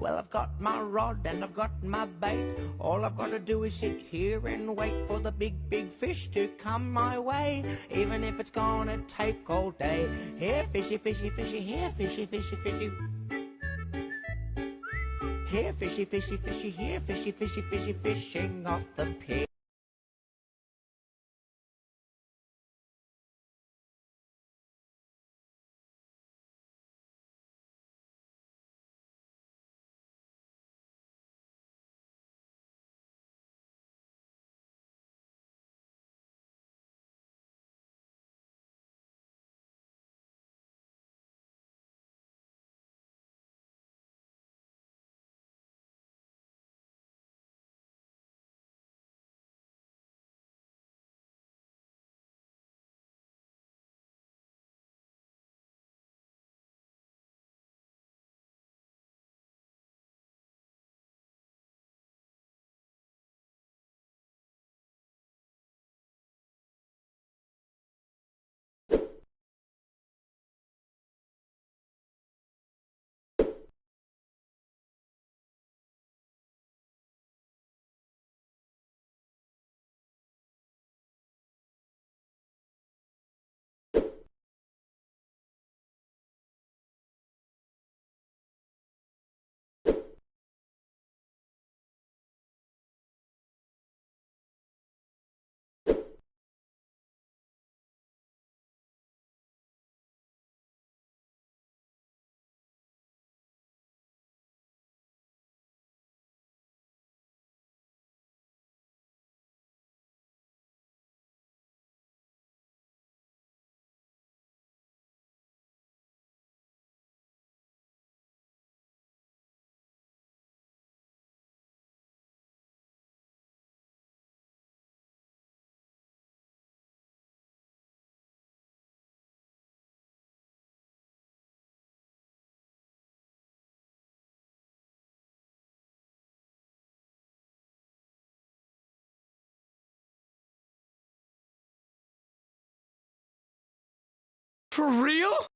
Well, I've got my rod and I've got my bait. All I've got to do is sit here and wait for the big, big fish to come my way, even if it's gonna take all day. Here, fishy, fishy, fishy, here, fishy, fishy, fishy. Here, fishy, fishy, fishy, here, fishy, fishy, fishy, fishing off the pier. For real?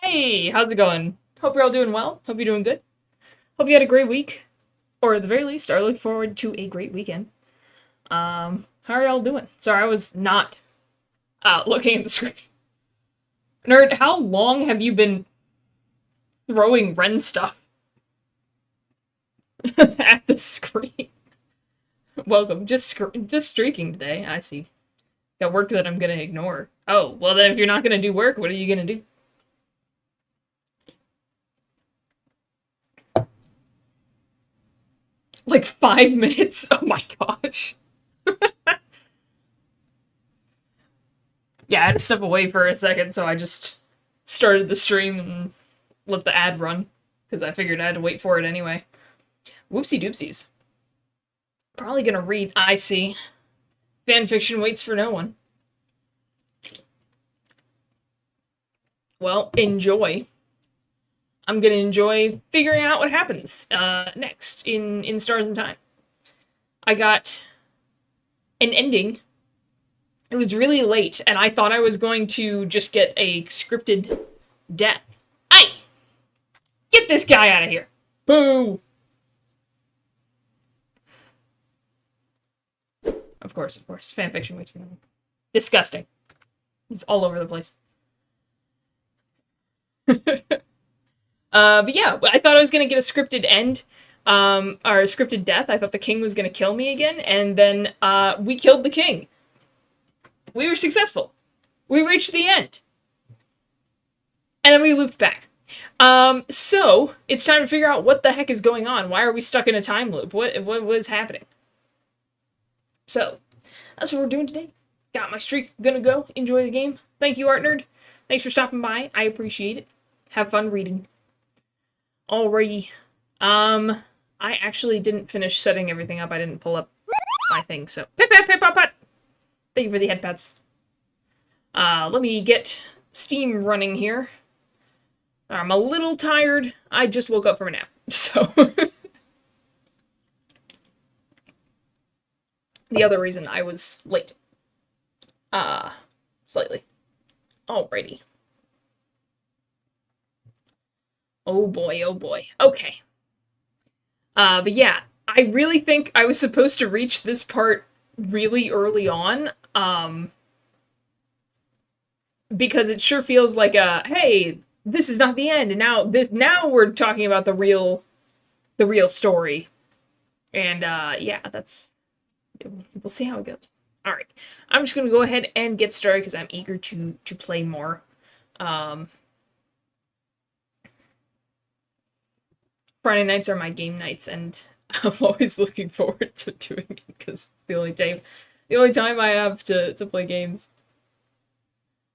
Hey, how's it going? Hope you're all doing well. Hope you're doing good. Hope you had a great week. Or at the very least, are looking forward to a great weekend. How are y'all doing? Sorry, I was not looking at the screen. Nerd, how long have you been throwing Ren stuff at the screen? Welcome. Just streaking today. I see. Got work that I'm gonna ignore. Oh, well then if you're not gonna do work, what are you gonna do? Like 5 minutes? Oh my gosh. Yeah, I had to step away for a second, so I just started the stream and let the ad run, because I figured I had to wait for it anyway. Whoopsie doopsies. Probably gonna read I see. Fanfiction waits for no one. Well, enjoy. I'm gonna enjoy figuring out what happens next in Stars in Time. I got an ending. It was really late, and I thought I was going to just get a scripted death. Hey! Get this guy out of here! Boo! Of course. Fanfiction waits for no one. Disgusting. It's all over the place. But yeah, I thought I was gonna get a scripted end, or a scripted death. I thought the king was gonna kill me again, and then, we killed the king. We were successful. We reached the end. And then we looped back. So, it's time to figure out what the heck is going on. Why are we stuck in a time loop? What was happening? So, that's what we're doing today. Got my streak, gonna go, enjoy the game. Thank you, Art Nerd. Thanks for stopping by, I appreciate it. Have fun reading. Alrighty. I actually didn't finish setting everything up. I didn't pull up my thing, so... Pip, pip, pip, pip, pip. Thank you for the head pats. Let me get Steam running here. I'm a little tired. I just woke up from a nap, so... The other reason I was late. Slightly. Alrighty. Oh boy. Okay. But yeah, I really think I was supposed to reach this part really early on, because it sure feels like hey, this is not the end, and now we're talking about the real story. And yeah, we'll see how it goes. Alright, I'm just gonna go ahead and get started because I'm eager to play more. Friday nights are my game nights, and I'm always looking forward to doing it because it's the only time I have to play games.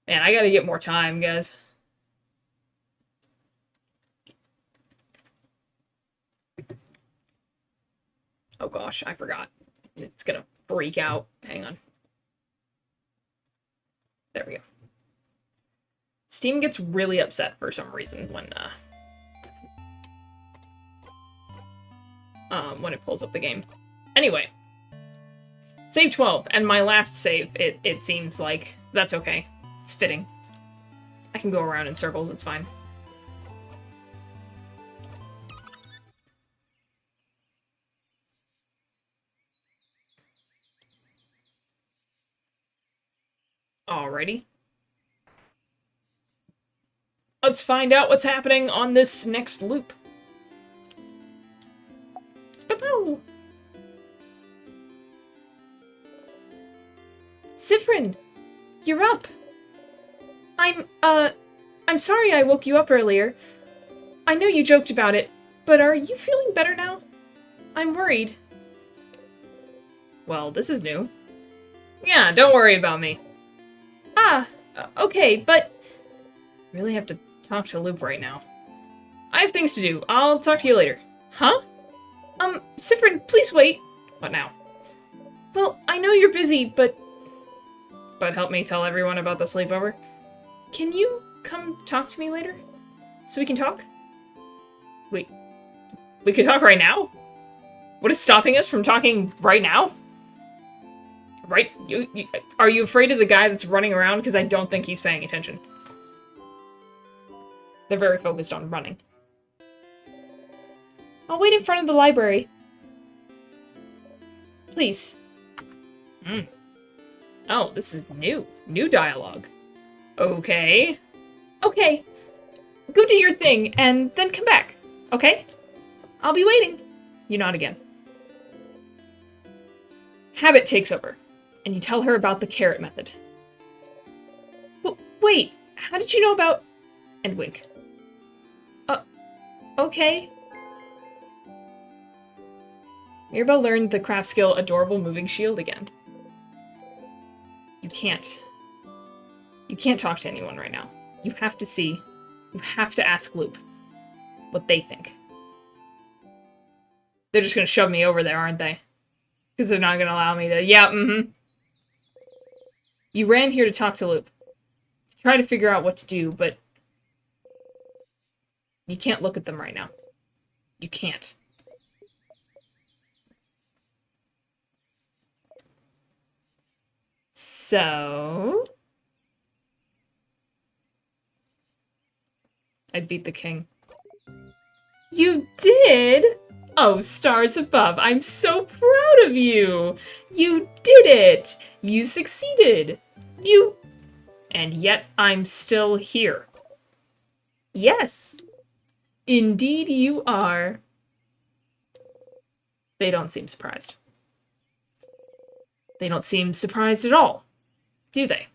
Man, I gotta get more time, guys. Oh gosh, I forgot. It's gonna freak out. Hang on. There we go. Steam gets really upset for some reason when it pulls up the game. Anyway. Save 12, and my last save, it seems like that's okay. It's fitting. I can go around in circles, it's fine. Alrighty. Let's find out what's happening on this next loop. Ba-pow! Siffrin, you're up. I'm sorry I woke you up earlier. I know you joked about it, but are you feeling better now? I'm worried. Well, this is new. Yeah, don't worry about me. Okay, but... Really have to talk to Loop right now. I have things to do. I'll talk to you later. Huh? Siffrin, please wait. What now? Well, I know you're busy, but help me tell everyone about the sleepover. Can you come talk to me later? So we can talk? Wait. We could talk right now? What is stopping us from talking right now? Right? Are you afraid of the guy that's running around? Because I don't think he's paying attention. They're very focused on running. I'll wait in front of the library. Please. Oh, this is new. New dialogue. Okay. Okay. Go do your thing, and then come back. Okay? I'll be waiting. You nod again. Habit takes over, and you tell her about the carrot method. Wait, how did you know about... And wink. Okay. Mirabelle learned the craft skill Adorable Moving Shield again. You can't. You can't talk to anyone right now. You have to see. You have to ask Loop what they think. They're just gonna shove me over there, aren't they? Because they're not gonna allow me to... Yeah, You ran here to talk to Loop. To try to figure out what to do, but... You can't look at them right now. You can't. So... I beat the king. You did? Oh, stars above, I'm so proud of you! You did it! You succeeded! You... And yet I'm still here. Yes. Indeed you are. They don't seem surprised. They don't seem surprised at all, do they?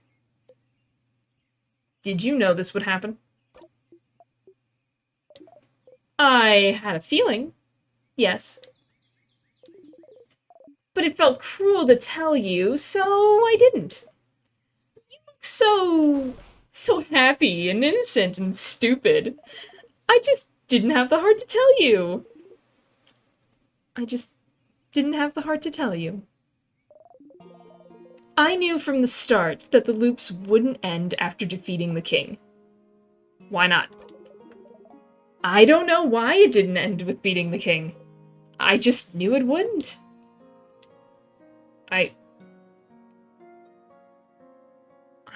Did you know this would happen? I had a feeling, yes. But it felt cruel to tell you, so I didn't. You look so happy and innocent and stupid. I just didn't have the heart to tell you. I just didn't have the heart to tell you. I knew from the start that the loops wouldn't end after defeating the king. Why not? I don't know why it didn't end with beating the king. I just knew it wouldn't. I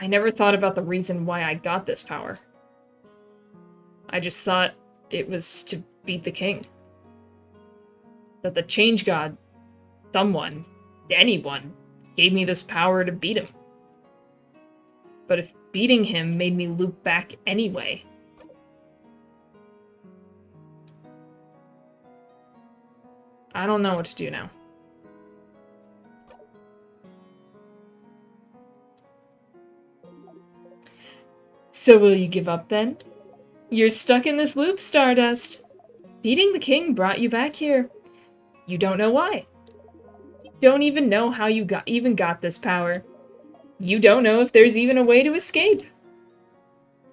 never thought about the reason why I got this power. I just thought it was to beat the king. That the change god, someone, anyone, gave me this power to beat him. But if beating him made me loop back anyway... I don't know what to do now. So will you give up then? You're stuck in this loop, Stardust. Beating the king brought you back here. You don't know why. You don't even know how you even got this power. You don't know if there's even a way to escape.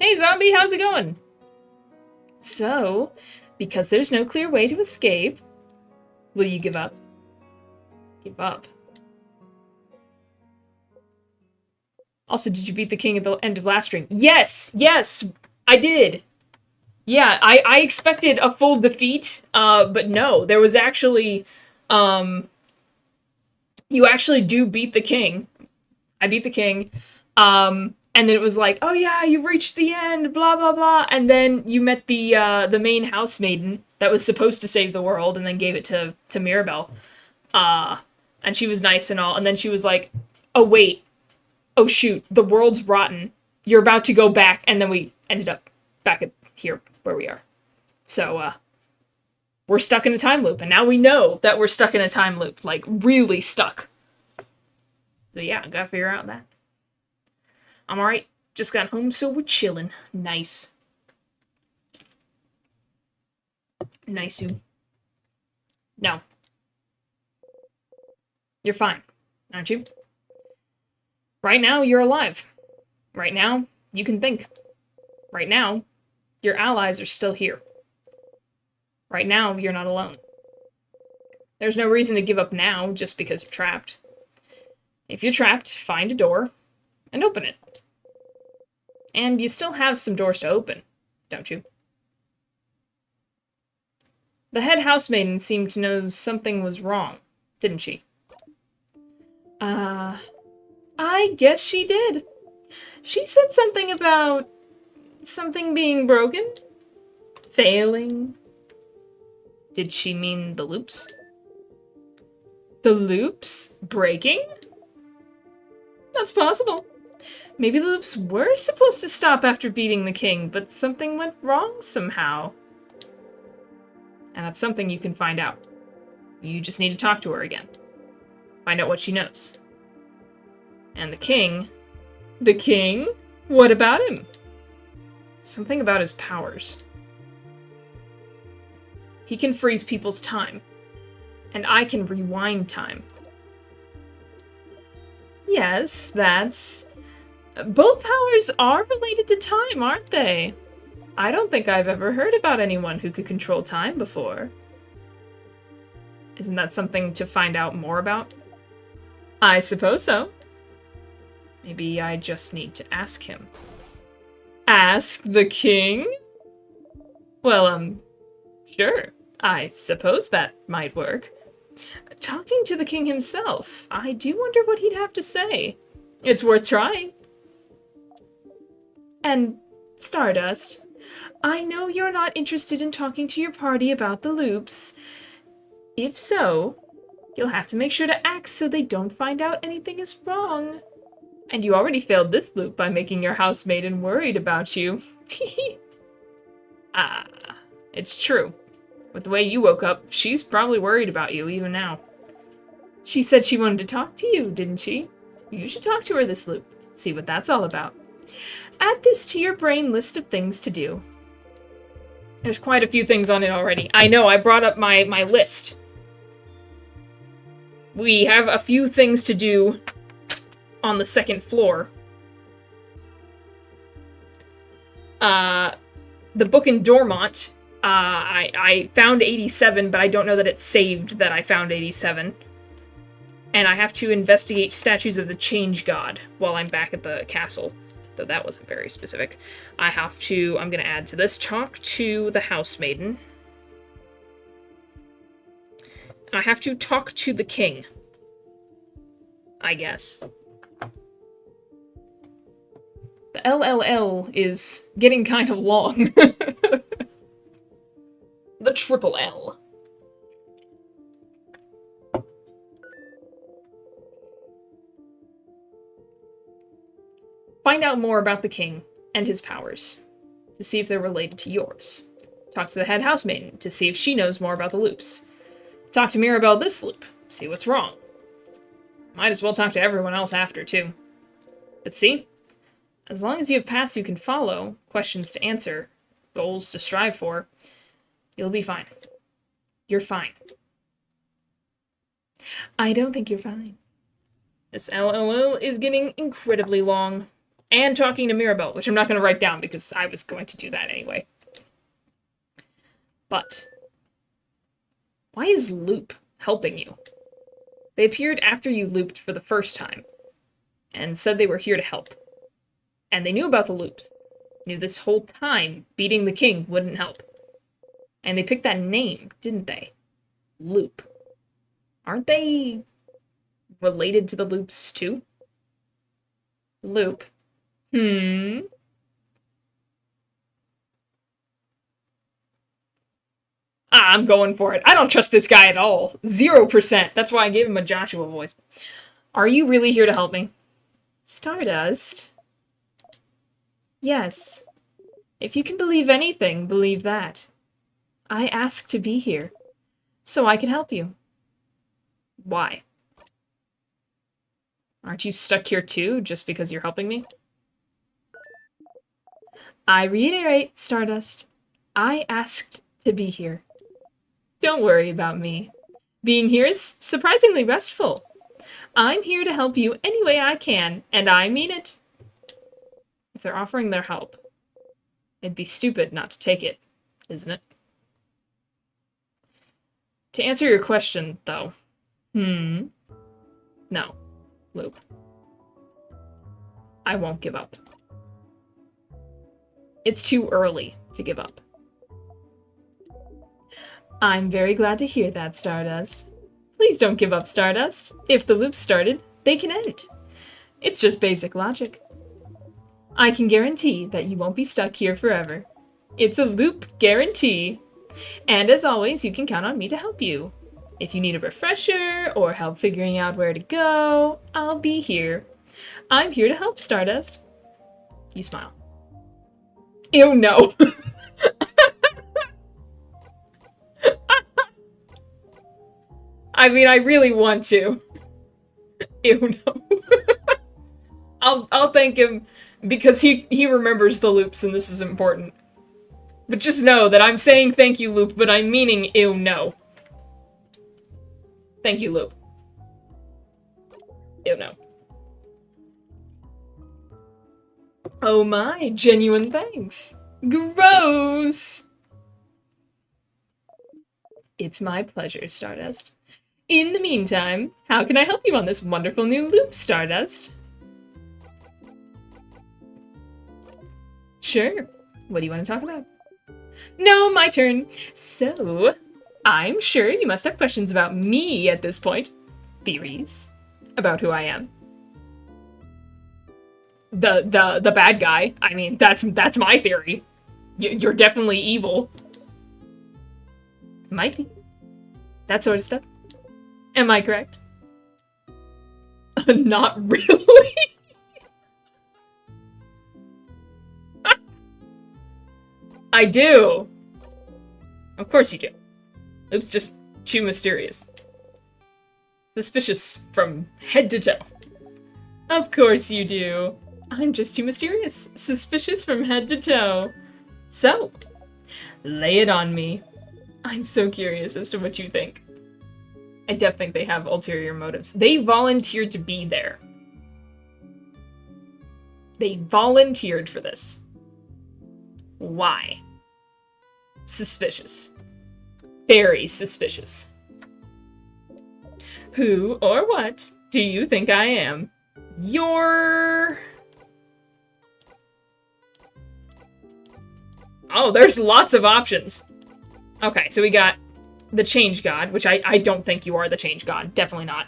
Hey zombie, how's it going? So, because there's no clear way to escape, will you give up? Give up. Also, did you beat the king at the end of last stream? Yes! Yes! I did! Yeah, I expected a full defeat, but no. There was actually, you actually do beat the king. I beat the king, and then it was like, oh yeah, you've reached the end, blah blah blah, and then you met the main house maiden that was supposed to save the world, and then gave it to Mirabelle, and she was nice and all, and then she was like, oh wait, oh shoot, the world's rotten, you're about to go back, and then we ended up back at here where we are. So, we're stuck in a time loop, and now we know that we're stuck in a time loop, like, really stuck. So yeah, gotta figure out that. I'm alright. Just got home, so we're chilling. Nice. Nice-oo. No. You're fine, aren't you? Right now, you're alive. Right now, you can think. Right now, your allies are still here. Right now, you're not alone. There's no reason to give up now just because you're trapped. If you're trapped, find a door and open it. And you still have some doors to open, don't you? The head housemaiden seemed to know something was wrong, didn't she? I guess she did. She said something about something being broken. Failing? Did she mean the loops? The loops? Breaking? That's possible. Maybe the loops were supposed to stop after beating the king, but something went wrong somehow. And that's something you can find out. You just need to talk to her again. Find out what she knows. And the king? The king? What about him? Something about his powers. He can freeze people's time. And I can rewind time. Yes, that's... Both powers are related to time, aren't they? I don't think I've ever heard about anyone who could control time before. Isn't that something to find out more about? I suppose so. Maybe I just need to ask him. Ask the king? Well, sure. I suppose that might work. Talking to the king himself, I do wonder what he'd have to say. It's worth trying. And, Stardust, I know you're not interested in talking to your party about the loops. If so, you'll have to make sure to act so they don't find out anything is wrong. And you already failed this loop by making your housemaiden worried about you. Ah, it's true. With the way you woke up, she's probably worried about you even now. She said she wanted to talk to you, didn't she? You should talk to her this loop. See what that's all about. Add this to your brain list of things to do. There's quite a few things on it already. I know, I brought up my list. We have a few things to do on the second floor. The book in Dormont, I found 87, but I don't know that it's saved that I found 87. And I have to investigate statues of the Change God while I'm back at the castle. Though that wasn't very specific. I'm gonna add to this, talk to the housemaiden. I have to talk to the king. I guess. The LLL is getting kind of long. The triple L. Find out more about the king and his powers, to see if they're related to yours. Talk to the head housemaiden, to see if she knows more about the loops. Talk to Mirabelle this loop, see what's wrong. Might as well talk to everyone else after, too. But see? As long as you have paths you can follow, questions to answer, goals to strive for, you'll be fine. You're fine. I don't think you're fine. This LLL is getting incredibly long. And talking to Mirabelle, which I'm not going to write down because I was going to do that anyway. But, why is Loop helping you? They appeared after you looped for the first time, and said they were here to help. And they knew about the loops. Knew this whole time beating the king wouldn't help. And they picked that name, didn't they? Loop. Aren't they related to the loops too? Loop. I'm going for it. I don't trust this guy at all. 0%. That's why I gave him a Joshua voice. Are you really here to help me? Stardust? Yes. If you can believe anything, believe that. I asked to be here, so I can help you. Why? Aren't you stuck here too, just because you're helping me? I reiterate, Stardust. I asked to be here. Don't worry about me. Being here is surprisingly restful. I'm here to help you any way I can, and I mean it. If they're offering their help, it'd be stupid not to take it, isn't it? To answer your question, though. No. Loop. I won't give up. It's too early to give up. I'm very glad to hear that, Stardust. Please don't give up, Stardust. If the loop started, they can end. It's just basic logic. I can guarantee that you won't be stuck here forever. It's a loop guarantee. And as always, you can count on me to help you. If you need a refresher or help figuring out where to go, I'll be here. I'm here to help, Stardust. You smile. Ew, no. I mean, I really want to. Ew, no. I'll thank him because he remembers the loops and this is important. But just know that I'm saying thank you, Loop, but I'm meaning ew, no. Thank you, Loop. Ew, no. Oh my, genuine thanks. Gross! It's my pleasure, Stardust. In the meantime, how can I help you on this wonderful new loop, Stardust? Sure. What do you want to talk about? No, my turn. So, I'm sure you must have questions about me at this point. Theories about who I am. The bad guy. I mean, that's my theory. You're definitely evil. Might be. That sort of stuff. Am I correct? Not really. I do. Of course you do. Loop's just too mysterious. Suspicious from head to toe. Of course you do. I'm just too mysterious. Suspicious from head to toe. So, lay it on me. I'm so curious as to what you think. I definitely think they have ulterior motives. They volunteered to be there. They volunteered for this. Why? Suspicious. Very suspicious. Who or what do you think I am? You're... Oh, there's lots of options. Okay, so we got the Change God, which I don't think you are the Change God. Definitely not.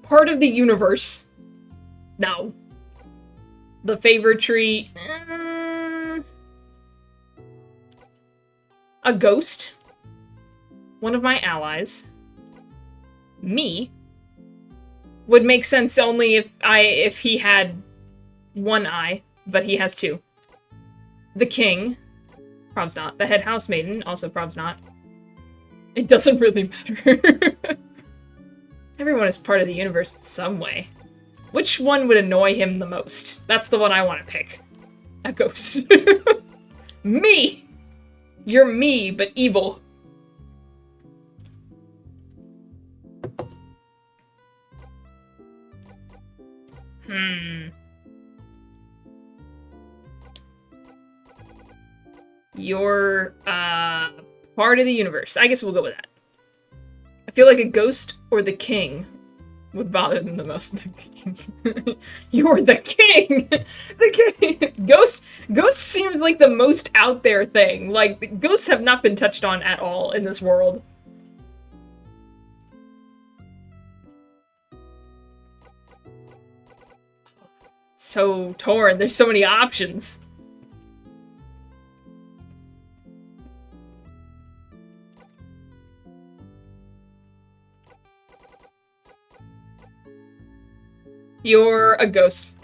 Part of the universe. No. The favor tree. A ghost. One of my allies. Me. Would make sense only if he had one eye, but he has two. The king. Prob's not. The head housemaiden. Also prob's not. It doesn't really matter. Everyone is part of the universe in some way. Which one would annoy him the most? That's the one I want to pick. A ghost. Me! You're me, but evil. You're, part of the universe. I guess we'll go with that. I feel like a ghost or the king would bother them the most. The king. You're the king! The king! Ghost seems like the most out there thing. Like, ghosts have not been touched on at all in this world. So torn. There's so many options. You're a ghost.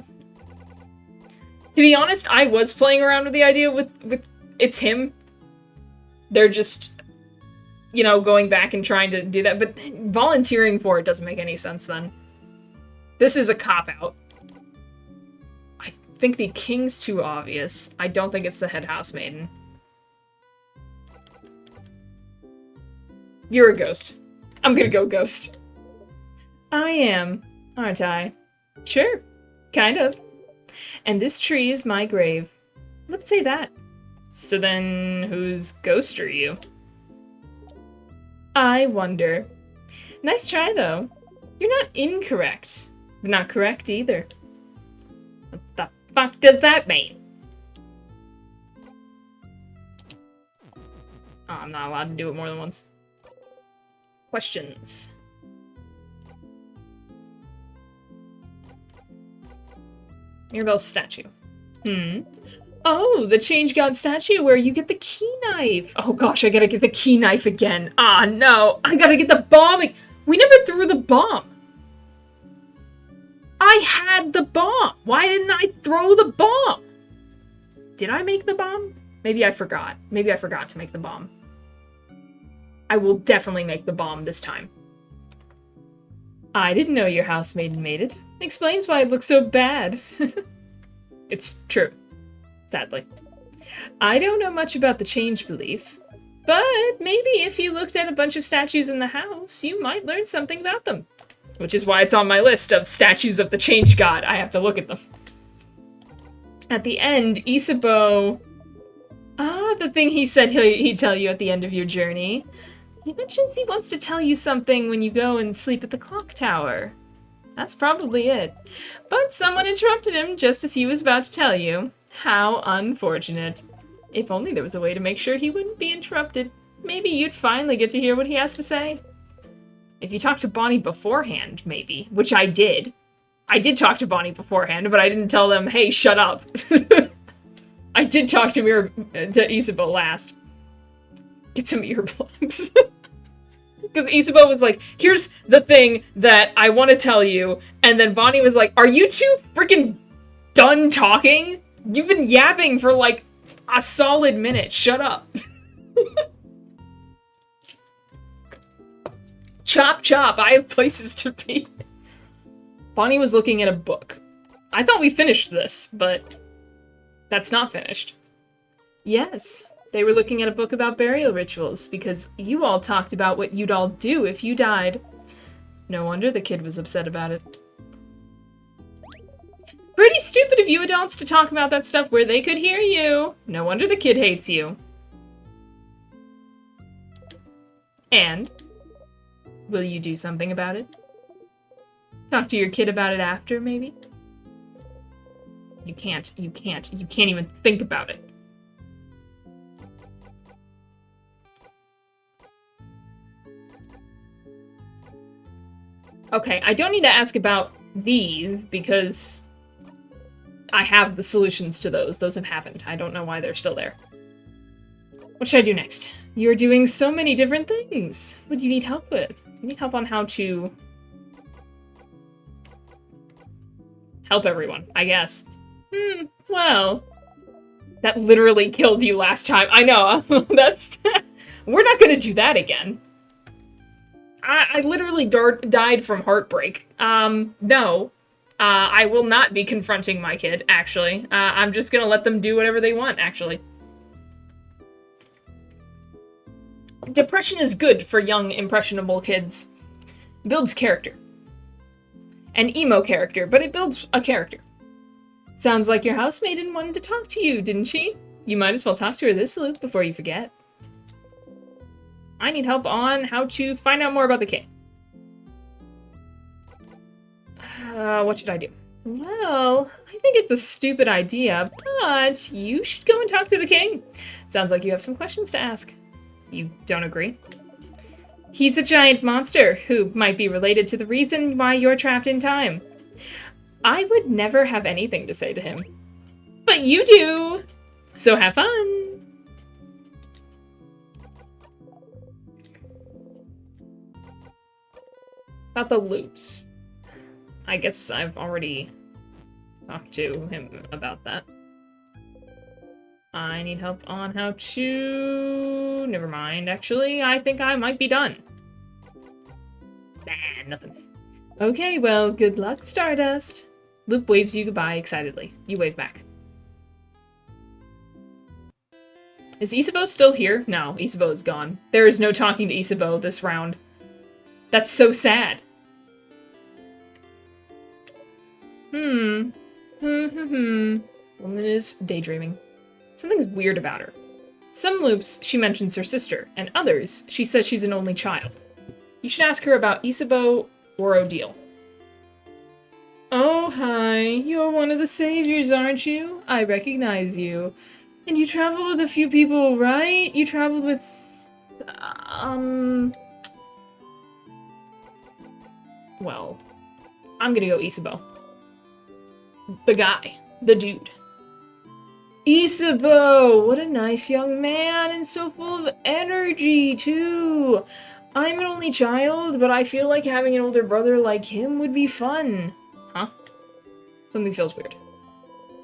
To be honest, I was playing around with the idea with it's him. They're just, you know, going back and trying to do that, but volunteering for it doesn't make any sense then. This is a cop-out. I think the king's too obvious. I don't think it's the head housemaiden. You're a ghost. I'm gonna go ghost. I am, aren't I? Sure, kind of. And this tree is my grave. Let's say that. So then, whose ghost are you? I wonder. Nice try, though. You're not incorrect, but not correct either. What the fuck does that mean? Oh, I'm not allowed to do it more than once. Questions. Mirabelle's statue. Hmm. Oh, the Change God statue where you get the key knife. Oh gosh, I gotta get the key knife again. Ah, no. I gotta get the bomb. We never threw the bomb. I had the bomb. Why didn't I throw the bomb? Did I make the bomb? Maybe I forgot. Maybe I forgot to make the bomb. I will definitely make the bomb this time. I didn't know your housemaid made it. Explains why it looks so bad. It's true. Sadly. I don't know much about the change belief, but maybe if you looked at a bunch of statues in the house, you might learn something about them. Which is why it's on my list of statues of the change god. I have to look at them. At the end, Isabeau... Ah, the thing he said he'd tell you at the end of your journey. He mentions he wants to tell you something when you go and sleep at the clock tower. That's probably it. But someone interrupted him just as he was about to tell you. How unfortunate. If only there was a way to make sure he wouldn't be interrupted. Maybe you'd finally get to hear what he has to say. If you talked to Bonnie beforehand, maybe. Which I did. I did talk to Bonnie beforehand, but I didn't tell them, hey, shut up. I did talk to Isabeau last. Get some earplugs. Because Isabeau was like, here's the thing that I want to tell you. And then Bonnie was like, are you two freaking done talking? You've been yapping for like a solid minute. Shut up. Chop, chop. I have places to be. Bonnie was looking at a book. I thought we finished this, but that's not finished. Yes. They were looking at a book about burial rituals, because you all talked about what you'd all do if you died. No wonder the kid was upset about it. Pretty stupid of you adults to talk about that stuff where they could hear you. No wonder the kid hates you. And? Will you do something about it? Talk to your kid about it after, maybe? You can't even think about it. Okay, I don't need to ask about these, because I have the solutions to those. Those have happened. I don't know why they're still there. What should I do next? You're doing so many different things. What do you need help with? You need help on how to help everyone, I guess. Well, that literally killed you last time. I know, that's... We're not gonna do that again. I literally died from heartbreak. No. I will not be confronting my kid, actually. I'm just gonna let them do whatever they want, actually. Depression is good for young, impressionable kids. It builds character. An emo character, but it builds a character. Sounds like your housemaiden wanted to talk to you, didn't she? You might as well talk to her this loop before you forget. I need help on how to find out more about the king. What should I do? Well, I think it's a stupid idea, but you should go and talk to the king. Sounds like you have some questions to ask. You don't agree? He's a giant monster who might be related to the reason why you're trapped in time. I would never have anything to say to him. But you do! So have fun! About the loops. I guess I've already talked to him about that. I need help on how to... Never mind, actually. I think I might be done. Nah, nothing. Okay, well, good luck, Stardust. Loop waves you goodbye excitedly. You wave back. Is Isabeau still here? No, Isabeau is gone. There is no talking to Isabeau this round. That's so sad. Woman is daydreaming. Something's weird about her. Some loops, she mentions her sister, and others, she says she's an only child. You should ask her about Isabeau or Odile. Oh, hi. You're one of the saviors, aren't you? I recognize you. And you traveled with a few people, right? You traveled with... Well, I'm gonna go Isabeau. The guy. The dude. Isabeau! What a nice young man, and so full of energy, too! I'm an only child, but I feel like having an older brother like him would be fun. Huh? Something feels weird.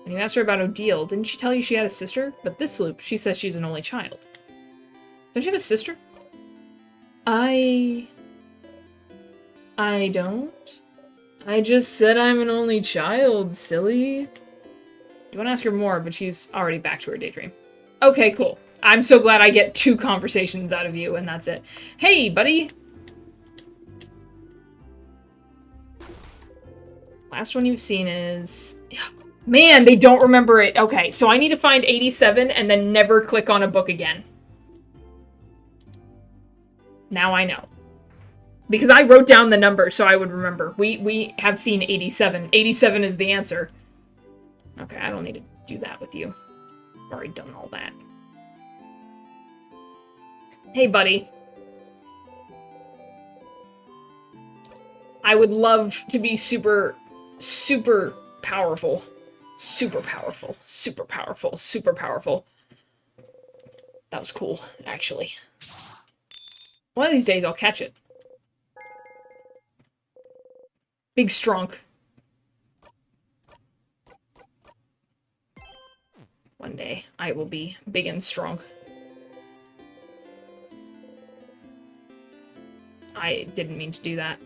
When you asked her about Odile, didn't she tell you she had a sister? But this loop, she says she's an only child. Don't you have a sister? I don't. I just said I'm an only child, silly. You want to ask her more, but she's already back to her daydream. Okay, cool. I'm so glad I get 2 conversations out of you, and that's it. Hey, buddy! Last one you've seen is... Man, they don't remember it. Okay, so I need to find 87 and then never click on a book again. Now I know. Because I wrote down the number so I would remember. We have seen 87. 87 is the answer. Okay, I don't need to do that with you. I've already done all that. Hey, buddy. I would love to be super, super powerful. Super powerful. Super powerful. Super powerful. That was cool, actually. One of these days, I'll catch it. Big strong. One day, I will be big and strong. I didn't mean to do that.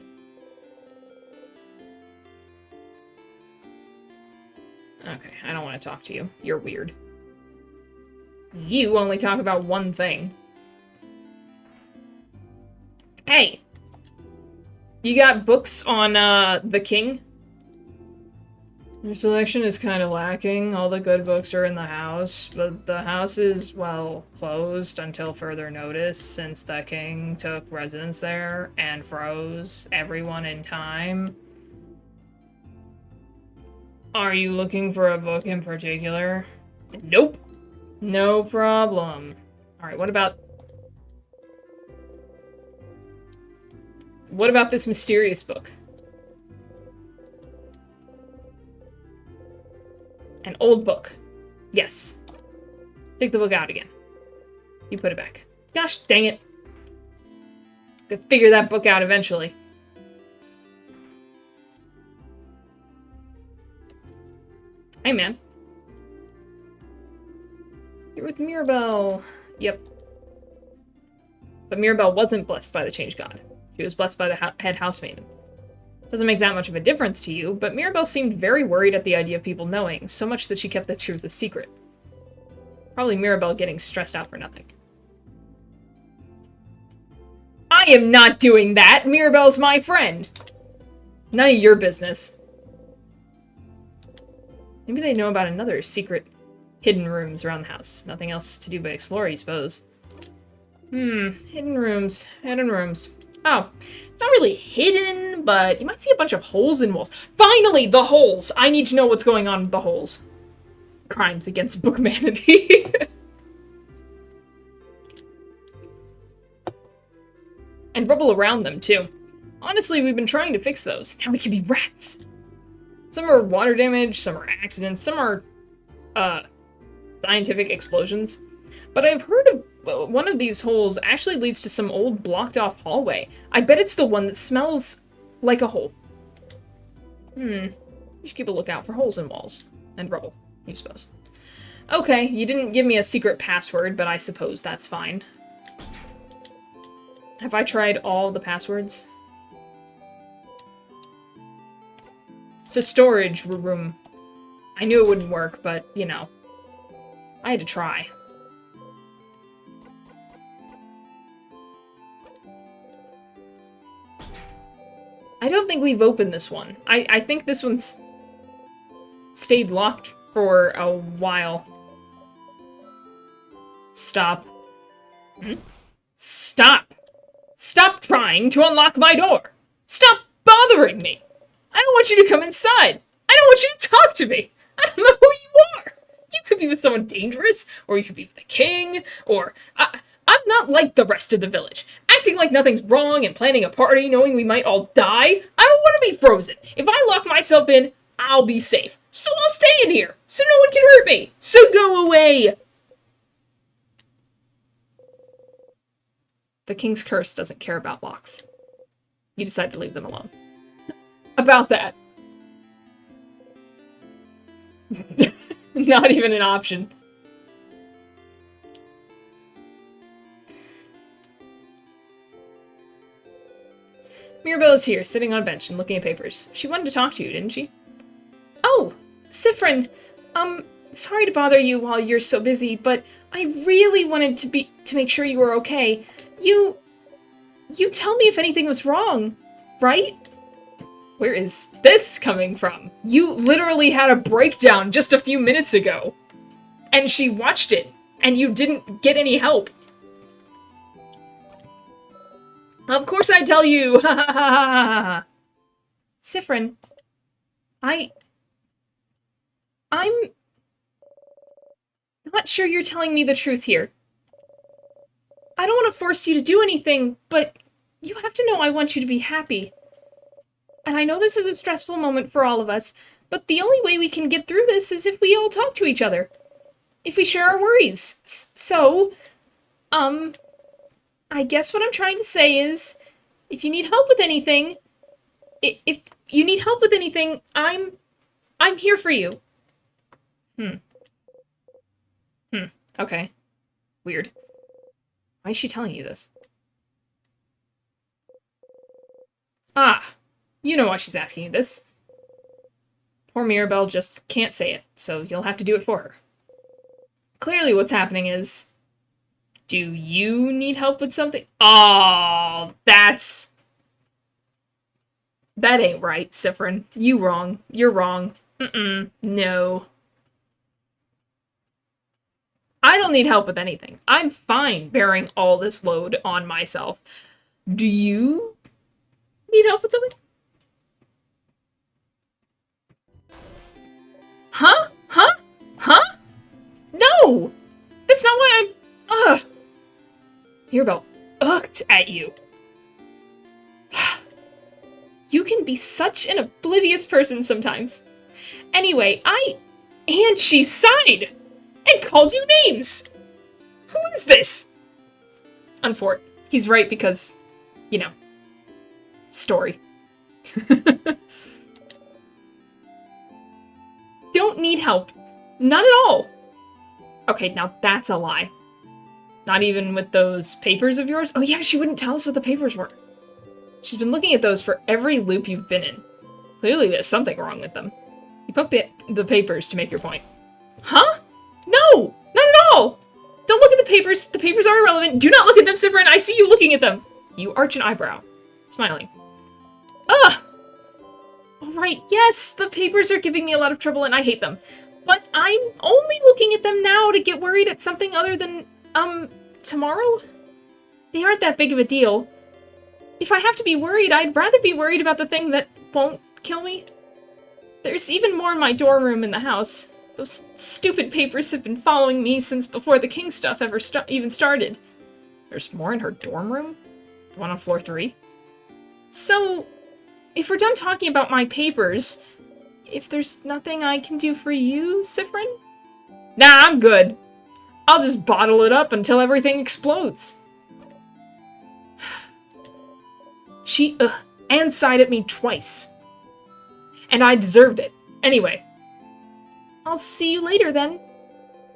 Okay, I don't want to talk to you. You're weird. You only talk about one thing. Hey! You got books on, the king? Your selection is kind of lacking. All the good books are in the house, but the house is, well, closed until further notice since the king took residence there and froze everyone in time. Are you looking for a book in particular? Nope. No problem. Alright, what about this mysterious book? An old book. Yes. Take the book out again. You put it back. Gosh dang it. Could figure that book out eventually. Hey, man. You're with Mirabelle. Yep. But Mirabelle wasn't blessed by the Change God. She was blessed by the head housemaiden. Doesn't make that much of a difference to you, but Mirabelle seemed very worried at the idea of people knowing, so much that she kept the truth a secret. Probably Mirabelle getting stressed out for nothing. I am not doing that! Mirabelle's my friend! None of your business. Maybe they know about another secret hidden rooms around the house. Nothing else to do but explore, I suppose. Hidden rooms. Hidden rooms. Oh, it's not really hidden, but you might see a bunch of holes in walls. Finally, the holes! I need to know what's going on with the holes. Crimes against bookmanity. And rubble around them, too. Honestly, we've been trying to fix those. Now we can be rats. Some are water damage, some are accidents, some are, scientific explosions. But I've heard of one of these holes actually leads to some old blocked-off hallway. I bet it's the one that smells like a hole. You should keep a lookout for holes in walls. And rubble, you suppose. Okay, you didn't give me a secret password, but I suppose that's fine. Have I tried all the passwords? It's a storage room. I knew it wouldn't work, but, you know. I had to try. I don't think we've opened this one. I think this one's stayed locked for a while. Stop. Stop! Stop trying to unlock my door! Stop bothering me! I don't want you to come inside! I don't want you to talk to me! I don't know who you are! You could be with someone dangerous, or you could be with the king, or... I'm not like the rest of the village. Acting like nothing's wrong and planning a party knowing we might all die. I don't want to be frozen. If I lock myself in, I'll be safe. So I'll stay in here, so no one can hurt me. So go away! The king's curse doesn't care about locks. You decide to leave them alone. About that. Not even an option. Mirabelle is here, sitting on a bench and looking at papers. She wanted to talk to you, didn't she? Oh, Siffrin. Sorry to bother you while you're so busy, but I really wanted to make sure you were okay. You tell me if anything was wrong, right? Where is this coming from? You literally had a breakdown just a few minutes ago. And she watched it, and you didn't get any help. Of course I tell you! Ha ha ha ha ha! Siffrin, I'm not sure you're telling me the truth here. I don't want to force you to do anything, but you have to know I want you to be happy. And I know this is a stressful moment for all of us, but the only way we can get through this is if we all talk to each other. If we share our worries. So, I guess what I'm trying to say is, if you need help with anything, I'm here for you. Okay. Weird. Why is she telling you this? Ah, you know why she's asking you this. Poor Mirabelle just can't say it, so you'll have to do it for her. Clearly what's happening is, do you need help with something? Oh, that ain't right, Siffrin. You're wrong. No. I don't need help with anything. I'm fine bearing all this load on myself. Do you need help with something? Huh? No! That's not why I'm... Mirabelle ugged at you. You can be such an oblivious person sometimes. Anyway, and she sighed! And called you names! Who is this? Unfort. He's right because, you know, story. Don't need help. Not at all. Okay, now that's a lie. Not even with those papers of yours? Oh yeah, she wouldn't tell us what the papers were. She's been looking at those for every loop you've been in. Clearly there's something wrong with them. You poked the papers to make your point. Huh? No! Not at all! Don't look at the papers. The papers are irrelevant. Do not look at them, Siffrin. I see you looking at them. You arch an eyebrow, smiling. Ugh! Alright, yes, the papers are giving me a lot of trouble and I hate them. But I'm only looking at them now to get worried at something other than, tomorrow? They aren't that big of a deal. If I have to be worried, I'd rather be worried about the thing that won't kill me. There's even more in my dorm room in the house. Those stupid papers have been following me since before the king stuff ever even started. There's more in her dorm room? The one on floor 3? So, if we're done talking about my papers, if there's nothing I can do for you, Siffrin? Nah, I'm good. I'll just bottle it up until everything explodes. She, and sighed at me twice. And I deserved it. Anyway. I'll see you later, then.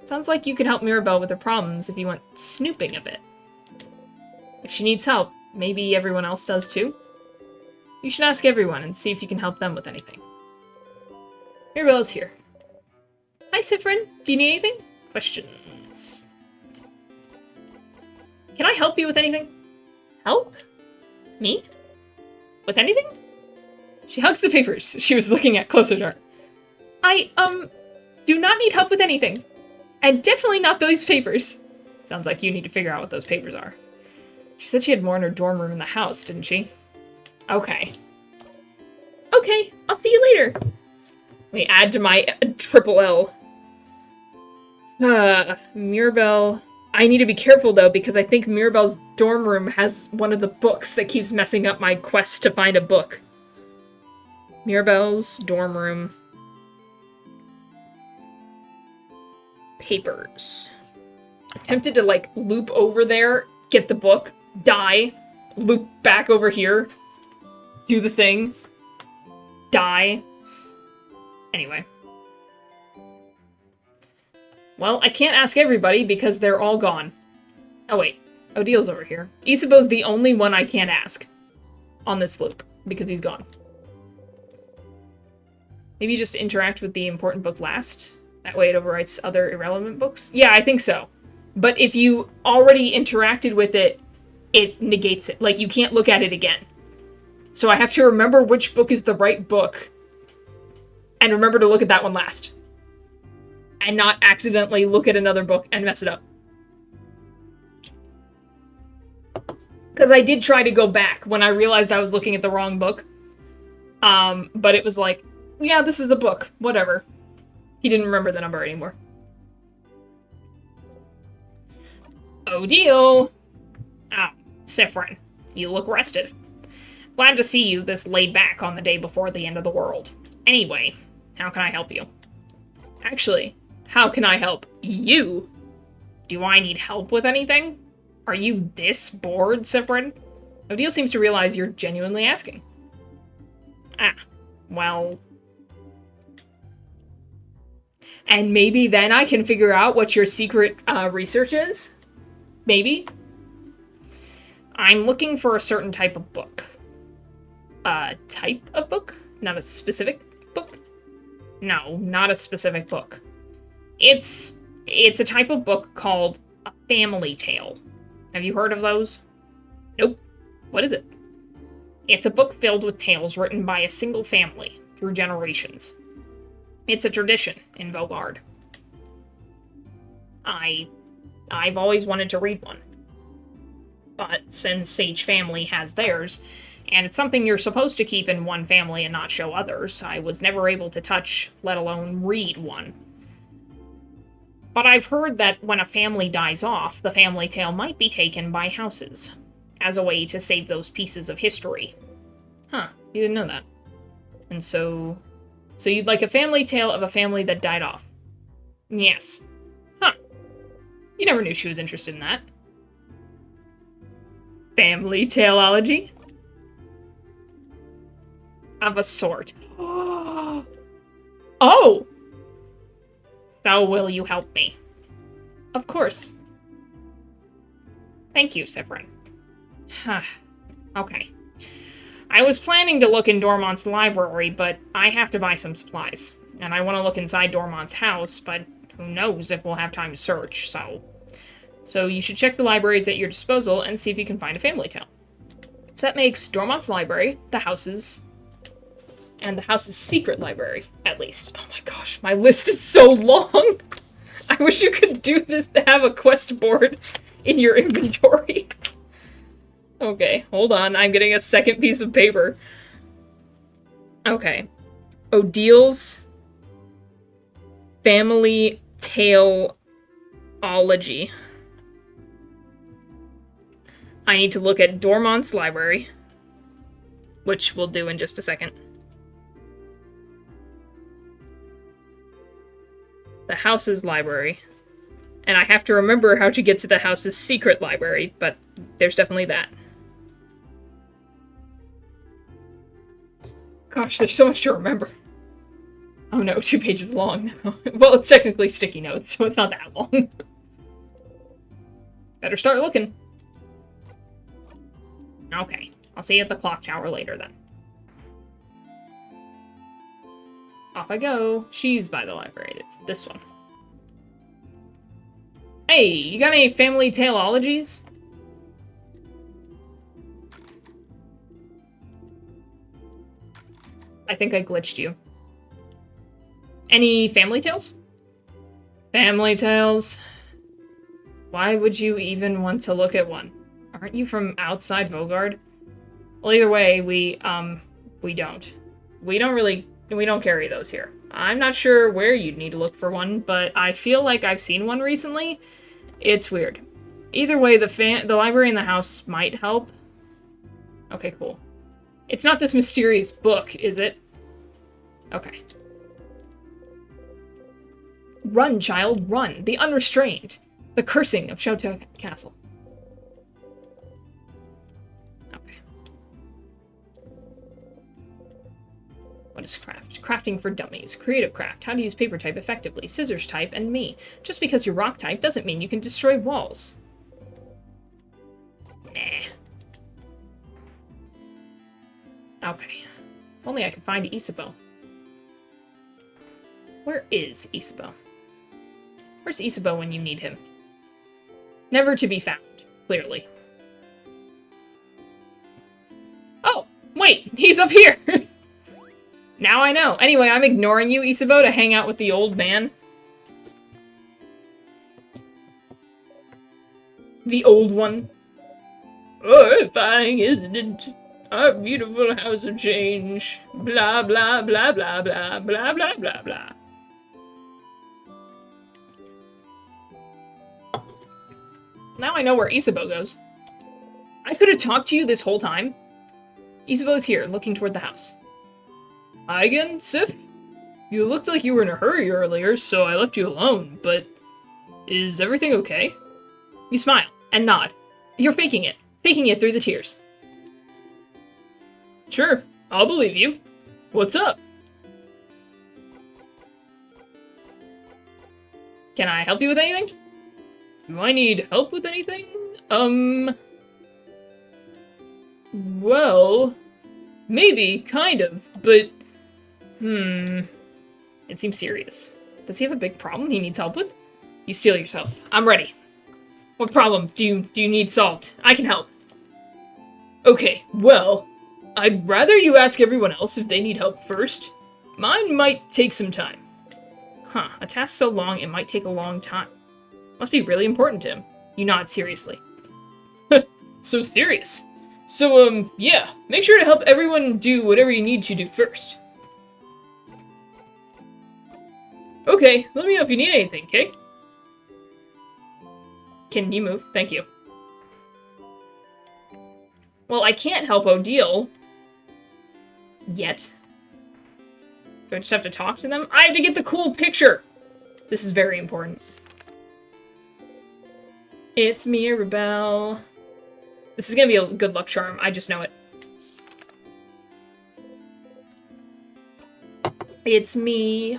Sounds like you could help Mirabelle with her problems if you went snooping a bit. If she needs help, maybe everyone else does too? You should ask everyone and see if you can help them with anything. Mirabelle's here. Hi, Siffrin. Do you need anything? Questions. Can I help you with anything? Help? Me? With anything? She hugs the papers she was looking at closer to her. I, do not need help with anything. And definitely not those papers. Sounds like you need to figure out what those papers are. She said she had more in her dorm room in the house, didn't she? Okay. Okay, I'll see you later. Let me add to my triple L. Mirabelle. I need to be careful, though, because I think Mirabelle's dorm room has one of the books that keeps messing up my quest to find a book. Mirabelle's dorm room. papers. Tempted to, like, loop over there, get the book, die, loop back over here, do the thing, die. Anyway. Well, I can't ask everybody because they're all gone. Oh, wait. Odil's over here. Isabeau's the only one I can't ask on this loop because he's gone. Maybe you just interact with the important book last? That way it overwrites other irrelevant books? Yeah, I think so. But if you already interacted with it, it negates it. Like, you can't look at it again. So I have to remember which book is the right book. And remember to look at that one last. And not accidentally look at another book and mess it up. Because I did try to go back when I realized I was looking at the wrong book. But it was like, yeah, this is a book. Whatever. He didn't remember the number anymore. Odile! Ah, Siffrin. You look rested. Glad to see you this laid back on the day before the end of the world. Anyway, how can I help you? Actually, how can I help you? Do I need help with anything? Are you this bored, Siffrin? Odile seems to realize you're genuinely asking. Ah, well... And maybe then I can figure out what your secret research is? Maybe? I'm looking for a certain type of book. A type of book? Not a specific book? No, not a specific book. It's a type of book called a family tale. Have you heard of those? Nope. What is it? It's a book filled with tales written by a single family through generations. It's a tradition in Vaugarde. I've always wanted to read one. But since Sage Family has theirs, and it's something you're supposed to keep in one family and not show others, I was never able to touch, let alone read one. But I've heard that when a family dies off, the family tale might be taken by houses, as a way to save those pieces of history. Huh, you didn't know that. And so you'd like a family tale of a family that died off? Yes. Huh. You never knew she was interested in that. Family taleology? Of a sort. Oh! So will you help me? Of course. Thank you, Siffrin. Okay. I was planning to look in Dormont's library, but I have to buy some supplies. And I want to look inside Dormont's house, but who knows if we'll have time to search, So you should check the libraries at your disposal and see if you can find a family tale. So that makes Dormont's library, the house's, and the house's secret library, at least. Oh my gosh, my list is so long! I wish you could do this to have a quest board in your inventory. Okay, hold on. I'm getting a second piece of paper. Okay. Odile's family taleology. I need to look at Dormont's library, which we'll do in just a second. The house's library. And I have to remember how to get to the house's secret library, but there's definitely that. Gosh, there's so much to remember. Oh no, 2 pages long now. Well, it's technically sticky notes, so it's not that long. Better start looking. Okay, I'll see you at the clock tower later then. Off I go. She's by the library. It's this one. Hey, you got any family taleologies? I think I glitched you. Any family tales? Family tales? Why would you even want to look at one? Aren't you from outside Vaugarde? Well, either way, we don't. We don't carry those here. I'm not sure where you'd need to look for one, but I feel like I've seen one recently. It's weird. Either way, the library in the house might help. Okay, cool. It's not this mysterious book, is it? Okay. Run, child, run. The unrestrained. The cursing of Shoto Castle. Okay. What is craft? Crafting for dummies. Creative craft. How to use paper type effectively. Scissors type and me. Just because you're rock type doesn't mean you can destroy walls. Nah. Okay. If only I could find Isabeau. Where is Isabeau? Where's Isabeau when you need him? Never to be found, clearly. Oh, wait, he's up here! Now I know. Anyway, I'm ignoring you, Isabeau, to hang out with the old man. The old one. Horrifying, isn't it? Our beautiful house of change. Blah, blah, blah, blah, blah, blah, blah, blah, blah. Now I know where Isabeau goes. I could have talked to you this whole time. Isabeau's here, looking toward the house. Hi again, Sif? You looked like you were in a hurry earlier, so I left you alone, but... is everything okay? You smile, and nod. You're faking it. Faking it through the tears. Sure, I'll believe you. What's up? Can I help you with anything? Do I need help with anything? Well... maybe, kind of, but... It seems serious. Does he have a big problem he needs help with? You steel yourself. I'm ready. What problem do you need solved? I can help. Okay, well... I'd rather you ask everyone else if they need help first. Mine might take some time. Huh, a task so long it might take a long time. Must be really important to him. You nod seriously. So serious. So, yeah. Make sure to help everyone do whatever you need to do first. Okay, let me know if you need anything, okay? Can you move? Thank you. Well, I can't help Odile. Yet. Do I just have to talk to them? I have to get the cool picture! This is very important. It's Mirabelle. This is gonna be a good luck charm, I just know it. It's me.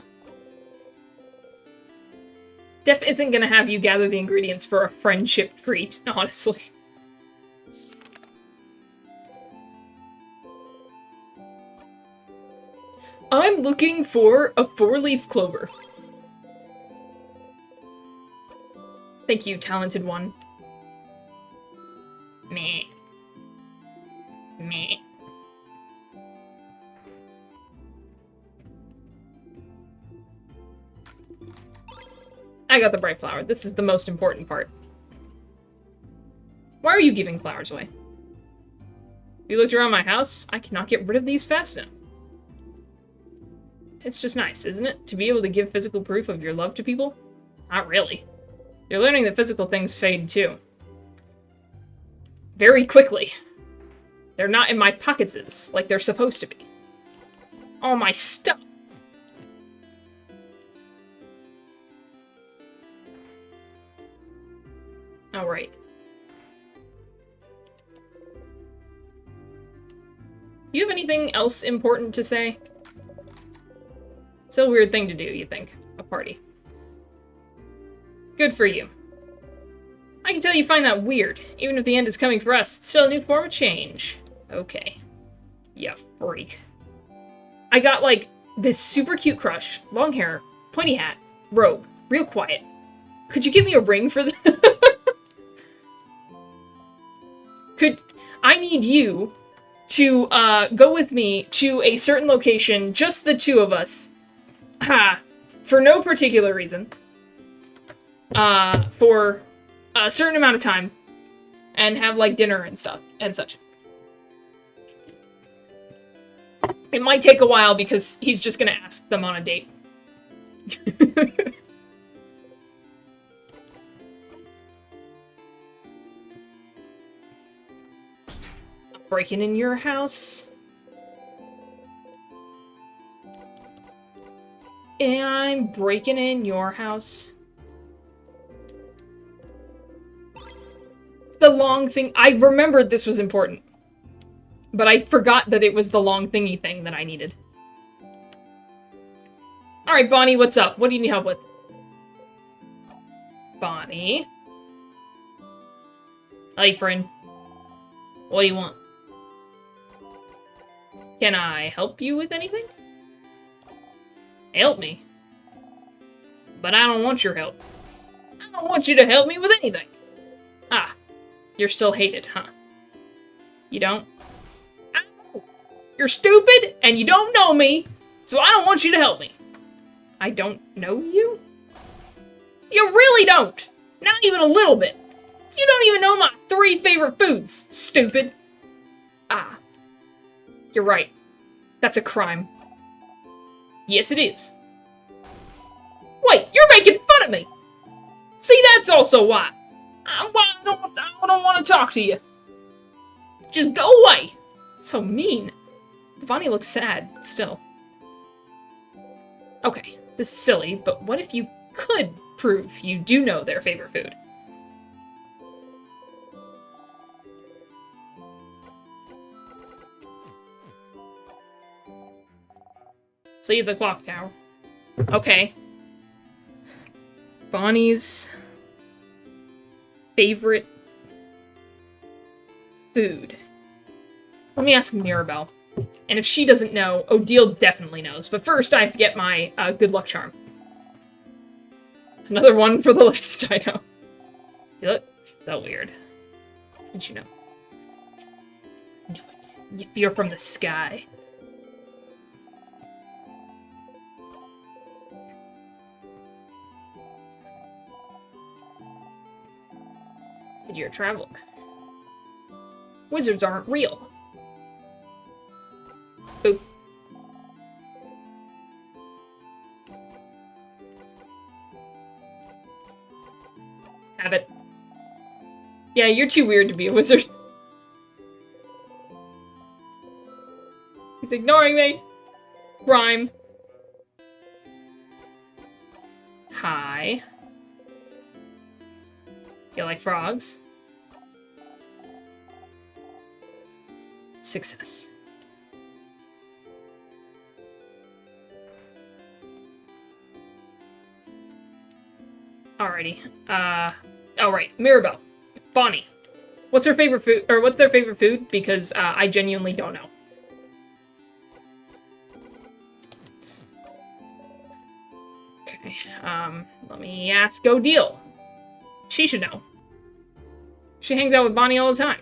Def isn't gonna have you gather the ingredients for a friendship treat, honestly. I'm looking for a 4-leaf clover. Thank you, talented one. Meh. Meh. I got the bright flower. This is the most important part. Why are you giving flowers away? You looked around my house? I cannot get rid of these fast enough. It's just nice, isn't it? To be able to give physical proof of your love to people? Not really. You're learning that physical things fade too. Very quickly. They're not in my pockets like they're supposed to be. All my stuff. Alright. You have anything else important to say? Still a weird thing to do, you think. A party. Good for you. I can tell you find that weird. Even if the end is coming for us, it's still a new form of change. Okay. Yeah, freak. I got, like, this super cute crush. Long hair, pointy hat, robe, real quiet. Could you give me a ring for that? I need you to, go with me to a certain location, just the two of us. For no particular reason. For a certain amount of time. And have, like, dinner and stuff, and such. It might take a while because he's just gonna ask them on a date. Breaking in your house. I'm breaking in your house. The long thing. I remembered this was important. But I forgot that it was the long thingy thing that I needed. Alright, Bonnie, what's up? What do you need help with? Bonnie? Hey, friend. What do you want? Can I help you with anything? Help me? But I don't want your help. I don't want you to help me with anything. Ah, you're still hated, huh? You don't? Ow. You're stupid, and you don't know me, so I don't want you to help me. I don't know you? You really don't! Not even a little bit. You don't even know my 3 favorite foods, stupid. Ah. You're right. That's a crime. Yes, it is. Wait, you're making fun of me! See, that's also why. I don't want to talk to you. Just go away! So mean. Bonnie looks sad, still. Okay, this is silly, but what if you could prove you do know their favorite food? Leave the clock tower. Okay. Bonnie's favorite food. Let me ask Mirabelle. And if she doesn't know, Odile definitely knows. But first, I have to get my good luck charm. Another one for the list, I know. You look so weird. Did you know? You're from the sky. Did you travel? Wizards aren't real. Boop. Have it. Yeah, you're too weird to be a wizard. He's ignoring me. Rhyme. Hi. You like frogs? Success. Alrighty. Alright, Mirabelle. Bonnie. What's her favorite food, or what's their favorite food? Because, I genuinely don't know. Okay, let me ask Odile. She should know. She hangs out with Bonnie all the time.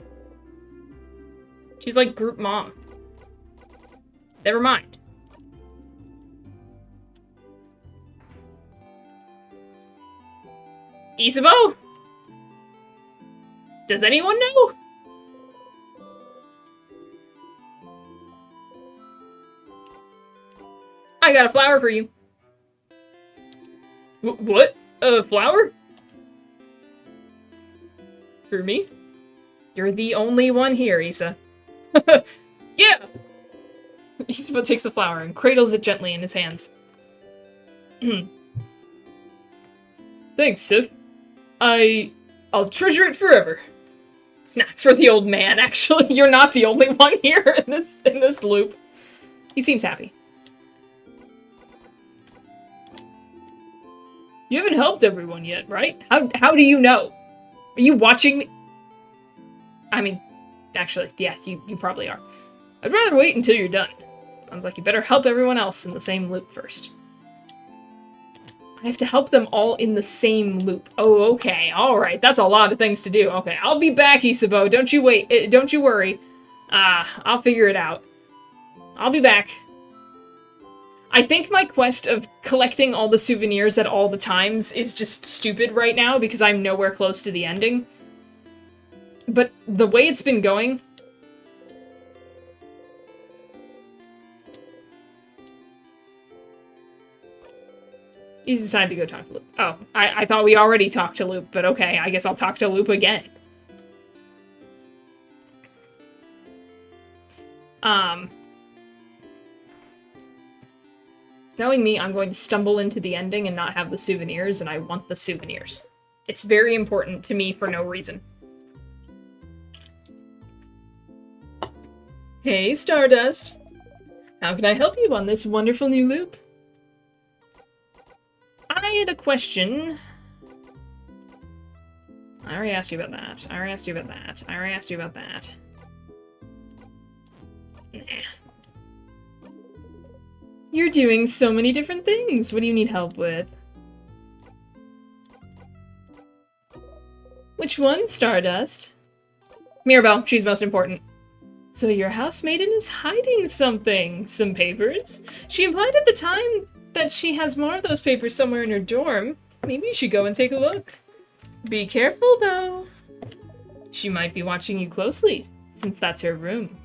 She's like group mom. Never mind. Isabeau? Does anyone know? I got a flower for you. What? A flower? For me? You're the only one here, Isa. Yeah! Isabeau takes the flower and cradles it gently in his hands. Thanks, Sid. I'll treasure it forever. Nah, for the old man, actually. You're not the only one here in this loop. He seems happy. You haven't helped everyone yet, right? How do you know? Are you watching me? I mean, actually, yeah, you probably are. I'd rather wait until you're done. Sounds like you better help everyone else in the same loop first. I have to help them all in the same loop. Oh, okay. Alright, that's a lot of things to do. Okay, I'll be back, Isabeau. Don't you wait. Don't you worry. I'll figure it out. I'll be back. I think my quest of collecting all the souvenirs at all the times is just stupid right now because I'm nowhere close to the ending. But the way it's been going... You decided to go talk to Loop. Oh, I thought we already talked to Loop, but okay, I guess I'll talk to Loop again. Knowing me, I'm going to stumble into the ending and not have the souvenirs, and I want the souvenirs. It's very important to me for no reason. Hey, Stardust. How can I help you on this wonderful new loop? I had a question. I already asked you about that. I already asked you about that. I already asked you about that. Nah. You're doing so many different things. What do you need help with? Which one, Stardust? Mirabelle, she's most important. So your housemaiden is hiding something. Some papers? She implied at the time that she has more of those papers somewhere in her dorm. Maybe you should go and take a look. Be careful, though. She might be watching you closely, since that's her room.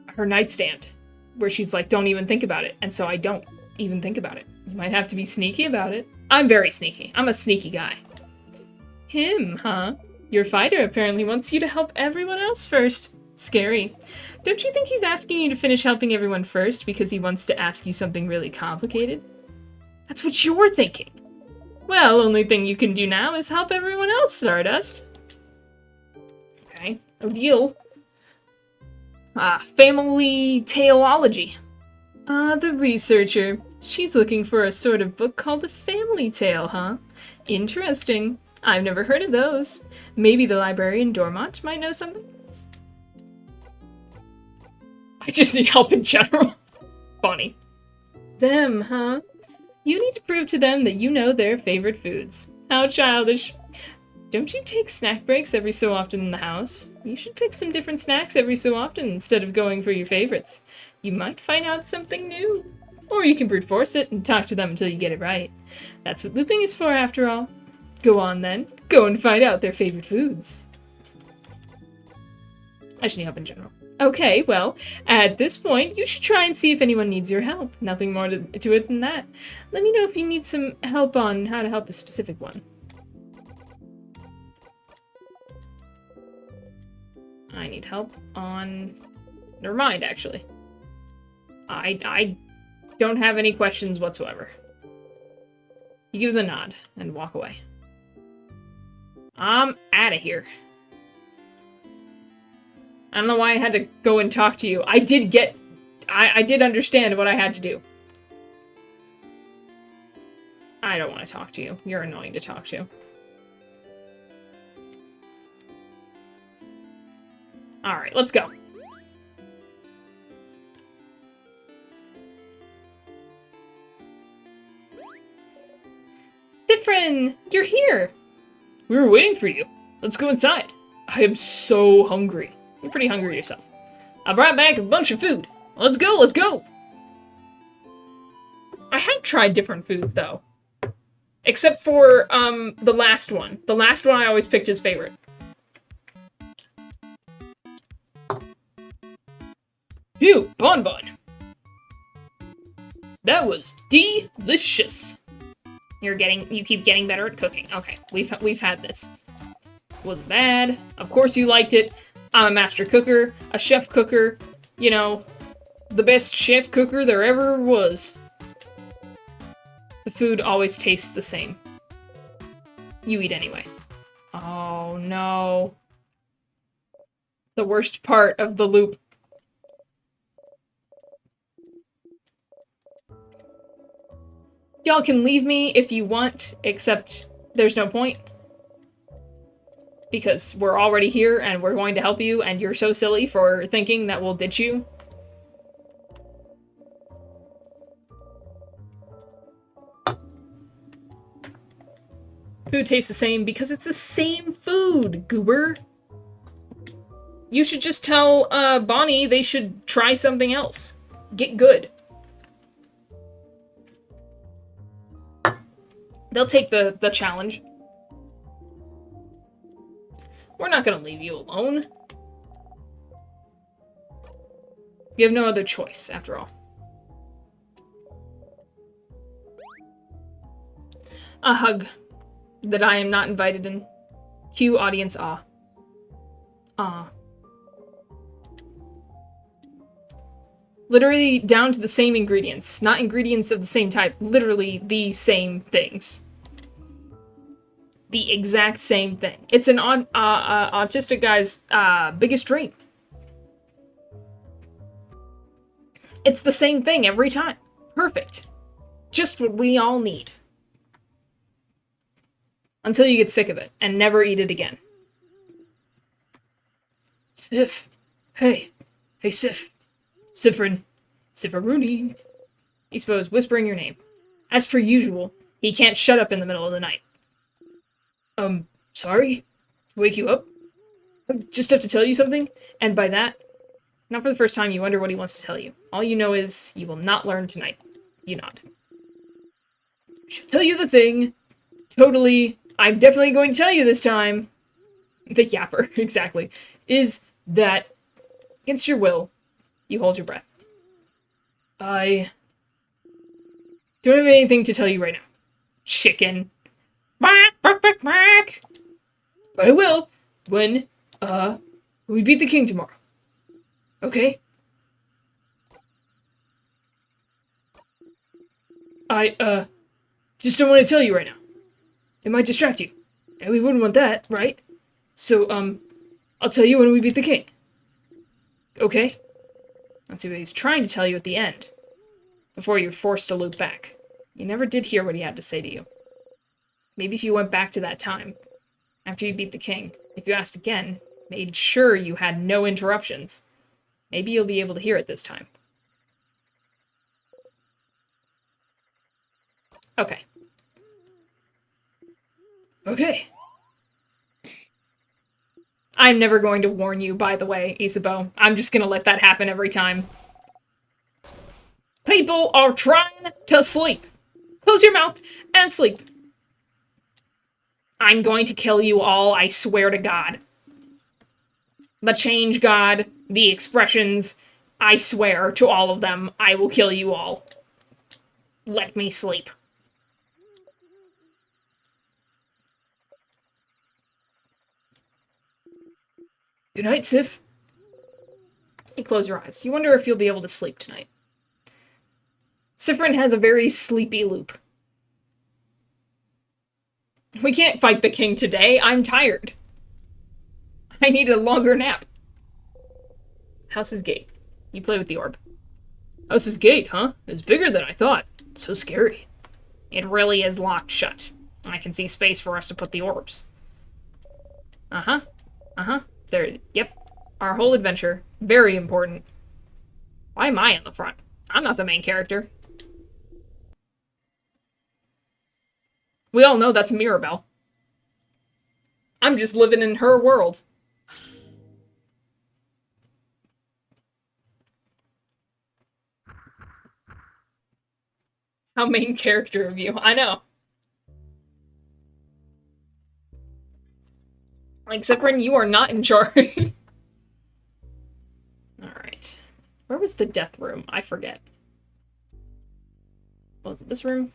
Her nightstand, where she's like, don't even think about it, and so I don't even think about it. You might have to be sneaky about it. I'm very sneaky. I'm a sneaky guy. Him, huh? Your fighter apparently wants you to help everyone else first. Scary. Don't you think he's asking you to finish helping everyone first because he wants to ask you something really complicated? That's what you're thinking. Well, only thing you can do now is help everyone else, Stardust. Okay, no deal. Family taleology. The researcher. She's looking for a sort of book called a family tale, huh? Interesting. I've never heard of those. Maybe the librarian Dormont might know something? I just need help in general. Funny. Them, huh? You need to prove to them that you know their favorite foods. How childish. Don't you take snack breaks every so often in the house? You should pick some different snacks every so often instead of going for your favorites. You might find out something new. Or you can brute force it and talk to them until you get it right. That's what looping is for, after all. Go on, then. Go and find out their favorite foods. I just need help in general. Okay, well, at this point, you should try and see if anyone needs your help. Nothing more to it than that. Let me know if you need some help on how to help a specific one. I need help on... Never mind, actually. I don't have any questions whatsoever. You give the nod and walk away. I'm out of here. I don't know why I had to go and talk to you. I did understand what I had to do. I don't want to talk to you. You're annoying to talk to. Alright, let's go. Cyprin, you're here. We were waiting for you. Let's go inside. I am so hungry. You're pretty hungry yourself. I brought back a bunch of food. Let's go, let's go! I have tried different foods, though. Except for, the last one. The last one I always picked as favorite. Ew, bonbon! That was delicious! You keep getting better at cooking. Okay, we've had this. Wasn't bad. Of course you liked it. I'm a master cooker, a chef cooker, you know, the best chef cooker there ever was. The food always tastes the same. You eat anyway. Oh no. The worst part of the loop. Y'all can leave me if you want, except there's no point. Because we're already here and we're going to help you and you're so silly for thinking that we'll ditch you. Food tastes the same because it's the same food, goober. You should just tell Bonnie they should try something else. Get good. They'll take the challenge. We're not gonna leave you alone. You have no other choice, after all. A hug that I am not invited in. Cue audience awe. Aw. Literally down to the same ingredients. Not ingredients of the same type. Literally the same things. The exact same thing. It's an autistic guy's biggest dream. It's the same thing every time. Perfect. Just what we all need. Until you get sick of it and never eat it again. Sif. Hey. Hey, Sif. Sifrin. Sifferoony. He suppose, whispering your name. As per usual, he can't shut up in the middle of the night. Sorry? To wake you up? I just have to tell you something? And by that, not for the first time, you wonder what he wants to tell you. All you know is, you will not learn tonight. You nod. I should tell you the thing. Totally. I'm definitely going to tell you this time. The yapper, exactly. Is that, against your will, you hold your breath. I don't have anything to tell you right now. Chicken. But I will when we beat the king tomorrow. Okay? I just don't want to tell you right now. It might distract you. And we wouldn't want that, right? So, I'll tell you when we beat the king. Okay? Let's see what he's trying to tell you at the end. Before you're forced to loop back. You never did hear what he had to say to you. Maybe if you went back to that time, after you beat the king, if you asked again, made sure you had no interruptions, maybe you'll be able to hear it this time. Okay. Okay. I'm never going to warn you, by the way, Isabeau. I'm just gonna let that happen every time. People are trying to sleep. Close your mouth and sleep. I'm going to kill you all, I swear to God. The change god, the expressions, I swear to all of them, I will kill you all. Let me sleep. Good night, Sif. You close your eyes. You wonder if you'll be able to sleep tonight. Siffrin has a very sleepy loop. We can't fight the king today. I'm tired. I need a longer nap. House's gate. You play with the orb. House's gate, huh? It's bigger than I thought. So scary. It really is locked shut. I can see space for us to put the orbs. Uh-huh. Uh-huh. There, yep. Our whole adventure. Very important. Why am I on the front? I'm not the main character. We all know that's Mirabelle. I'm just living in her world. How main character of you. I know. Like, Siffrin, you are not in charge. Alright. Where was the death room? I forget. Was it this room?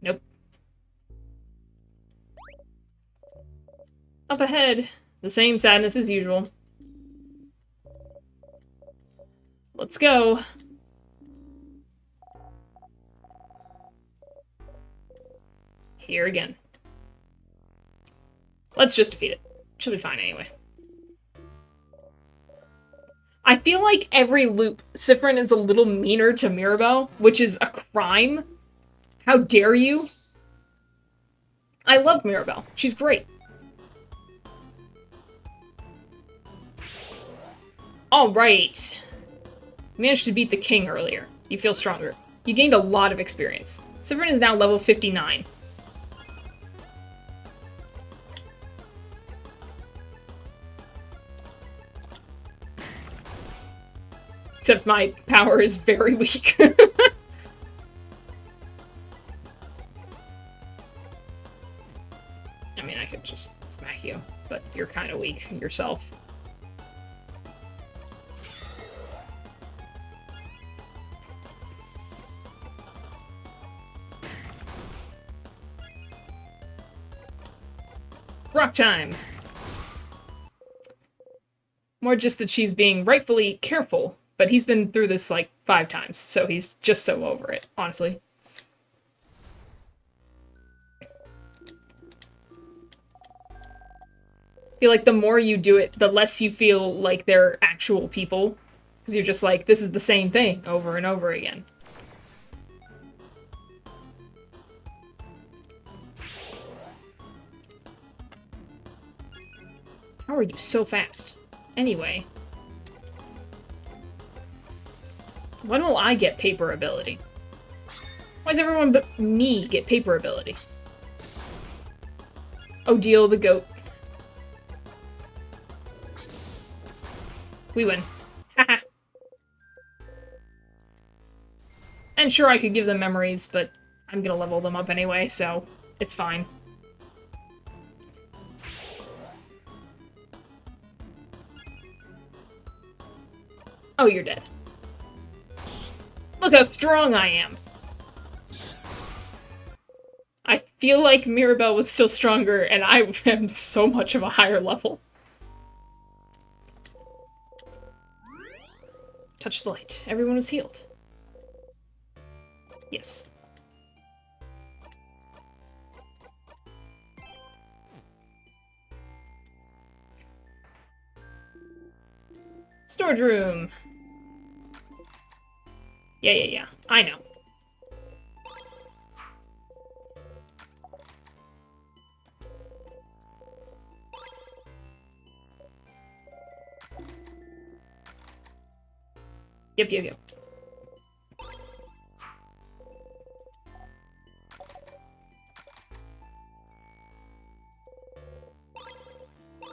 Nope. Up ahead. The same sadness as usual. Let's go. Here again. Let's just defeat it. She'll be fine anyway. I feel like every loop, Siffrin is a little meaner to Mirabelle, which is a crime. How dare you? I love Mirabelle. She's great. Alright. You managed to beat the king earlier. You feel stronger. You gained a lot of experience. Siffrin is now level 59. Except my power is very weak. I mean, I could just smack you, but you're kind of weak yourself. Rock time! More just that she's being rightfully careful, but he's been through this like 5 times, so he's just so over it, honestly. I feel like the more you do it, the less you feel like they're actual people. Because you're just like, this is the same thing over and over again. How are you so fast? Anyway. When will I get paper ability? Why does everyone but me get paper ability? Odile the goat. We win. Haha. And sure, I could give them memories, but I'm gonna level them up anyway, so it's fine. Oh, you're dead. Look how strong I am! I feel like Mirabelle was still stronger, and I am so much of a higher level. Touch the light. Everyone was healed. Yes. Storage room. Yeah. I know. Yep.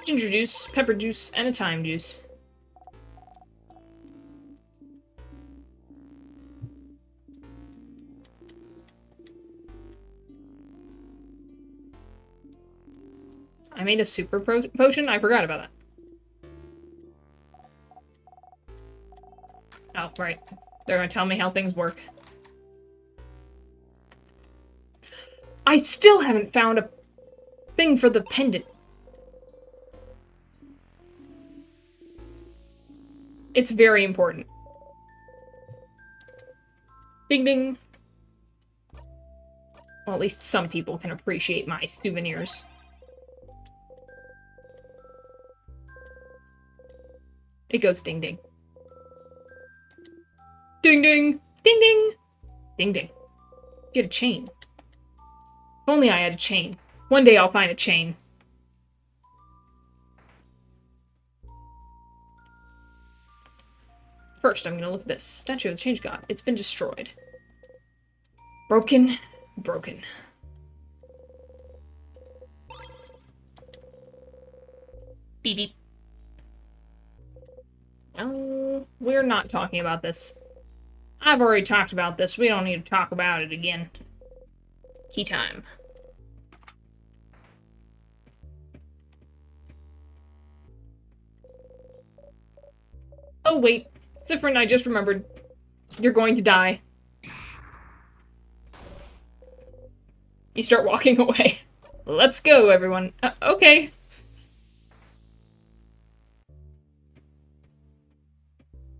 Ginger juice, pepper juice, and a thyme juice. I made a super potion? I forgot about that. Oh, right. They're gonna tell me how things work. I still haven't found a thing for the pendant. It's very important. Ding ding. Well, at least some people can appreciate my souvenirs. It goes ding ding. Ding ding! Ding ding! Ding ding. Get a chain. If only I had a chain. One day I'll find a chain. First, I'm gonna look at this. Statue of the Change God. It's been destroyed. Broken. Beep beep. Oh, we're not talking about this. I've already talked about this. We don't need to talk about it again. Key time. Oh, wait. Siffrin, I just remembered. You're going to die. You start walking away. Let's go, everyone. Okay.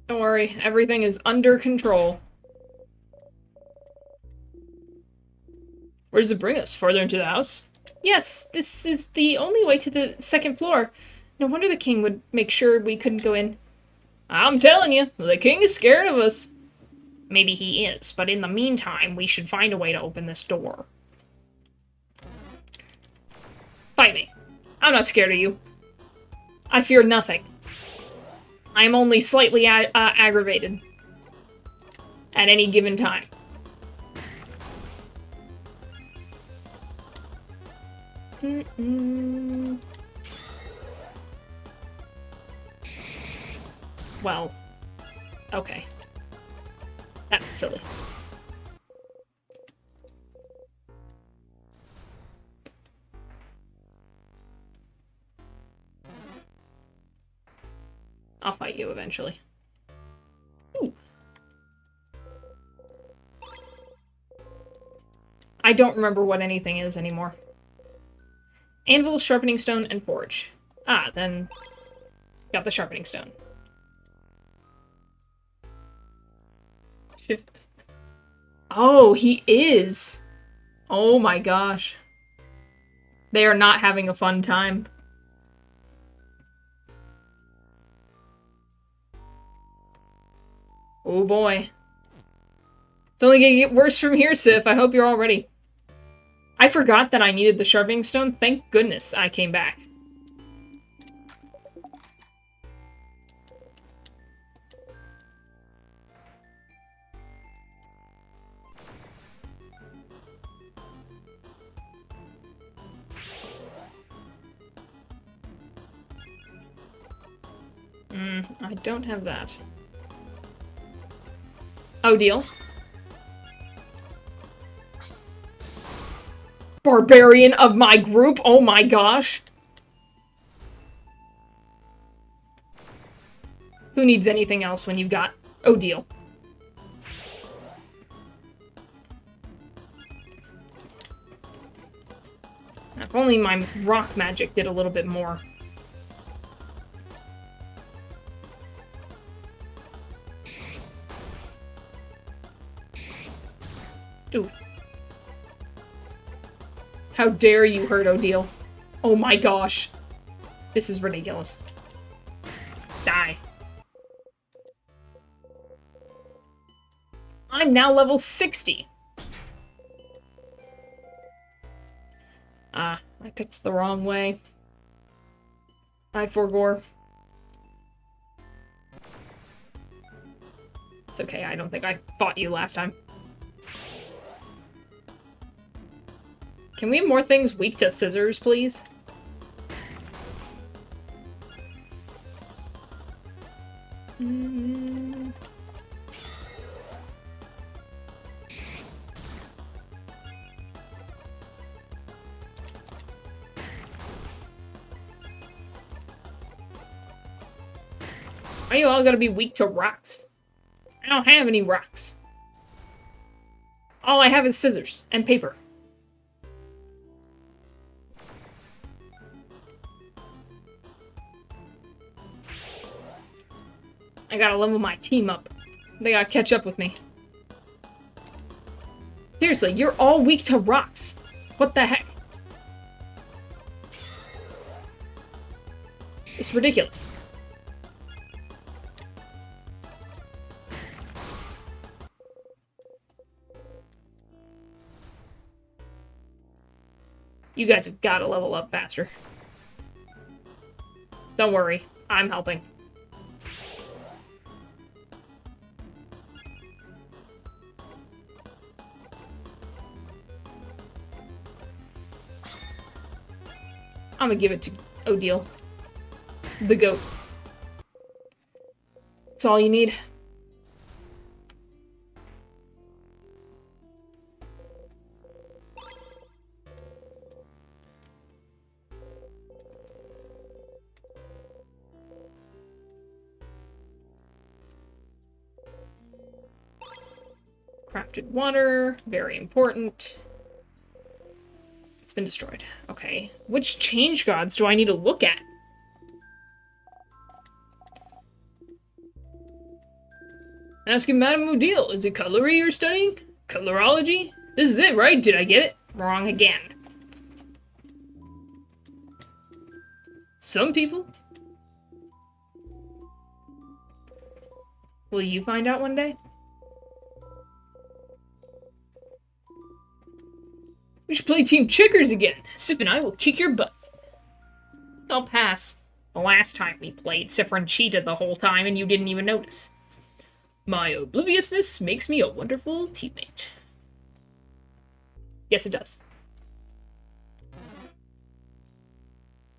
Don't worry, everything is under control. Where does it bring us? Further into the house? Yes, this is the only way to the 2nd floor. No wonder the king would make sure we couldn't go in. I'm telling you, the king is scared of us. Maybe he is, but in the meantime, we should find a way to open this door. Fight me. I'm not scared of you. I fear nothing. I'm only slightly aggravated at any given time. Well, okay. That's silly. I'll fight you eventually. Ooh. I don't remember what anything is anymore. Anvil, sharpening stone, and forge. Ah, then got the sharpening stone. Shift. Oh, he is. Oh my gosh. They are not having a fun time. Oh boy. It's only gonna get worse from here, Sif. I hope you're all ready. I forgot that I needed the sharpening stone. Thank goodness I came back. I don't have that. Oh, deal. Barbarian of my group? Oh my gosh. Who needs anything else when you've got Odile? If only my rock magic did a little bit more. Ooh. How dare you hurt Odile? Oh my gosh. This is ridiculous. Die. I'm now level 60. Ah, I picked the wrong way. I forgore. It's okay, I don't think I fought you last time. Can we have more things weak to scissors, please? Why you all gotta be weak to rocks? I don't have any rocks. All I have is scissors and paper. I gotta level my team up. They gotta catch up with me. Seriously, you're all weak to rocks. What the heck? It's ridiculous. You guys have gotta level up faster. Don't worry, I'm helping. I'm gonna give it to Odile. The goat. That's all you need. Crafted water, very important. It's been destroyed. Okay. Which change gods do I need to look at? Asking Madame Odile, is it colory you're studying? Colorology? This is it, right? Did I get it? Wrong again. Some people. Will you find out one day? We should play Team Checkers again. Sif and I will kick your butts. I'll pass. The last time we played, Siffrin cheated the whole time and you didn't even notice. My obliviousness makes me a wonderful teammate. Yes, it does.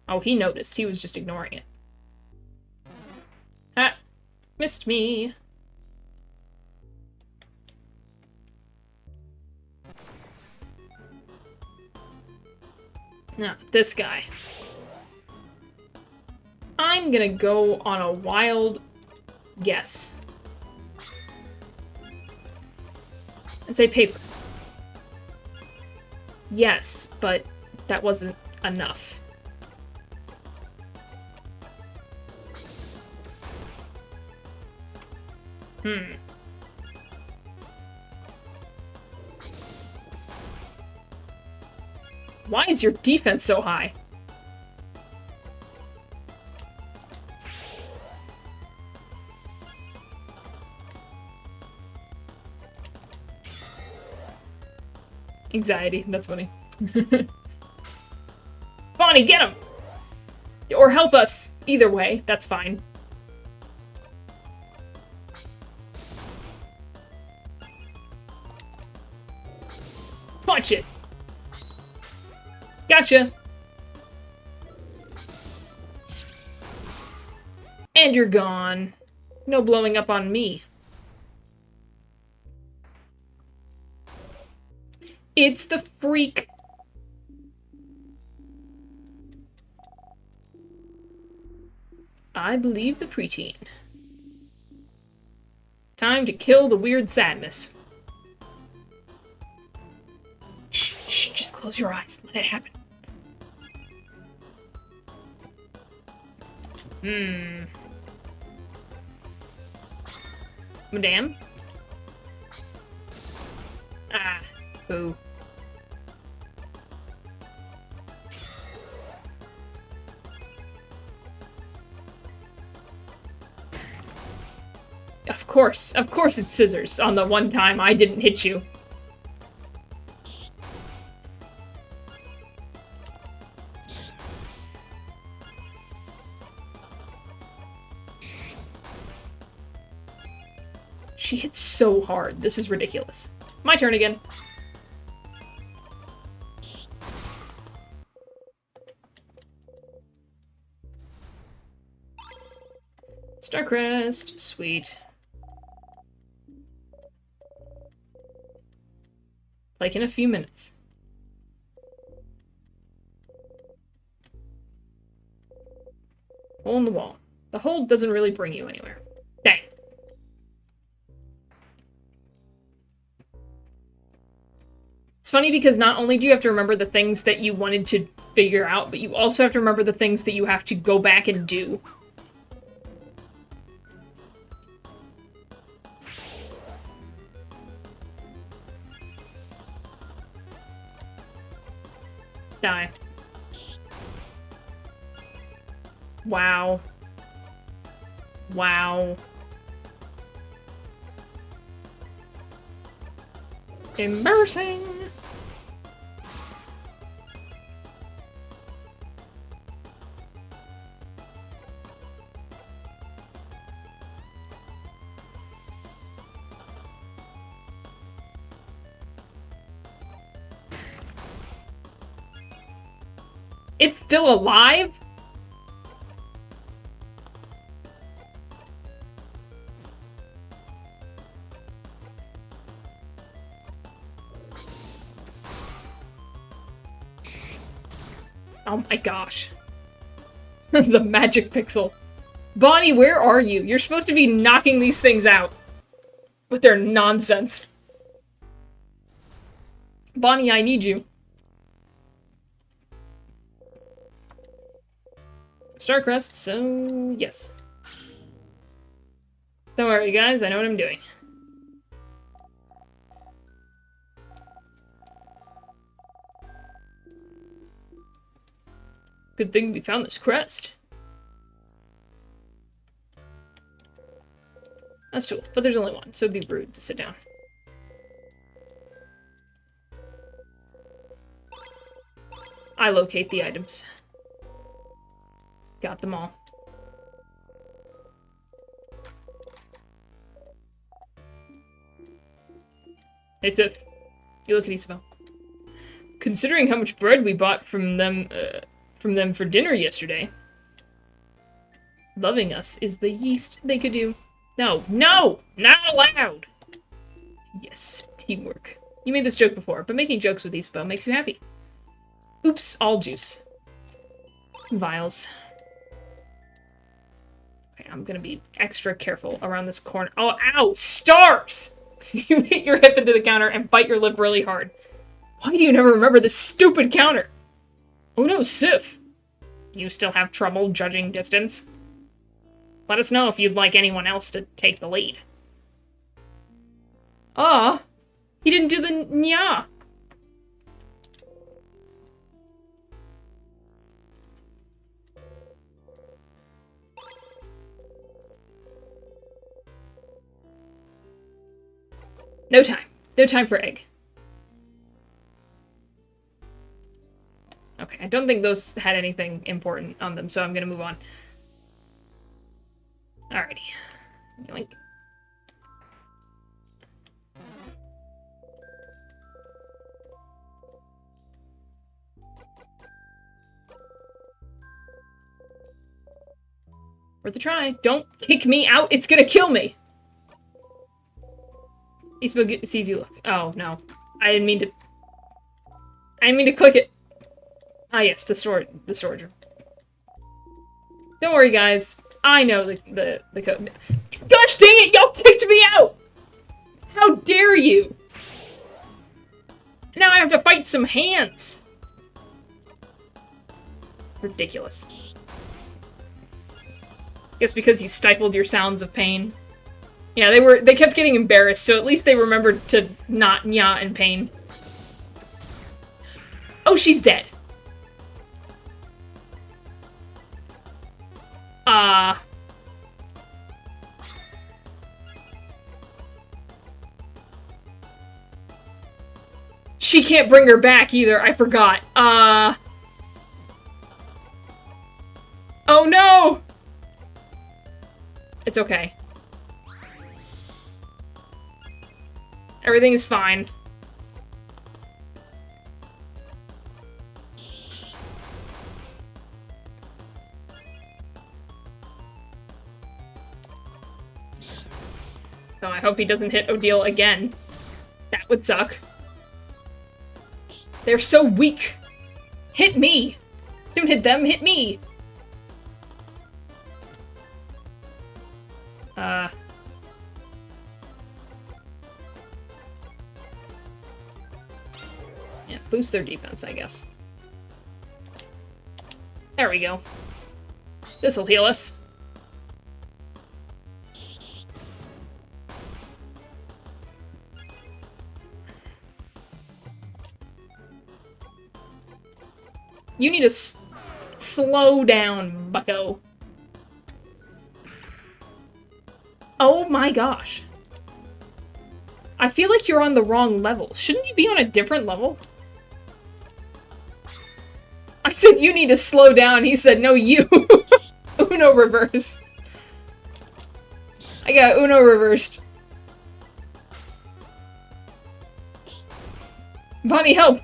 Oh, he noticed. He was just ignoring it. Ah, missed me. No, this guy. I'm gonna go on a wild guess. And say paper. Yes, but that wasn't enough. Why is your defense so high? Anxiety, that's funny. Bonnie, get him! Or help us! Either way, that's fine. Punch it! Gotcha! And you're gone. No blowing up on me. It's the freak. I believe the preteen. Time to kill the weird sadness. Shh, shh, just close your eyes. Let it happen. Madame? Ah, boo. Of course it's scissors on the one time I didn't hit you. She hits so hard. This is ridiculous. My turn again. Starcrest. Sweet. Like in a few minutes. Hole in the wall. The hole doesn't really bring you anywhere. Dang. It's funny because not only do you have to remember the things that you wanted to figure out, but you also have to remember the things that you have to go back and do. Die. Wow. Wow. Embarrassing. It's still alive? Oh my gosh. The magic pixel. Bonnie, where are you? You're supposed to be knocking these things out. With their nonsense. Bonnie, I need you. Starcrest, so yes. Don't worry, guys, I know what I'm doing. Good thing we found this crest. That's cool, but there's only one, so it'd be rude to sit down. I locate the items. Got them all. Hey, Steph. You look at Isabel. Considering how much bread we bought from them for dinner yesterday, loving us is the least they could do. No, no, not allowed. Yes, teamwork. You made this joke before, but making jokes with Isabel makes you happy. Oops, all juice. Vials. I'm gonna be extra careful around this corner. Oh, ow! Stars! You hit your hip into the counter and bite your lip really hard. Why do you never remember this stupid counter? Oh no, Sif! You still have trouble judging distance? Let us know if you'd like anyone else to take the lead. Ah! He didn't do the nya! No time. No time for egg. Okay, I don't think those had anything important on them, so I'm gonna move on. Alrighty. Yoink. Worth a try. Don't kick me out. It's gonna kill me. Eastbook sees you look. Oh, no. I didn't mean to click it. Ah, yes, the storage room. Don't worry, guys. I know the code. Gosh dang it! Y'all kicked me out! How dare you! Now I have to fight some hands. Ridiculous. Guess because you stifled your sounds of pain. Yeah, they kept getting embarrassed, so at least they remembered to not yaw in pain. Oh, she's dead. She can't bring her back either, I forgot. Oh no! It's okay. Everything is fine. So I hope he doesn't hit Odile again. That would suck. They're so weak. Hit me! Don't hit them, hit me! Yeah, boost their defense, I guess. There we go. This'll heal us. You need to slow down, bucko. Oh my gosh. I feel like you're on the wrong level. Shouldn't you be on a different level? I said you need to slow down. He said, no, you. Uno reverse. I got Uno reversed. Bonnie, help!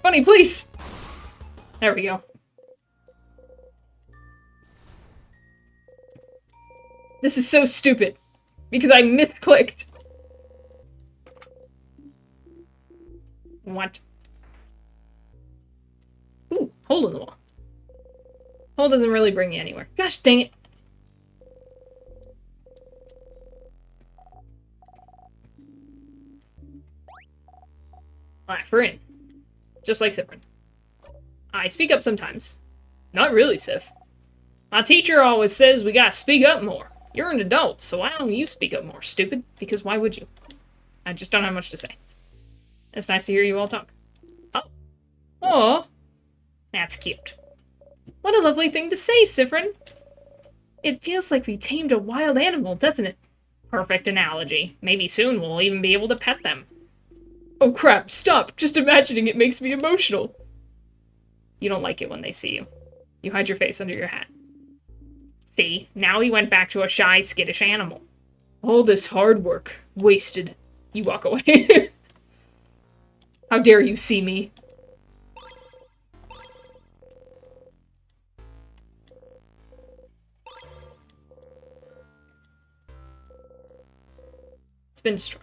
Bonnie, please! There we go. This is so stupid. Because I misclicked. What? Ooh, hole in the wall. Hole doesn't really bring you anywhere. Gosh dang it. Laugh her in. Just like Sifrin. I speak up sometimes. Not really, Sif. My teacher always says we gotta speak up more. You're an adult, so why don't you speak up more, stupid? Because why would you? I just don't have much to say. It's nice to hear you all talk. Oh. Aw. That's cute. What a lovely thing to say, Sifrin. It feels like we tamed a wild animal, doesn't it? Perfect analogy. Maybe soon we'll even be able to pet them. Oh crap, stop! Just imagining it makes me emotional. You don't like it when they see you. You hide your face under your hat. See, now he went back to a shy, skittish animal. All this hard work. Wasted. You walk away. How dare you see me? It's been destroyed.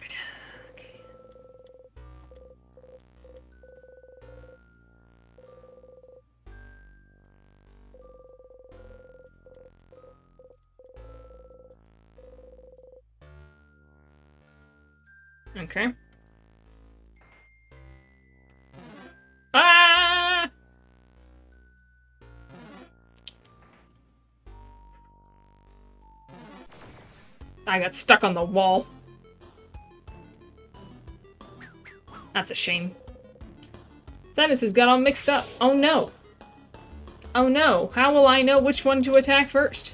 Okay. Ah! I got stuck on the wall. That's a shame. Samus has got all mixed up. Oh no. Oh no. How will I know which one to attack first?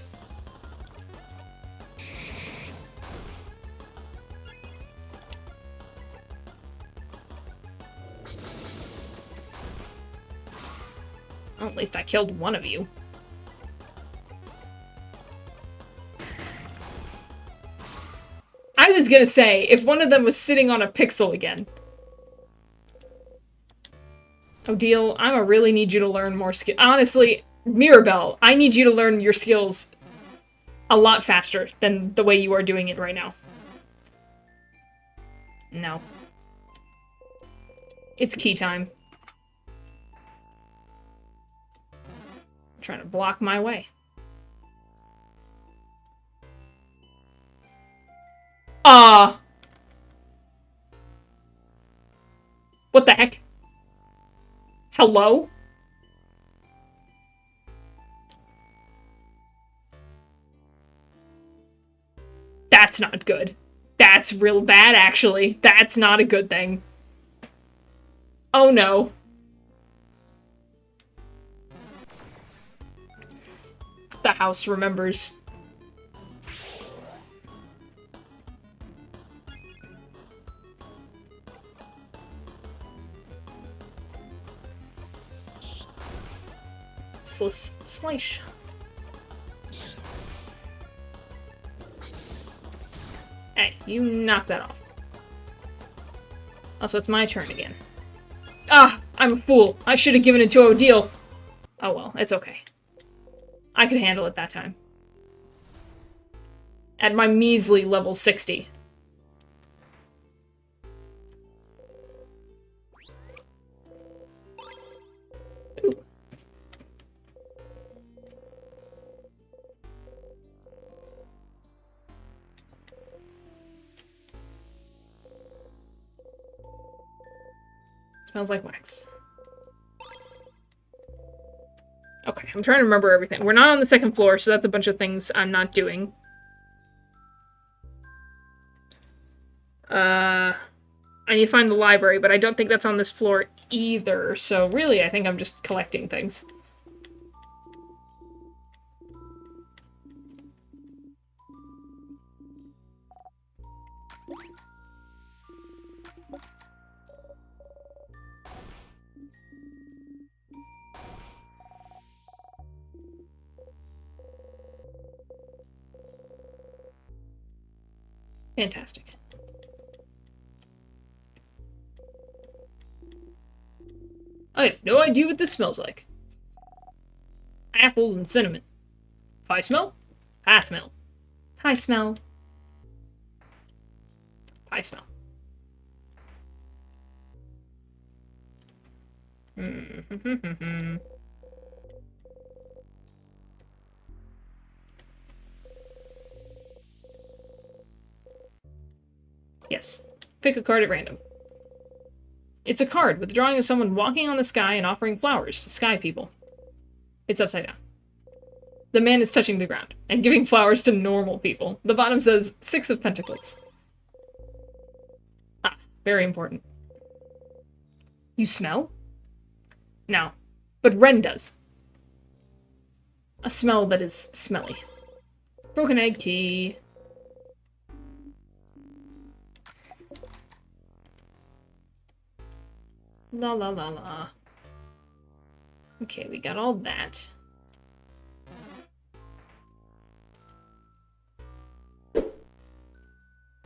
Well, at least I killed one of you. I was gonna say, if one of them was sitting on a pixel again. Odile, I really need you to learn more skill. Honestly, Mirabelle, I need you to learn your skills a lot faster than the way you are doing it right now. No. It's key time. I'm trying to block my way. What the heck? Hello? That's not good. That's real bad, actually. That's not a good thing. Oh no. The house remembers. Slice. Hey, you knock that off. Also, it's my turn again. Ah, I'm a fool. I should have given it to Odile. Oh well, it's okay. I could handle it that time. At my measly level 60. Ooh. Smells like wax. Okay, I'm trying to remember everything. We're not on the second floor, so that's a bunch of things I'm not doing. I need to find the library, but I don't think that's on this floor either, so really I think I'm just collecting things. Fantastic. I have no idea what this smells like. Apples and cinnamon. Pie smell? Pie smell. Pie smell. Pie smell. Yes. Pick a card at random. It's a card with a drawing of someone walking on the sky and offering flowers to sky people. It's upside down. The man is touching the ground and giving flowers to normal people. The bottom says 6 of Pentacles. Ah, very important. You smell? No. But Ren does. A smell that is smelly. Broken egg key. La la la la. Okay, we got all that.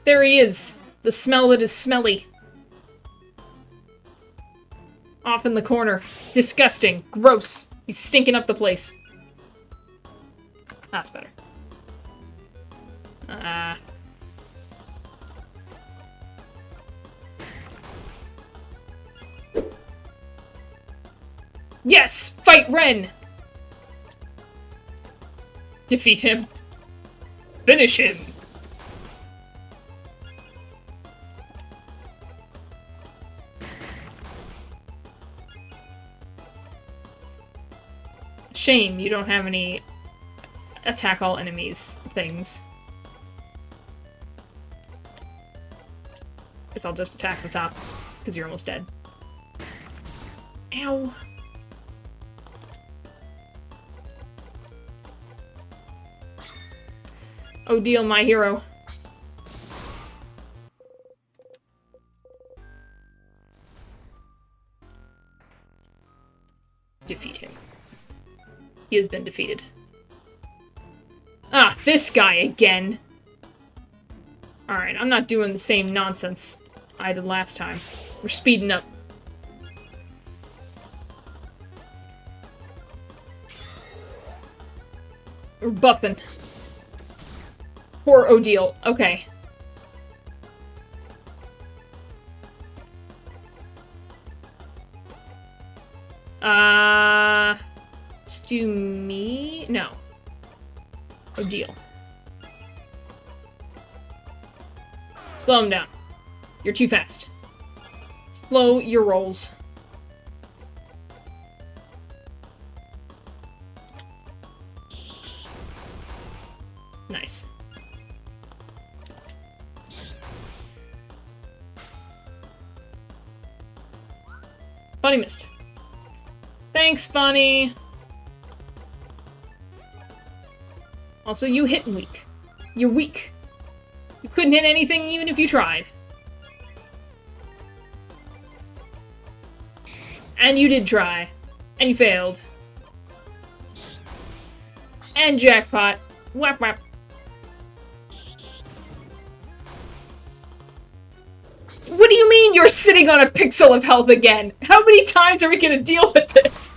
There he is! The smell that is smelly. Off in the corner. Disgusting. Gross. He's stinking up the place. That's better. Yes! Fight Ren! Defeat him. Finish him! Shame you don't have any attack all enemies things. Guess I'll just attack the top, because you're almost dead. Ow. Odile, my hero. Defeat him. He has been defeated. Ah, this guy again. Alright, I'm not doing the same nonsense I did last time. We're speeding up. We're buffing. Poor Odile. Okay. Let's do me? No. Odile. Slow him down. You're too fast. Slow your rolls. Nice. Bunny missed. Thanks, Bunny. Also, you hit weak. You're weak. You couldn't hit anything even if you tried. And you did try. And you failed. And jackpot. Whap whap. What do you mean you're sitting on a pixel of health again? How many times are we gonna deal with this?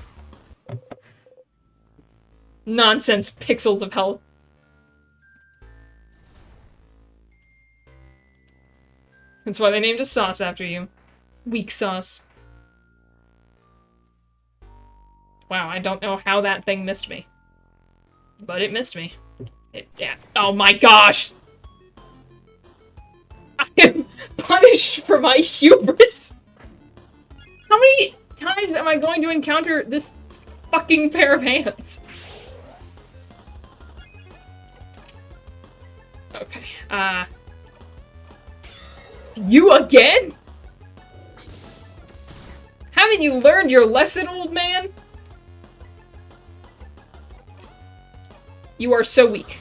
Nonsense pixels of health. That's why they named a sauce after you. Weak sauce. Wow, I don't know how that thing missed me. But it missed me. Yeah. Oh my gosh! I am punished for my hubris! How many times am I going to encounter this fucking pair of hands? Okay, you again? Haven't you learned your lesson, old man? You are so weak.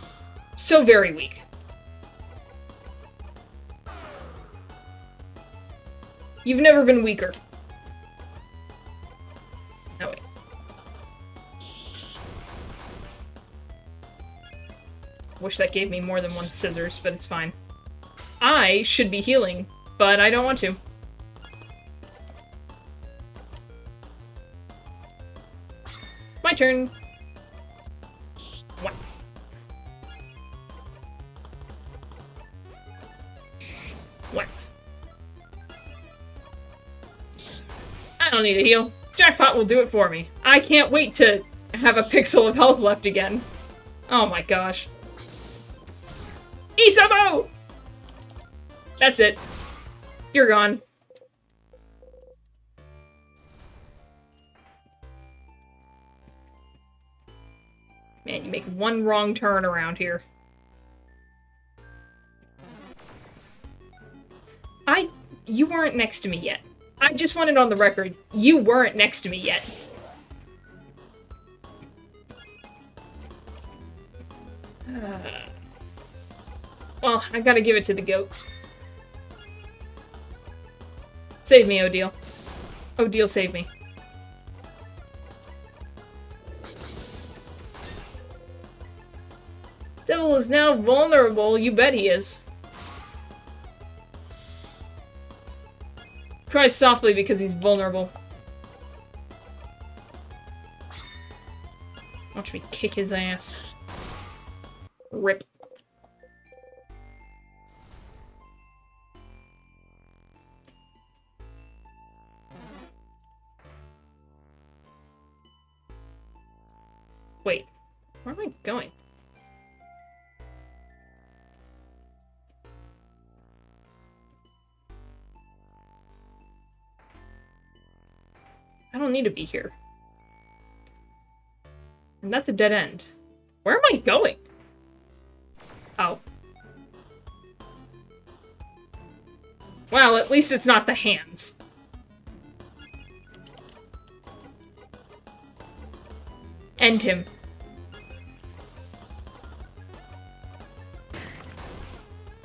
So very weak. You've never been weaker. No, wait. Wish that gave me more than one scissors, but it's fine. I should be healing, but I don't want to. My turn. What? What? I don't need a heal. Jackpot will do it for me. I can't wait to have a pixel of health left again. Oh my gosh. Isamu! That's it. You're gone. Man, you make one wrong turn around here. You weren't next to me yet. I just want it on the record. You weren't next to me yet. Well, I gotta give it to the goat. Save me, Odile. Odile, save me. Devil is now vulnerable. You bet he is. Cries softly because he's vulnerable. Watch me kick his ass. Rip. Wait, where am I going? I don't need to be here. And that's a dead end. Where am I going? Oh. Well, at least it's not the hands. End him.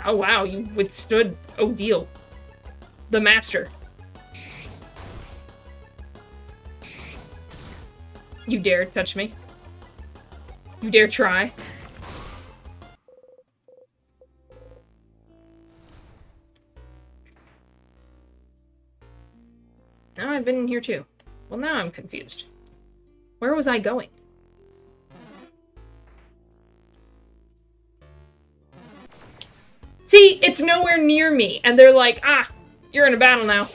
Oh wow, you withstood Odile. The master. You dare touch me? You dare try? Oh, I've been in here too. Well, now I'm confused. Where was I going? See, it's nowhere near me, and they're like, ah, you're in a battle now.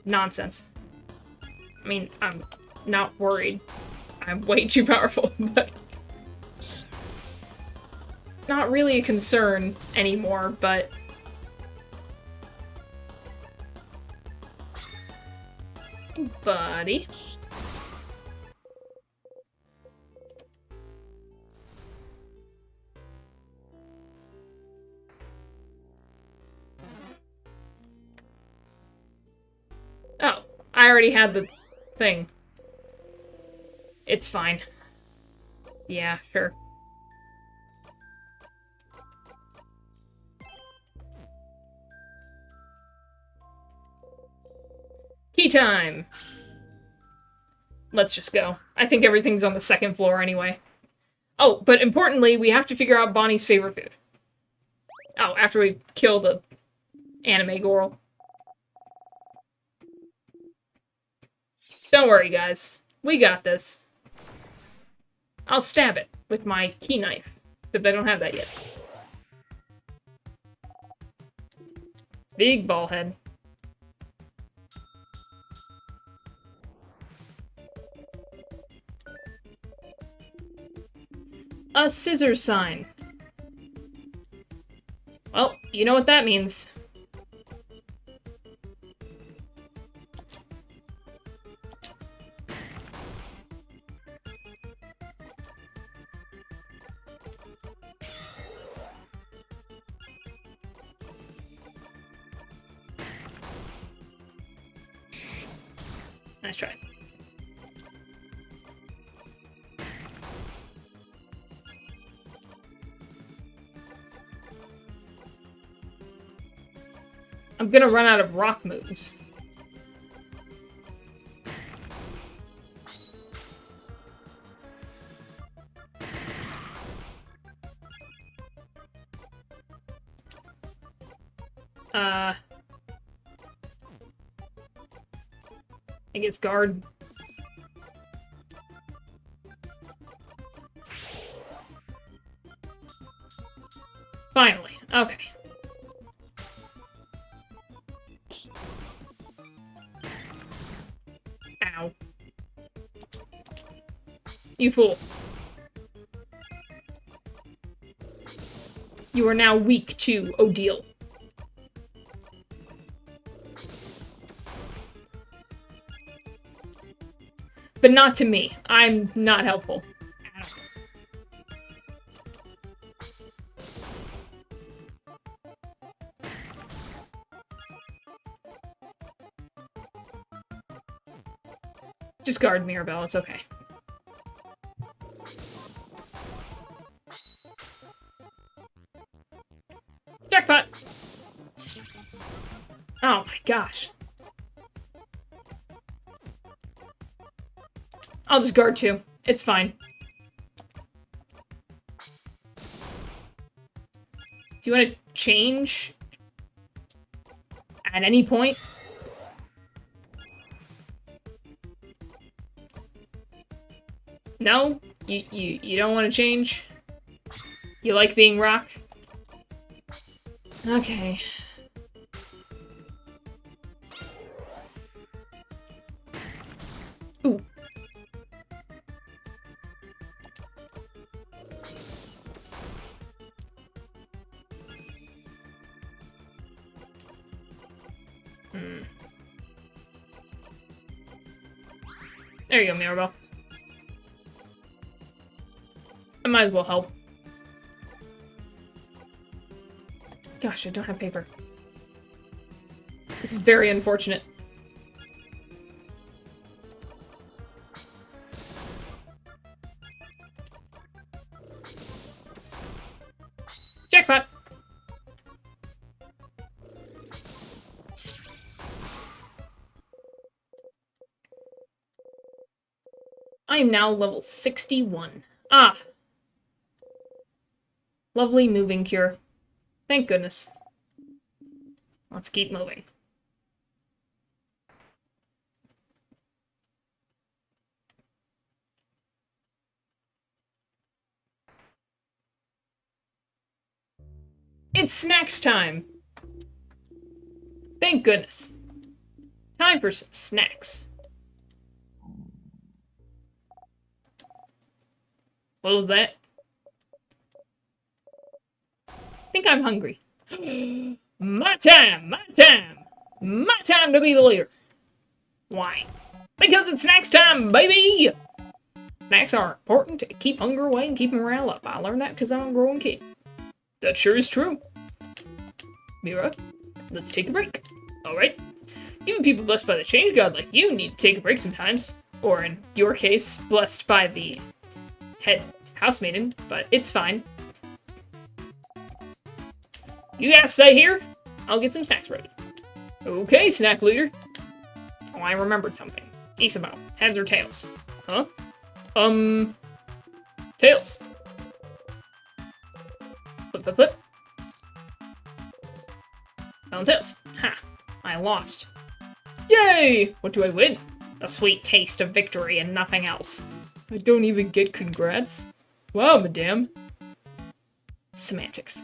Nonsense. I mean, I'm not worried. I'm way too powerful, but... not really a concern anymore, but... buddy. Oh, I already had the thing. It's fine. Yeah, sure. Key time! Let's just go. I think everything's on the second floor anyway. Oh, but importantly, we have to figure out Bonnie's favorite food. Oh, after we kill the anime girl. Don't worry, guys. We got this. I'll stab it with my key knife. Except I don't have that yet. Big ball head. A scissors sign. Well, you know what that means. Nice try. I'm gonna run out of rock moves. I guess guard. Finally. Okay. Ow. You fool. You are now weak to Odile. But not to me. I'm not helpful. Just guard Mirabelle, it's okay. Jackpot! Oh my gosh. I'll just guard too. It's fine. Do you want to change? At any point? No? You don't want to change? You like being rock? Okay. Ooh. There you go, Mirabelle. I might as well help. Gosh, I don't have paper. This is very unfortunate. Jackpot! I am now level 61. Ah. Lovely moving cure. Thank goodness. Let's keep moving. It's snacks time! Thank goodness. Time for some snacks. What was that? I think I'm hungry. My time! My time! My time to be the leader! Why? Because it's snacks time, baby! Snacks are important to keep hunger away and keep morale up. I learned that because I'm a growing kid. That sure is true. Mira, let's take a break. Alright? Even people blessed by the change god like you need to take a break sometimes. Or in your case, blessed by the head housemaiden, but it's fine. You guys stay here. I'll get some snacks ready. Okay, snack leader. Oh, I remembered something. Isabel, heads or tails? Huh? Tails. Flip, flip, flip. Tails. Ha! I lost. Yay! What do I win? The sweet taste of victory and nothing else. I don't even get congrats. Wow, madame. Semantics.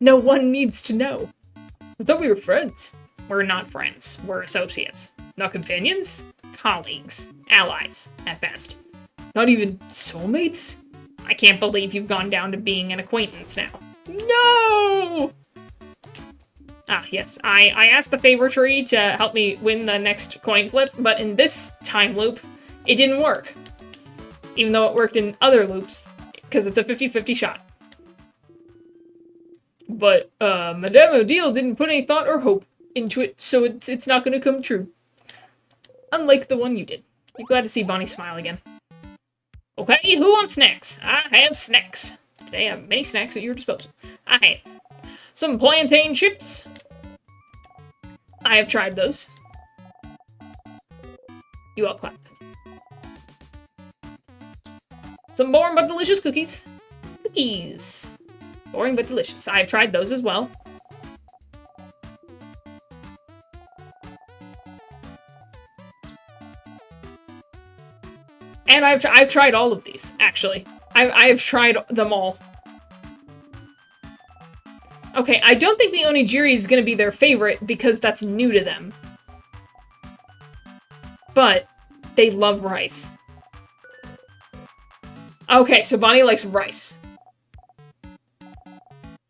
No one needs to know. I thought we were friends. We're not friends. We're associates. Not companions? Colleagues. Allies, at best. Not even soulmates? I can't believe you've gone down to being an acquaintance now. No! Ah, yes. I asked the favor tree to help me win the next coin flip, but in this time loop, it didn't work. Even though it worked in other loops, because it's a 50-50 shot. But, Madame Odile didn't put any thought or hope into it, so it's not gonna come true. Unlike the one you did. I'm glad to see Bonnie smile again. Okay, who wants snacks? I have snacks. Today I have many snacks at your disposal. I have some plantain chips. I have tried those. You all clap. Some boring but delicious cookies. Cookies. Boring but delicious. I've tried those as well. And I've tried all of these, actually. I've tried them all. Okay, I don't think the onigiri is going to be their favorite because that's new to them. But they love rice. Okay, so Bonnie likes rice.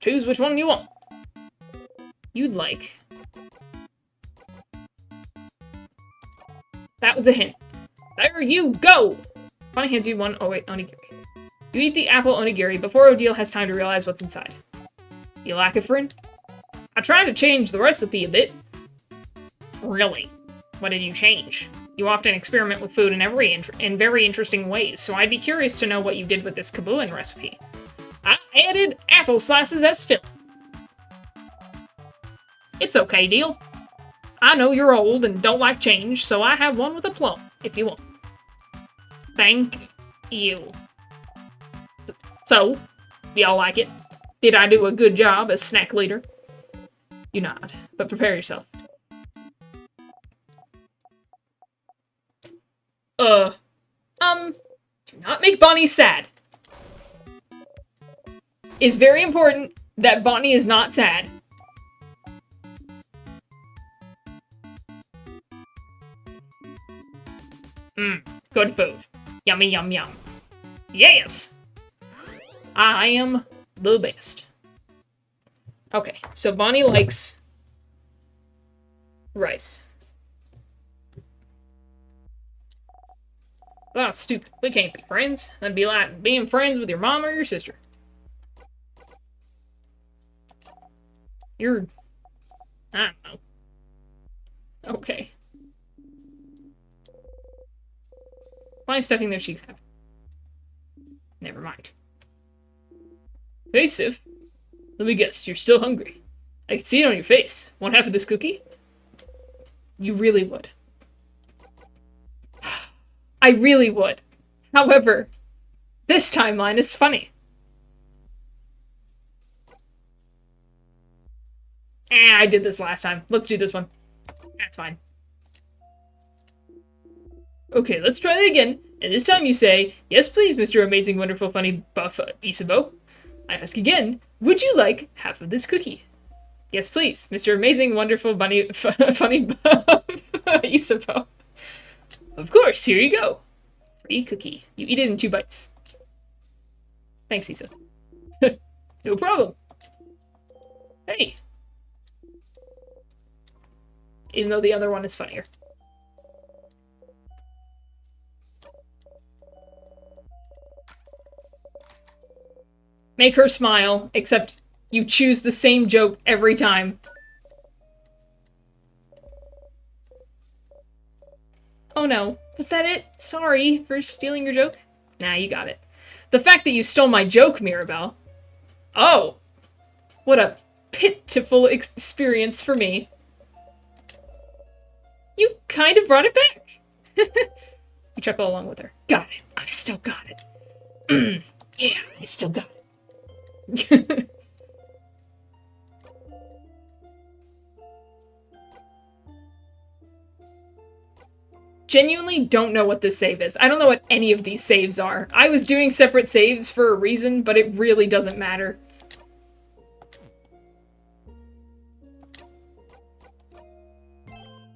Choose which one you want. You'd like. That was a hint. There you go! Bonnie hands you one. Oh wait, onigiri. You eat the apple onigiri before Odile has time to realize what's inside. You like it, friend? I tried to change the recipe a bit. Really? What did you change? You often experiment with food in very interesting ways, so I'd be curious to know what you did with this Kabuin recipe. I added apple slices as filling. It's okay, Deal. I know you're old and don't like change, so I have one with a plum, if you want. Thank you. So, y'all like it? Did I do a good job as snack leader? You nod, but prepare yourself. Do not make Bonnie sad. It's very important that Bonnie is not sad. Good food. Yummy, yum, yum. Yes! I am the best. Okay, so Bonnie likes rice. That's stupid. We can't be friends. That'd be like being friends with your mom or your sister. You're... I don't know. Okay. Why is stuffing their cheeks happy? Never mind. Hey, Civ. Let me guess, you're still hungry. I can see it on your face. Want half of this cookie? You really would. I really would. However, this timeline is funny. I did this last time. Let's do this one. That's fine. Okay, let's try that again. And this time you say, yes please, Mr. Amazing, Wonderful, Funny, Buff, Isabeau. I ask again, would you like half of this cookie? Yes please, Mr. Amazing, Wonderful, Funny, Buff, Isabeau. Of course, here you go. Free cookie. You eat it in 2 bites. Thanks, Isa. No problem. Hey. Even though the other one is funnier. Make her smile, except you choose the same joke every time. Oh no. Was that it? Sorry for stealing your joke. Nah, you got it. The fact that you stole my joke, Mirabelle. Oh. What a pitiful experience for me. You kind of brought it back. You chuckle along with her. Got it. I still got it. Yeah, I still got it. Genuinely don't know what this save is. I don't know what any of these saves are. I was doing separate saves for a reason, but it really doesn't matter.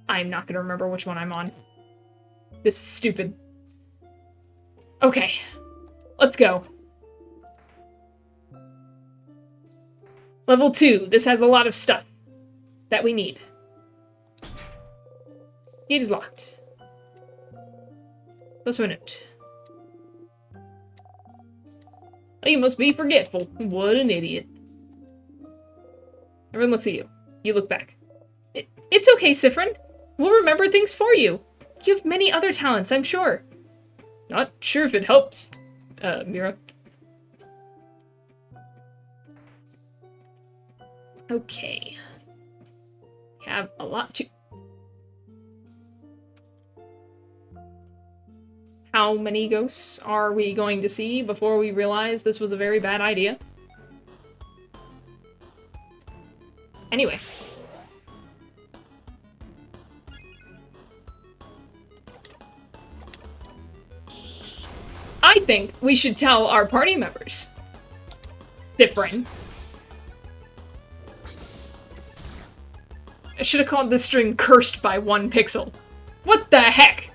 I'm not gonna remember which one I'm on. This is stupid. Okay. Let's go. Level 2. This has a lot of stuff that we need. Gate is locked. Close note. Oh, you must be forgetful. What an idiot. Everyone looks at you. You look back. It's okay, Siffrin. We'll remember things for you. You have many other talents, I'm sure. Not sure if it helps, Mira. Okay. Have a lot to... How many ghosts are we going to see before we realize this was a very bad idea? Anyway. I think we should tell our party members. Siffrin. I should have called this stream Cursed by 1 Pixel. What the heck?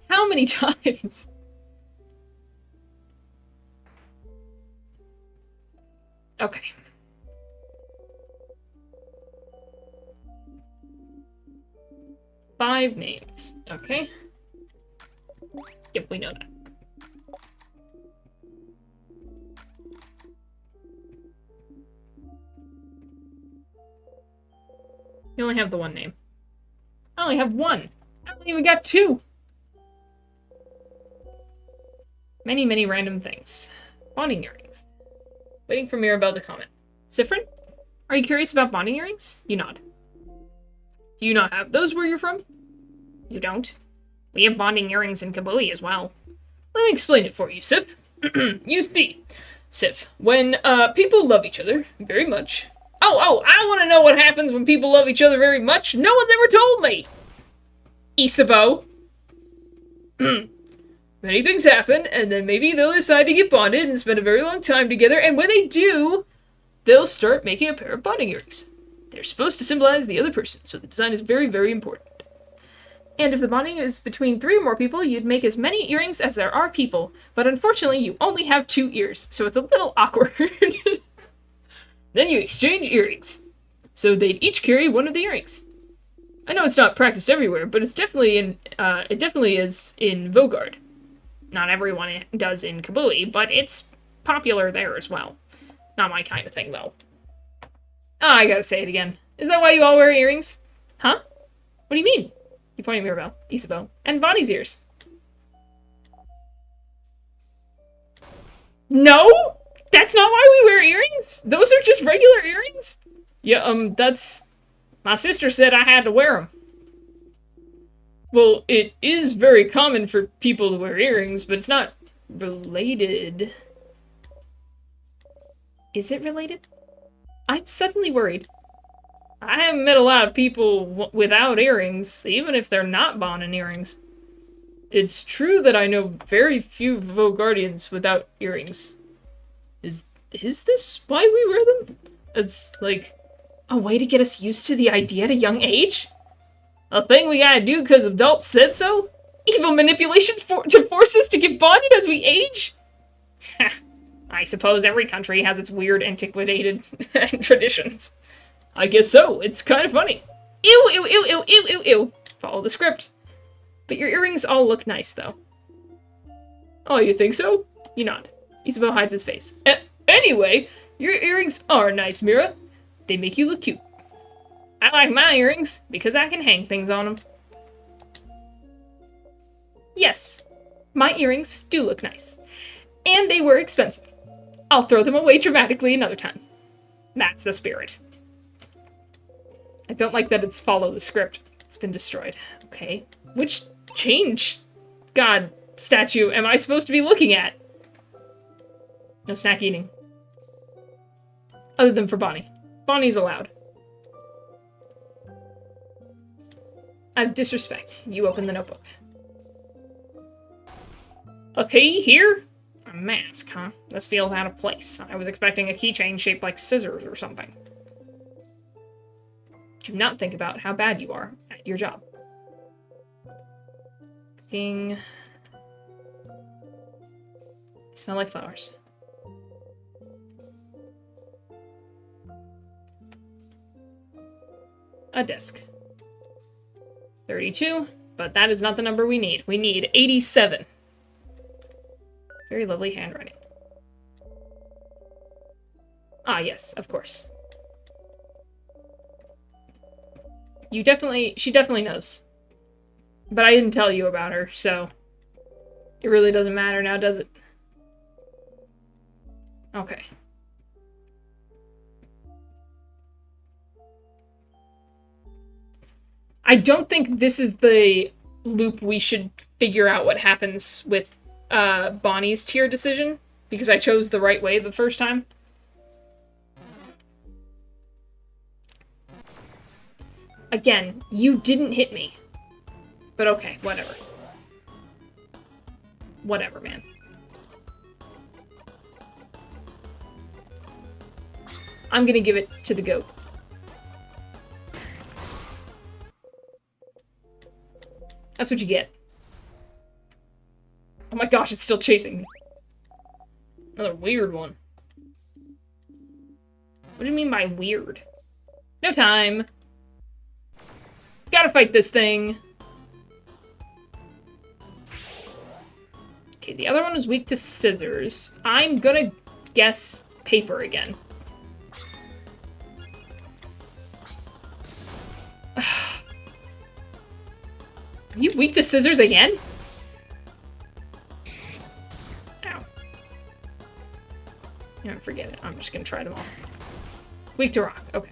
How many times? Okay. Five names. Okay. Yep, we know that. You only have the 1 name. I only have 1. I only even got 2. Many, many random things. Bonding earrings. Waiting for Mirabelle to comment. Siffrin? Are you curious about bonding earrings? You nod. Do you not have those where you're from? You don't. We have bonding earrings in Kabui as well. Let me explain it for you, Sif. You see, Sif, when people love each other very much... Oh, I want to know what happens when people love each other very much. No one's ever told me. Isabeau. Many things happen, and then maybe they'll decide to get bonded and spend a very long time together, and when they do, they'll start making a pair of bonding earrings. They're supposed to symbolize the other person, so the design is very, very important. And if the bonding is between 3 or more people, you'd make as many earrings as there are people, but unfortunately you only have 2 ears, so it's a little awkward. Then you exchange earrings. So they'd each carry 1 of the earrings. I know it's not practiced everywhere, but it's definitely it definitely is in Vaugarde. Not everyone does in Kabui, but it's popular there as well. Not my kind of thing, though. Ah, I gotta say it again. Is that why you all wear earrings? Huh? What do you mean? You point at Mirabelle, Isabeau, and Bonnie's ears. No! That's not why we wear earrings? Those are just regular earrings? Yeah, that's... My sister said I had to wear them. Well, it is very common for people to wear earrings, but it's not related. Is it related? I'm suddenly worried. I haven't met a lot of people without earrings, even if they're not Bonin earrings. It's true that I know very few Vogardians without earrings. Is this why we wear them? As, like, a way to get us used to the idea at a young age? A thing we gotta do because adults said so? Evil manipulation to force us to get bonded as we age? I suppose every country has its weird, antiquated traditions. I guess so. It's kind of funny. Ew, ew, ew, ew, ew, ew, ew. Follow the script. But your earrings all look nice, though. Oh, you think so? You nod. Isabelle hides his face. Anyway, your earrings are nice, Mira. They make you look cute. I like my earrings because I can hang things on them. Yes, my earrings do look nice. And they were expensive. I'll throw them away dramatically another time. That's the spirit. I don't like that it's follow the script. It's been destroyed. Okay. Which change god statue am I supposed to be looking at? No snack eating. Other than for Bonnie. Bonnie's allowed. Out of disrespect, you open the notebook. Okay, here? A mask, huh? This feels out of place. I was expecting a keychain shaped like scissors or something. Do not think about how bad you are at your job. Cooking. They smell like flowers. A desk. 32, but that is not the number we need. We need 87. Very lovely handwriting. Ah, yes, of course. She definitely knows. But I didn't tell you about her, so it really doesn't matter now, does it? Okay. I don't think this is the loop we should figure out what happens with Bonnie's tier decision, because I chose the right way the first time. Again, you didn't hit me. But okay, whatever. Whatever, man. I'm gonna give it to the goat. That's what you get. Oh my gosh, it's still chasing me. Another weird one. What do you mean by weird? No time. Gotta fight this thing. Okay, the other one is weak to scissors. I'm gonna guess paper again. Are you weak to scissors again? Ow. Yeah, forget it. I'm just gonna try them all. Weak to rock. Okay.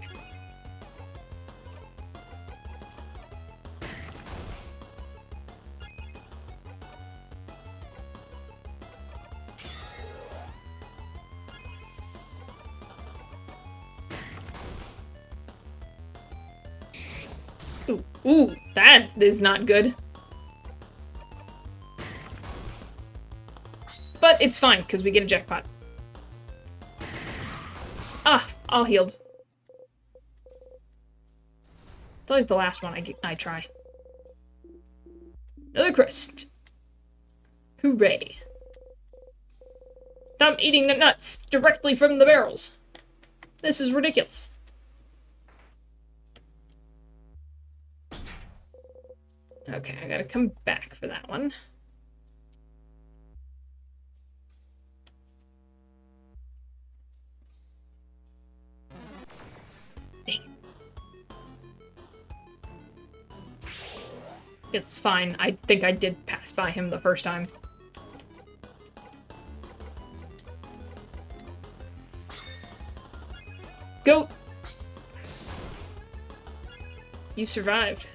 Ooh, that is not good. But it's fine, because we get a jackpot. Ah, all healed. It's always the last one I try. Another crust. Hooray. Stop eating the nuts directly from the barrels. This is ridiculous. Okay, I gotta come back for that one. Dang. It's fine. I think I did pass by him the first time. Go! You survived.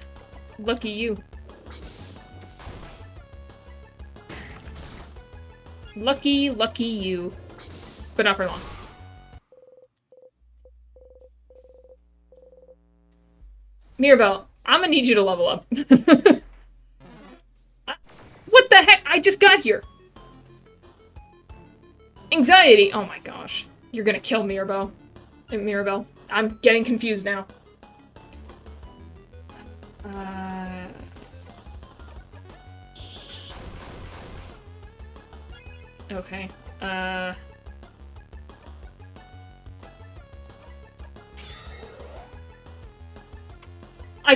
Lucky you. Lucky you. But not for long. Mirabelle, I'm gonna need you to level up. What the heck? I just got here. Anxiety. Oh my gosh. You're gonna kill Mirabelle. Mirabelle. I'm getting confused now. Okay. I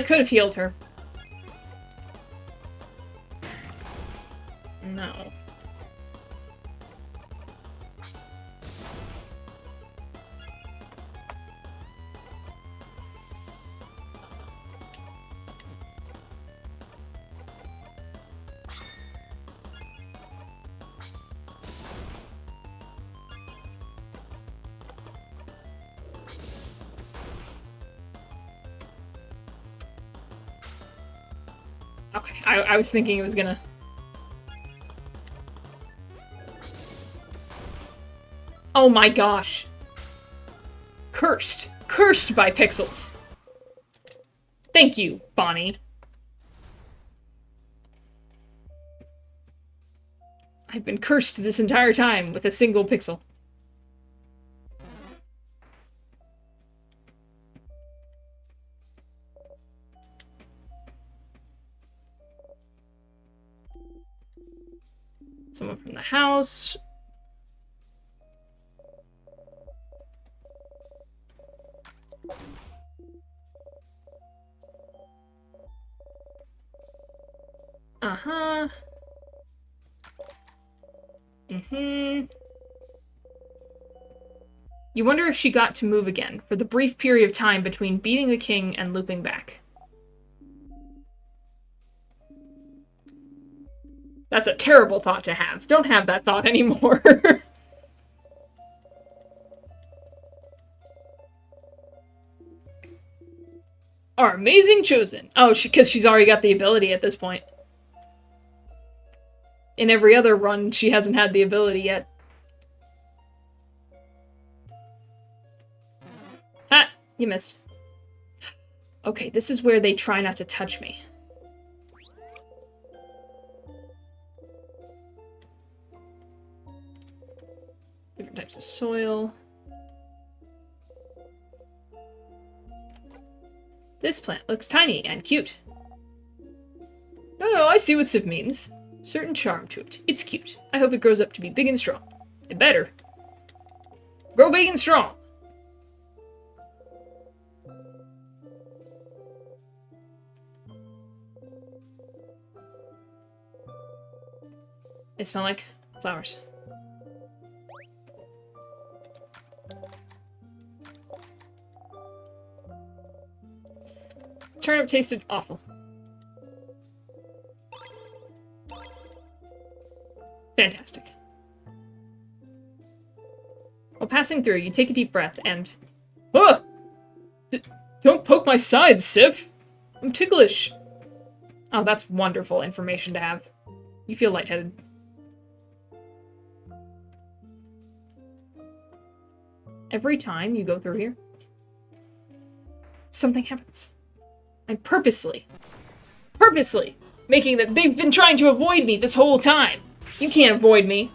could have healed her. No. Okay, I was thinking it was gonna... Oh my gosh. Cursed. Cursed by pixels. Thank you, Bonnie. I've been cursed this entire time with a single pixel. Someone from the house. Uh-huh. Mm-hmm. You wonder if she got to move again, for the brief period of time between beating the king and looping back. That's a terrible thought to have. Don't have that thought anymore. Our amazing chosen. Oh, because she's already got the ability at this point. In every other run, she hasn't had the ability yet. Ah, you missed. Okay, this is where they try not to touch me. Different types of soil. This plant looks tiny and cute. No, I see what Civ means. Certain charm to it. It's cute. I hope it grows up to be big and strong. It better. Grow big and strong. They smell like flowers. Turnip tasted awful. Fantastic. While passing through, you take a deep breath and... Oh! Don't poke my sides, Civ! I'm ticklish! Oh, that's wonderful information to have. You feel lightheaded. Every time you go through here, something happens. I'm purposely making that they've been trying to avoid me this whole time. You can't avoid me.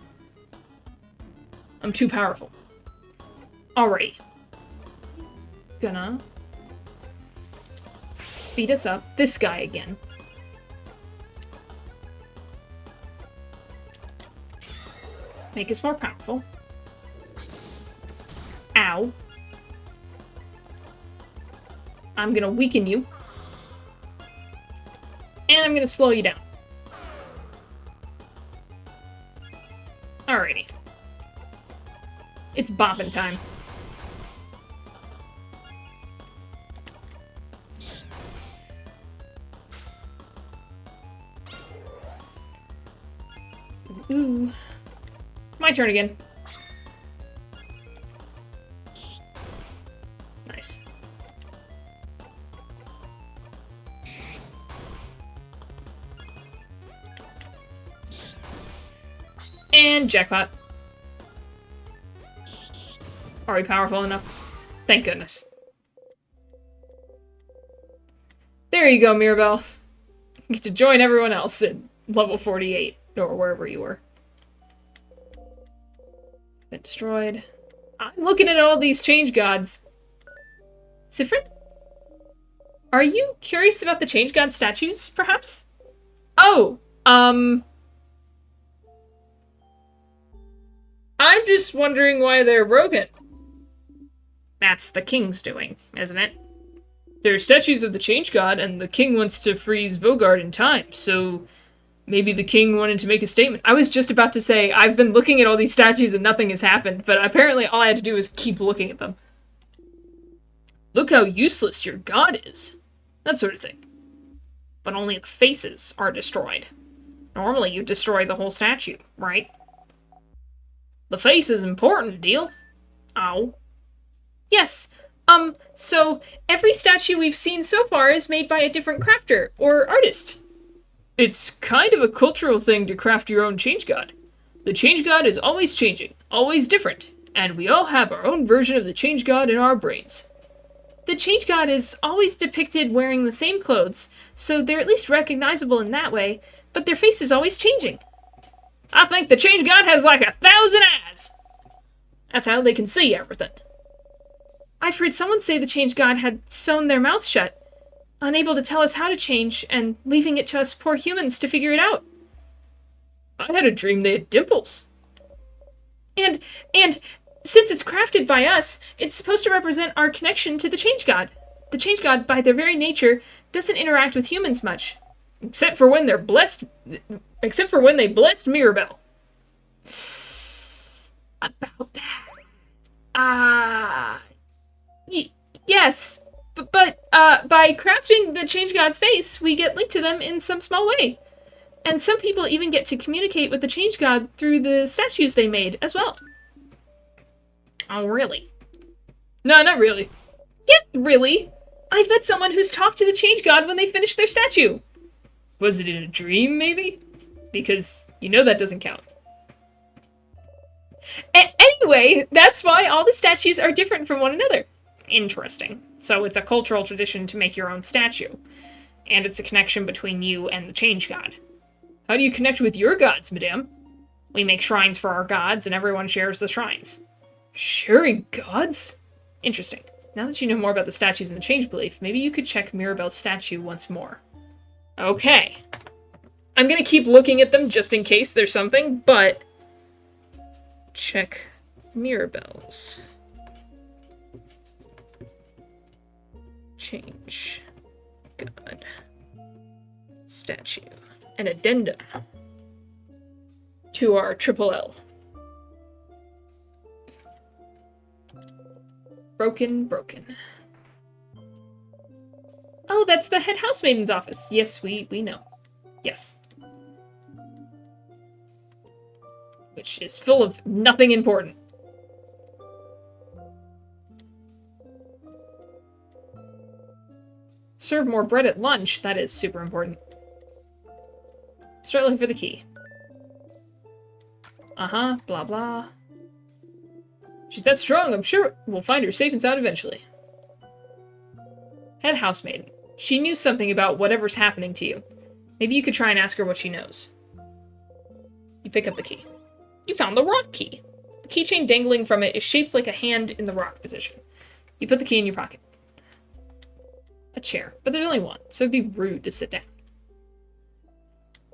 I'm too powerful. Alrighty. Gonna speed us up. This guy again. Make us more powerful. Ow. I'm gonna weaken you. And I'm gonna slow you down. Alrighty. It's bopping time. Ooh. My turn again. Nice. And jackpot. Are we powerful enough? Thank goodness. There you go, Mirabelle. You get to join everyone else at level 48, or wherever you were. It's been destroyed. I'm looking at all these change gods. Siffrin? Are you curious about the change god statues, perhaps? Oh, I'm just wondering why they're broken. That's the king's doing, isn't it? They're statues of the change god, and the king wants to freeze Vogard in time, so maybe the king wanted to make a statement. I was just about to say, I've been looking at all these statues and nothing has happened, but apparently all I had to do was keep looking at them. Look how useless your god is. That sort of thing. But only the faces are destroyed. Normally you destroy the whole statue, right? The face is important, deal. Oh. Yes. So every statue we've seen so far is made by a different crafter or artist. It's kind of a cultural thing to craft your own change god. The change god is always changing, always different, and we all have our own version of the change god in our brains. The change god is always depicted wearing the same clothes, so they're at least recognizable in that way, but their face is always changing. I think the change god has like 1,000 eyes! That's how they can see everything. I've heard someone say the change god had sewn their mouths shut, unable to tell us how to change, and leaving it to us poor humans to figure it out. I had a dream they had dimples. And since it's crafted by us, it's supposed to represent our connection to the change god. The change god, by their very nature, doesn't interact with humans much. Except for when they blessed Mirabelle. About that. Yes. But by crafting the change god's face, we get linked to them in some small way. And some people even get to communicate with the change god through the statues they made as well. Oh, really? No, not really. Yes, really. I've met someone who's talked to the change god when they finished their statue. Was it in a dream, maybe? Because you know that doesn't count. Anyway, that's why all the statues are different from one another. Interesting. So it's a cultural tradition to make your own statue. And it's a connection between you and the change god. How do you connect with your gods, madame? We make shrines for our gods, and everyone shares the shrines. Sharing gods? Interesting. Now that you know more about the statues and the change belief, maybe you could check Mirabelle's statue once more. Okay. I'm gonna keep looking at them just in case there's something, but... check Mirabelle's. Change god statue. An addendum to our triple L. Broken. Oh, that's the head housemaiden's office. Yes, we know. Yes. Which is full of nothing important. Serve more bread at lunch. That is super important. Start looking for the key. Blah blah. She's that strong, I'm sure we'll find her safe and sound eventually. Head housemaid. She knew something about whatever's happening to you. Maybe you could try and ask her what she knows. You pick up the key. You found the rock key. The keychain dangling from it is shaped like a hand in the rock position. You put the key in your pocket. A chair, but there's only one, so it'd be rude to sit down.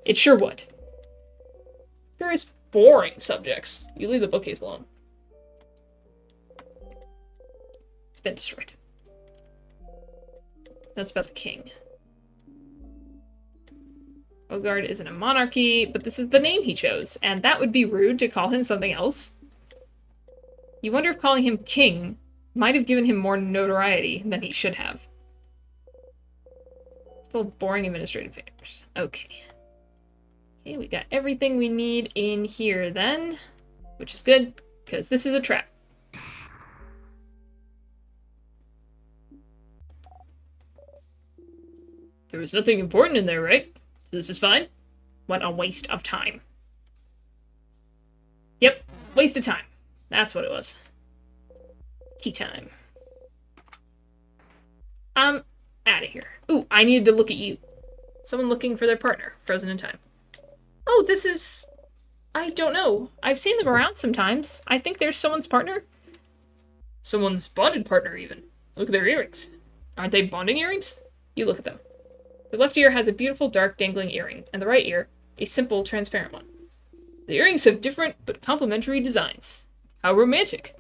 It sure would. Various boring subjects. You leave the bookcase alone. It's been destroyed. That's about the king. Vogard isn't a monarchy, but this is the name he chose, and that would be rude to call him something else. You wonder if calling him king might have given him more notoriety than he should have. Full of boring administrative papers. Okay. Okay, we got everything we need in here then, which is good, because this is a trap. There was nothing important in there, right? So this is fine? What a waste of time. Yep, waste of time. That's what it was. Tea time. I'm out of here. Ooh, I needed to look at you. Someone looking for their partner, frozen in time. Oh, this is... I don't know. I've seen them around sometimes. I think there's someone's partner. Someone's bonded partner, even. Look at their earrings. Aren't they bonding earrings? You look at them. The left ear has a beautiful, dark, dangling earring, and the right ear, a simple, transparent one. The earrings have different but complementary designs. How romantic.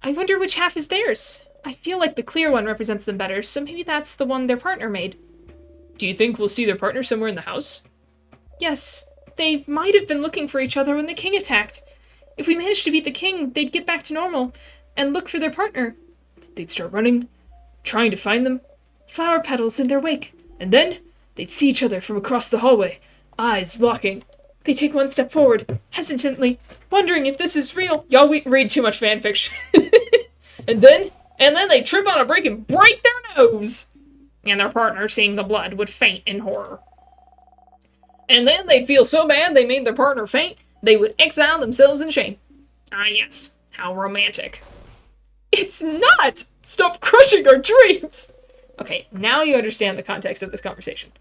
I wonder which half is theirs. I feel like the clear one represents them better, so maybe that's the one their partner made. Do you think we'll see their partner somewhere in the house? Yes, they might have been looking for each other when the king attacked. If we managed to beat the king, they'd get back to normal and look for their partner. They'd start running, trying to find them, flower petals in their wake, and then they'd see each other from across the hallway, eyes locking. They take one step forward, hesitantly, wondering if this is real. Y'all read too much fanfiction. and then they trip on a brick and break their nose. And their partner, seeing the blood, would faint in horror. And then they'd feel so bad they made their partner faint, they would exile themselves in shame. Ah, yes. How romantic. It's not! Stop crushing our dreams! Okay, now you understand the context of this conversation.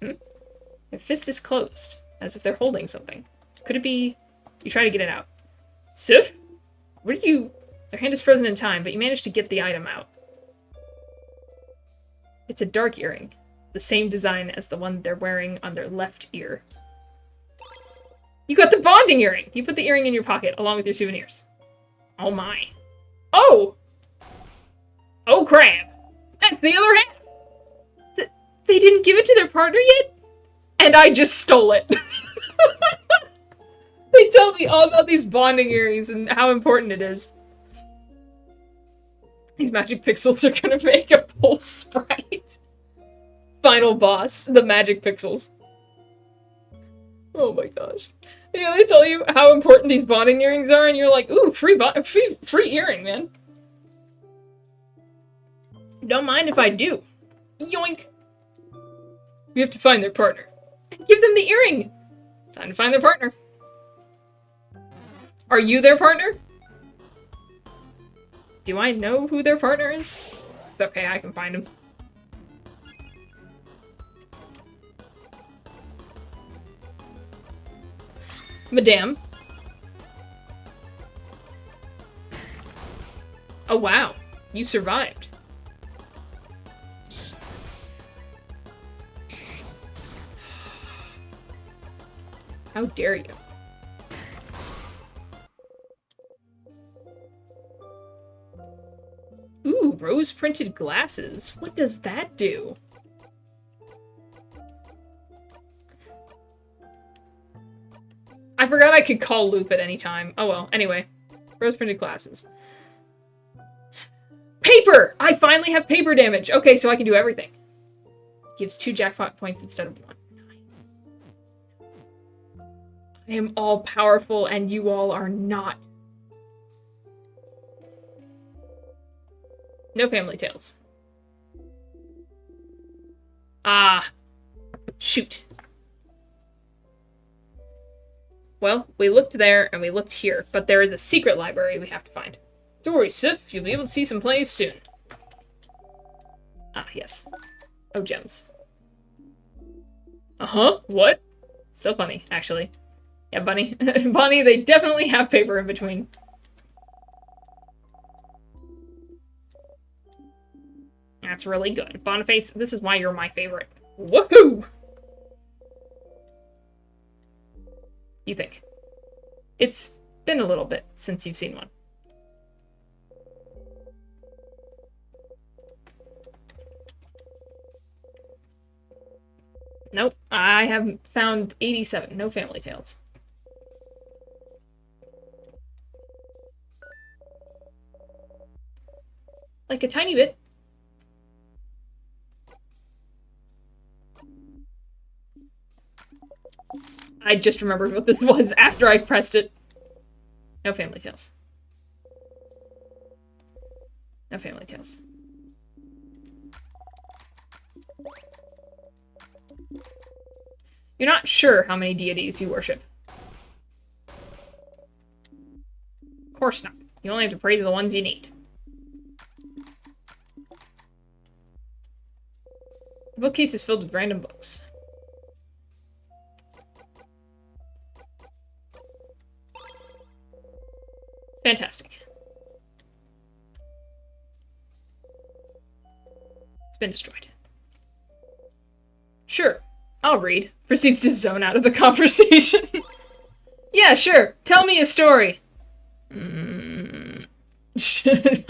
Their fist is closed, as if they're holding something. Could it be... You try to get it out. Sif? Where do you... Their hand is frozen in time, but you manage to get the item out. It's a dark earring. The same design as the one they're wearing on their left ear. You got the bonding earring! You put the earring in your pocket, along with your souvenirs. Oh my. Oh! Oh crap! That's the other half! They didn't give it to their partner yet? And I just stole it. They tell me all about these bonding earrings and how important it is. These magic pixels are gonna make a full sprite. Final boss, the magic pixels. Oh my gosh. Yeah, they tell you how important these bonding earrings are, and you're like, ooh, free earring, man. Don't mind if I do. Yoink. We have to find their partner. And give them the earring. Time to find their partner. Are you their partner? Do I know who their partner is? It's okay, I can find him. Madame. Oh wow, you survived. How dare you? Ooh, rose-printed glasses. What does that do? I forgot I could call Loop at any time. Oh well, anyway. Rose-printed glasses. Paper! I finally have paper damage! Okay, so I can do everything. Gives 2 jackpot points instead of 1. I am all powerful and you all are not. No family tales. Ah. Shoot. Well, we looked there and we looked here, but there is a secret library we have to find. Don't worry, Sif. You'll be able to see some plays soon. Ah, yes. Oh, gems. Uh-huh. What? Still funny, actually. Yeah, Bunny. Bunny, they definitely have paper in between. That's really good. Boniface, this is why you're my favorite. Woohoo! You think? It's been a little bit since you've seen one. Nope, I haven't found 87. No family tales. Like a tiny bit. I just remembered what this was after I pressed it. No family tales. No family tales. You're not sure how many deities you worship. course not. You only have to pray to the ones you need. The bookcase is filled with random books. Fantastic. It's been destroyed. Sure, I'll read. Proceeds to zone out of the conversation. Yeah, sure. Tell me a story.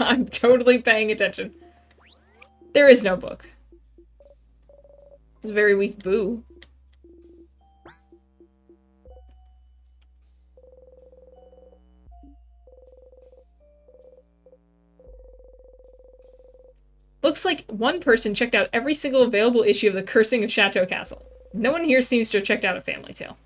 I'm totally paying attention. There is no book. It's a very weak boo. Looks like one person checked out every single available issue of The Cursing of Chateau Castle. No one here seems to have checked out A Family Tale.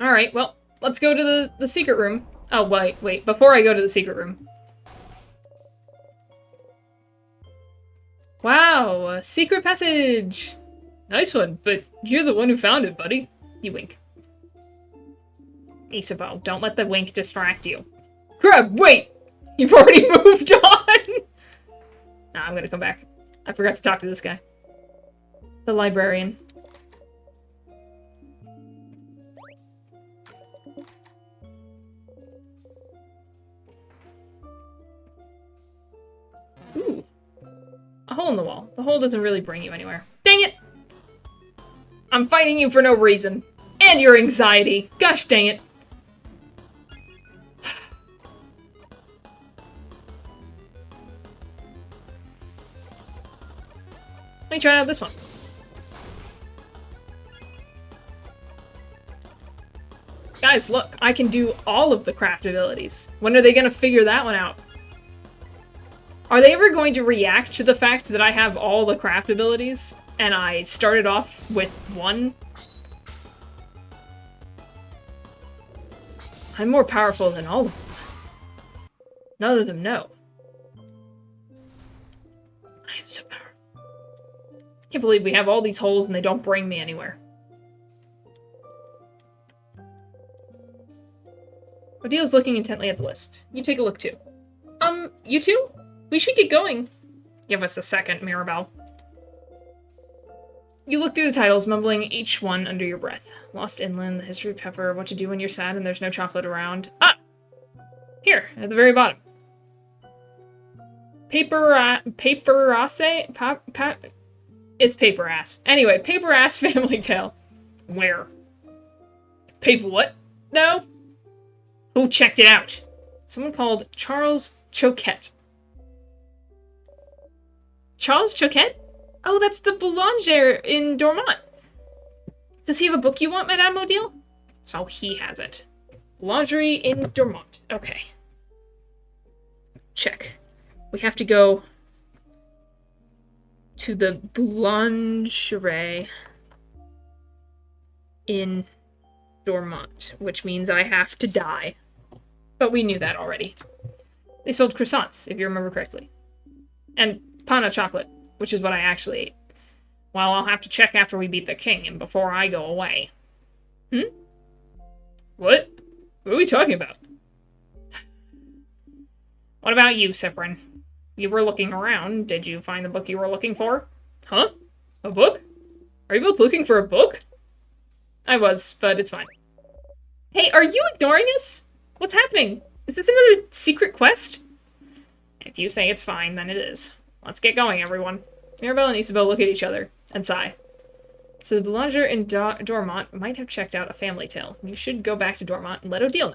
Alright, well, let's go to the secret room. Oh, wait, before I go to the secret room. Wow, a secret passage! Nice one, but you're the one who found it, buddy. You wink. Isabeau, don't let the wink distract you. Crap, wait! You've already moved on! Nah, I'm gonna come back. I forgot to talk to this guy. The librarian. Ooh. A hole in the wall. The hole doesn't really bring you anywhere. Dang it! I'm fighting you for no reason. And your anxiety. Gosh dang it. Let me try out this one. Guys, look. I can do all of the craft abilities. When are they gonna figure that one out? Are they ever going to react to the fact that I have all the craft abilities and I started off with one? I'm more powerful than all of them. None of them know. I am so powerful. I can't believe we have all these holes and they don't bring me anywhere. Odile's looking intently at the list. You take a look too. You two? We should get going. Give us a second, Mirabelle. You look through the titles, mumbling each one under your breath. Lost Inland, The History of Pepper, What to Do When You're Sad and There's No Chocolate Around. Ah! Here, at the very bottom. It's Paper Ass. Anyway, Paper Ass Family Tale. Where? Paper what? No? Who checked it out? Someone called Charles Choquette. Charles Choquette? Oh, that's the boulanger in Dormont. Does he have a book you want, Madame Odile? So he has it. Boulangerie in Dormont. Okay. Check. We have to go to the boulangerie in Dormont, which means I have to die. But we knew that already. They sold croissants, if you remember correctly. And pain au chocolate, which is what I actually ate. Well, I'll have to check after we beat the king and before I go away. What? What are we talking about? What about you, Cyprian? You were looking around. Did you find the book you were looking for? Huh? A book? Are you both looking for a book? I was, but it's fine. Hey, are you ignoring us? What's happening? Is this another secret quest? If you say it's fine, then it is. Let's get going, everyone. Mirabelle and Isabeau look at each other and sigh. So the boulanger in Dormont might have checked out A Family Tale. You should go back to Dormont and let Odile know.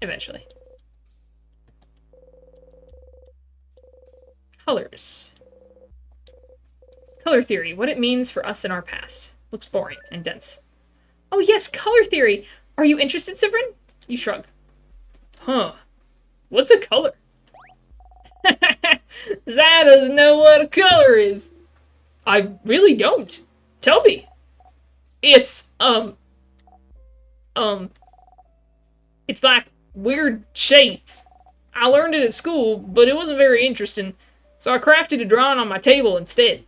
Eventually. Colors. Color theory. What it means for us in our past. Looks boring and dense. Oh yes, color theory! Are you interested, Cyprian? You shrug. Huh. What's a color? Zah doesn't know what a color is. I really don't. Tell me. It's, it's like weird shades. I learned it at school, but it wasn't very interesting, so I crafted a drawing on my table instead.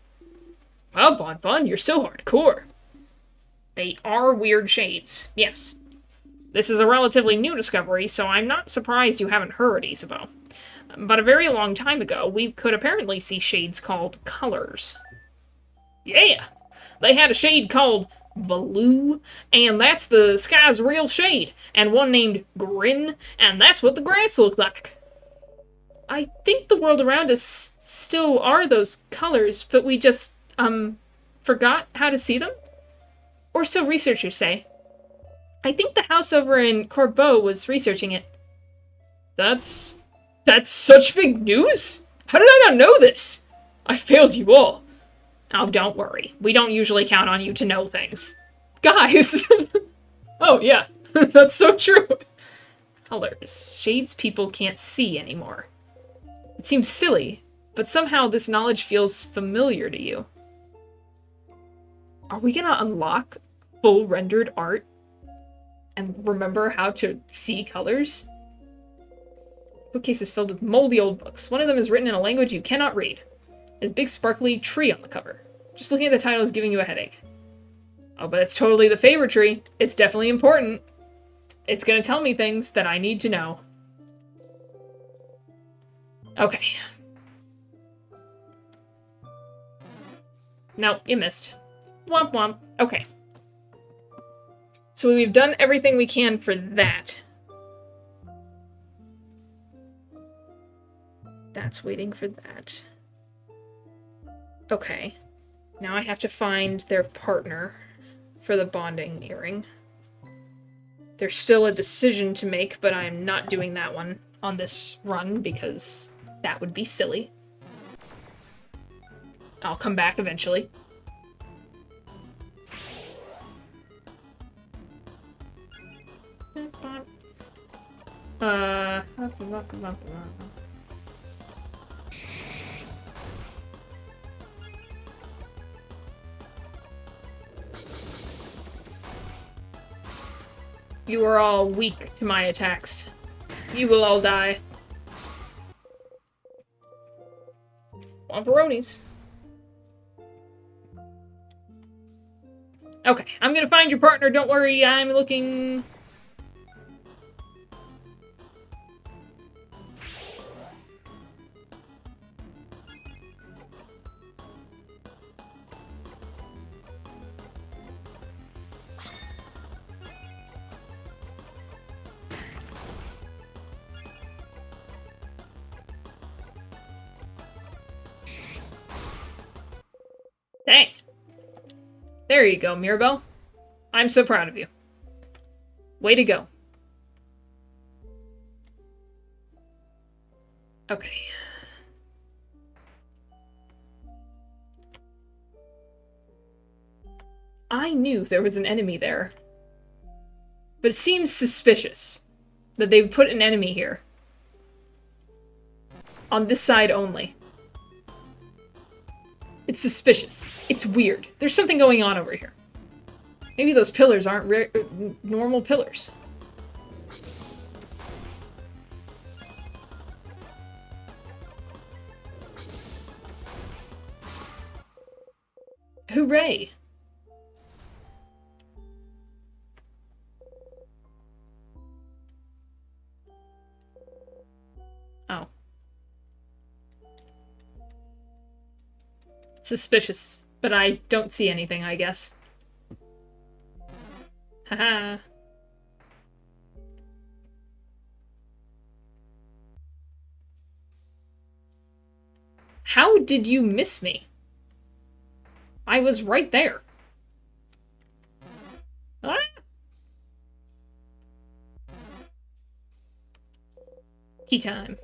Well, Bon Bon, you're so hardcore. They are weird shades, yes. This is a relatively new discovery, so I'm not surprised you haven't heard, Isabeau. But a very long time ago, we could apparently see shades called colors. Yeah! They had a shade called Blue, and that's the sky's real shade, and one named Grin, and that's what the grass looked like. I think the world around us still are those colors, but we just, forgot how to see them? Or so researchers say. I think the house over in Corbeau was researching it. That's such big news? How did I not know this? I failed you all. Oh, don't worry. We don't usually count on you to know things. Guys! Oh, yeah. That's so true. Colors. Shades people can't see anymore. It seems silly, but somehow this knowledge feels familiar to you. Are we gonna unlock full rendered art and remember how to see colors? Bookcase is filled with moldy old books. One of them is written in a language you cannot read. There's a big sparkly tree on the cover. Just looking at the title is giving you a headache. Oh, but it's totally the favorite tree. It's definitely important. It's gonna tell me things that I need to know. Okay. No, you missed. Womp womp. Okay. So we've done everything we can for that. That's waiting for that. Okay. Now I have to find their partner for the bonding earring. There's still a decision to make, but I'm not doing that one on this run because that would be silly. I'll come back eventually. You are all weak to my attacks. You will all die. Womperonis. Okay, I'm gonna find your partner, don't worry, I'm looking... Dang. There you go, Mirabelle. I'm so proud of you. Way to go. Okay. I knew there was an enemy there. But it seems suspicious that they would put an enemy here. On this side only. It's suspicious. It's weird. There's something going on over here. Maybe those pillars aren't normal pillars. Hooray! Oh. Suspicious, but I don't see anything, I guess. Haha. How did you miss me? I was right there. Ah! Key time.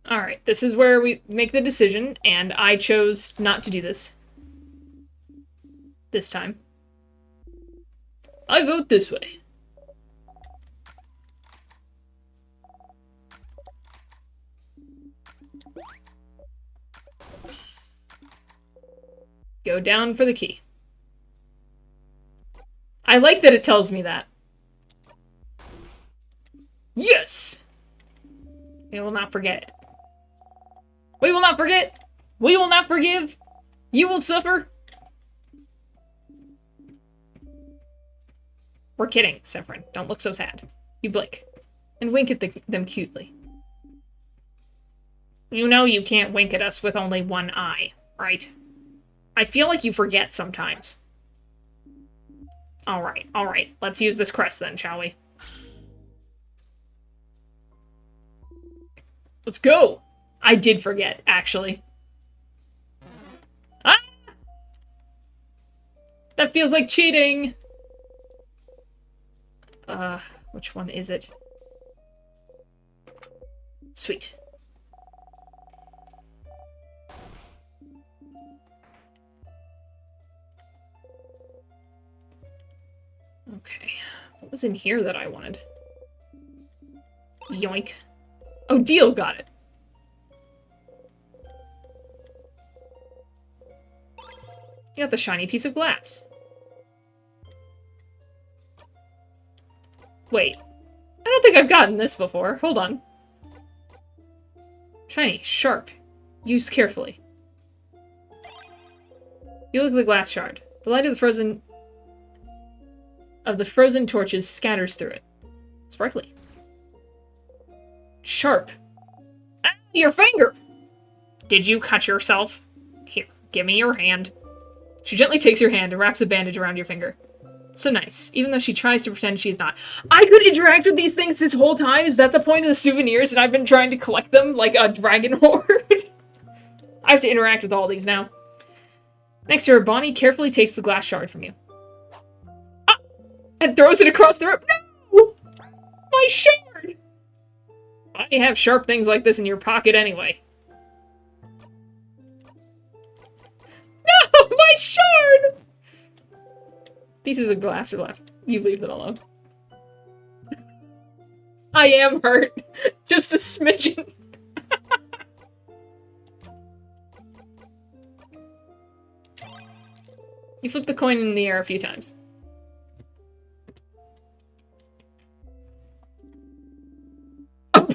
Alright, this is where we make the decision, and I chose not to do this. This time. I vote this way. Go down for the key. I like that it tells me that. Yes! We will not forget. We will not forget! We will not forgive! You will suffer! We're kidding, Severin. Don't look so sad. You blink. And wink at them cutely. You know you can't wink at us with only one eye, right? I feel like you forget sometimes. Alright, alright. Let's use this crest then, shall we? Let's go! I did forget, actually. Ah! That feels like cheating! Which one is it? Sweet. Okay. What was in here that I wanted? Yoink. Oh, deal, got it. You got the shiny piece of glass. Wait. I don't think I've gotten this before. Hold on. Shiny, sharp. Used carefully. You look at the glass shard. The light of the frozen torches scatters through it. Sparkly. Sharp. Ah, your finger! Did you cut yourself? Here, give me your hand. She gently takes your hand and wraps a bandage around your finger. So nice, even though she tries to pretend she's not. I could interact with these things this whole time? Is that the point of the souvenirs, and I've been trying to collect them like a dragon horde? I have to interact with all these now. Next to her, Bonnie carefully takes the glass shard from you. Ah! And throws it across the room. No! My shard! Why do you have sharp things like this in your pocket anyway? No! My shard! Pieces of glass are left. You leave them alone. I am hurt. Just a smidgen. You flip the coin in the air a few times. Because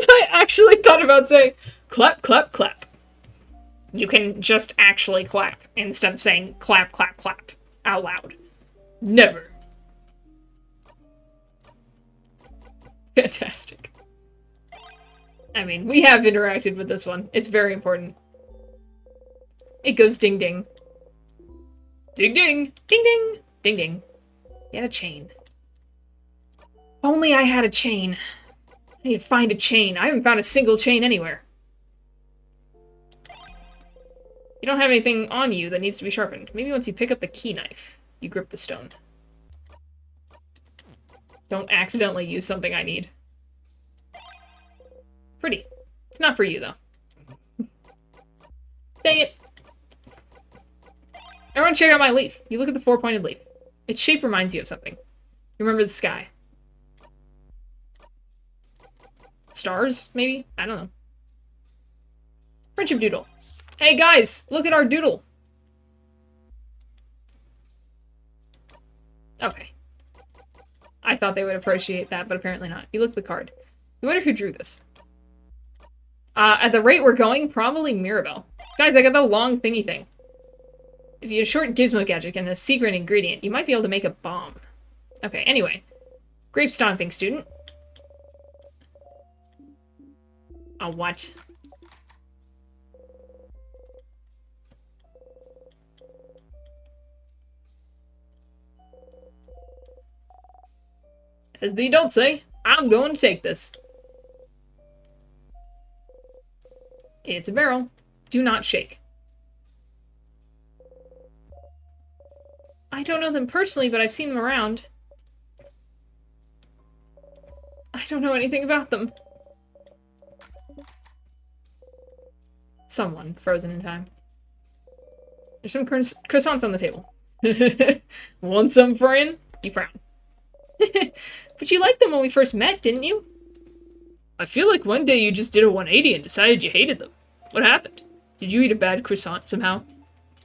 I actually thought about saying, clap, clap, clap. You can just actually clap instead of saying clap, clap, clap out loud. Never. Fantastic. I mean, we have interacted with this one. It's very important. It goes ding ding. Ding ding! Ding ding! Ding ding. You had a chain. If only I had a chain. I need to find a chain. I haven't found a single chain anywhere. You don't have anything on you that needs to be sharpened. Maybe once you pick up the key knife, you grip the stone. Don't accidentally use something I need. Pretty. It's not for you, though. Dang it. Everyone check out my leaf. You look at the four-pointed leaf. Its shape reminds you of something. You remember the sky. Stars, maybe? I don't know. Friendship doodle. Hey guys, look at our doodle. Okay. I thought they would appreciate that, but apparently not. You look at the card. You wonder who drew this. At the rate we're going, probably Mirabelle. Guys, I got the long thingy thing. If you had a short gizmo gadget and a secret ingredient, you might be able to make a bomb. Okay, anyway. Grape stomping student. A what? As the adults say, I'm going to take this. It's a barrel. Do not shake. I don't know them personally, but I've seen them around. I don't know anything about them. Someone frozen in time. There's some croissants on the table. Want some, friend? You frown. But you liked them when we first met, didn't you? I feel like one day you just did a 180 and decided you hated them. What happened? Did you eat a bad croissant somehow?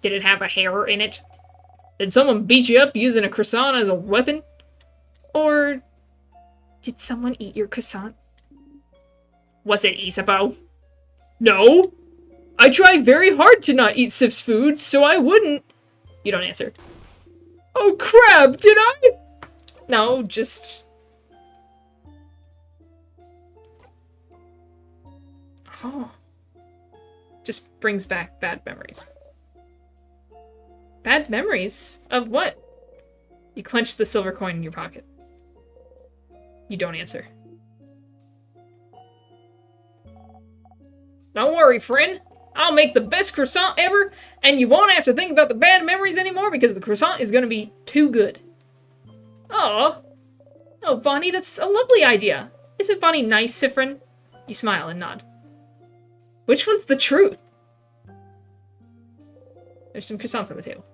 Did it have a hair in it? Did someone beat you up using a croissant as a weapon? Or did someone eat your croissant? Was it Isabeau? No. I try very hard to not eat Sif's food, so I wouldn't. You don't answer. Oh crap, did I? No, just... Oh. Just brings back bad memories. Bad memories? Of what? You clench the silver coin in your pocket. You don't answer. Don't worry, friend. I'll make the best croissant ever, and you won't have to think about the bad memories anymore because the croissant is going to be too good. Aw. Oh, Bonnie, that's a lovely idea. Isn't Bonnie nice, Siffrin? You smile and nod. Which one's the truth? There's some croissants on the table.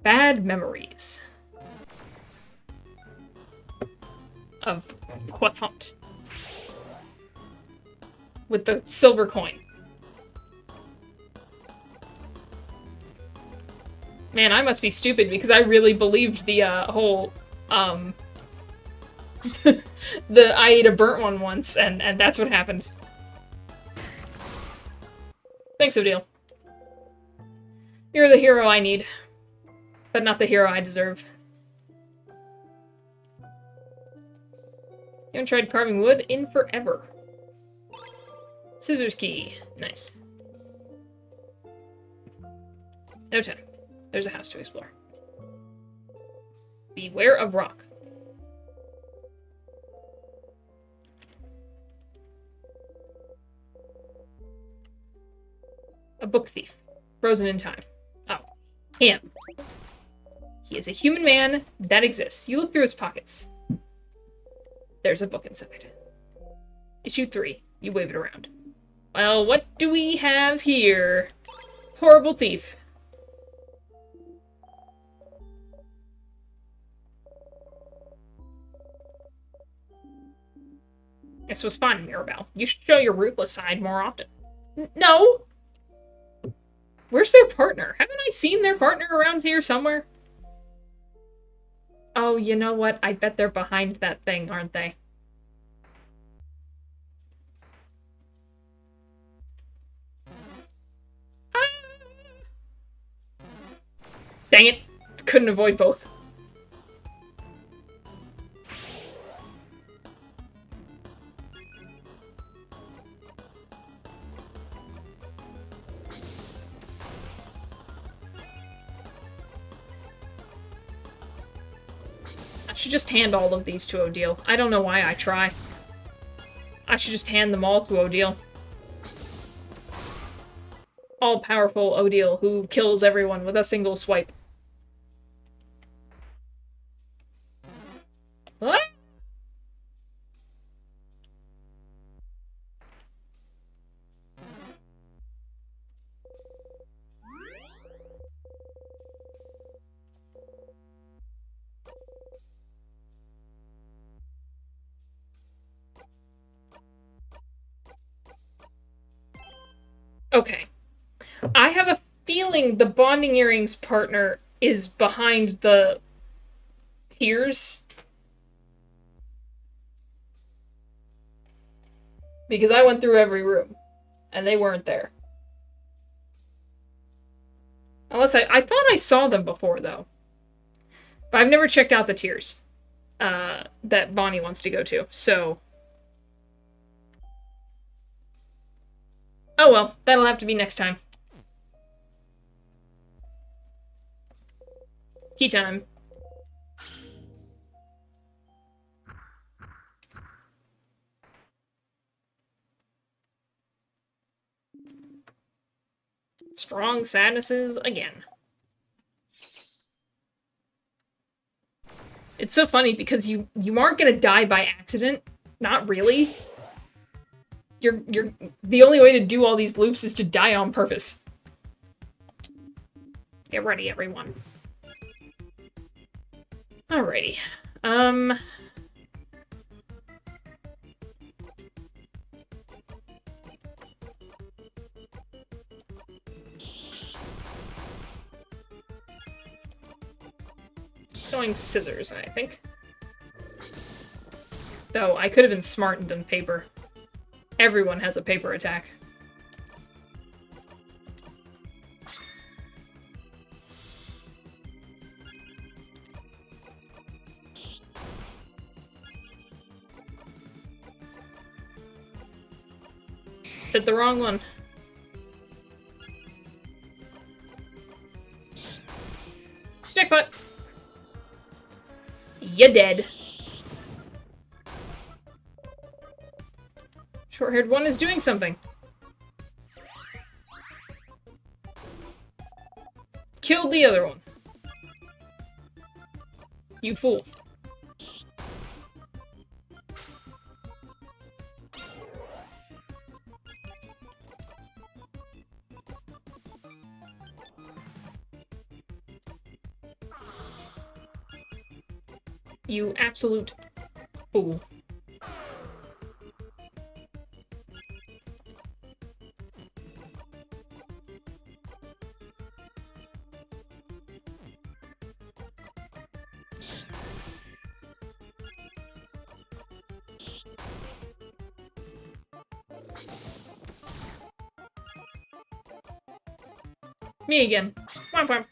Bad memories. Of croissant. With the silver coin. Man, I must be stupid because I really believed the whole I ate a burnt one once and that's what happened. Thanks, Odile. You're the hero I need, but not the hero I deserve. You haven't tried carving wood in forever. Scissors key. Nice. No time. There's a house to explore. Beware of rock. A book thief. Frozen in time. Oh. Him. He is a human man that exists. You look through his pockets. There's a book inside. Issue 3. You wave it around. Well, what do we have here? Horrible thief. This was fun, Mirabelle. You should show your ruthless side more often. No! Where's their partner? Haven't I seen their partner around here somewhere? Oh, you know what? I bet they're behind that thing, aren't they? Ah! Dang it. Couldn't avoid both. I should just hand all of these to Odile. I don't know why I try. I should just hand them all to Odile. All-powerful Odile, who kills everyone with a single swipe. What? Okay. I have a feeling the bonding earrings partner is behind the tears. Because I went through every room, and they weren't there. Unless I thought I saw them before, though. But I've never checked out the tiers that Bonnie wants to go to, so... Oh well, that'll have to be next time. Key time. Strong sadnesses again. It's so funny because you aren't gonna die by accident. Not really. You're the only way to do all these loops is to die on purpose. Get ready, everyone. Alrighty. going scissors, I think. Though, I could have been smart and done paper. Everyone has a paper attack. Hit the wrong one. Jackpot! You dead. Short-haired one is doing something. Killed the other one. You fool. You absolute fool. Me again. Womp womp.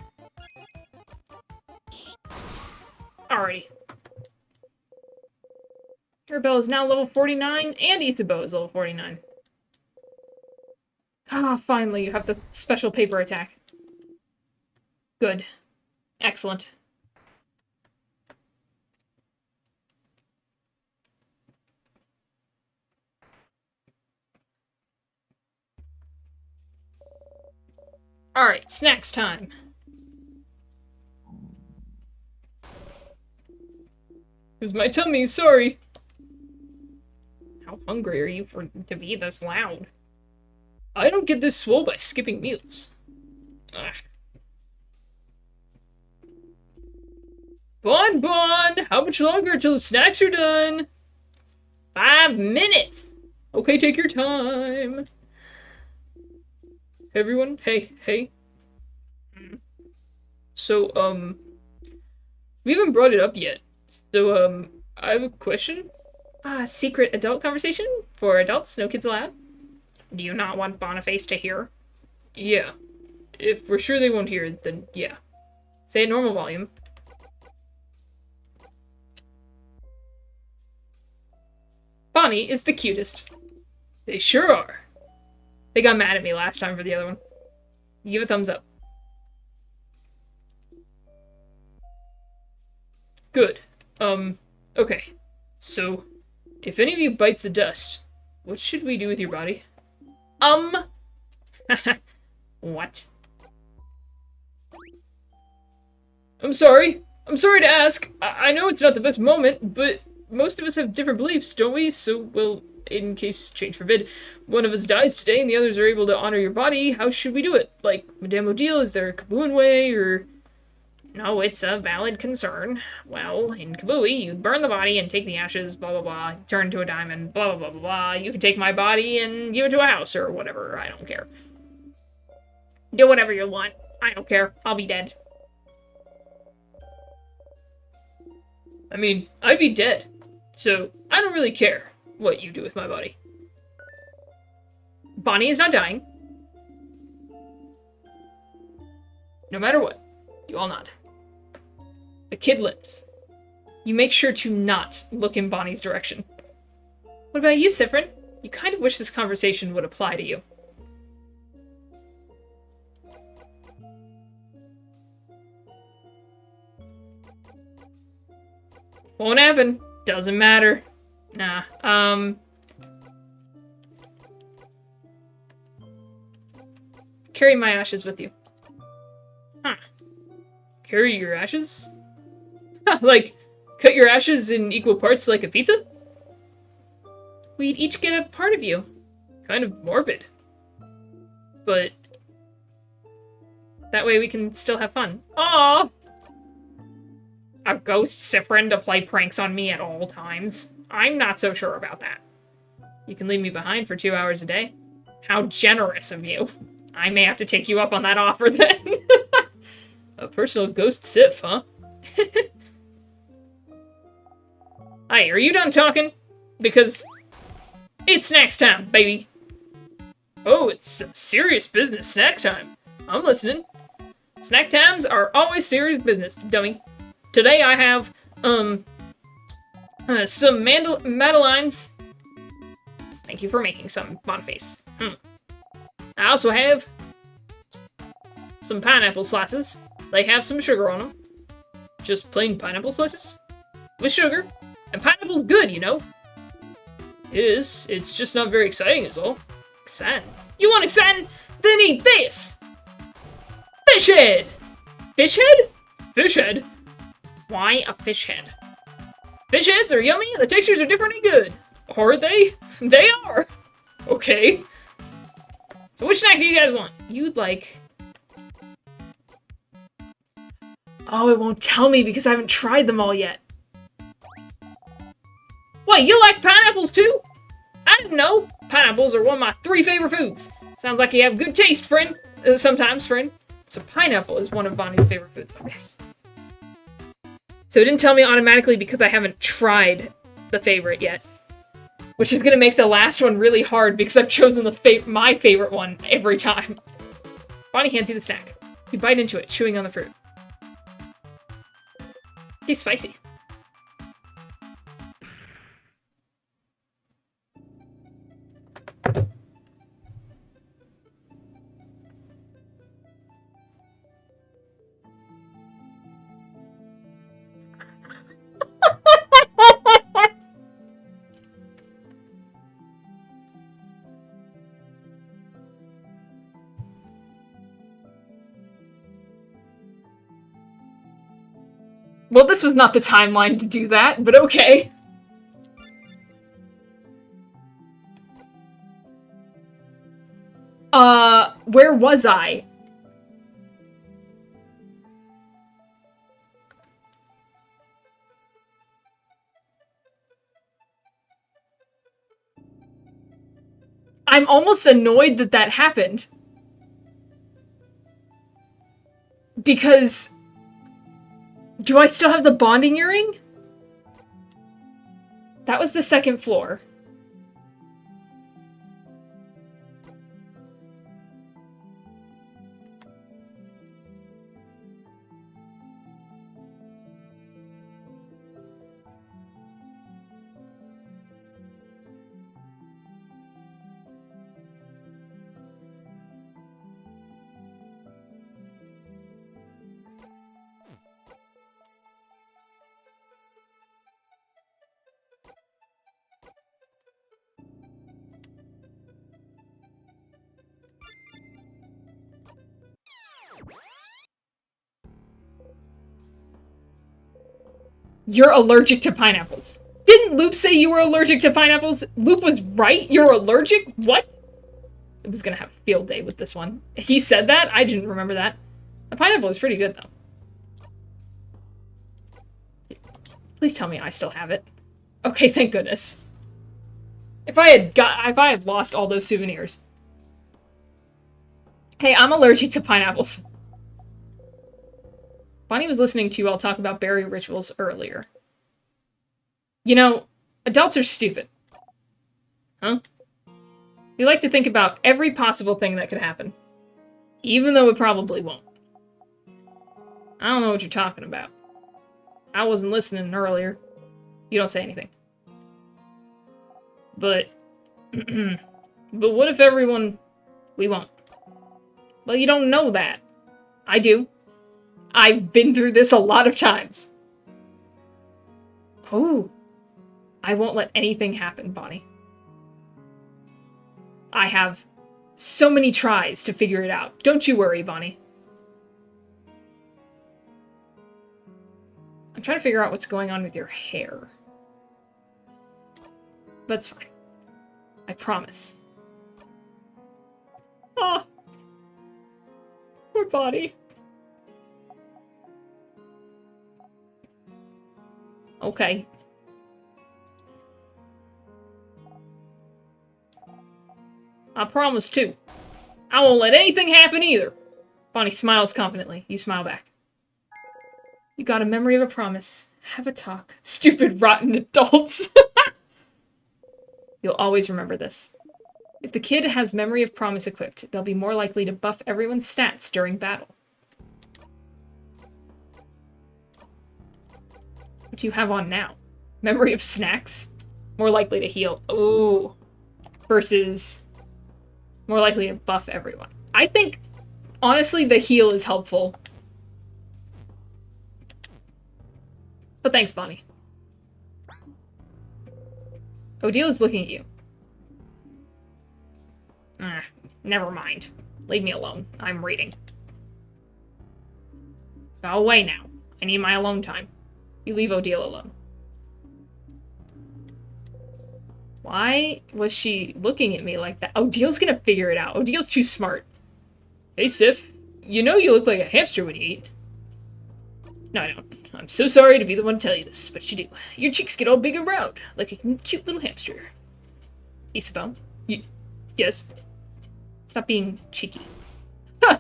Alrighty. Rebel is now level 49, and Isabo is level 49. Ah, finally, you have the special paper attack. Good. Excellent. Alright, snacks time. Cause my tummy, sorry. How hungry are you for to be this loud? I don't get this swole by skipping meals. Ugh. Bon, how much longer till the snacks are done? 5 minutes. Okay, take your time. Everyone, hey. So, we haven't brought it up yet. So, I have a question. Secret adult conversation? For adults, no kids allowed? Do you not want Boniface to hear? Yeah. If we're sure they won't hear, then yeah. Say at normal volume. Bonnie is the cutest. They sure are. They got mad at me last time for the other one. Give a thumbs up. Good. Okay. So, if any of you bites the dust, what should we do with your body? What? I'm sorry. I'm sorry to ask. I know it's not the best moment, but most of us have different beliefs, don't we? So, well, in case, change forbid, one of us dies today and the others are able to honor your body, how should we do it? Like, Madame Odile, is there a Kabooin way, or... No, it's a valid concern. Well, in Kabooie, you burn the body and take the ashes, blah blah blah, turn to a diamond, blah blah blah blah blah. You can take my body and give it to a house or whatever, I don't care. Do whatever you want. I don't care. I'll be dead. I mean, I'd be dead. So, I don't really care what you do with my body. Bonnie is not dying. No matter what. You all nod. The kid lives. You make sure to not look in Bonnie's direction. What about you, Siffrin? You kind of wish this conversation would apply to you. Won't happen. Doesn't matter. Nah, carry my ashes with you. Huh. Carry your ashes? Like, cut your ashes in equal parts like a pizza? We'd each get a part of you. Kind of morbid. But... that way we can still have fun. Aww! A ghost Siffrin to play pranks on me at all times? I'm not so sure about that. You can leave me behind for 2 hours a day. How generous of you. I may have to take you up on that offer then. A personal ghost Sif, huh? Hey, are you done talking? Because it's snacks time, baby. Oh, it's some serious business snack time. I'm listening. Snack times are always serious business, dummy. Today I have, some Madeleines. Thank you for making some, Boniface. I also have some pineapple slices. They have some sugar on them. Just plain pineapple slices with sugar. And pineapple's good, you know. It is. It's just not very exciting is all. Exciting. You want exciting? Then eat this! Fish head! Fish head? Fish head? Why a fish head? Fish heads are yummy, the textures are different and good. Are they? They are! Okay. So which snack do you guys want? You'd like... Oh, it won't tell me because I haven't tried them all yet. What, you like pineapples too? I didn't know. Pineapples are one of my 3 favorite foods. Sounds like you have good taste, friend. Sometimes, friend. So pineapple is one of Bonnie's favorite foods. Okay. So it didn't tell me automatically because I haven't tried the favorite yet. Which is going to make the last one really hard because I've chosen my favorite one every time. Bonnie can't see the snack. You bite into it, chewing on the fruit. He's spicy. Well, this was not the timeline to do that, but okay. Where was I? I'm almost annoyed that that happened. Because... Do I still have the bonding earring? That was the 2nd floor. You're allergic to pineapples. Didn't Loop say you were allergic to pineapples? Loop was right? You're allergic? What? I was gonna have a field day with this one. He said that? I didn't remember that. The pineapple is pretty good, though. Please tell me I still have it. Okay, thank goodness. If I had lost all those souvenirs. Hey, I'm allergic to pineapples. Bonnie was listening to you all talk about berry rituals earlier. You know, adults are stupid. Huh? We like to think about every possible thing that could happen. Even though it probably won't. I don't know what you're talking about. I wasn't listening earlier. You don't say anything. But... but what if everyone... We won't. Well, you don't know that. I do. I've been through this a lot of times. Oh. I won't let anything happen, Bonnie. I have so many tries to figure it out. Don't you worry, Bonnie. I'm trying to figure out what's going on with your hair. That's fine. I promise. Oh. Poor Bonnie. Okay. I promise, too. I won't let anything happen, either. Bonnie smiles confidently. You smile back. You got a memory of a promise. Have a talk. Stupid, rotten adults. You'll always remember this. If the kid has Memory of Promise equipped, they'll be more likely to buff everyone's stats during battle. What do you have on now? Memory of Snacks? More likely to heal. Ooh. Versus more likely to buff everyone. I think, honestly, the heal is helpful. But thanks, Bonnie. Odile is looking at you. Never mind. Leave me alone. I'm reading. Go away now. I need my alone time. You leave Odile alone. Why was she looking at me like that? Odile's gonna figure it out. Odile's too smart. Hey, Sif. You know you look like a hamster when you eat. No, I don't. I'm so sorry to be the one to tell you this, but you do. Your cheeks get all big and round, like a cute little hamster. Isabel? Yes? Stop being cheeky. Ha!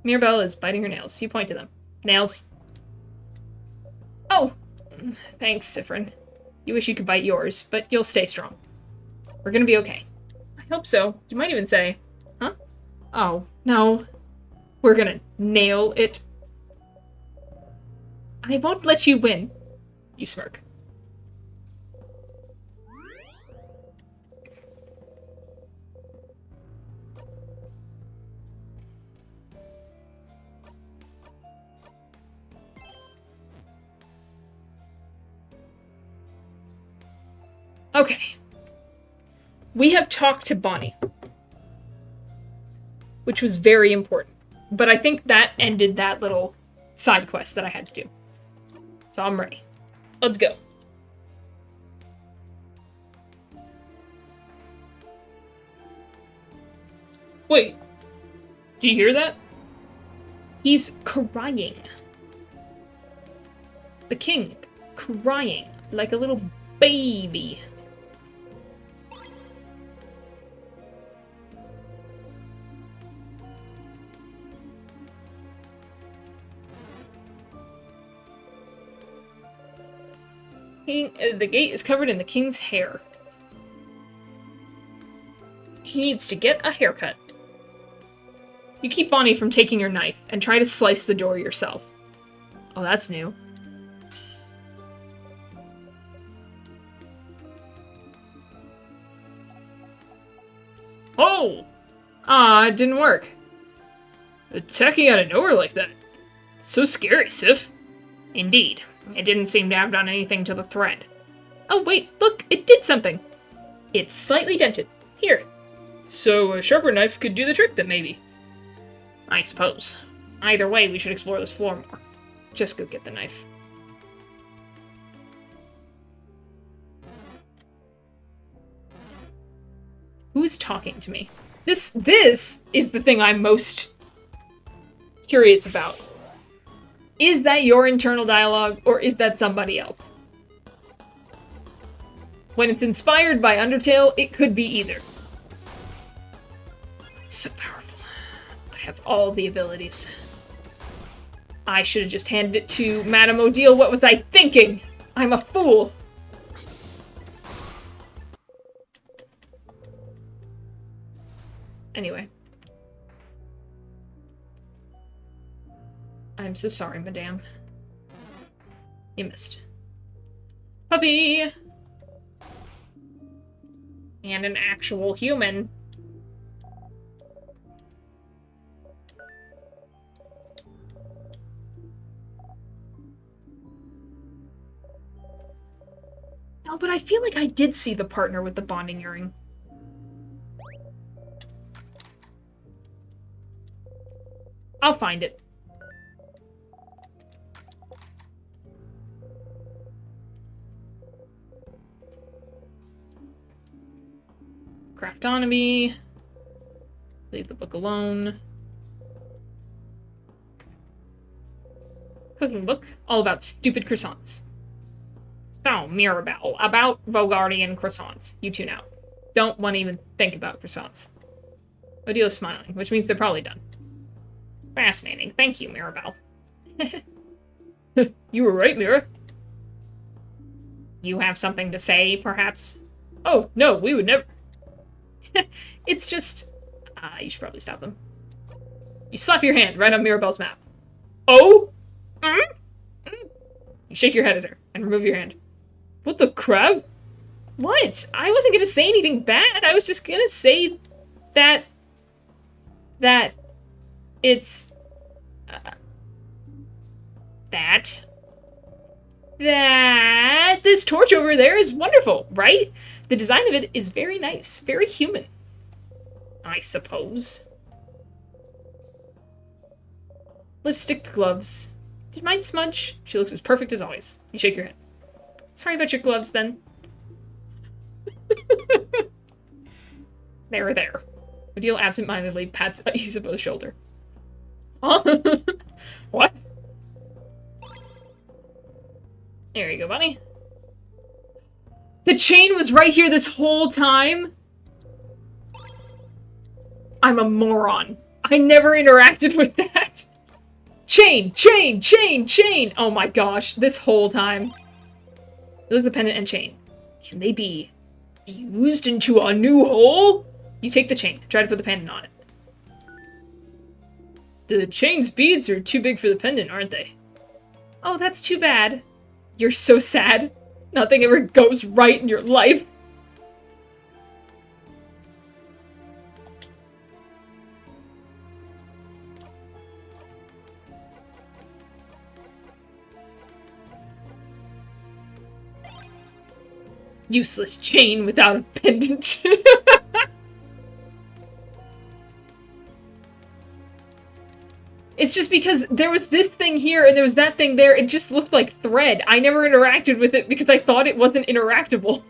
Mirabelle is biting her nails. You point to them. Nails. Oh! Thanks, Siffrin. You wish you could bite yours, but you'll stay strong. We're gonna be okay. I hope so. You might even say, huh? Oh, no. We're gonna nail it. I won't let you win. You smirk. Okay. We have talked to Bonnie. Which was very important. But I think that ended that little side quest that I had to do. So I'm ready. Let's go. Wait. Do you hear that? He's crying. The king crying like a little baby. The gate is covered in the king's hair. He needs to get a haircut. You keep Bonnie from taking your knife and try to slice the door yourself. Oh, that's new. Oh! Ah, it didn't work. Attacking out of nowhere like that. So scary, Sif. Indeed. It didn't seem to have done anything to the thread. Oh, wait, look, it did something. It's slightly dented. Here. So a sharper knife could do the trick then, maybe. I suppose. Either way, we should explore this floor more. Just go get the knife. Who's talking to me? This is the thing I'm most curious about. Is that your internal dialogue, or is that somebody else? When it's inspired by Undertale, it could be either. So powerful. I have all the abilities. I should have just handed it to Madame Odile. What was I thinking? I'm a fool. Anyway. I'm so sorry, madame. You missed. Puppy! And an actual human. No, but I feel like I did see the partner with the bonding earring. I'll find it. Craftonomy. Leave the book alone. Cooking book. All about stupid croissants. So, Mirabelle. About Vogardian croissants. You tune out. Don't want to even think about croissants. Odio's smiling, which means they're probably done. Fascinating. Thank you, Mirabelle. You were right, Mira. You have something to say, perhaps? Oh, no, we would never... It's just... you should probably stop them. You slap your hand right on Mirabelle's map. Oh? You shake your head at her and remove your hand. What the crap? What? I wasn't gonna say anything bad. I was just gonna say that it's that this torch over there is wonderful, right? The design of it is very nice, very human, I suppose. Lipstick to gloves. Did mine smudge? She looks as perfect as always. You shake your head. Sorry about your gloves, then. There. Odile absentmindedly pats Isabeau's shoulder. Huh? What? There you go, bunny. The chain was right here this whole time? I'm a moron. I never interacted with that. Chain! Oh my gosh, this whole time. You look at the pendant and chain. Can they be fused into a new hole? You take the chain. Try to put the pendant on it. The chain's beads are too big for the pendant, aren't they? Oh, that's too bad. You're so sad. Nothing ever goes right in your life. Useless chain without a pendant. It's just because there was this thing here and there was that thing there. It just looked like thread. I never interacted with it because I thought it wasn't interactable.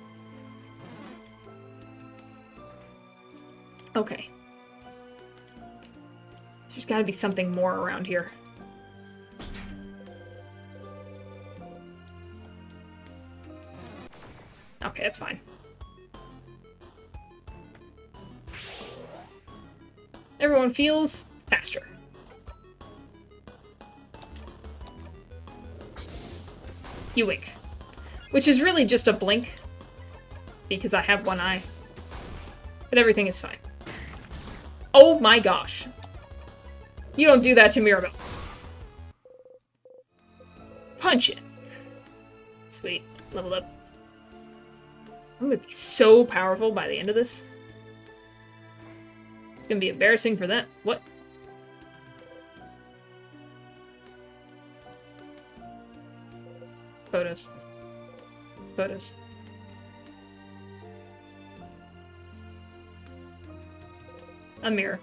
Okay. There's gotta be something more around here. Okay, that's fine. Everyone feels faster. You wink. Which is really just a blink. Because I have one eye. But everything is fine. Oh my gosh. You don't do that to Mirabelle. Punch it. Sweet. Level up. I'm gonna be so powerful by the end of this. It's gonna be embarrassing for them. What? Photos. Photos. A mirror.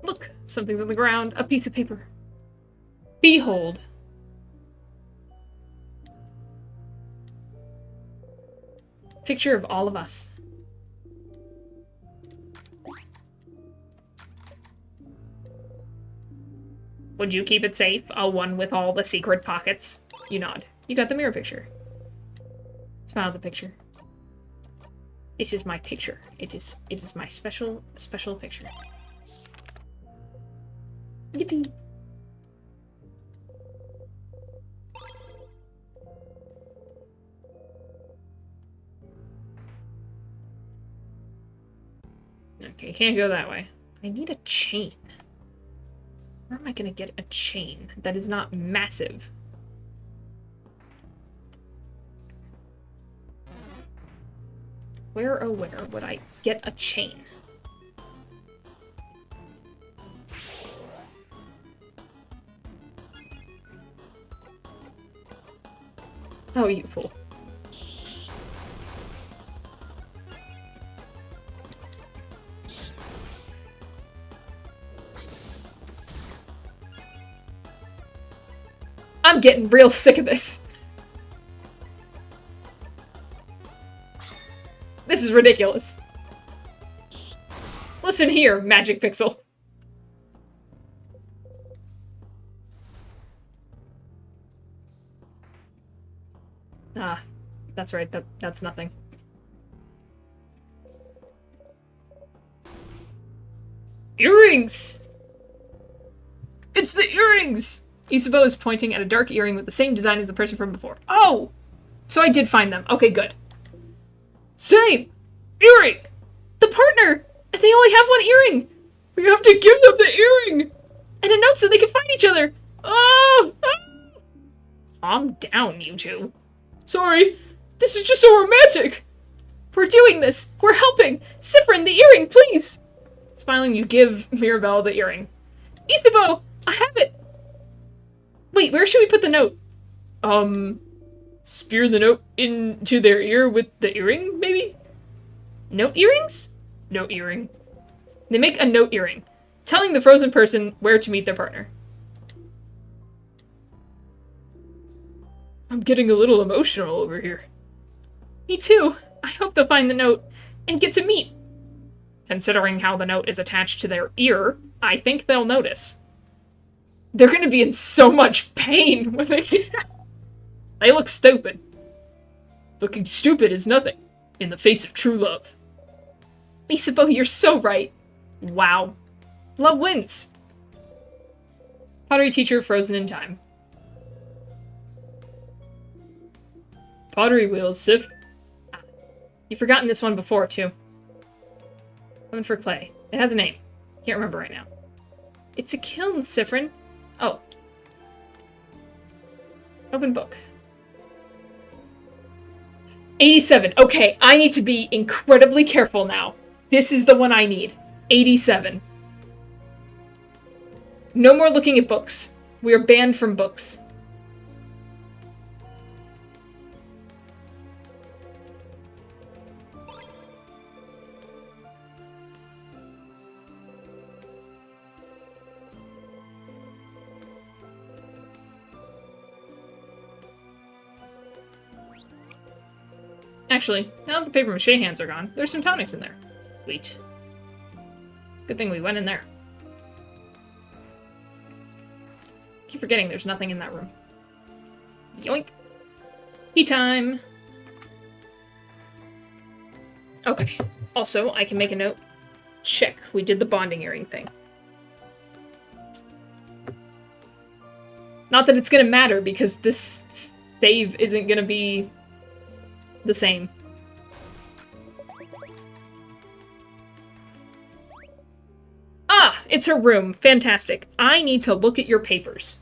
Look, something's on the ground. A piece of paper. Behold. Picture of all of us. Would you keep it safe? A one with all the secret pockets? You nod. You got the mirror picture. Smile at the picture. This is my picture. It is my special picture. Yippee. Okay, can't go that way. I need a chain. Where am I gonna get a chain that is not massive? Where, oh where, would I get a chain? Oh, you fool. I'm getting real sick of this. This is ridiculous. Listen here, Magic Pixel. Ah, that's right. That's nothing. Earrings! It's the earrings! Isabeau is pointing at a dark earring with the same design as the person from before. Oh! So I did find them. Okay, good. Same! Earring! The partner! And they only have one earring! We have to give them the earring! And a note so they can find each other! Oh! Oh! Calm down, you two. Sorry, this is just so romantic! We're doing this! We're helping! Cyprin, the earring, please! Smiling, you give Mirabelle the earring. Isabeau! I have it! Wait, where should we put the note? Spear the note into their ear with the earring, maybe? Note earrings? Note earring. They make a note earring, telling the frozen person where to meet their partner. I'm getting a little emotional over here. Me too. I hope they'll find the note and get to meet. Considering how the note is attached to their ear, I think they'll notice. They're going to be in so much pain when they They look stupid. Looking stupid is nothing in the face of true love. Isabeau, you're so right. Wow. Love wins. Pottery teacher frozen in time. Pottery wheels, Sif. Ah, you've forgotten this one before, too. Coming for clay. It has a name. Can't remember right now. It's a kiln, Cyprin. Oh. Open book. 87. Okay, I need to be incredibly careful now. This is the one I need. 87. No more looking at books. We are banned from books. Actually, now that the paper mache hands are gone, there's some tonics in there. Sweet. Good thing we went in there. Keep forgetting there's nothing in that room. Yoink. Tea time! Okay. Also, I can make a note. Check. We did the bonding earring thing. Not that it's gonna matter, because this save isn't gonna be the same. Ah! It's her room. Fantastic. I need to look at your papers.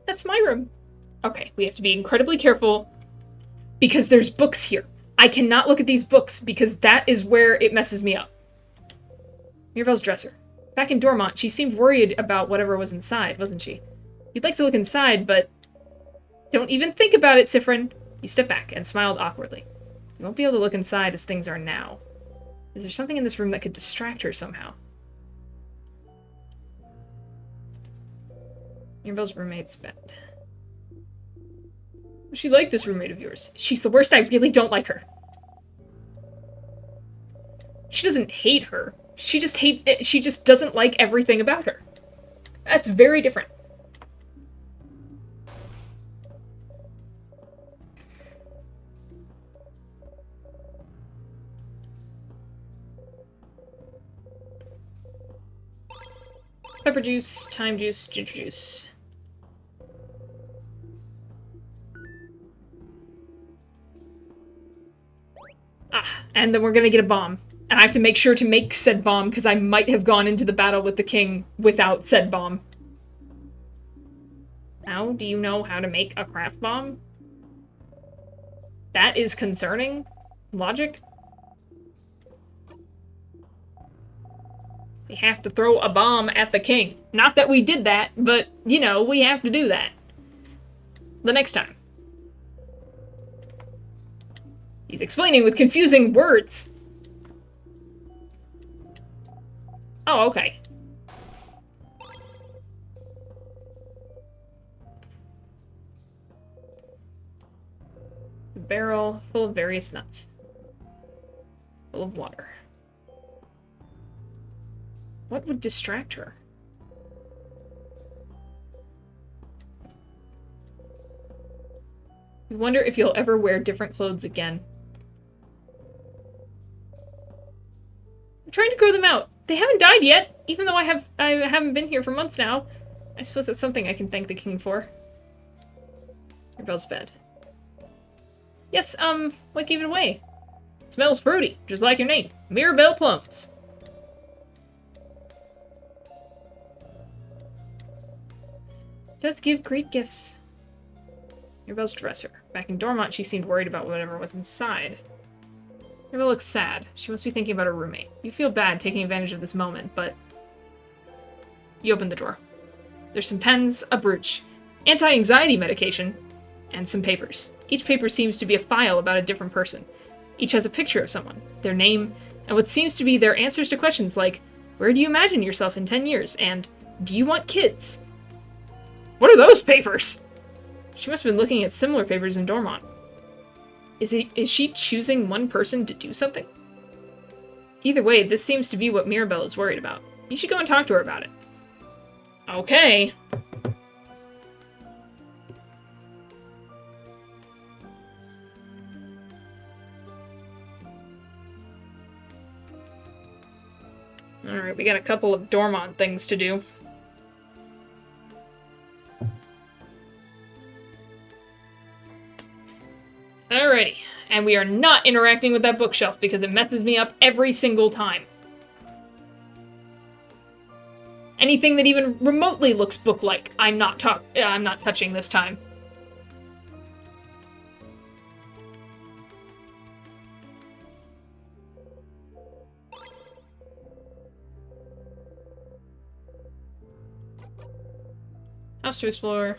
That's my room. Okay, we have to be incredibly careful because there's books here. I cannot look at these books because that is where it messes me up. Mirabelle's dresser. Back in Dormont, she seemed worried about whatever was inside, wasn't she? You'd like to look inside, but don't even think about it, Cyprin. You stepped back and smiled awkwardly. You won't be able to look inside as things are now. Is there something in this room that could distract her somehow? Mirabelle's roommate's bed. She liked this roommate of yours. She's the worst. I really don't like her. She doesn't hate her. She just doesn't like everything about her. That's very different. Pepper juice, thyme juice, ginger juice. Ah, and then we're gonna get a bomb. And I have to make sure to make said bomb, because I might have gone into the battle with the king without said bomb. How do you know how to make a craft bomb? That is concerning. Logic? We have to throw a bomb at the king. Not that we did that, but, you know, we have to do that. The next time. He's explaining with confusing words. Oh, okay. It's a barrel full of various nuts. Full of water. What would distract her? We wonder if you'll ever wear different clothes again. I'm trying to grow them out. They haven't died yet, even though I haven't been here for months now. I suppose that's something I can thank the king for. Mirabelle's bed. Yes, what gave it away? It smells fruity, just like your name. Mirabelle Plums. Does give great gifts. Mirabelle's dresser. Back in Dormont, she seemed worried about whatever was inside. Mirabelle looks sad. She must be thinking about her roommate. You feel bad taking advantage of this moment, but... You open the drawer. There's some pens, a brooch, anti-anxiety medication, and some papers. Each paper seems to be a file about a different person. Each has a picture of someone, their name, and what seems to be their answers to questions like, where do you imagine yourself in 10 years? And, do you want kids? What are those papers? She must have been looking at similar papers in Dormont. Is she choosing one person to do something? Either way, this seems to be what Mirabelle is worried about. You should go and talk to her about it. Okay. Alright, we got a couple of Dormont things to do. Alrighty, and we are not interacting with that bookshelf because it messes me up every single time. Anything that even remotely looks book-like, I'm not touching this time. House to explore.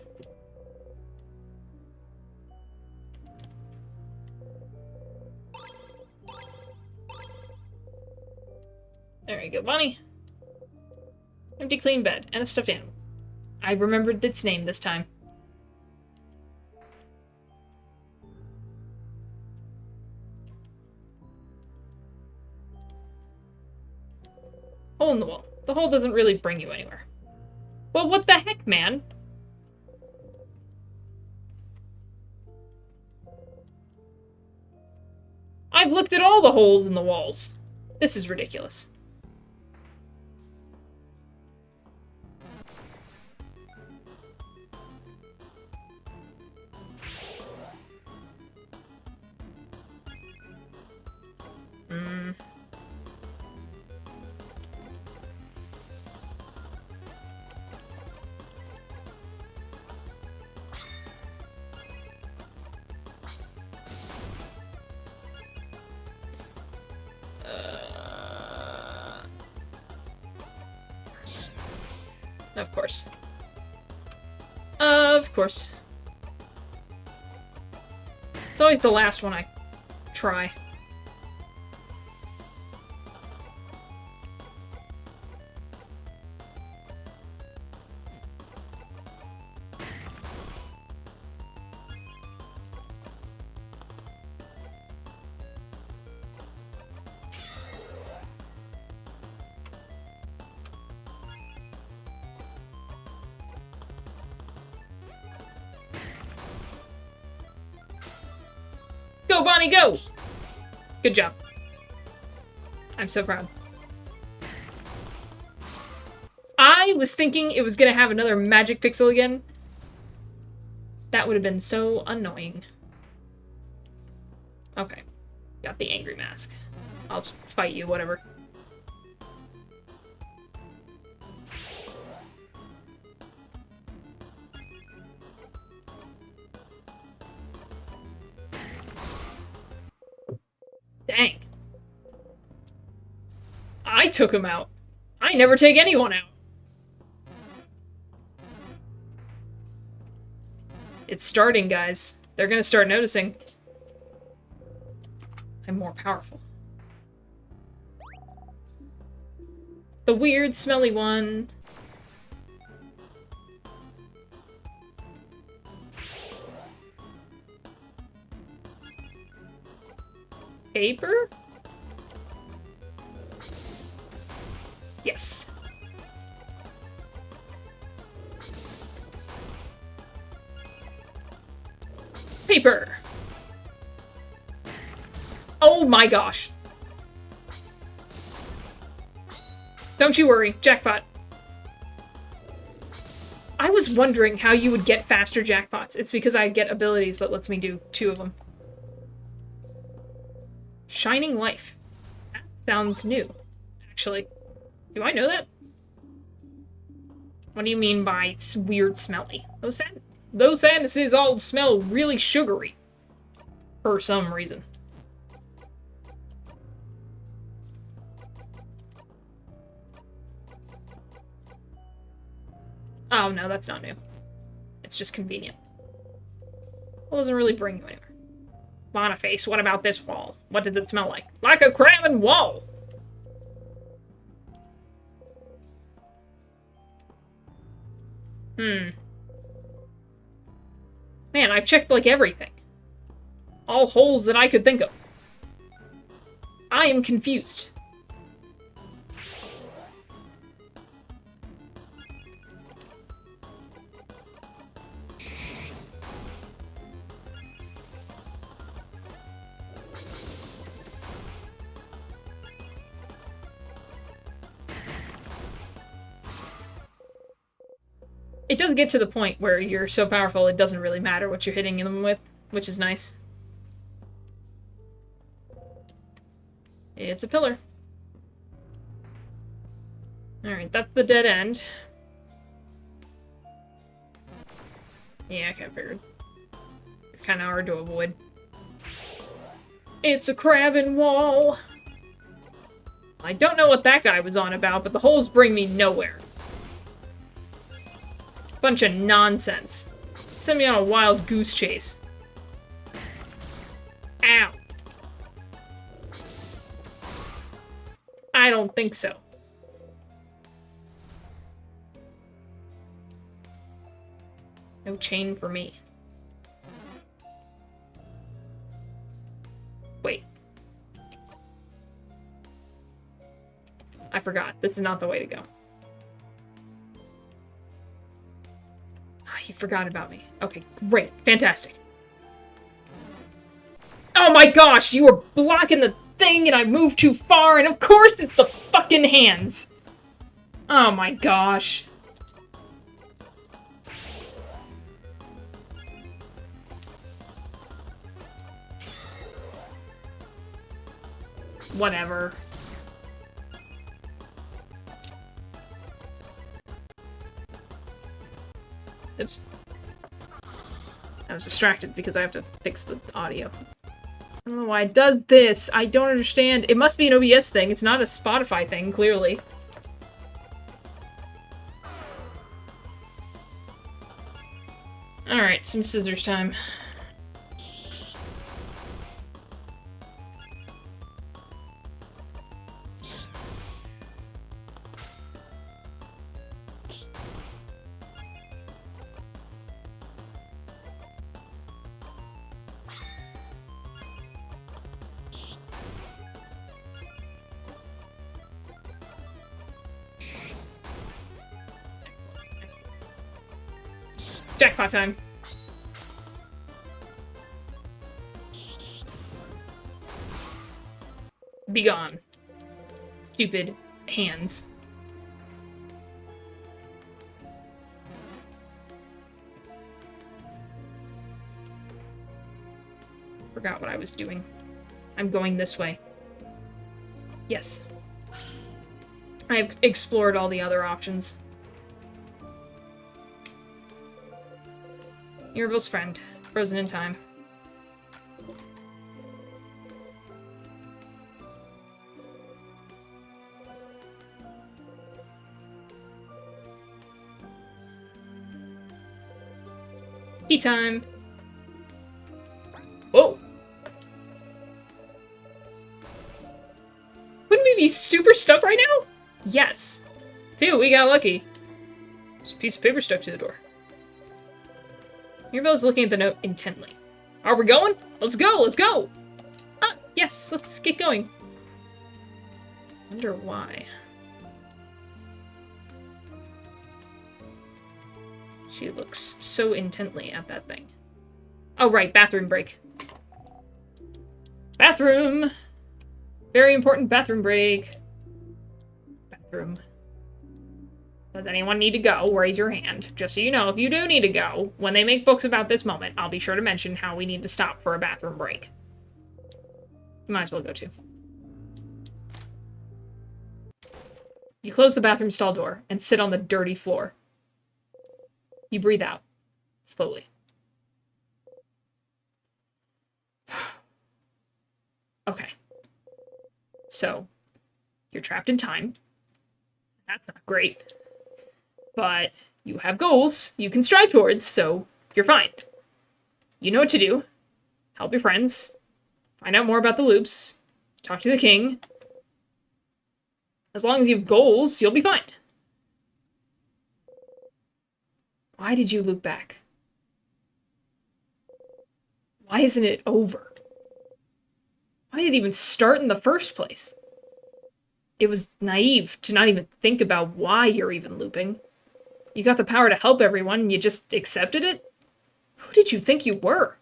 There you go, Bonnie. Empty clean bed, and a stuffed animal. I remembered its name this time. Hole in the wall. The hole doesn't really bring you anywhere. Well, what the heck, man? I've looked at all the holes in the walls. This is ridiculous. Of course. Of course. It's always the last one I try. Go, Bonnie, go! Good job. I'm so proud. I was thinking it was gonna have another magic pixel again. That would have been so annoying. Okay. Got the angry mask. I'll just fight you, whatever. Dang. I took him out. I never take anyone out. It's starting, guys. They're gonna start noticing. I'm more powerful. The weird, smelly one. Paper? Yes. Paper! Oh my gosh. Don't you worry, jackpot. I was wondering how you would get faster jackpots. It's because I get abilities that lets me do 2 of them. Shining Life. That sounds new, actually. Do I know that? What do you mean by weird smelly? Those sadnesses all smell really sugary. For some reason. Oh, no, that's not new. It's just convenient. It doesn't really bring you anywhere. Boniface, what about this wall? What does it smell like? Like a crabbing wall! Man, I've checked, like, everything. All holes that I could think of. I am confused. It does get to the point where you're so powerful it doesn't really matter what you're hitting them with, which is nice. It's a pillar. Alright, that's the dead end. Yeah, I kind of figured. Kind of hard to avoid. It's a crabbing wall! I don't know what that guy was on about, but the holes bring me nowhere. Bunch of nonsense. Send me on a wild goose chase. Ow. I don't think so. No chain for me. Wait. I forgot. This is not the way to go. You forgot about me. Okay, great. Fantastic. Oh my gosh, you were blocking the thing and I moved too far, and of course it's the fucking hands. Oh my gosh. Whatever. Oops. I was distracted because I have to fix the audio. I don't know why it does this. I don't understand. It must be an OBS thing. It's not a Spotify thing, clearly. Alright, some scissors time. Jackpot time. Be gone. Stupid hands. Forgot what I was doing. I'm going this way. Yes. I've explored all the other options. Mirabel's friend. Frozen in time. Tea time. Whoa. Wouldn't we be super stuck right now? Yes. Phew, we got lucky. There's a piece of paper stuck to the door. Mirabel's looking at the note intently. Are we going? Let's go, let's go! Ah, yes, let's get going. Wonder why. She looks so intently at that thing. Oh, right, bathroom break. Bathroom! Very important bathroom break. Bathroom. Does anyone need to go? Raise your hand. Just so you know, if you do need to go, when they make books about this moment, I'll be sure to mention how we need to stop for a bathroom break. You might as well go too. You close the bathroom stall door and sit on the dirty floor. You breathe out, slowly. Okay. So, you're trapped in time. That's not great. But you have goals you can strive towards, so you're fine. You know what to do. Help your friends. Find out more about the loops. Talk to the king. As long as you have goals, you'll be fine. Why did you loop back? Why isn't it over? Why did it even start in the first place? It was naive to not even think about why you're even looping. You got the power to help everyone and you just accepted it? Who did you think you were?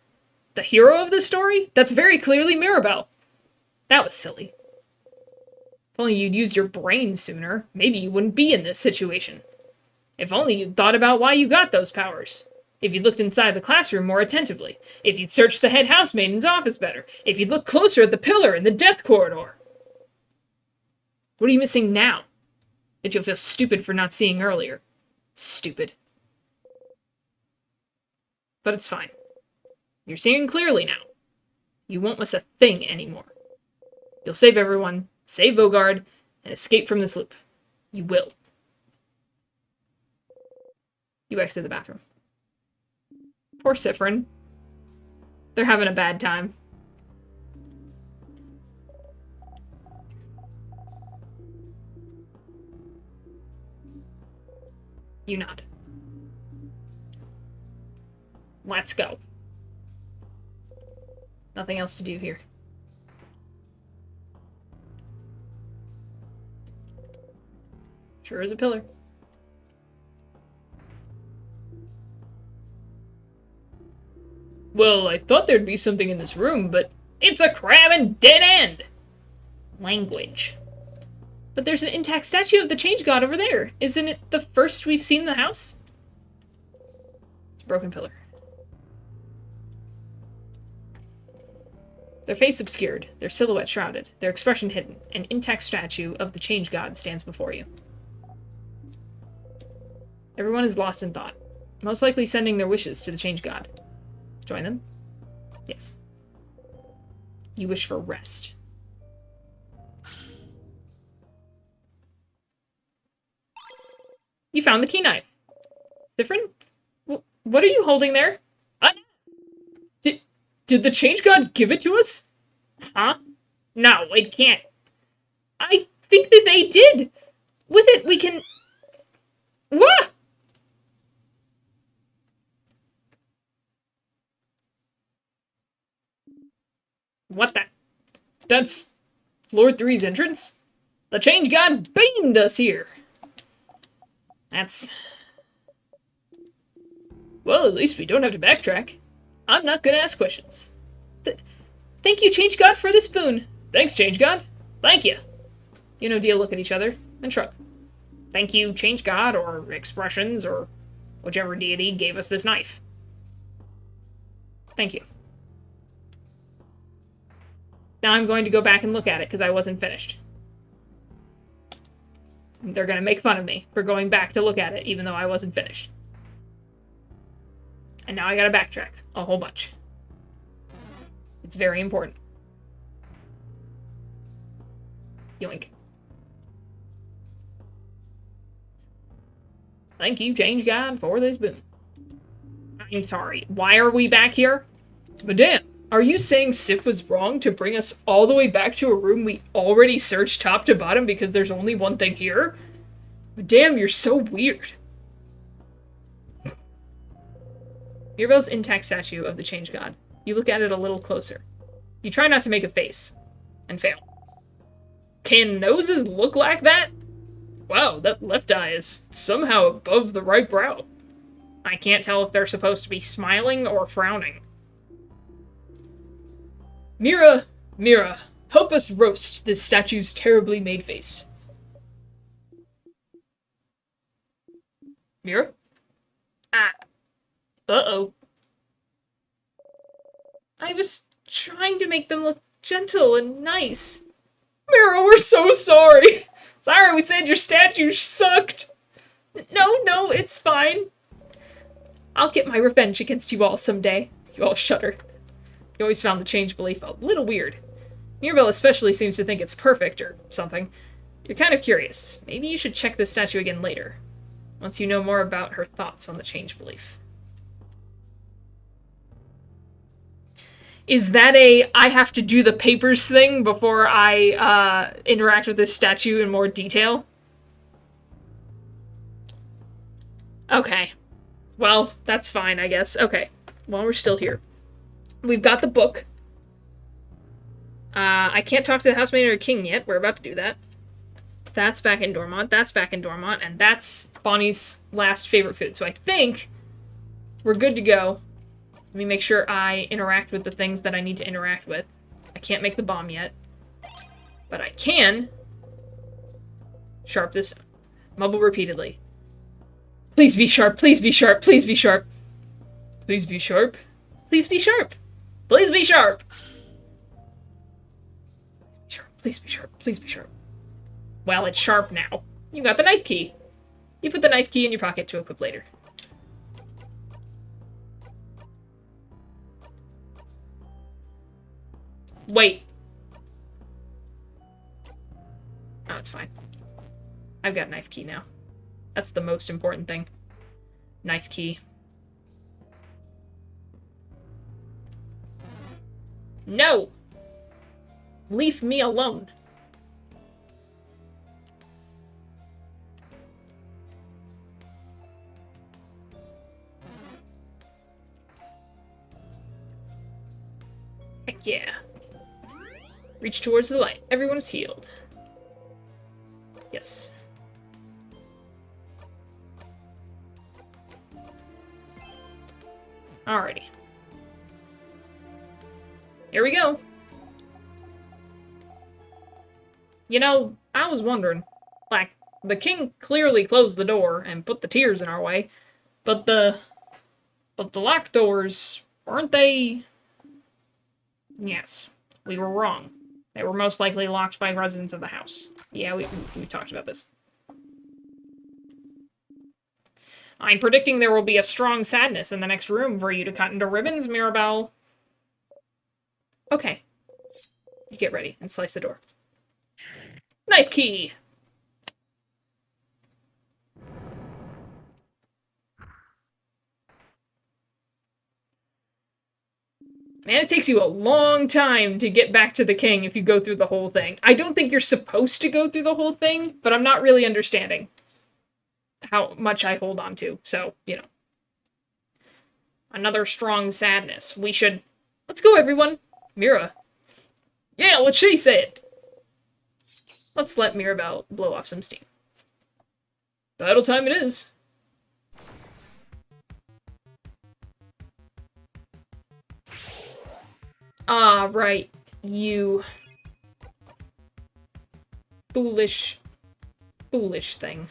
The hero of this story? That's very clearly Mirabelle. That was silly. If only you'd used your brain sooner, maybe you wouldn't be in this situation. If only you'd thought about why you got those powers. If you'd looked inside the classroom more attentively. If you'd searched the head housemaiden's office better. If you'd looked closer at the pillar in the death corridor. What are you missing now? That you'll feel stupid for not seeing earlier. Stupid. But it's fine. You're seeing clearly now. You won't miss a thing anymore. You'll save everyone, save Vaugarde, and escape from this loop. You will. You exit the bathroom. Poor Siffrin. They're having a bad time. You nod. Let's go. Nothing else to do here. Sure is a pillar. Well, I thought there'd be something in this room, but it's a crab and dead end! Language. But there's an intact statue of the Change God over there. Isn't it the first we've seen in the house? It's a broken pillar. Their face obscured, their silhouette shrouded, their expression hidden, an intact statue of the Change God stands before you. Everyone is lost in thought, most likely sending their wishes to the Change God. Join them? Yes. You wish for rest. You found the key knife. Siffrin? What are you holding there? Did the Change God give it to us? Huh? No, it can't. I think that they did. With it, we can... What? What the... That's floor 3's entrance? The Change God beamed us here. That's... Well, at least we don't have to backtrack. I'm not gonna ask questions. Thank you, Change God, for this boon. Thanks, Change God. Thank you. You know, deal look at each other and shrug. Thank you, Change God, or expressions, or whichever deity gave us this knife. Thank you. Now I'm going to go back and look at it, because I wasn't finished. They're gonna make fun of me for going back to look at it, even though I wasn't finished. And now I gotta backtrack a whole bunch. It's very important. Yoink. Thank you, Change God, for this boon. I'm sorry, why are we back here? Madame, are you saying Sif was wrong to bring us all the way back to a room we already searched top to bottom because there's only one thing here? Madame, you're so weird. Mirabelle's intact statue of the Change God. You look at it a little closer. You try not to make a face, and fail. Can noses look like that? Wow, that left eye is somehow above the right brow. I can't tell if they're supposed to be smiling or frowning. Mira, Mira, help us roast this statue's terribly made face. Mira? Ah. Uh-oh. I was trying to make them look gentle and nice. Mira, we're so sorry. Sorry we said your statue sucked. No, it's fine. I'll get my revenge against you all someday. You all shudder. You always found the change belief a little weird. Mirabelle especially seems to think it's perfect or something. You're kind of curious. Maybe you should check this statue again later, once you know more about her thoughts on the change belief. Is that I have to do the papers thing before I interact with this statue in more detail? Okay. Well, that's fine, I guess. Okay. Well, we're still here. We've got the book. I can't talk to the housemaid or king yet. We're about to do that. That's back in Dormont. That's back in Dormont. And that's Bonnie's last favorite food. So I think we're good to go. Let me make sure I interact with the things that I need to interact with. I can't make the bomb yet. But I can sharp this. Mumble repeatedly. Please be sharp, please be sharp, please be sharp. Please be sharp. Please be sharp. Please be sharp. Please be sharp, please be sharp. Well, it's sharp now. You got the knife key. You put the knife key in your pocket to equip later. Wait. Oh, it's fine. I've got knife key now. That's the most important thing. Knife key. No! Leave me alone. Heck yeah. Reach towards the light. Everyone is healed. Yes. Alrighty. Here we go. You know, I was wondering, like, the king clearly closed the door and put the tears in our way, but the locked doors, weren't they? Yes, we were wrong. They were most likely locked by residents of the house. Yeah, we talked about this. I'm predicting there will be a strong sadness in the next room for you to cut into ribbons, Mirabelle. Okay. You get ready and slice the door. Knife key! Man, it takes you a long time to get back to the king if you go through the whole thing. I don't think you're supposed to go through the whole thing, but I'm not really understanding how much I hold on to. So, you know. Another strong sadness. We should... Let's go, everyone! Mira. Yeah, let she say it! Let's let Mirabelle blow off some steam. Battle time it is. Ah, right. You... foolish thing.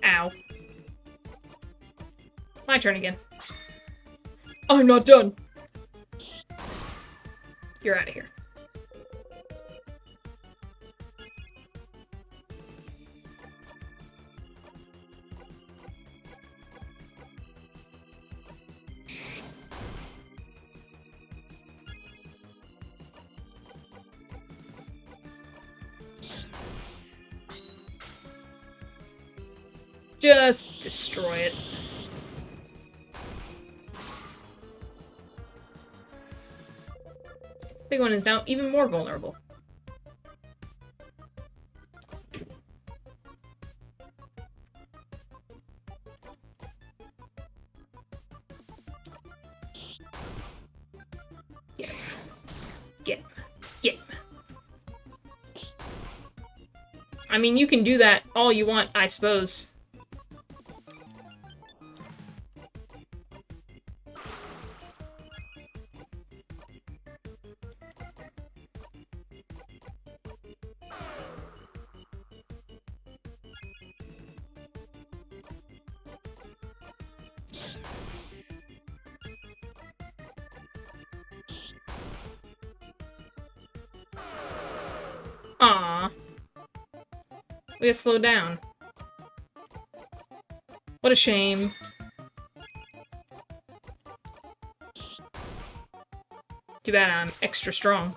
Ow. My turn again. I'm not done. You're out of here. Just destroy it. Big one is now even more vulnerable. Get him. Get him. Get him. I mean, you can do that all you want, I suppose. Aww. We gotta slow down. What a shame. Too bad I'm extra strong.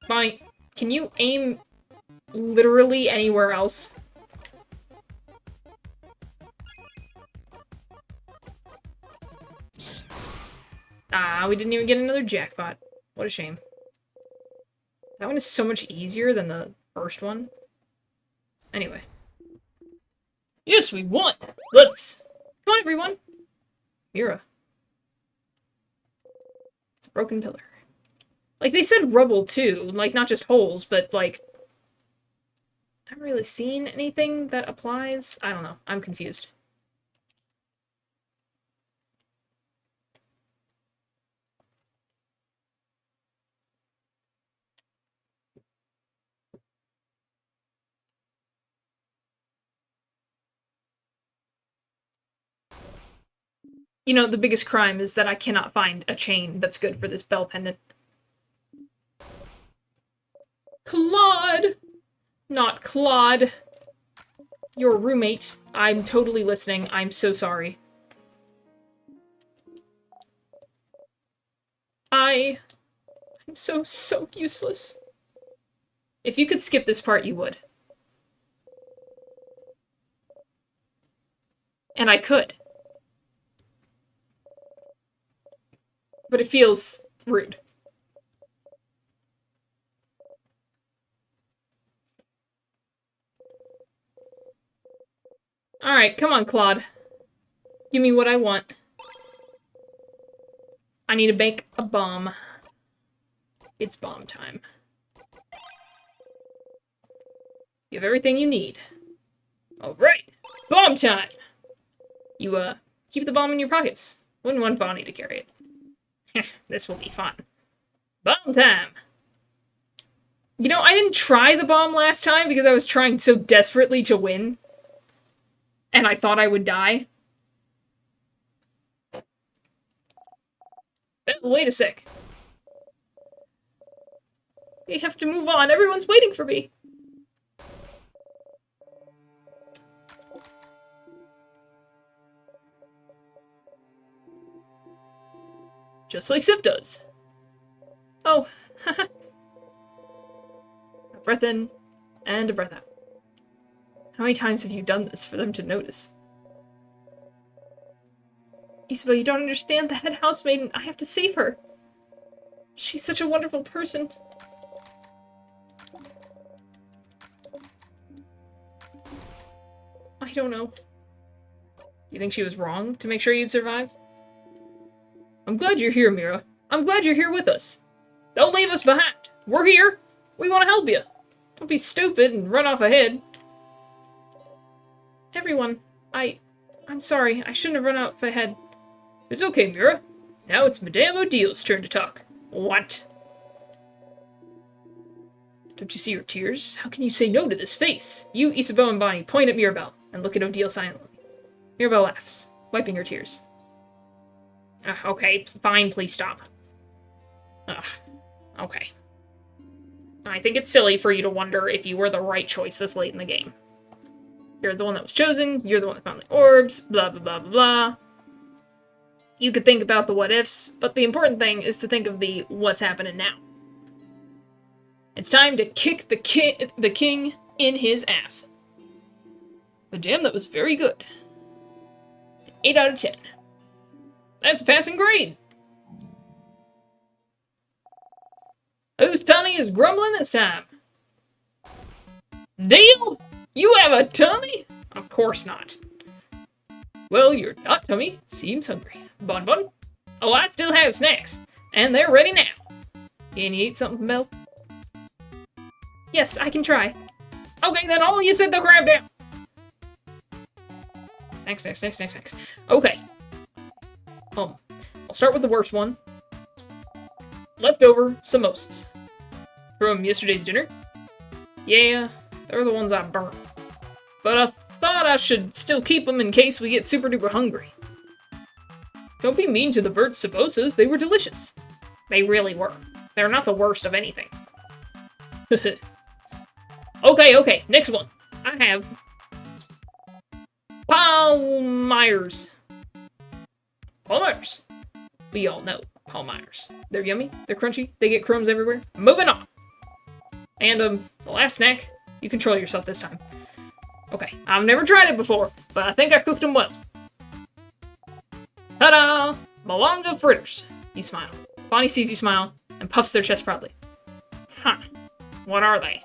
Bonnie, can you aim literally anywhere else? Ah, we didn't even get another jackpot. What a shame. That one is so much easier than the first one. Anyway. Yes, we won! Let's... Come on, everyone! Mira. It's a broken pillar. Like, they said rubble, too. Like, not just holes, but, like... I haven't really seen anything that applies. I don't know. I'm confused. You know, the biggest crime is that I cannot find a chain that's good for this bell pendant. Claude! Not Claude. Your roommate. I'm totally listening. I'm so sorry. I'm so useless. If you could skip this part, you would. And I could. But it feels rude. Alright, come on, Claude. Give me what I want. I need to bake a bomb. It's bomb time. You have everything you need. Alright, bomb time! You, keep the bomb in your pockets. Wouldn't want Bonnie to carry it. This will be fun. Bomb time! You know, I didn't try the bomb last time because I was trying so desperately to win. And I thought I would die. Wait a sec. We have to move on. Everyone's waiting for me. Just like Sif does. Oh, haha. A breath in, and a breath out. How many times have you done this for them to notice? Isabelle, you don't understand. The head housemaiden. I have to save her. She's such a wonderful person. I don't know. You think she was wrong to make sure you'd survive? I'm glad you're here, Mira. I'm glad you're here with us. Don't leave us behind. We're here. We want to help you. Don't be stupid and run off ahead. Everyone, I'm sorry. I shouldn't have run off ahead. It's okay, Mira. Now it's Madame Odile's turn to talk. What? Don't you see her tears? How can you say no to this face? You, Isabeau, and Bonnie point at Mirabelle and look at Odile silently. Mirabelle laughs, wiping her tears. Okay, fine, please stop. Okay. I think it's silly for you to wonder if you were the right choice this late in the game. You're the one that was chosen, you're the one that found the orbs, blah blah blah blah blah. You could think about the what-ifs, but the important thing is to think of the what's happening now. It's time to kick the king in his ass. But damn, that was very good. 8 out of 10. That's a passing grade. Whose tummy is grumbling this time? Deal? You have a tummy? Of course not. Well, your not tummy seems hungry. Bon Bon? Oh, I still have snacks. And they're ready now. Can you eat something, Belle? Yes, I can try. Okay, then all you sit the crab down. Next. Okay. I'll start with the worst one. Leftover samosas. From yesterday's dinner? Yeah, they're the ones I burnt. But I thought I should still keep them in case we get super duper hungry. Don't be mean to the bird samosas, they were delicious. They really were. They're not the worst of anything. Okay, next one. I have Palmyre's. Palmyre's. We all know Palmyre's. They're yummy, they're crunchy, they get crumbs everywhere. Moving on. And, the last snack, you control yourself this time. Okay, I've never tried it before, but I think I cooked them well. Ta-da! Malanga fritters. You smile. Bonnie sees you smile and puffs their chest proudly. Huh. What are they?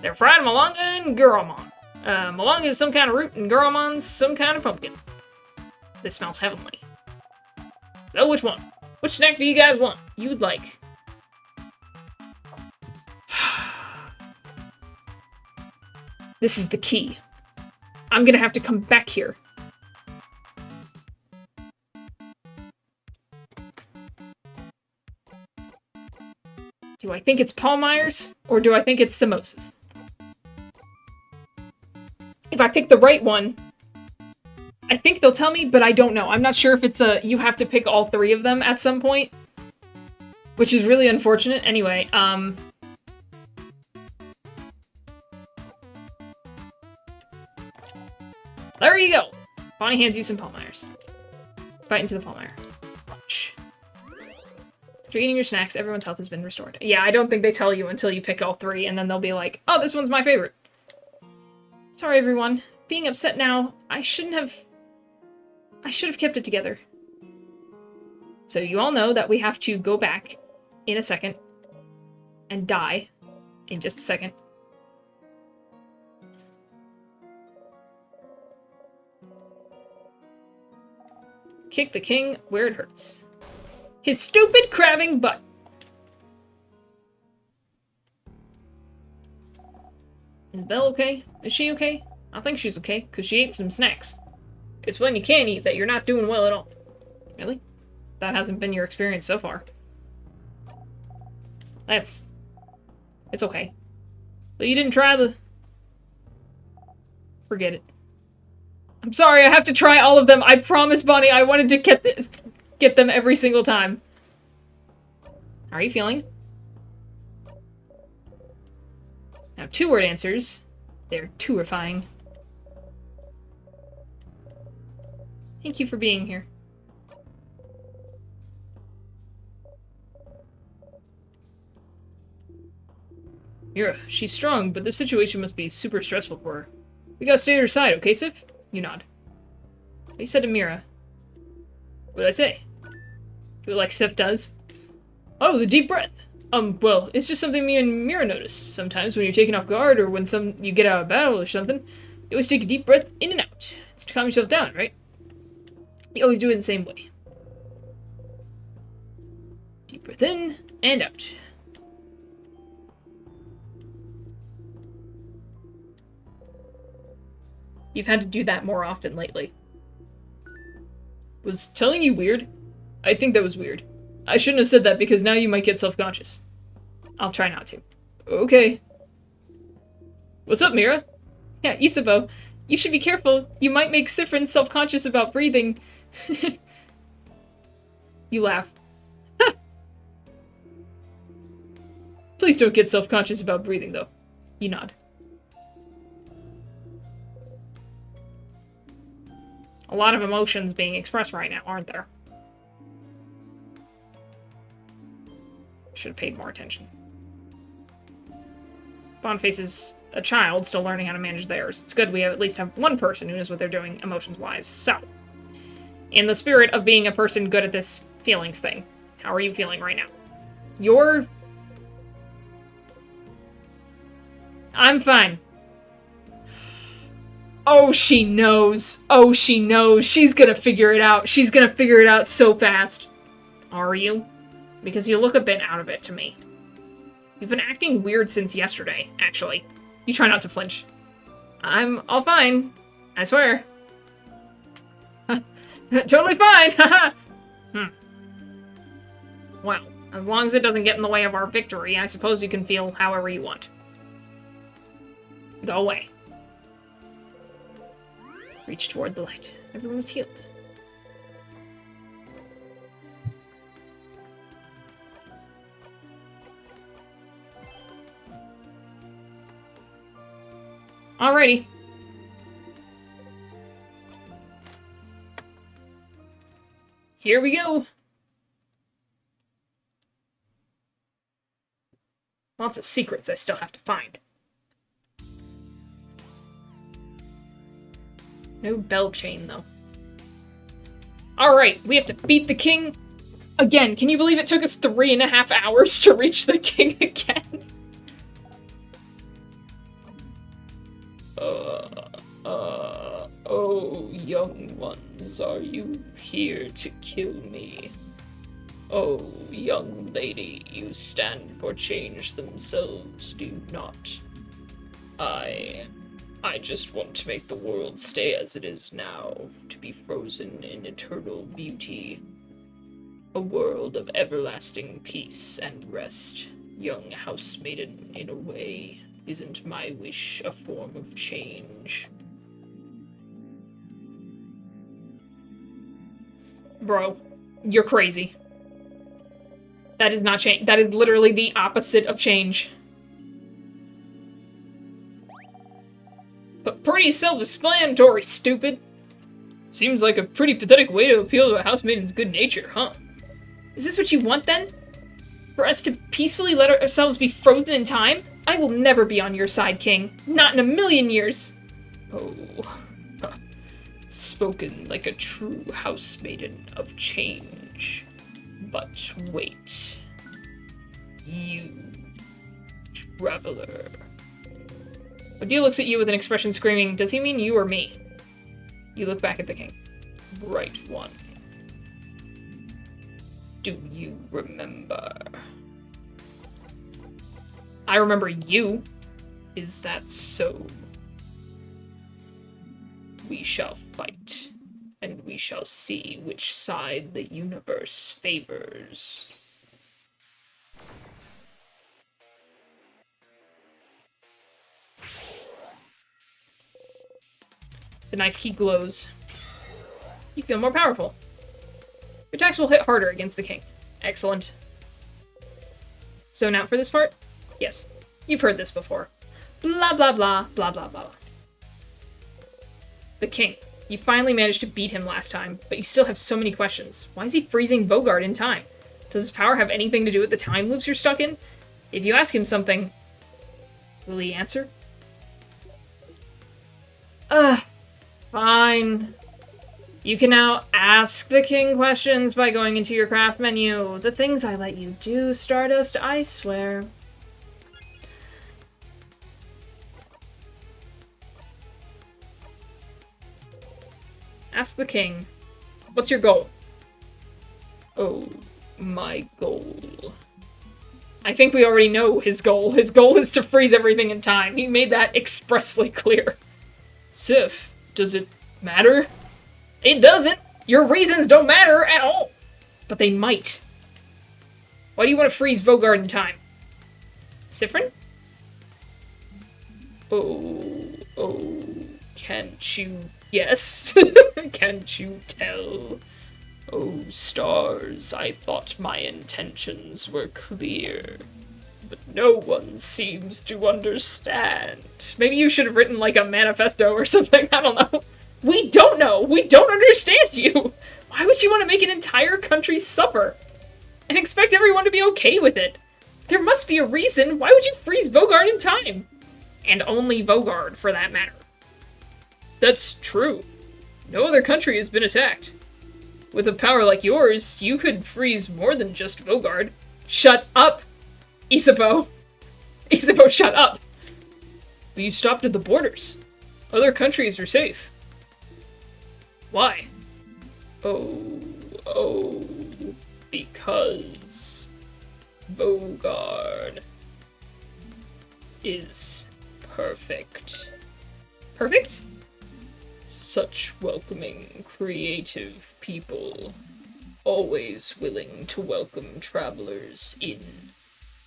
They're fried malanga and garamon. Malanga is some kind of root and garamon's some kind of pumpkin. This smells heavenly. So which one? Which snack do you guys want? You would like? This is the key. I'm gonna have to come back here. Do I think it's Palmyre's, or do I think it's samosas? If I pick the right one, I think they'll tell me, but I don't know. I'm not sure if it's you have to pick all three of them at some point, which is really unfortunate. Anyway, there you go! Bonnie hands you some Palmyre's. Bite into the Palmyre. Lunch. After eating your snacks, everyone's health has been restored. Yeah, I don't think they tell you until you pick all three, and then they'll be like, oh, this one's my favorite. Sorry, everyone. Being upset now, I should have kept it together. So you all know that we have to go back in a second and die in just a second. Kick the king where it hurts. His stupid crabbing butt. Is Belle okay? Is she okay? I think she's okay, because she ate some snacks. It's when you can't eat that you're not doing well at all. Really? That hasn't been your experience so far. It's okay. But you didn't try the... Forget it. I'm sorry, I have to try all of them. I promise, Bonnie, I wanted to get them every single time. How are you feeling? Now, 2-word answers. They're terrifying. Thank you for being here. Mira, she's strong, but this situation must be super stressful for her. We gotta stay at her side, okay, Sif? You nod. What you said to Mira? What did I say? Do it like Sif does? Oh, the deep breath. Well, it's just something me and Mira notice. Sometimes when you're taken off guard or when you get out of battle or something, you always take a deep breath in and out. It's to calm yourself down, right? You always do it the same way. Deep breath in and out. You've had to do that more often lately. Was telling you weird? I think that was weird. I shouldn't have said that because now you might get self-conscious. I'll try not to. Okay. What's up, Mira? Yeah, Isabeau. You should be careful. You might make Siffrin self-conscious about breathing. You laugh. Please don't get self-conscious about breathing, though. You nod. A lot of emotions being expressed right now, aren't there? Should have paid more attention. Boniface is a child still learning how to manage theirs. It's good we at least have one person who knows what they're doing emotions-wise. So, in the spirit of being a person good at this feelings thing, how are you feeling right now? I'm fine. Oh, she knows. Oh, she knows. She's gonna figure it out. She's gonna figure it out so fast. Are you? Because you look a bit out of it to me. You've been acting weird since yesterday, actually. You try not to flinch. I'm all fine. I swear. Totally fine! Haha! Well, as long as it doesn't get in the way of our victory, I suppose you can feel however you want. Go away. Reach toward the light. Everyone was healed. Alrighty. Here we go. Lots of secrets I still have to find. No bell chain, though. Alright, we have to beat the king again. Can you believe it took us 3.5 hours to reach the king again? Oh, young ones, are you here to kill me? Oh, young lady, you stand for change themselves, do you not? I just want to make the world stay as it is now, to be frozen in eternal beauty. A world of everlasting peace and rest. Young housemaiden, in a way, isn't my wish a form of change? Bro, you're crazy. That is not change. That is literally the opposite of change. But pretty self-explanatory, stupid. Seems like a pretty pathetic way to appeal to a housemaiden's good nature, huh? Is this what you want, then? For us to peacefully let ourselves be frozen in time? I will never be on your side, King. Not in a million years. Oh. Spoken like a true housemaiden of change. But wait. You... traveler. Odile looks at you with an expression screaming, does he mean you or me? You look back at the king. Bright one. Do you remember? I remember you. Is that so? We shall fight, and we shall see which side the universe favors. The knife key glows. You feel more powerful. Your attacks will hit harder against the king. Excellent. Zone out for this part? Yes. You've heard this before. Blah, blah, blah, blah, blah, blah. The king. You finally managed to beat him last time, but you still have so many questions. Why is he freezing Vaugarde in time? Does his power have anything to do with the time loops you're stuck in? If you ask him something, will he answer? Fine. You can now ask the king questions by going into your craft menu. The things I let you do, Stardust, I swear. Ask the king. What's your goal? Oh, my goal. I think we already know his goal. His goal is to freeze everything in time. He made that expressly clear. Sif, does it matter? It doesn't. Your reasons don't matter at all. But they might. Why do you want to freeze Vaugarde in time? Siffrin? Oh, can't you guess? Can't you tell? Oh, stars, I thought my intentions were clear. But no one seems to understand. Maybe you should have written, like, a manifesto or something. I don't know. We don't know. We don't understand you. Why would you want to make an entire country suffer? And expect everyone to be okay with it? There must be a reason. Why would you freeze Vaugarde in time? And only Vaugarde, for that matter. That's true. No other country has been attacked. With a power like yours, you could freeze more than just Vaugarde. Shut up, Isabeau. Isabeau, shut up. But you stopped at the borders. Other countries are safe. Why? Oh, because Vaugarde. is perfect. Perfect? Such welcoming, creative people. Always willing to welcome travelers in.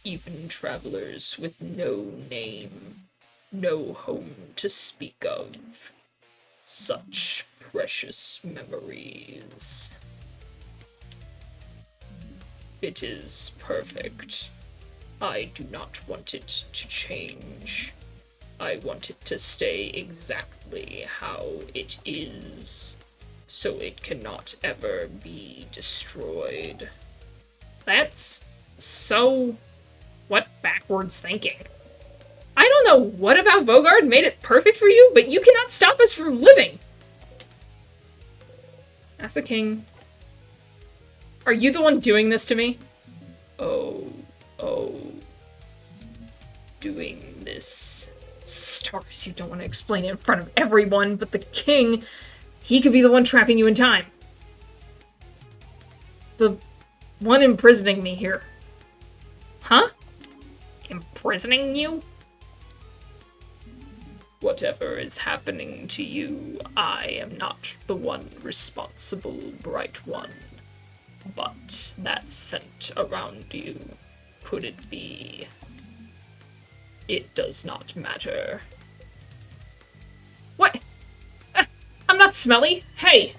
Even travelers with no name. No home to speak of. Such precious memories. It is perfect. I do not want it to change. I want it to stay exactly how it is, so it cannot ever be destroyed. That's so... what backwards thinking? I don't know what about Vaugarde made it perfect for you, but you cannot stop us from living! Ask the king. Are you the one doing this to me? Oh. Doing this. Stars, you don't want to explain it in front of everyone, but the king, he could be the one trapping you in time. The one imprisoning me here. Huh? Imprisoning you? Whatever is happening to you, I am not the one responsible, Bright One. But that scent around you, could it be? It does not matter. What? I'm not smelly. Hey!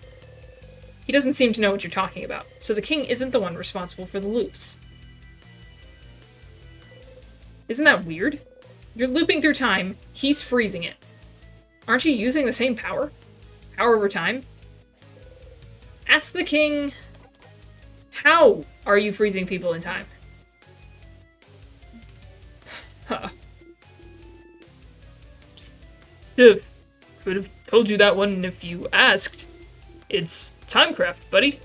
He doesn't seem to know what you're talking about, so the king isn't the one responsible for the loops. Isn't that weird? You're looping through time, he's freezing it. Aren't you using the same power? Power over time? Ask the king... How are you freezing people in time? Huh. Stiff. Could have told you that one if you asked. It's Timecraft, buddy.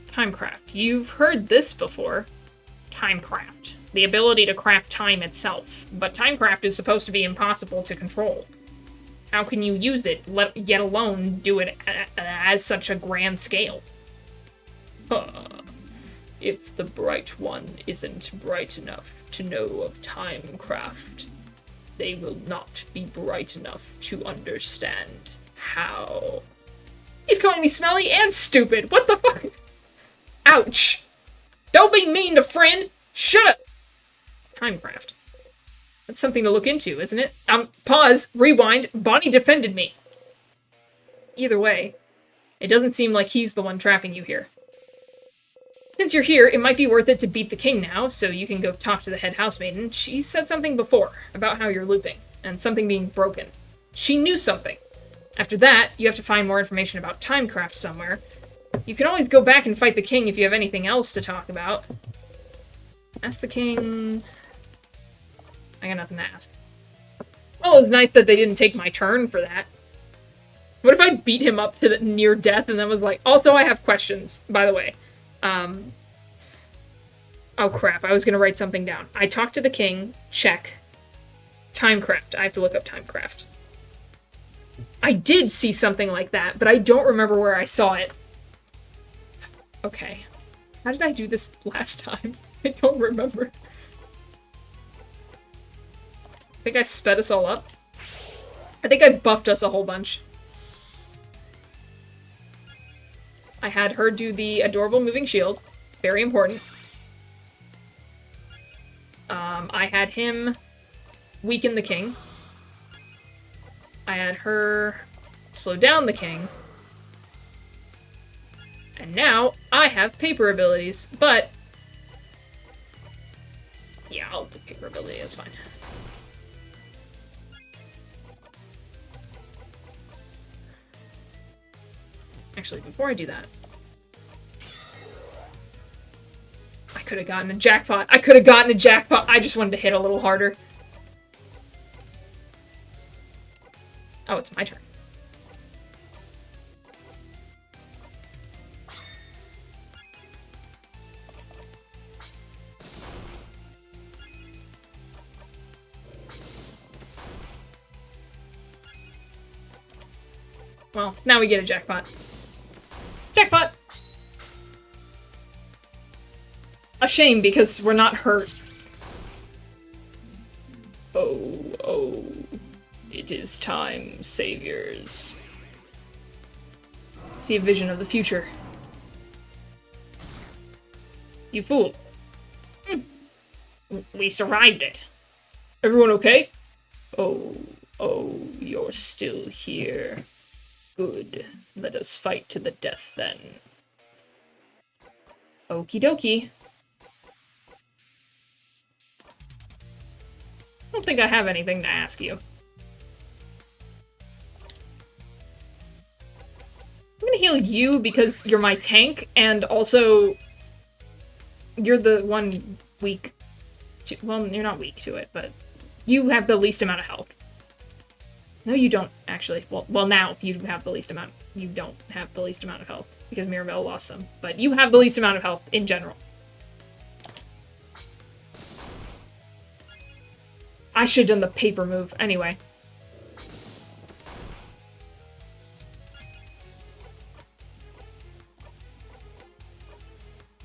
Timecraft. You've heard this before. Timecraft. The ability to craft time itself. But Timecraft is supposed to be impossible to control. How can you use it, yet alone do it as such a grand scale? If the Bright One isn't bright enough to know of Timecraft, they will not be bright enough to understand how. He's calling me smelly and stupid! What the fuck? Ouch! Don't be mean to friend! Shut up! Timecraft. That's something to look into, isn't it? Pause, rewind, Bonnie defended me. Either way, it doesn't seem like he's the one trapping you here. Since you're here, it might be worth it to beat the king now, so you can go talk to the head housemaiden. She said something before, about how you're looping, and something being broken. She knew something. After that, you have to find more information about Timecraft somewhere. You can always go back and fight the king if you have anything else to talk about. Ask the king... I got nothing to ask. Well, it was nice that they didn't take my turn for that. What if I beat him up to the near death and then was like, also I have questions, by the way. Oh crap, I was gonna write something down. I talked to the king, check. Timecraft, I have to look up Timecraft. I did see something like that, but I don't remember where I saw it. Okay. How did I do this last time? I don't remember. I think I sped us all up. I think I buffed us a whole bunch. I had her do the adorable moving shield. Very important. I had him weaken the king. I had her slow down the king. And now I have paper abilities, but... yeah, I'll do paper ability, that's fine. Actually, before I do that... I could have gotten a jackpot. I could have gotten a jackpot. I just wanted to hit a little harder. Oh, it's my turn. Well, now we get a jackpot. Jackpot! A shame, because we're not hurt. Time, saviors. See a vision of the future. You fool. We survived it. Everyone okay? Oh, you're still here. Good. Let us fight to the death then. Okie dokie. I don't think I have anything to ask you. I'm gonna heal you because you're my tank, and also you're the one weak to, well, you're not weak to it, but you have the least amount of health. No, you don't, actually. Well, now you have the least amount. You don't have the least amount of health, because Mirabelle lost some. But you have the least amount of health in general. I should have done the paper move. Anyway.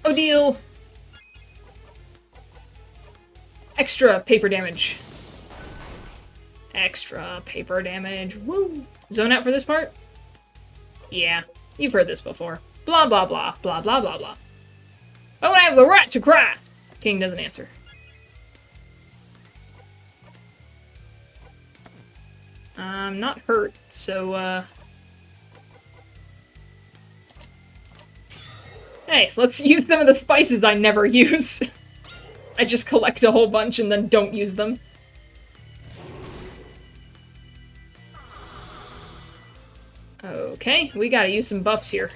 Odile! Extra paper damage. Extra paper damage. Woo! Zone out for this part? Yeah, you've heard this before. Blah, blah, blah, blah, blah, blah, blah. Oh, I have the right to cry! King doesn't answer. I'm not hurt, so, Hey, let's use some of the spices I never use. I just collect a whole bunch and then don't use them. Okay, we gotta use some buffs here.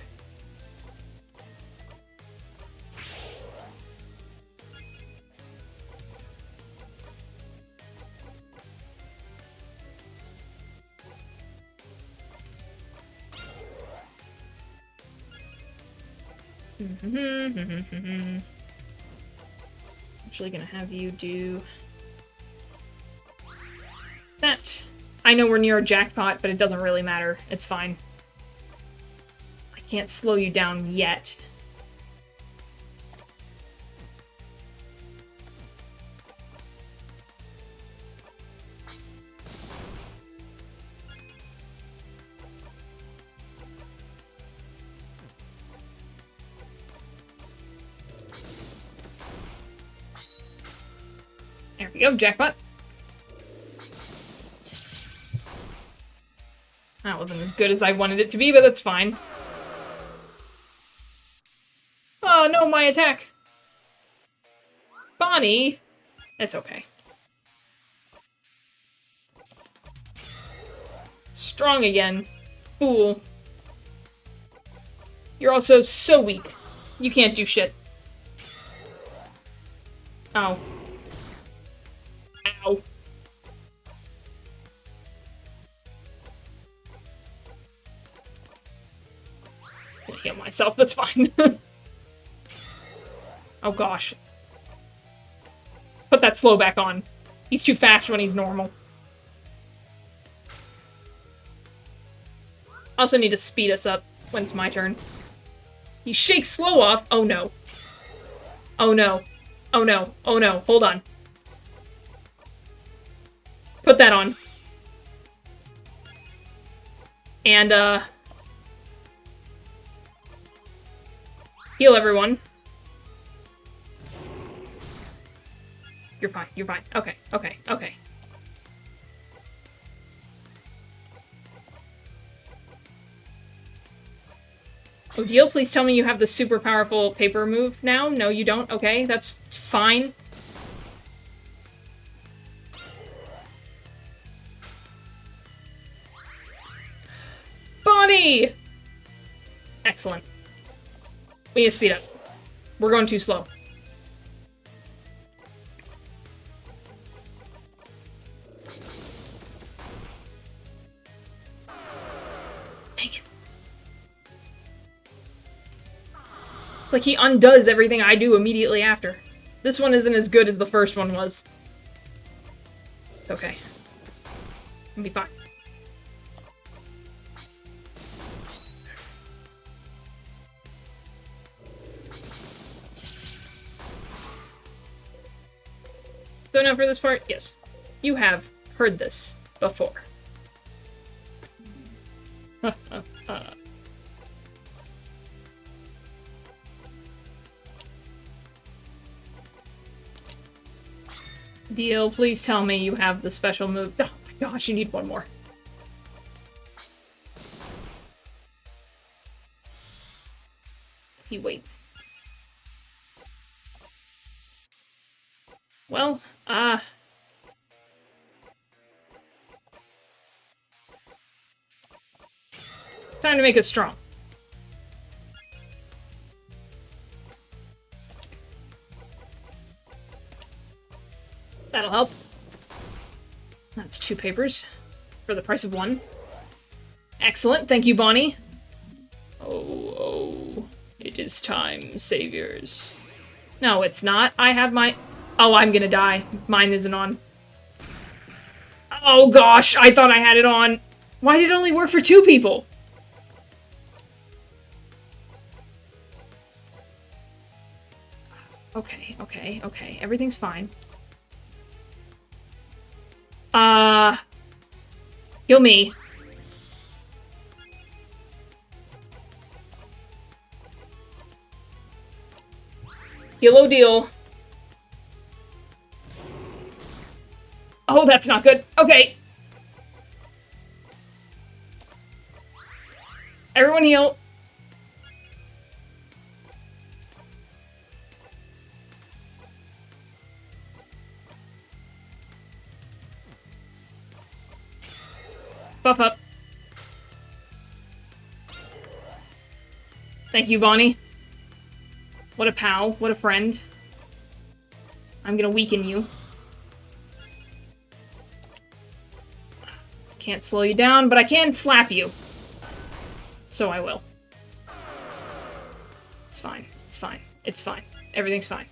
Actually gonna have you do that. I know we're near a jackpot, but it doesn't really matter. It's fine. I can't slow you down yet. There we go, jackpot. That wasn't as good as I wanted it to be, but that's fine. Oh no, my attack! Bonnie! It's okay. Strong again. Fool. You're also so weak. You can't do shit. Ow. Ow. I'm gonna heal myself, that's fine. Oh gosh. Put that slow back on. He's too fast when he's normal. Also need to speed us up when it's my turn. He shakes slow off. Oh no. Oh no. Oh no. Oh no. Hold on. Put that on. And, heal everyone. You're fine. You're fine. Okay. Okay. Okay. Odile, please tell me you have the super powerful paper move now? No, you don't? Okay, that's fine. Bonnie! Excellent. We need to speed up. We're going too slow. Thank you. It's like he undoes everything I do immediately after. This one isn't as good as the first one was. It's okay. It'll be fine. So now for this part, yes. You have heard this before. Deal, please tell me you have the special move. Oh my gosh, you need one more. He waits. Well, time to make it strong. That'll help. That's 2 papers for the price of 1. Excellent, thank you, Bonnie. Oh, it is time, saviors. No, it's not. I have my... Oh, I'm gonna die. Mine isn't on. Oh gosh, I thought I had it on. Why did it only work for 2 people? Okay. Everything's fine. Kill me. Yellow deal. Oh, that's not good. Okay. Everyone heal. Buff up. Thank you, Bonnie. What a pal. What a friend. I'm gonna weaken you. Can't slow you down, but I can slap you. So I will. It's fine. It's fine. It's fine. Everything's fine.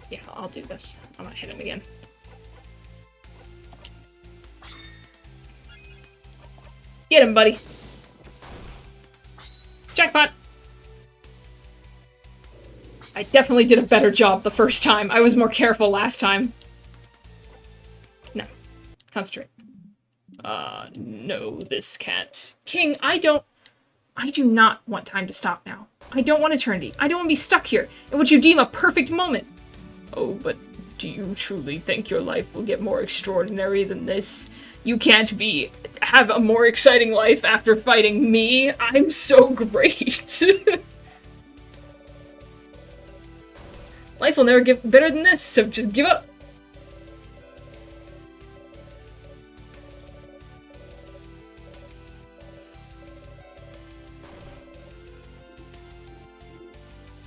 Yeah, I'll do this. I'm gonna hit him again. Get him, buddy. Jackpot! I definitely did a better job the first time. I was more careful last time. No. Concentrate. No, this can't. King, I do not want time to stop now. I don't want eternity. I don't want to be stuck here in what you deem a perfect moment. Oh, but do you truly think your life will get more extraordinary than this? You can't have a more exciting life after fighting me. I'm so great. Life will never get better than this, so just give up.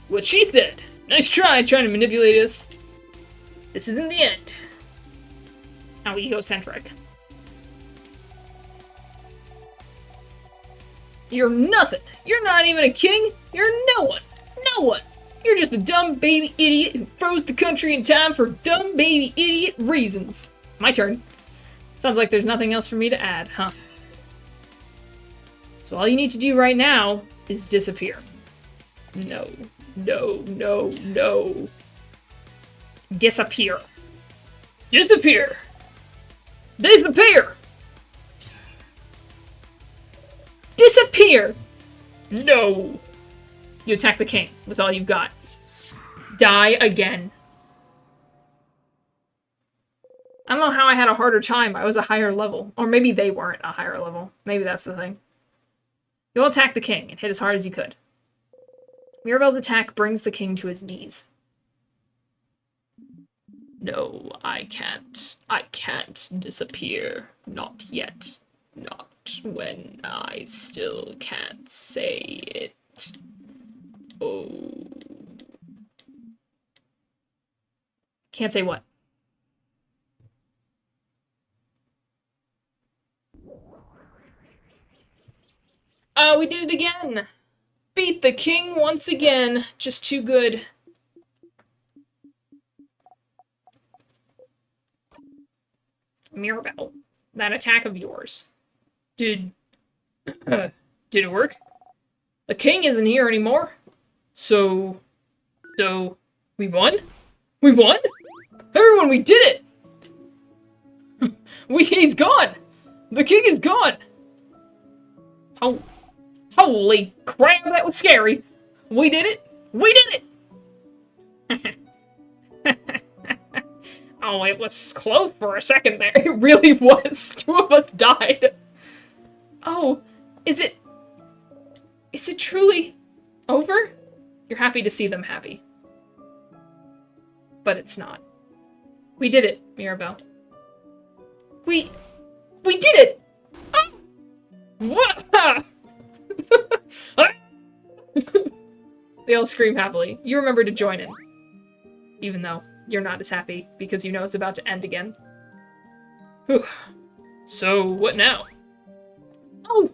What she said. Nice try trying to manipulate us. This isn't the end. How egocentric. You're nothing. You're not even a king. You're no one. No one. You're just a dumb baby idiot who froze the country in time for dumb baby idiot reasons. My turn. Sounds like there's nothing else for me to add, huh? So all you need to do right now is disappear. No. No, no, no. Disappear. Disappear. Disappear. Disappear! No! You attack the king with all you've got. Die again. I don't know how I had a harder time. I was a higher level. Or maybe they weren't a higher level. Maybe that's the thing. You'll attack the king and hit as hard as you could. Mirabelle's attack brings the king to his knees. No, I can't. I can't disappear. Not yet. Not when I still can't say it. Oh. Can't say what? We did it again! Beat the king once again. Just too good. Mirabelle, that attack of yours. Did it work? The king isn't here anymore. So we won? We won? Everyone, we did it! He's gone! The king is gone! Oh, holy crap, that was scary! We did it! We did it! Oh, it was close for a second there. It really was. 2 of us died. Oh, is it truly over? You're happy to see them happy. But it's not. We did it, Mirabelle. We did it! Ah! What? They all scream happily. You remember to join in. Even though you're not as happy because you know it's about to end again. Whew. So, what now? Oh!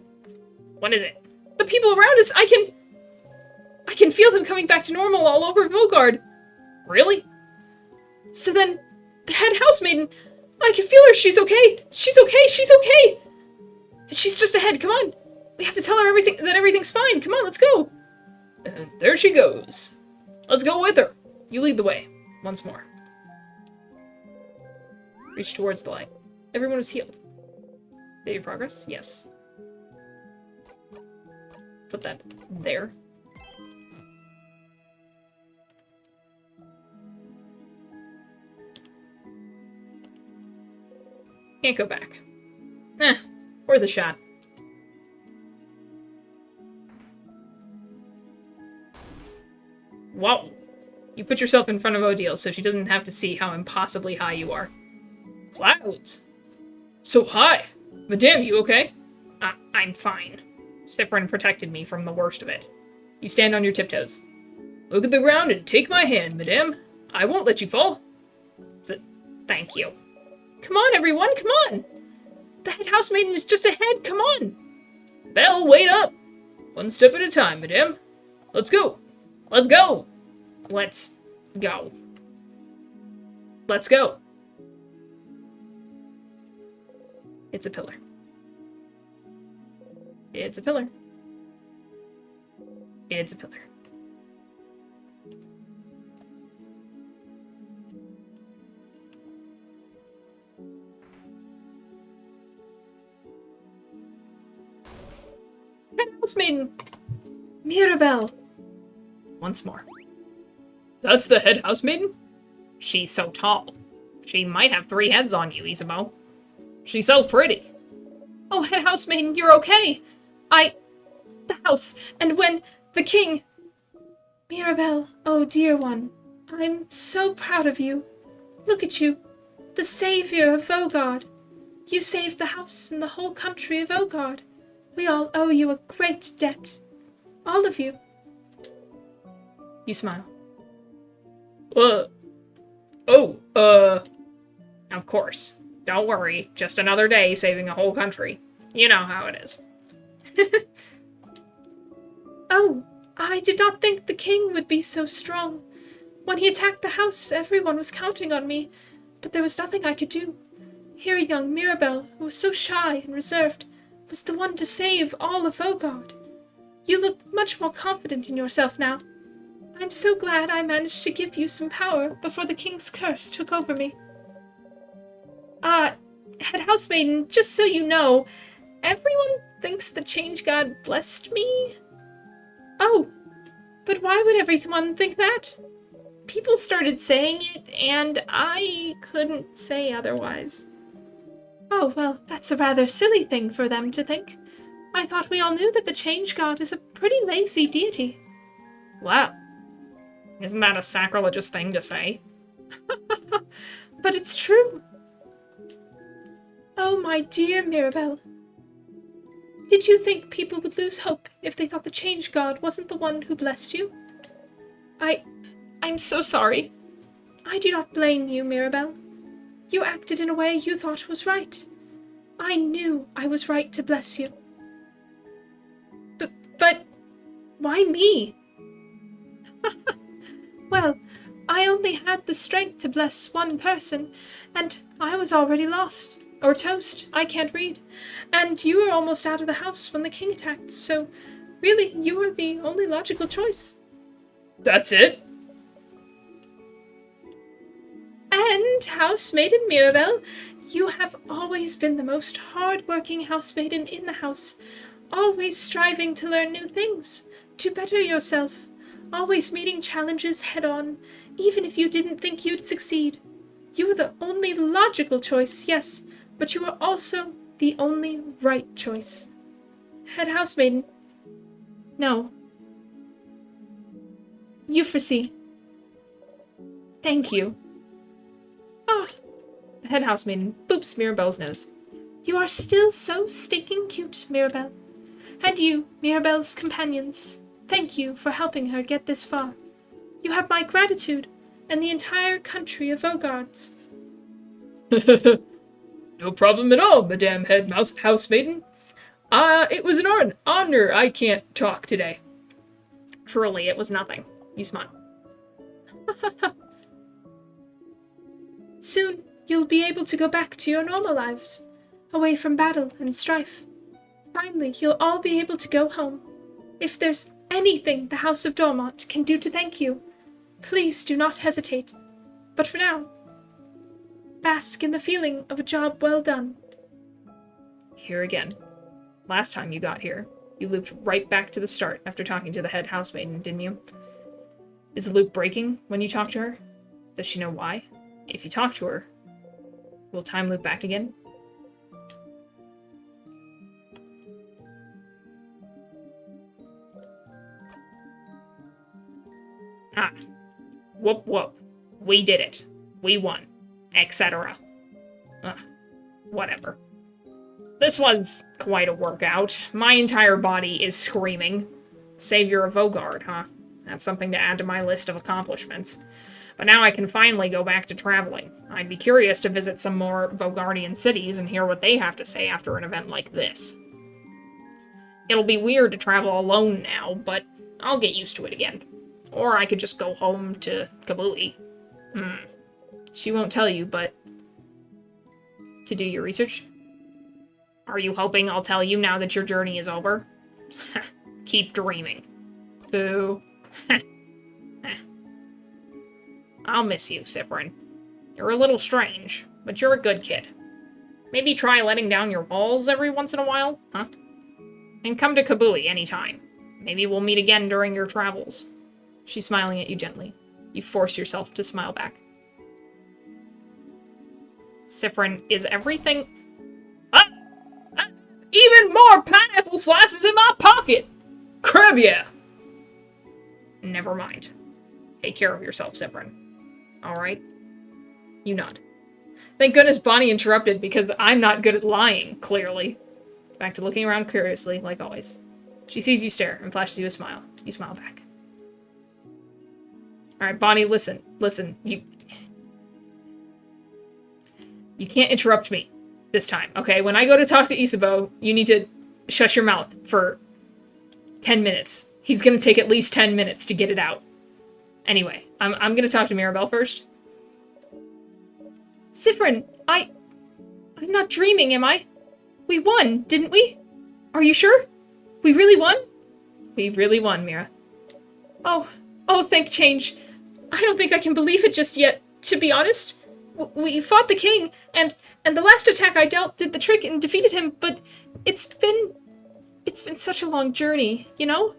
What is it? The people around us, I can feel them coming back to normal all over Vogard. Really? So then, the head housemaiden, I can feel her, she's okay! She's okay, she's okay! She's just ahead, come on! We have to tell her that everything's fine, come on, let's go! And there she goes. Let's go with her. You lead the way. Once more. Reach towards the light. Everyone was healed. Baby progress? Yes. Put that there. Can't go back. Worth a shot. Wow. You put yourself in front of Odile so she doesn't have to see how impossibly high you are. Clouds! So high! Madame, you okay? I'm fine. Cyprin protected me from the worst of it. You stand on your tiptoes. Look at the ground and take my hand, madame. I won't let you fall. Thank you. Come on, everyone, come on! The head housemaiden is just ahead, come on! Belle, wait up! One step at a time, madame. Let's go! Let's go! Let's go. Let's go. It's a pillar. It's a pillar. It's a pillar. Head housemaiden! Mirabelle! Once more. That's the head housemaiden? She's so tall. She might have 3 heads on you, Isabeau. She's so pretty. Oh, head housemaiden, you're okay. The house, and when the king... Mirabelle, oh dear one, I'm so proud of you. Look at you, the savior of Vogard. You saved the house and the whole country of Vogard. We all owe you a great debt. All of you. You smile. Of course. Don't worry, just another day saving a whole country. You know how it is. Oh, I did not think the king would be so strong. When he attacked the house, everyone was counting on me, but there was nothing I could do. Here young Mirabelle, who was so shy and reserved, was the one to save all of Vogard. You look much more confident in yourself now. I'm so glad I managed to give you some power before the king's curse took over me. Head housemaiden, just so you know, everyone thinks the change god blessed me. Oh, but why would everyone think that? People started saying it, and I couldn't say otherwise. Oh, well, that's a rather silly thing for them to think. I thought we all knew that the change god is a pretty lazy deity. Wow. Isn't that a sacrilegious thing to say? But it's true. Oh, my dear Mirabelle. Did you think people would lose hope if they thought the change god wasn't the one who blessed you? I'm so sorry. I do not blame you, Mirabelle. You acted in a way you thought was right. I knew I was right to bless you. But why me? Well, I only had the strength to bless one person, and I was already lost. Or toast, I can't read. And you were almost out of the house when the king attacked, so really, you were the only logical choice. That's it? And And housemaiden Mirabelle, you have always been the most hard-working housemaiden in the house, always striving to learn new things, to better yourself, always meeting challenges head-on, even if you didn't think you'd succeed. You were the only logical choice, yes, but you were also the only right choice. Head housemaiden. No. Euphrasie. Thank you. Ah. The head housemaiden boops Mirabelle's nose. You are still so stinking cute, Mirabelle. And you, Mirabelle's companions, thank you for helping her get this far. You have my gratitude, and the entire country of Vaugards. No problem at all, Madame Head Housemaiden. It was an honor. I can't talk today. Truly, it was nothing. You smile. Soon, you'll be able to go back to your normal lives, away from battle and strife. Finally, you'll all be able to go home. If there's anything the House of Dormont can do to thank you, please do not hesitate. But for now, bask in the feeling of a job well done. Here again. Last time you got here, you looped right back to the start after talking to the head housemaiden, didn't you? Is the loop breaking when you talk to her? Does she know why? If you talk to her, will time loop back again? Ah. Whoop whoop. We did it. We won. Etc. Whatever. This was quite a workout. My entire body is screaming. Savior of Vaugarde, huh? That's something to add to my list of accomplishments. But now I can finally go back to traveling. I'd be curious to visit some more Vaugardian cities and hear what they have to say after an event like this. It'll be weird to travel alone now, but I'll get used to it again. Or I could just go home to Kabui. She won't tell you, but... To do your research? Are you hoping I'll tell you now that your journey is over? Keep dreaming. Boo. I'll miss you, Cyprin. You're a little strange, but you're a good kid. Maybe try letting down your walls every once in a while, huh? And come to Kabui anytime. Maybe we'll meet again during your travels. She's smiling at you gently. You force yourself to smile back. Cyprin, is everything... Even more pineapple slices in my pocket! Crab yeah! Never mind. Take care of yourself, Cyprin. Alright? You nod. Thank goodness Bonnie interrupted, because I'm not good at lying, clearly. Back to looking around curiously, like always. She sees you stare and flashes you a smile. You smile back. Alright, Bonnie, listen. Listen, you can't interrupt me this time, okay? When I go to talk to Isabeau, you need to shush your mouth for 10 minutes. He's gonna take at least 10 minutes to get it out. Anyway, I'm gonna talk to Mirabelle first. Cyprin, I'm not dreaming, am I? We won, didn't we? Are you sure? We really won? We really won, Mira. Oh, thank change. I don't think I can believe it just yet, to be honest. We fought the king, and the last attack I dealt did the trick and defeated him, but it's been such a long journey, you know?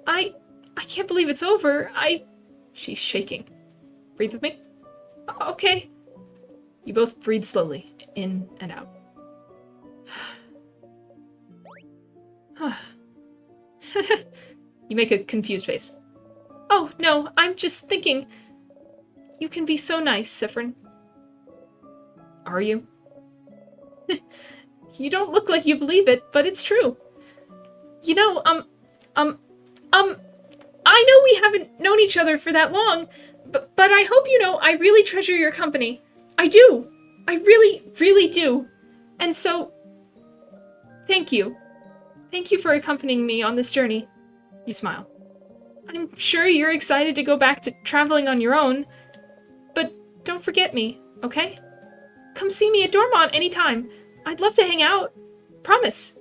I can't believe it's over. She's shaking. Breathe with me? Okay. You both breathe slowly, in and out. You make a confused face. Oh, no, I'm just thinking. You can be so nice, Cyprin. Are you? You don't look like you believe it, but it's true. You know, I know we haven't known each other for that long, but I hope you know I really treasure your company. I do. I really, really do. And so, thank you. Thank you for accompanying me on this journey. You smile. I'm sure you're excited to go back to traveling on your own, but don't forget me, okay? Come see me at Dormont anytime. I'd love to hang out. Promise.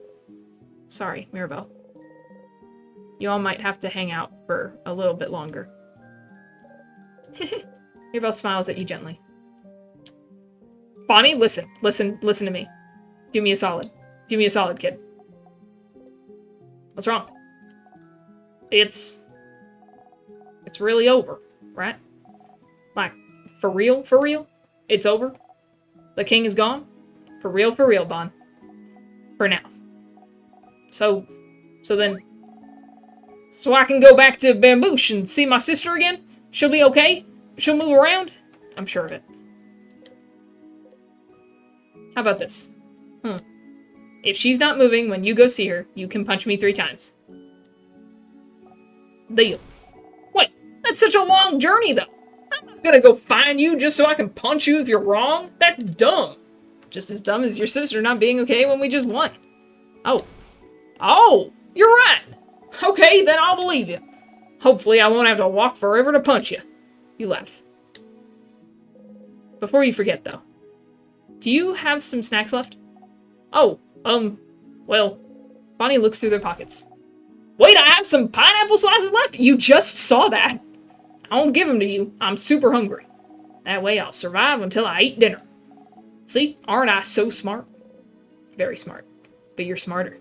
Sorry, Mirabelle. You all might have to hang out for a little bit longer. Mirabelle smiles at you gently. Bonnie, listen to me. Do me a solid. Do me a solid, kid. What's wrong? It's really over, right? Like, for real? For real? It's over? The king is gone? For real, Bon. For now. So I can go back to Bamboosh and see my sister again? She'll be okay? She'll move around? I'm sure of it. How about this? If she's not moving when you go see her, you can punch me 3 times. Deal. Wait, that's such a long journey, though. I'm not gonna go find you just so I can punch you if you're wrong. That's dumb. Just as dumb as your sister not being okay when we just won. Oh, you're right. Okay, then I'll believe you. Hopefully I won't have to walk forever to punch you. You laugh. Before you forget, though. Do you have some snacks left? Oh, well, Bonnie looks through their pockets. Wait, I have some pineapple slices left? You just saw that. I won't give them to you. I'm super hungry. That way I'll survive until I eat dinner. See, aren't I so smart? Very smart. But you're smarter.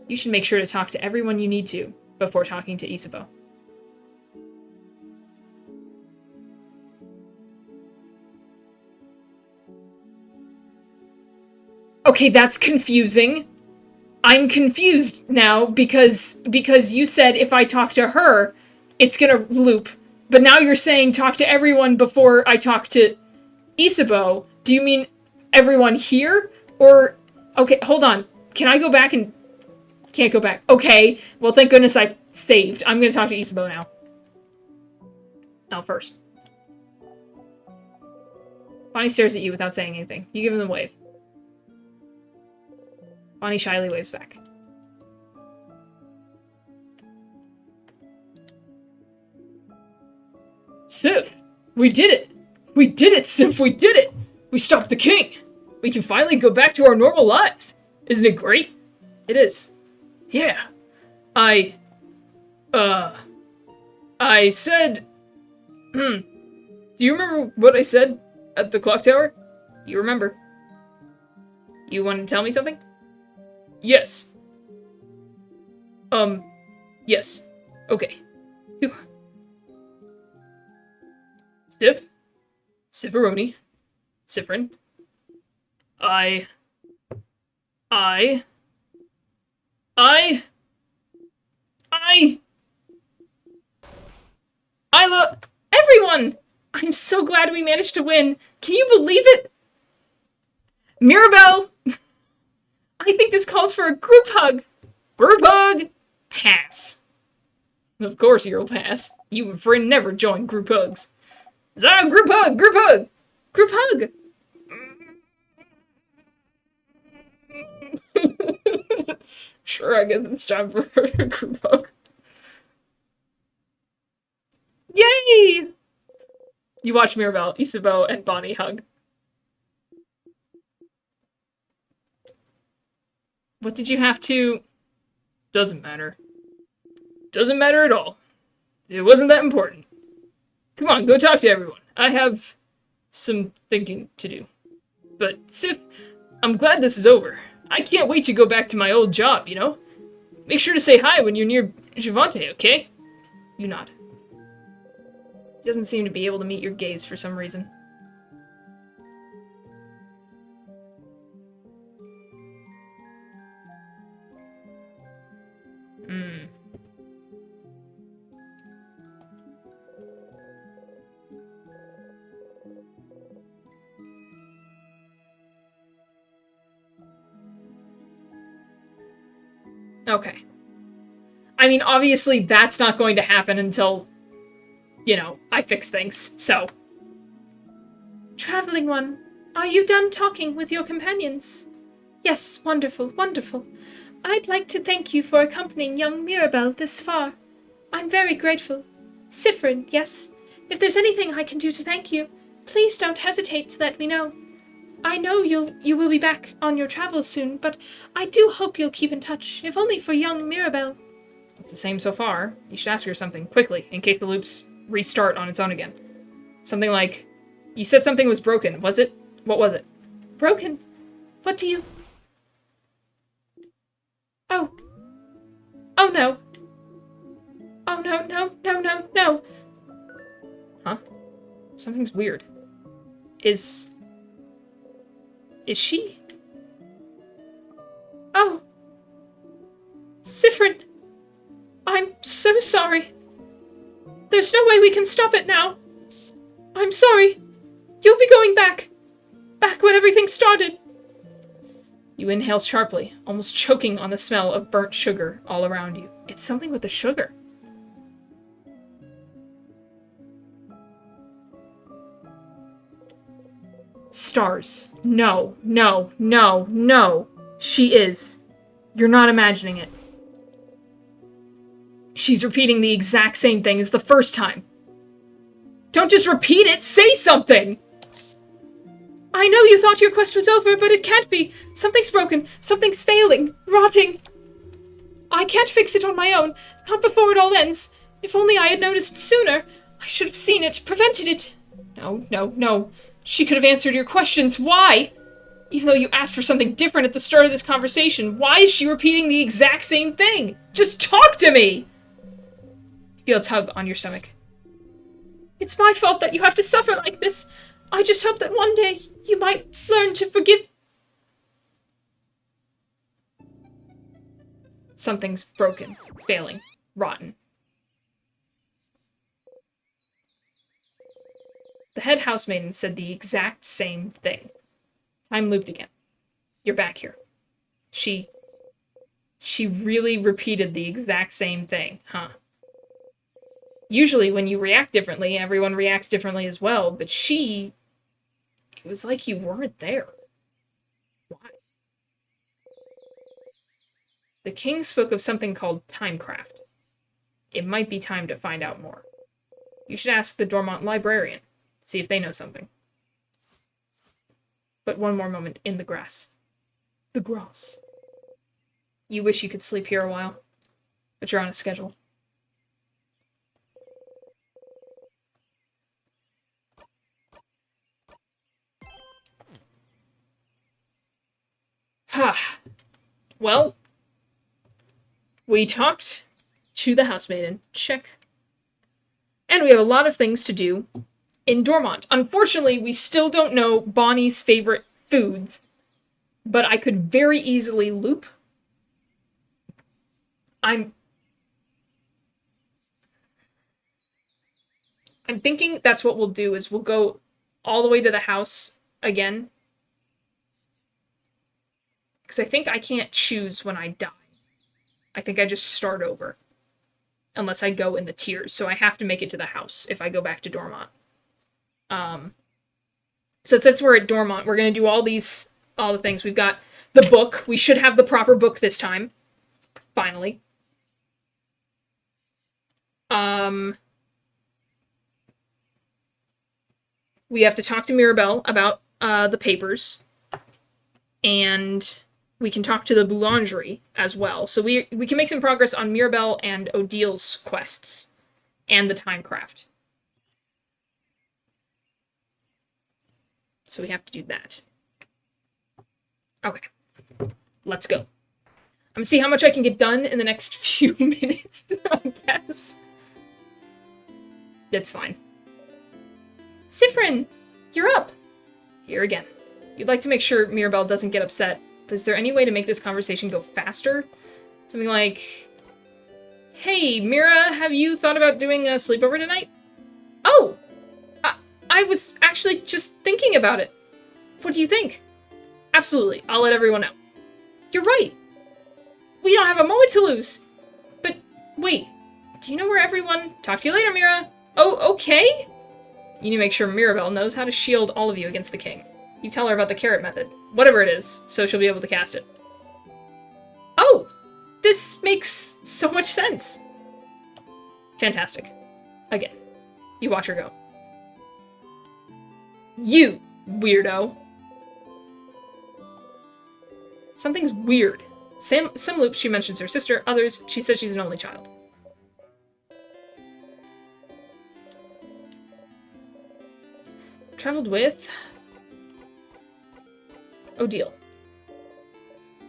You should make sure to talk to everyone you need to before talking to Isabeau. Okay, that's confusing. I'm confused now because you said if I talk to her, it's gonna loop. But now you're saying talk to everyone before I talk to Isabeau. Do you mean everyone here? Or, okay, hold on. Can I go back and... Can't go back. Okay, well thank goodness I saved. I'm gonna talk to Isabeau now. No, first. Bonnie stares at you without saying anything. You give him a wave. Bonnie shyly waves back. Sif! We did it! We did it, Sif! We did it! We stopped the king! We can finally go back to our normal lives! Isn't it great? It is. Yeah. I said... Do you remember what I said at the clock tower? You remember. You want to tell me something? Yes. Yes. Okay. Phew. Sif? Sifferoni? Siffrin? Everyone! I'm so glad we managed to win. Can you believe it? Mirabelle! I think this calls for a group hug. Group hug? Pass. Of course you'll pass. You and friend never join group hugs. Zah, group hug! Group hug! Group hug! Sure, I guess it's time for a group hug. Yay! You watch Mirabelle, Isabeau, and Bonnie hug. What did you have to... Doesn't matter. Doesn't matter at all. It wasn't that important. Come on, go talk to everyone. I have some thinking to do. But, Sif, I'm glad this is over. I can't wait to go back to my old job, you know? Make sure to say hi when you're near Javante, okay? You nod. He doesn't seem to be able to meet your gaze for some reason. Okay. I mean, obviously that's not going to happen until, you know, I fix things, so. Traveling one, are you done talking with your companions? Yes, wonderful, wonderful. I'd like to thank you for accompanying young Mirabelle this far. I'm very grateful. Siffrin, yes. If there's anything I can do to thank you, please don't hesitate to let me know. I know you will be back on your travels soon, but I do hope you'll keep in touch, if only for young Mirabelle. It's the same so far. You should ask her something, quickly, in case the loops restart on its own again. Something like, you said something was broken, was it? What was it? broken. What do you... Oh. Oh no. Oh no, no, no, no, no. Huh? Something's weird. Is she? Oh. Siffrin. I'm so sorry. There's no way we can stop it now. I'm sorry. You'll be going back. Back when everything started. You inhale sharply, almost choking on the smell of burnt sugar all around you. It's something with the sugar. Stars. No, no, no, no. She is. You're not imagining it. She's repeating the exact same thing as the first time. Don't just repeat it, say something! I know you thought your quest was over, but it can't be. Something's broken. Something's failing. Rotting. I can't fix it on my own. Not before it all ends. If only I had noticed sooner. I should have seen it, prevented it. No, no, no. She could have answered your questions. Why? Even though you asked for something different at the start of this conversation, why is she repeating the exact same thing? Just talk to me! You feel a tug on your stomach. It's my fault that you have to suffer like this. I just hope that one day you might learn to forgive. Something's broken, failing, rotten. The head housemaiden said the exact same thing. Time looped again. You're back here. She really repeated the exact same thing, huh? Usually when you react differently, everyone reacts differently as well, but it was like you weren't there. Why? The king spoke of something called timecraft. It might be time to find out more. You should ask the Dormont librarian, see if they know something. But one more moment in the grass. The grass. You wish you could sleep here a while, but you're on a schedule. Ha. Well, we talked to the housemaiden. Check. And we have a lot of things to do in Dormont. Unfortunately, we still don't know Bonnie's favorite foods, but I could very easily loop. I'm thinking that's what we'll do, is we'll go all the way to the house again. Because I think I can't choose when I die. I think I just start over. Unless I go in the tiers. So I have to make it to the house if I go back to Dormont. So since we're at Dormont, we're going to do all the things. We've got the book. We should have the proper book this time. Finally. We have to talk to Mirabelle about the papers. And we can talk to the Boulangerie as well. So we can make some progress on Mirabelle and Odile's quests. And the Timecraft. So we have to do that. Okay. Let's go. I'm gonna see how much I can get done in the next few minutes, I guess. That's fine. Siffrin, you're up. Here again. You'd like to make sure Mirabelle doesn't get upset. Is there any way to make this conversation go faster? Something like, hey, Mira, have you thought about doing a sleepover tonight? Oh! I was actually just thinking about it. What do you think? Absolutely, I'll let everyone know. You're right. We don't have a moment to lose. But, wait, do you know where everyone... Talk to you later, Mira. Oh, okay? You need to make sure Mirabelle knows how to shield all of you against the king. You tell her about the carrot method. Whatever it is, so she'll be able to cast it. Oh! This makes so much sense. Fantastic. Again. You watch her go. You, weirdo. Something's weird. Some loops she mentions her sister, others she says she's an only child. Traveled with... Odile.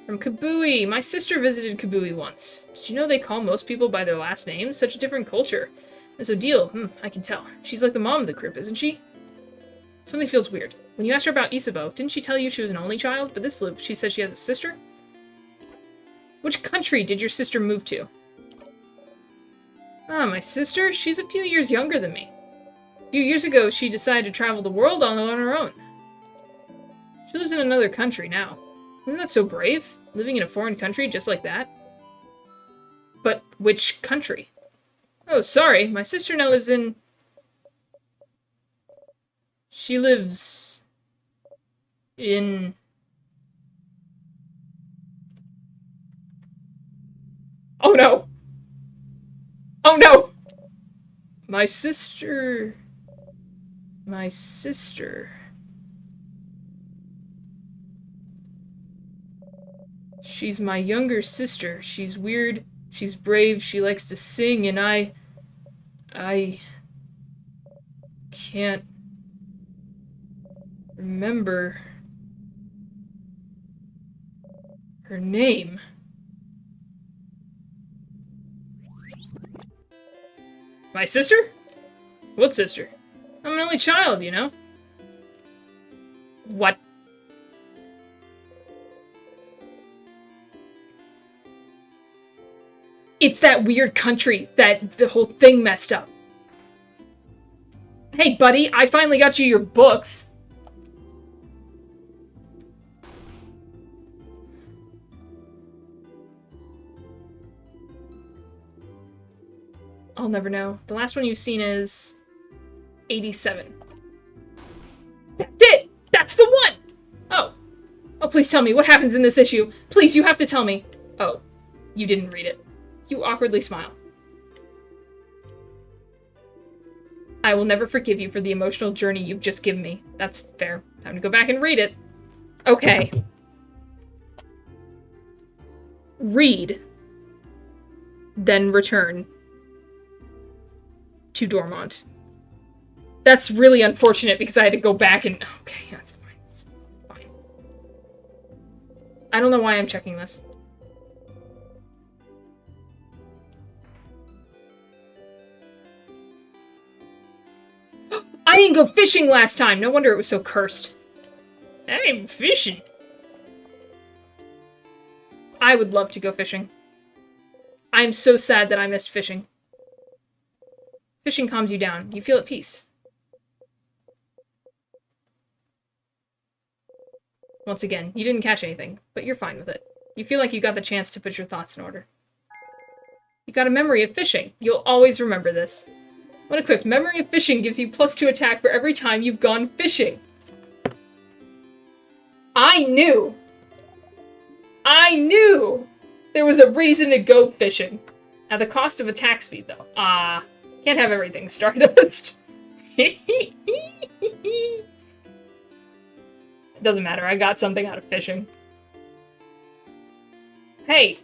From Kabui. My sister visited Kabui once. Did you know they call most people by their last names? Such a different culture. Miss Odile, I can tell. She's like the mom of the group, isn't she? Something feels weird. When you asked her about Isabeau, didn't she tell you she was an only child? But this loop, she said she has a sister? Which country did your sister move to? Ah, my sister? She's a few years younger than me. A few years ago, she decided to travel the world on her own. She lives in another country now. Isn't that so brave? Living in a foreign country just like that? But which country? Oh, sorry. My sister now lives in... She lives... in... Oh no! Oh no! My sister... She's my younger sister. She's weird, she's brave, she likes to sing, and I can't remember her name. My sister? What sister? I'm an only child, you know? What? It's that weird country that the whole thing messed up. Hey, buddy, I finally got you your books. I'll never know. The last one you've seen is 87. That's it! That's the one! Oh. Oh, please tell me. What happens in this issue? Please, you have to tell me. Oh. You didn't read it. You awkwardly smile. I will never forgive you for the emotional journey you've just given me. That's fair. Time to go back and read it. Okay. Read. Then return to Dormont. That's really unfortunate because I had to go back and... Okay, that's fine. That's fine. I don't know why I'm checking this. I didn't go fishing last time! No wonder it was so cursed. I'm fishing. I would love to go fishing. I'm so sad that I missed fishing. Fishing calms you down. You feel at peace. Once again, you didn't catch anything, but you're fine with it. You feel like you got the chance to put your thoughts in order. You got a memory of fishing. You'll always remember this. When equipped, Memory of Fishing gives you +2 attack for every time you've gone fishing. I knew there was a reason to go fishing. At the cost of attack speed, though. Can't have everything, Stardust. It doesn't matter, I got something out of fishing. Hey,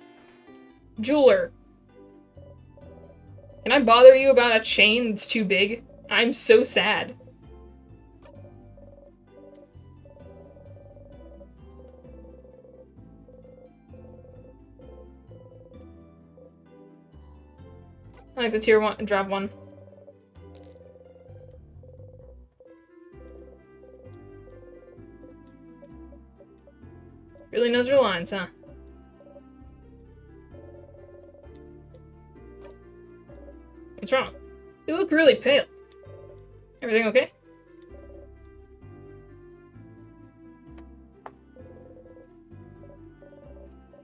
jeweler. Can I bother you about a chain that's too big? I'm so sad. I like the tier 1 drop 1. Really knows her lines, huh? What's wrong? You look really pale. Everything okay?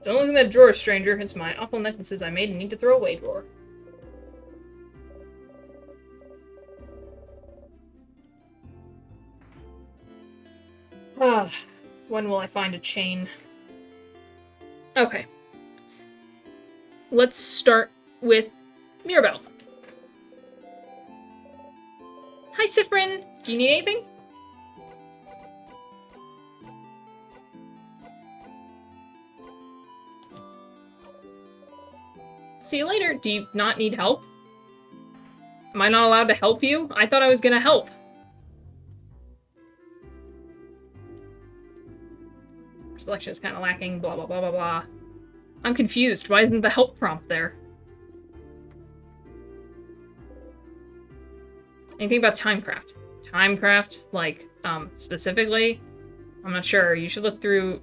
Don't look in that drawer, stranger. It's my awful necklaces I made and need to throw away drawer. When will I find a chain? Okay. Let's start with Mirabelle. Hi, Sifrin. Do you need anything? See you later. Do you not need help? Am I not allowed to help you? I thought I was gonna help. Selection is kind of lacking, blah, blah, blah, blah, blah. I'm confused. Why isn't the help prompt there? Anything about Timecraft? Timecraft, like, specifically? I'm not sure. You should look through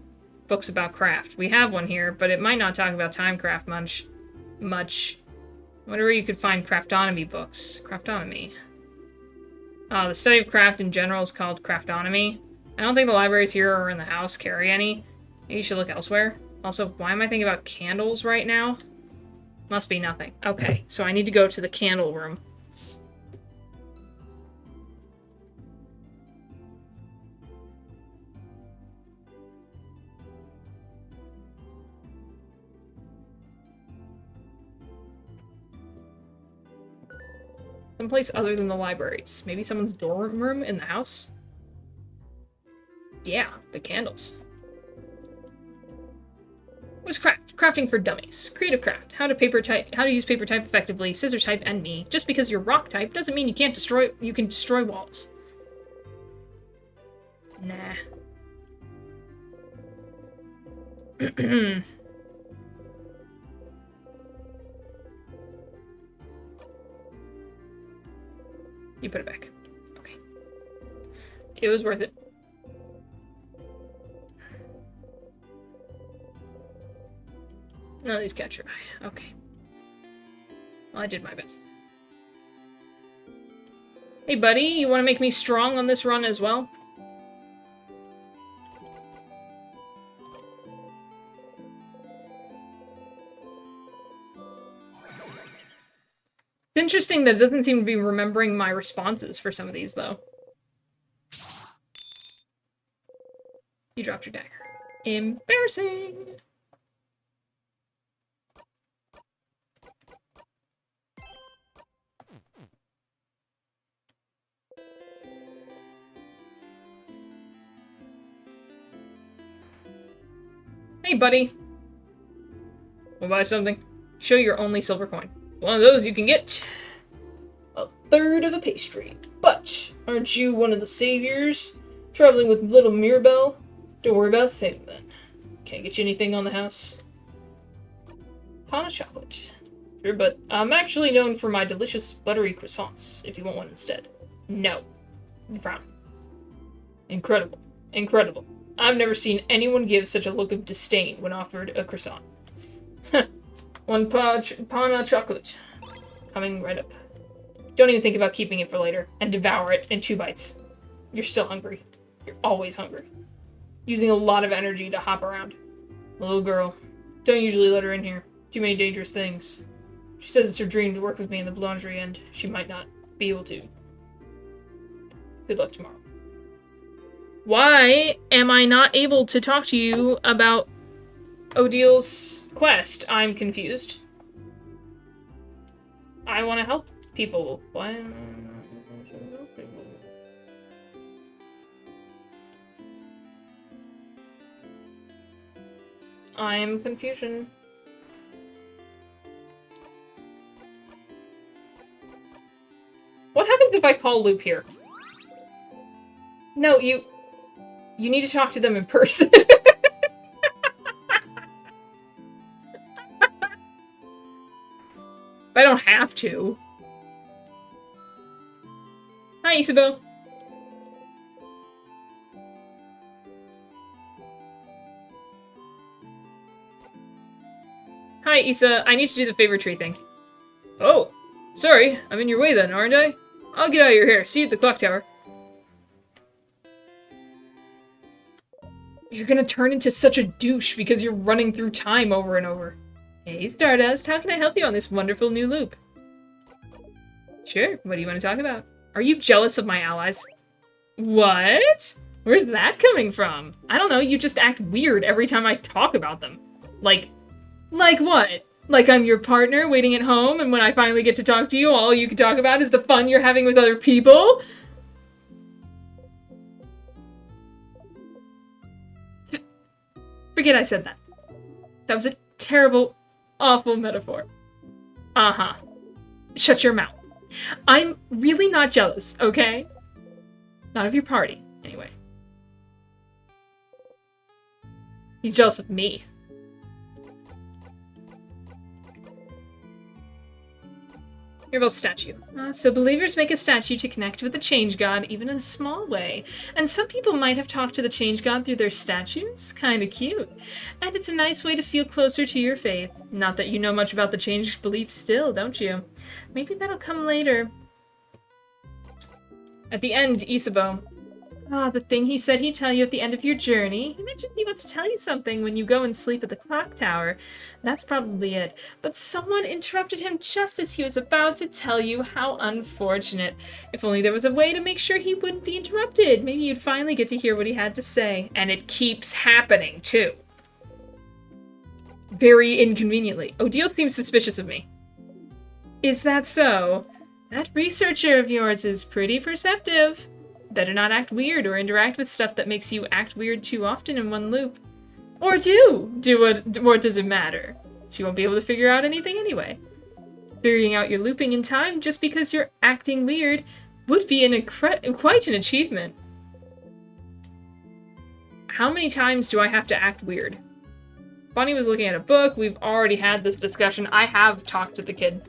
books about craft. We have one here, but it might not talk about Timecraft much. Whatever you could find craftonomy books. Craftonomy. The study of craft in general is called craftonomy. I don't think the libraries here or in the house carry any. Maybe you should look elsewhere. Also, why am I thinking about candles right now? Must be nothing. Okay, so I need to go to the candle room. Someplace other than the libraries. Maybe someone's dorm room in the house? Yeah, the candles. What's craft? Crafting for dummies. Creative craft. How to use paper type effectively, scissors type, and me. Just because you're rock type doesn't mean you can destroy walls. Nah. You put it back. Okay. It was worth it. None of these catch your eye. Okay. Well, I did my best. Hey, buddy, you want to make me strong on this run as well? It's interesting that it doesn't seem to be remembering my responses for some of these, though. You dropped your dagger. Embarrassing! Hey, buddy. Wanna buy something? Show your only silver coin. One of those you can get a third of a pastry. But aren't you one of the saviors traveling with little Mirabelle? Don't worry about a thing then. Can't get you anything on the house. Pound of chocolate. Sure, but I'm actually known for my delicious buttery croissants, if you want one instead. No. You frown. Incredible. Incredible. I've never seen anyone give such a look of disdain when offered a croissant. One pound of chocolate. Coming right up. Don't even think about keeping it for later, and devour it in 2 bites. You're still hungry. You're always hungry. Using a lot of energy to hop around. Little girl. Don't usually let her in here. Too many dangerous things. She says it's her dream to work with me in the boulangerie, and she might not be able to. Good luck tomorrow. Why am I not able to talk to you about Odile's quest? I'm confused. I want to help people. Why? I'm confusion. What happens if I call Loop here? No, you need to talk to them in person. I don't have to. Hi, Isabel. Hi, Issa. I need to do the favor tree thing. Oh, sorry. I'm in your way then, aren't I? I'll get out of your hair. See you at the clock tower. You're gonna turn into such a douche because you're running through time over and over. Hey, Stardust, how can I help you on this wonderful new loop? Sure, what do you want to talk about? Are you jealous of my allies? What? Where's that coming from? I don't know, you just act weird every time I talk about them. Like what? Like I'm your partner waiting at home, and when I finally get to talk to you, all you can talk about is the fun you're having with other people? Forget I said that. That was a terrible, awful metaphor. Uh-huh. Shut your mouth. I'm really not jealous, okay? Not of your party, anyway. He's jealous of me. Mirabel's statue. So believers make a statue to connect with the Change God, even in a small way. And some people might have talked to the Change God through their statues. Kinda cute. And it's a nice way to feel closer to your faith. Not that you know much about the Change belief still, don't you? Maybe that'll come later. At the end, Isabeau. The thing he said he'd tell you at the end of your journey. He mentioned he wants to tell you something when you go and sleep at the clock tower. That's probably it. But someone interrupted him just as he was about to tell you. How unfortunate. If only there was a way to make sure he wouldn't be interrupted. Maybe you'd finally get to hear what he had to say. And it keeps happening, too. Very inconveniently. Odile seems suspicious of me. Is that so? That researcher of yours is pretty perceptive. Better not act weird or interact with stuff that makes you act weird too often in one loop. Or what does it matter? She won't be able to figure out anything anyway. Figuring out your looping in time just because you're acting weird would be quite an achievement. How many times do I have to act weird? Bonnie was looking at a book. We've already had this discussion. I have talked to the kid.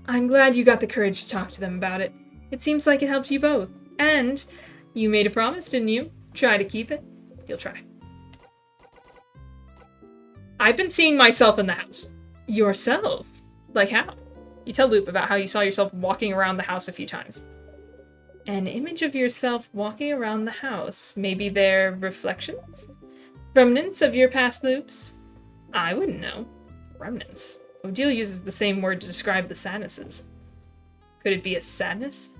I'm glad you got the courage to talk to them about it. It seems like it helped you both. And you made a promise, didn't you? Try to keep it. You'll try. I've been seeing myself in the house. Yourself? Like how? You tell Loop about how you saw yourself walking around the house a few times. An image of yourself walking around the house. Maybe they're reflections? Remnants of your past loops? I wouldn't know. Remnants. Odile uses the same word to describe the sadnesses. Could it be a sadness?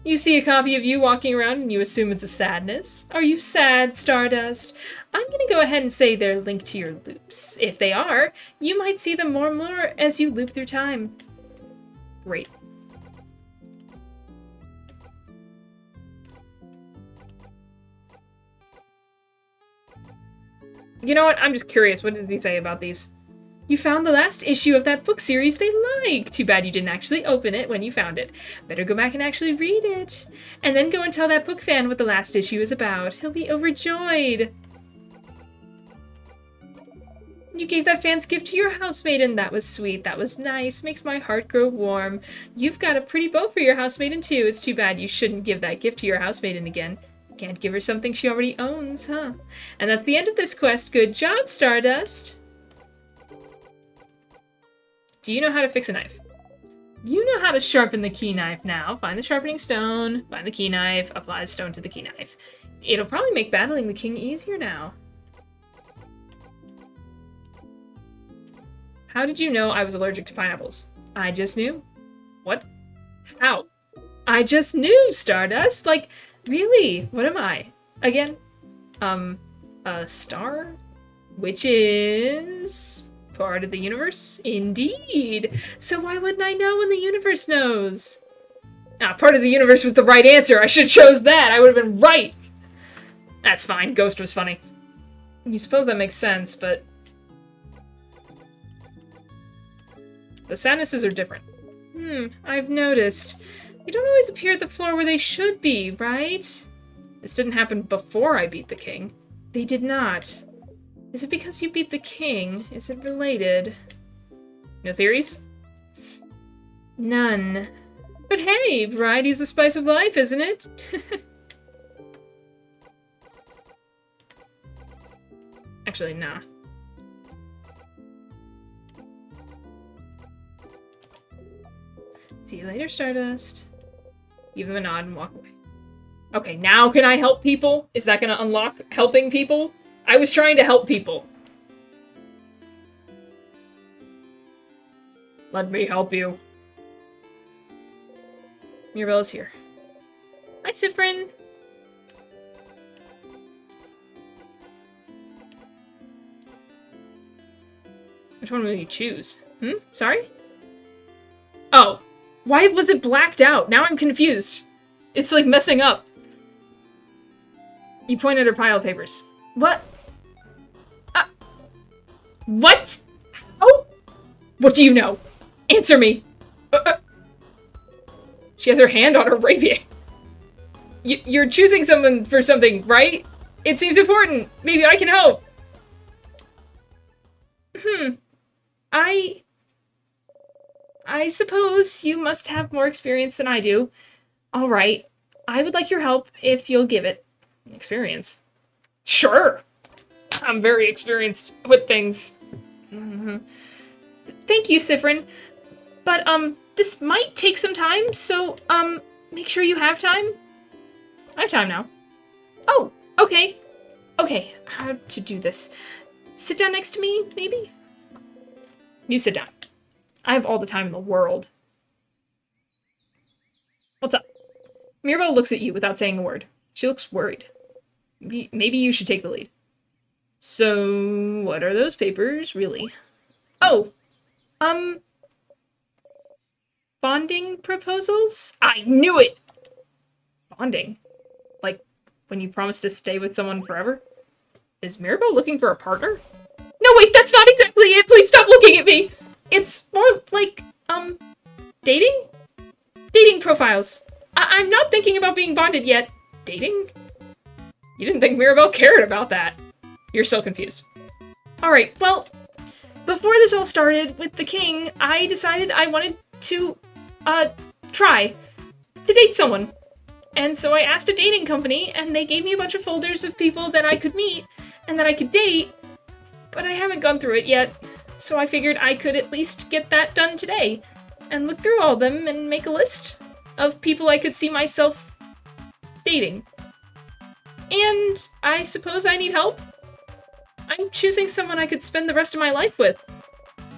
You see a copy of you walking around and you assume it's a sadness? Are you sad, Stardust? I'm gonna go ahead and say they're linked to your loops. If they are, you might see them more and more as you loop through time. Great. You know what? I'm just curious. What does he say about these? You found the last issue of that book series they like. Too bad you didn't actually open it when you found it. Better go back and actually read it. And then go and tell that book fan what the last issue is about. He'll be overjoyed. You gave that fan's gift to your housemaiden. That was sweet. That was nice. Makes my heart grow warm. You've got a pretty bow for your housemaiden too. It's too bad you shouldn't give that gift to your housemaiden again. Can't give her something she already owns, huh? And that's the end of this quest. Good job, Stardust. Do you know how to fix a knife? You know how to sharpen the key knife now. Find the sharpening stone, find the key knife, apply the stone to the key knife. It'll probably make battling the king easier now. How did you know I was allergic to pineapples? I just knew. What? How? I just knew, Stardust. Like, really? What am I? Again? A star? Which is part of the universe? Indeed. So why wouldn't I know when the universe knows? Part of the universe was the right answer. I should have chose that. I would have been right. That's fine. Ghost was funny. You suppose that makes sense, but the sadnesses are different. I've noticed. They don't always appear at the floor where they should be, right? This didn't happen before I beat the king. They did not. Is it because you beat the king? Is it related? No theories? None. But hey, variety's the spice of life, isn't it? Actually, nah. See you later, Stardust. Give him a nod and walk away. Okay, now can I help people? Is that gonna unlock helping people? I was trying to help people. Let me help you. Mirabella's here. Hi, Cyprin. Which one will you choose? Sorry? Oh. Why was it blacked out? Now I'm confused. It's like messing up. You point at her pile of papers. What? What? How? What do you know? Answer me. She has her hand on her rapier. You're choosing someone for something, right? It seems important. Maybe I can help. I suppose you must have more experience than I do. All right. I would like your help if you'll give it. Experience? Sure. I'm very experienced with things. Thank you, Siffrin. But, this might take some time, so, make sure you have time. I have time now. Oh, okay. Okay, how to do this. Sit down next to me, maybe? You sit down. I have all the time in the world. What's up? Mirabelle looks at you without saying a word. She looks worried. Maybe you should take the lead. So, what are those papers, really? Oh, bonding proposals? I knew it! Bonding? Like, when you promise to stay with someone forever? Is Mirabelle looking for a partner? No, wait, that's not exactly it! Please stop looking at me! It's more like, dating? Dating profiles. I'm not thinking about being bonded yet. Dating? You didn't think Mirabelle cared about that. You're still confused. Alright, well, before this all started with the king, I decided I wanted to, try to date someone. And so I asked a dating company, and they gave me a bunch of folders of people that I could meet and that I could date, but I haven't gone through it yet. So I figured I could at least get that done today and look through all of them and make a list of people I could see myself dating. And I suppose I need help. I'm choosing someone I could spend the rest of my life with.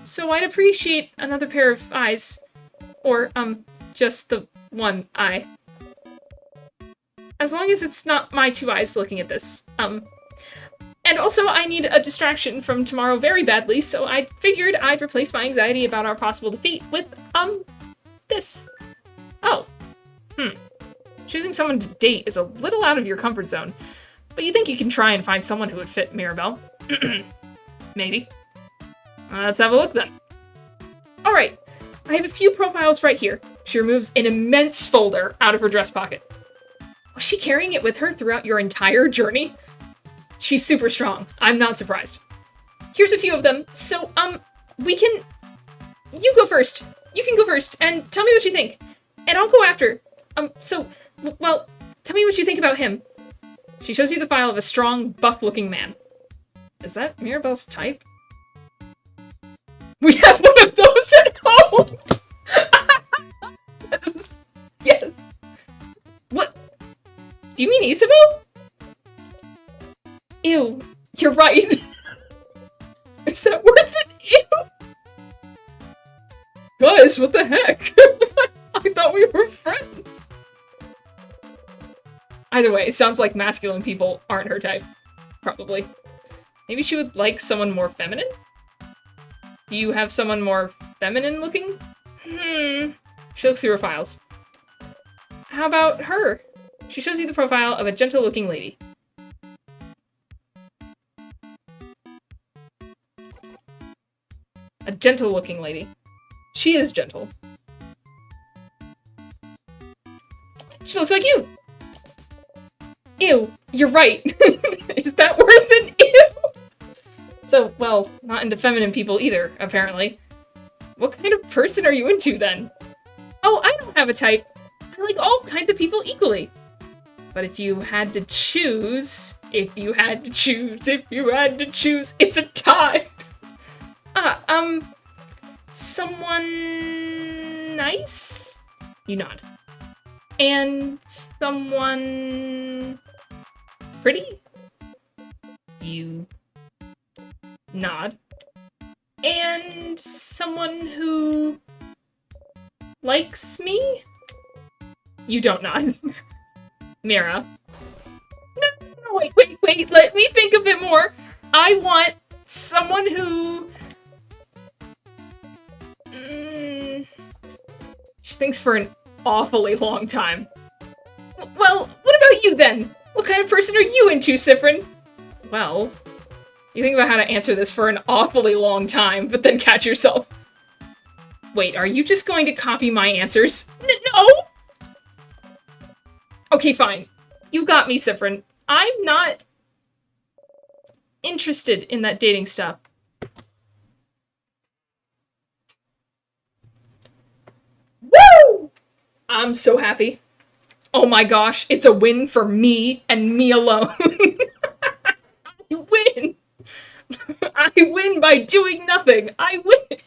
So I'd appreciate another pair of eyes. Or, just the one eye. As long as it's not my two eyes looking at this. And also I need a distraction from tomorrow very badly, so I figured I'd replace my anxiety about our possible defeat with, this. Oh. Choosing someone to date is a little out of your comfort zone, but you think you can try and find someone who would fit Mirabelle? Maybe. Let's have a look then. Alright, I have a few profiles right here. She removes an immense folder out of her dress pocket. Was she carrying it with her throughout your entire journey? She's super strong. I'm not surprised. Here's a few of them. So, you go first. You can go first, and tell me what you think. And I'll go after. Well, tell me what you think about him. She shows you the file of a strong, buff-looking man. Is that Mirabelle's type? We have one of those at home! Yes. What? Do you mean Isabel? Ew, you're right. Is that worth it? Ew. Guys, what the heck? I thought we were friends. Either way, sounds like masculine people aren't her type. Probably. Maybe she would like someone more feminine? Do you have someone more feminine looking? She looks through her files. How about her? She shows you the profile of a gentle looking lady. A gentle looking lady. She is gentle. She looks like you! Ew, you're right. Is that worth an ew? So, well, not into feminine people either, apparently. What kind of person are you into, then? Oh, I don't have a type. I like all kinds of people equally. But if you had to choose, it's a tie! Someone nice? You nod. And someone pretty? You nod. And someone who likes me? You don't nod. Mira. No, wait, let me think a bit more. I want someone who... She thinks for an awfully long time. Well, what about you then? What kind of person are you into, Siffrin? Well, you think about how to answer this for an awfully long time, but then catch yourself. Wait, are you just going to copy my answers? No! Okay, fine. You got me, Sifrin. I'm not interested in that dating stuff. Woo! I'm so happy. Oh my gosh, it's a win for me and me alone. I win! I win by doing nothing. I win!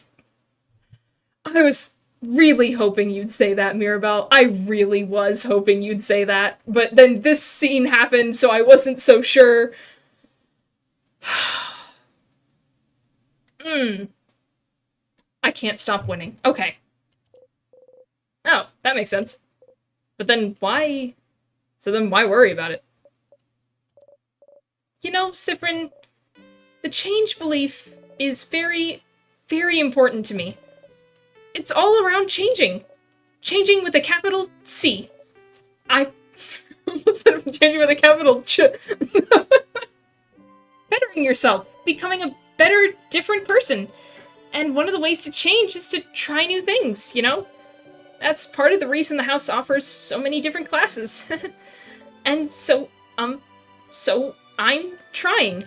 I was really hoping you'd say that, Mirabelle. I really was hoping you'd say that. But then this scene happened, so I wasn't so sure. I can't stop winning. Okay. Oh, that makes sense. But then why... So then why worry about it? You know, Sifrin, the change belief is very, very important to me. It's all around changing. Changing with a capital C. I instead of changing with a capital Ch. Bettering yourself. Becoming a better, different person. And one of the ways to change is to try new things, you know? That's part of the reason the house offers so many different classes. And so I'm trying.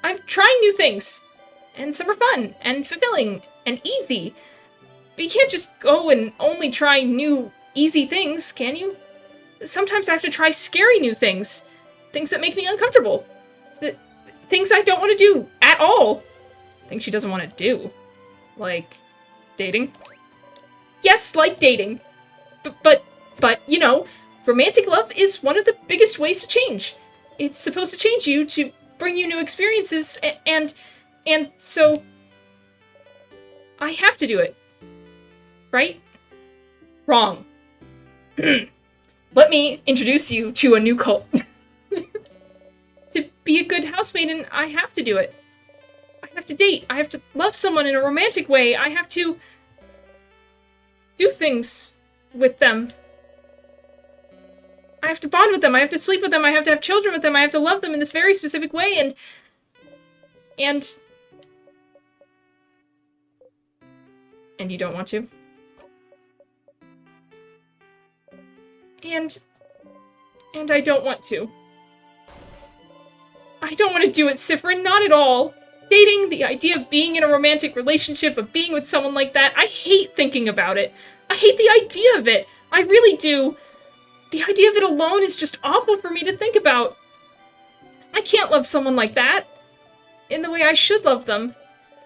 I'm trying new things. And some are fun, and fulfilling, and easy. But you can't just go and only try new, easy things, can you? Sometimes I have to try scary new things. Things that make me uncomfortable. Things I don't want to do at all. Things she doesn't want to do. Like, dating? Yes, like dating. But, you know, romantic love is one of the biggest ways to change. It's supposed to change you, to bring you new experiences, and so... I have to do it. Right? Wrong. Let me introduce you to a new cult. To be a good housemaiden, I have to do it. I have to date. I have to love someone in a romantic way. I have to do things with them. I have to bond with them. I have to sleep with them. I have to have children with them. I have to love them in this very specific way, and you don't want to? And I don't want to. I don't want to do it, Sifrin, not at all. Dating, the idea of being in a romantic relationship, of being with someone like that, I hate thinking about it. I hate the idea of it. I really do. The idea of it alone is just awful for me to think about. I can't love someone like that in the way I should love them.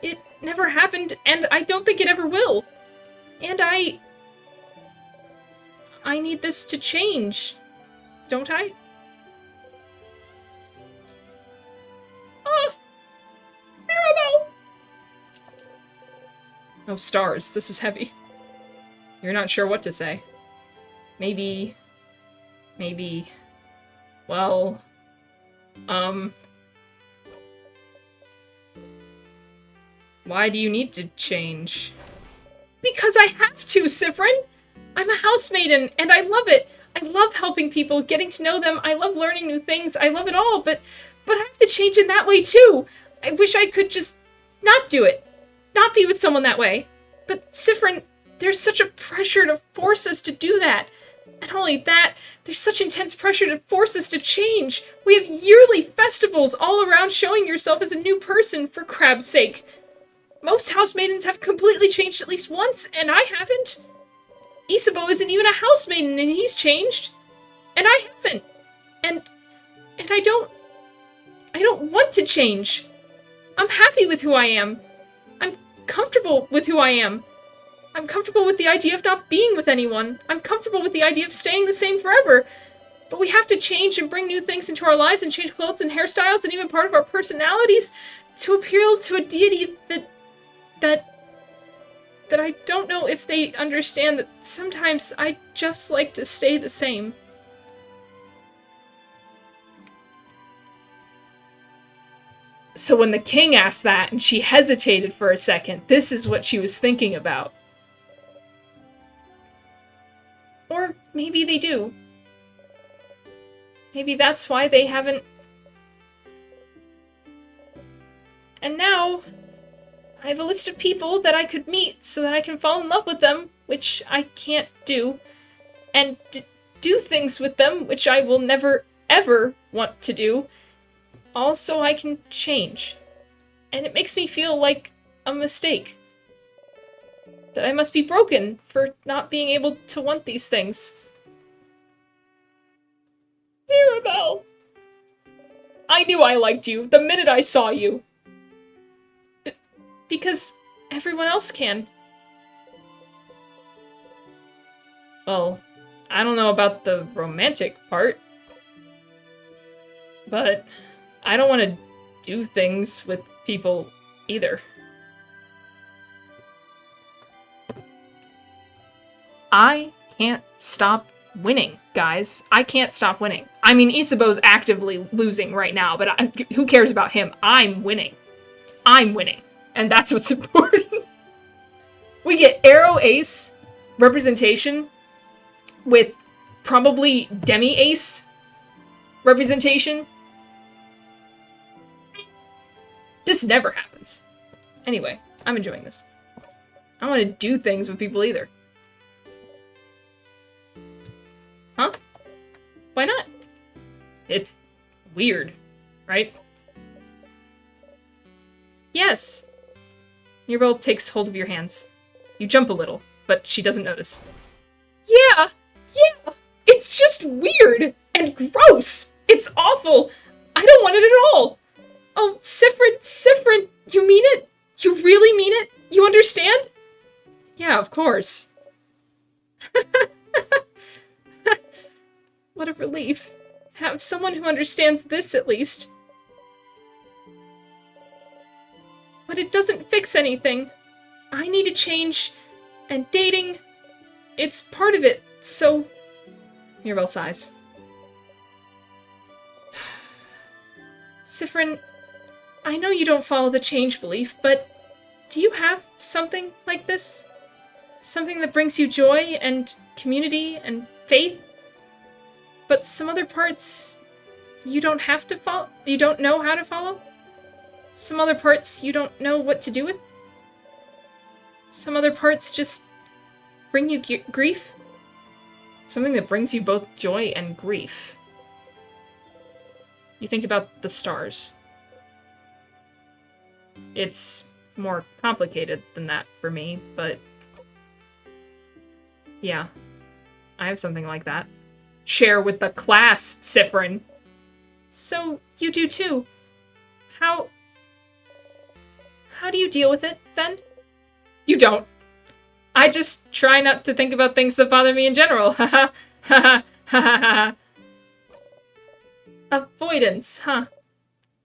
It never happened, and I don't think it ever will. And I need this to change, don't I? Oh! Mirabelle! Oh, stars, this is heavy. You're not sure what to say. Maybe, well, why do you need to change? Because I have to, Sifrin! I'm a housemaiden, and I love it. I love helping people, getting to know them. I love learning new things. I love it all, but I have to change in that way, too. I wish I could just not do it. Not be with someone that way. But, Sifrin, there's such a pressure to force us to do that. Not only that, there's such intense pressure to force us to change. We have yearly festivals all around showing yourself as a new person, for crab's sake. Most housemaidens have completely changed at least once, and I haven't. Isabeau isn't even a housemaiden, and he's changed. And I haven't. And I don't want to change. I'm happy with who I am. I'm comfortable with who I am. I'm comfortable with the idea of not being with anyone. I'm comfortable with the idea of staying the same forever. But we have to change and bring new things into our lives and change clothes and hairstyles and even part of our personalities to appeal to a deity that I don't know if they understand that sometimes I just like to stay the same. So when the king asked that and she hesitated for a second, this is what she was thinking about. Or maybe they do. Maybe that's why they haven't. And now, I have a list of people that I could meet so that I can fall in love with them, which I can't do. And do things with them, which I will never, ever want to do, all so I can change. And it makes me feel like a mistake. That I must be broken for not being able to want these things. Mirabelle! I knew I liked you the minute I saw you. Because everyone else can. Well, I don't know about the romantic part. But I don't want to do things with people either. I can't stop winning, guys. I can't stop winning. I mean, Isabeau's actively losing right now, but who cares about him? I'm winning. I'm winning. And that's what's important. We get Arrow Ace representation with probably Demi Ace representation. This never happens. Anyway, I'm enjoying this. I don't want to do things with people either. Huh? Why not? It's weird, right? Yes. Mirabelle takes hold of your hands. You jump a little, but she doesn't notice. Yeah! It's just weird and gross. It's awful. I don't want it at all. Oh, Siffrin, you mean it? You really mean it? You understand? Yeah, of course. What a relief. To have someone who understands this, at least. But it doesn't fix anything. I need to change, and dating, it's part of it, so... Mirabelle sighs. Siffrin, I know you don't follow the change belief, but do you have something like this? Something that brings you joy and community and faith? But some other parts you don't have to follow? You don't know how to follow? Some other parts you don't know what to do with? Some other parts just bring you grief? Something that brings you both joy and grief. You think about the stars. It's more complicated than that for me, but... yeah, I have something like that. Share with the class, Siffrin. So, you do too. How do you deal with it, then? You don't. I just try not to think about things that bother me in general. Haha. Haha. Haha. Avoidance, huh?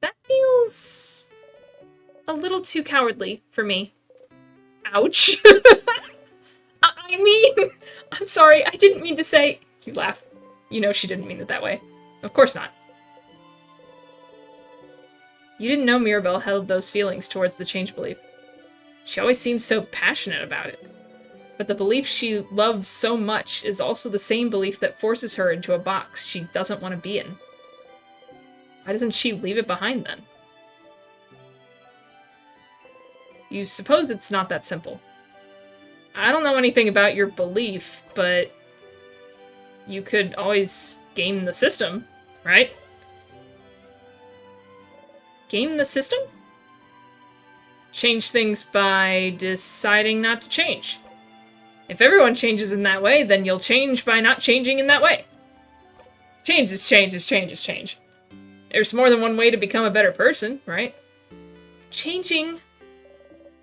That feels a little too cowardly for me. Ouch. I mean, I'm sorry, I didn't mean to say... You laugh. You know she didn't mean it that way. Of course not. You didn't know Mirabelle held those feelings towards the change belief. She always seems so passionate about it. But the belief she loves so much is also the same belief that forces her into a box she doesn't want to be in. Why doesn't she leave it behind then? You suppose it's not that simple. I don't know anything about your belief, but you could always game the system, right? Game the system? Change things by deciding not to change. If everyone changes in that way, then you'll change by not changing in that way. Change is change is change is change. There's more than one way to become a better person, right? Changing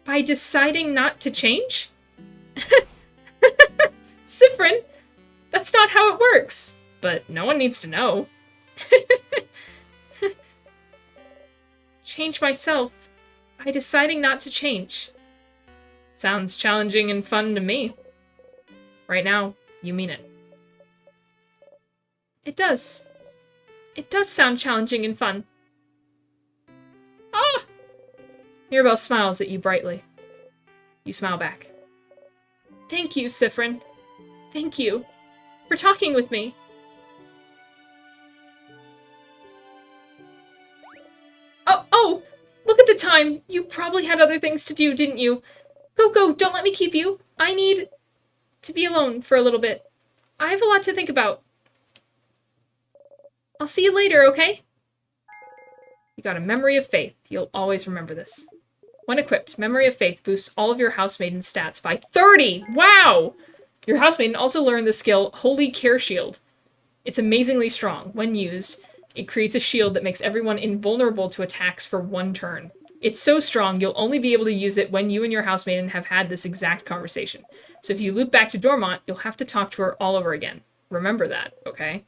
by deciding not to change? Siffrin, that's not how it works. But no one needs to know. Change myself by deciding not to change. Sounds challenging and fun to me. Right now, you mean it. It does. It does sound challenging and fun. Ah! Mirabelle smiles at you brightly. You smile back. Thank you, Siffrin. Thank you for talking with me. Oh! Look at the time. You probably had other things to do, didn't you? Go, don't let me keep you. I need to be alone for a little bit. I have a lot to think about. I'll see you later, okay? You got a Memory of Faith. You'll always remember this. When equipped, Memory of Faith boosts all of your Housemaiden stats by 30! Wow! Your Housemaiden also learned the skill Holy Care Shield. It's amazingly strong. When used, it creates a shield that makes everyone invulnerable to attacks for 1 turn. It's so strong, you'll only be able to use it when you and your Housemaiden have had this exact conversation. So if you loop back to Dormont, you'll have to talk to her all over again. Remember that, okay?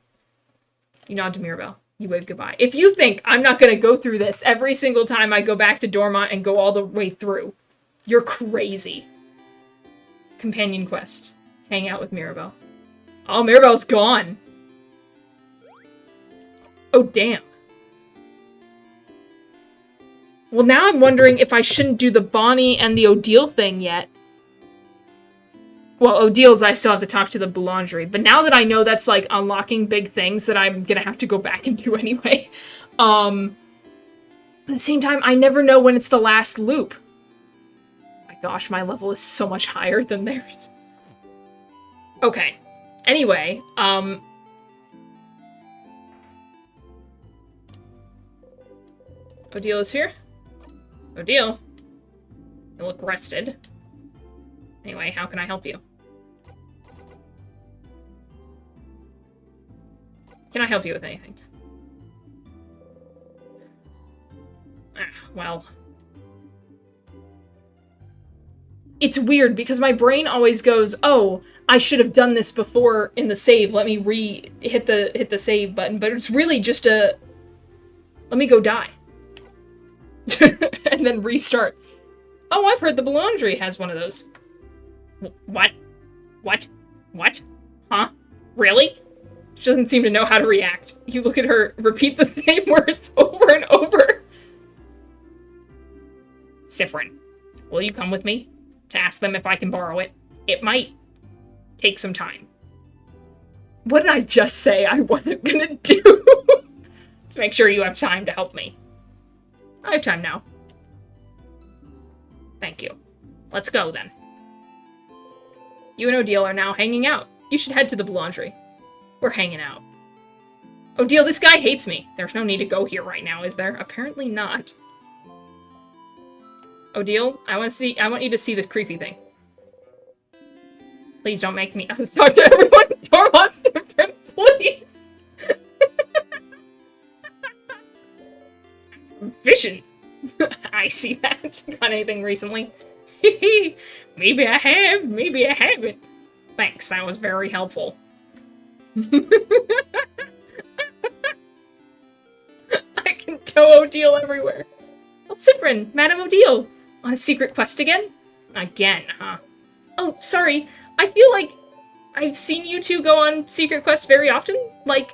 You nod to Mirabelle. You wave goodbye. If you think I'm not going to go through this every single time I go back to Dormont and go all the way through, you're crazy. Companion quest. Hang out with Mirabelle. Oh, Mirabelle's gone. Oh, damn. Well, now I'm wondering if I shouldn't do the Bonnie and the Odile thing yet. Well, Odile's I still have to talk to the Boulangerie, but now that I know that's, like, unlocking big things that I'm gonna have to go back and do anyway, at the same time, I never know when it's the last loop. My gosh, my level is so much higher than theirs. Okay. Anyway, Odile is here. Odile. You look rested. Anyway, how can I help you? Can I help you with anything? Well. It's weird because my brain always goes, oh, I should have done this before in the save. Let me hit the save button. But it's really just a... Let me go die. And then restart. Oh, I've heard the Boulangerie has one of those. What? What? What? Huh? Really? She doesn't seem to know how to react. You look at her, repeat the same words over and over. Siffrin, will you come with me to ask them if I can borrow it? It might take some time. What did I just say I wasn't gonna do? Let's make sure you have time to help me. I have time now. Thank you. Let's go, then. You and Odile are now hanging out. You should head to the Boulangerie. We're hanging out. Odile, this guy hates me. There's no need to go here right now, is there? Apparently not. Odile, I want you to see this creepy thing. Please don't make me talk to everyone in Dormont's different, please. Vision. I see that. Got anything recently? Maybe I have, maybe I haven't. Thanks, that was very helpful. I can tow Odile everywhere. Oh, Siffrin, Madame Odile. On a secret quest again? Again, huh? Oh, sorry. I feel like I've seen you two go on secret quests very often. Like,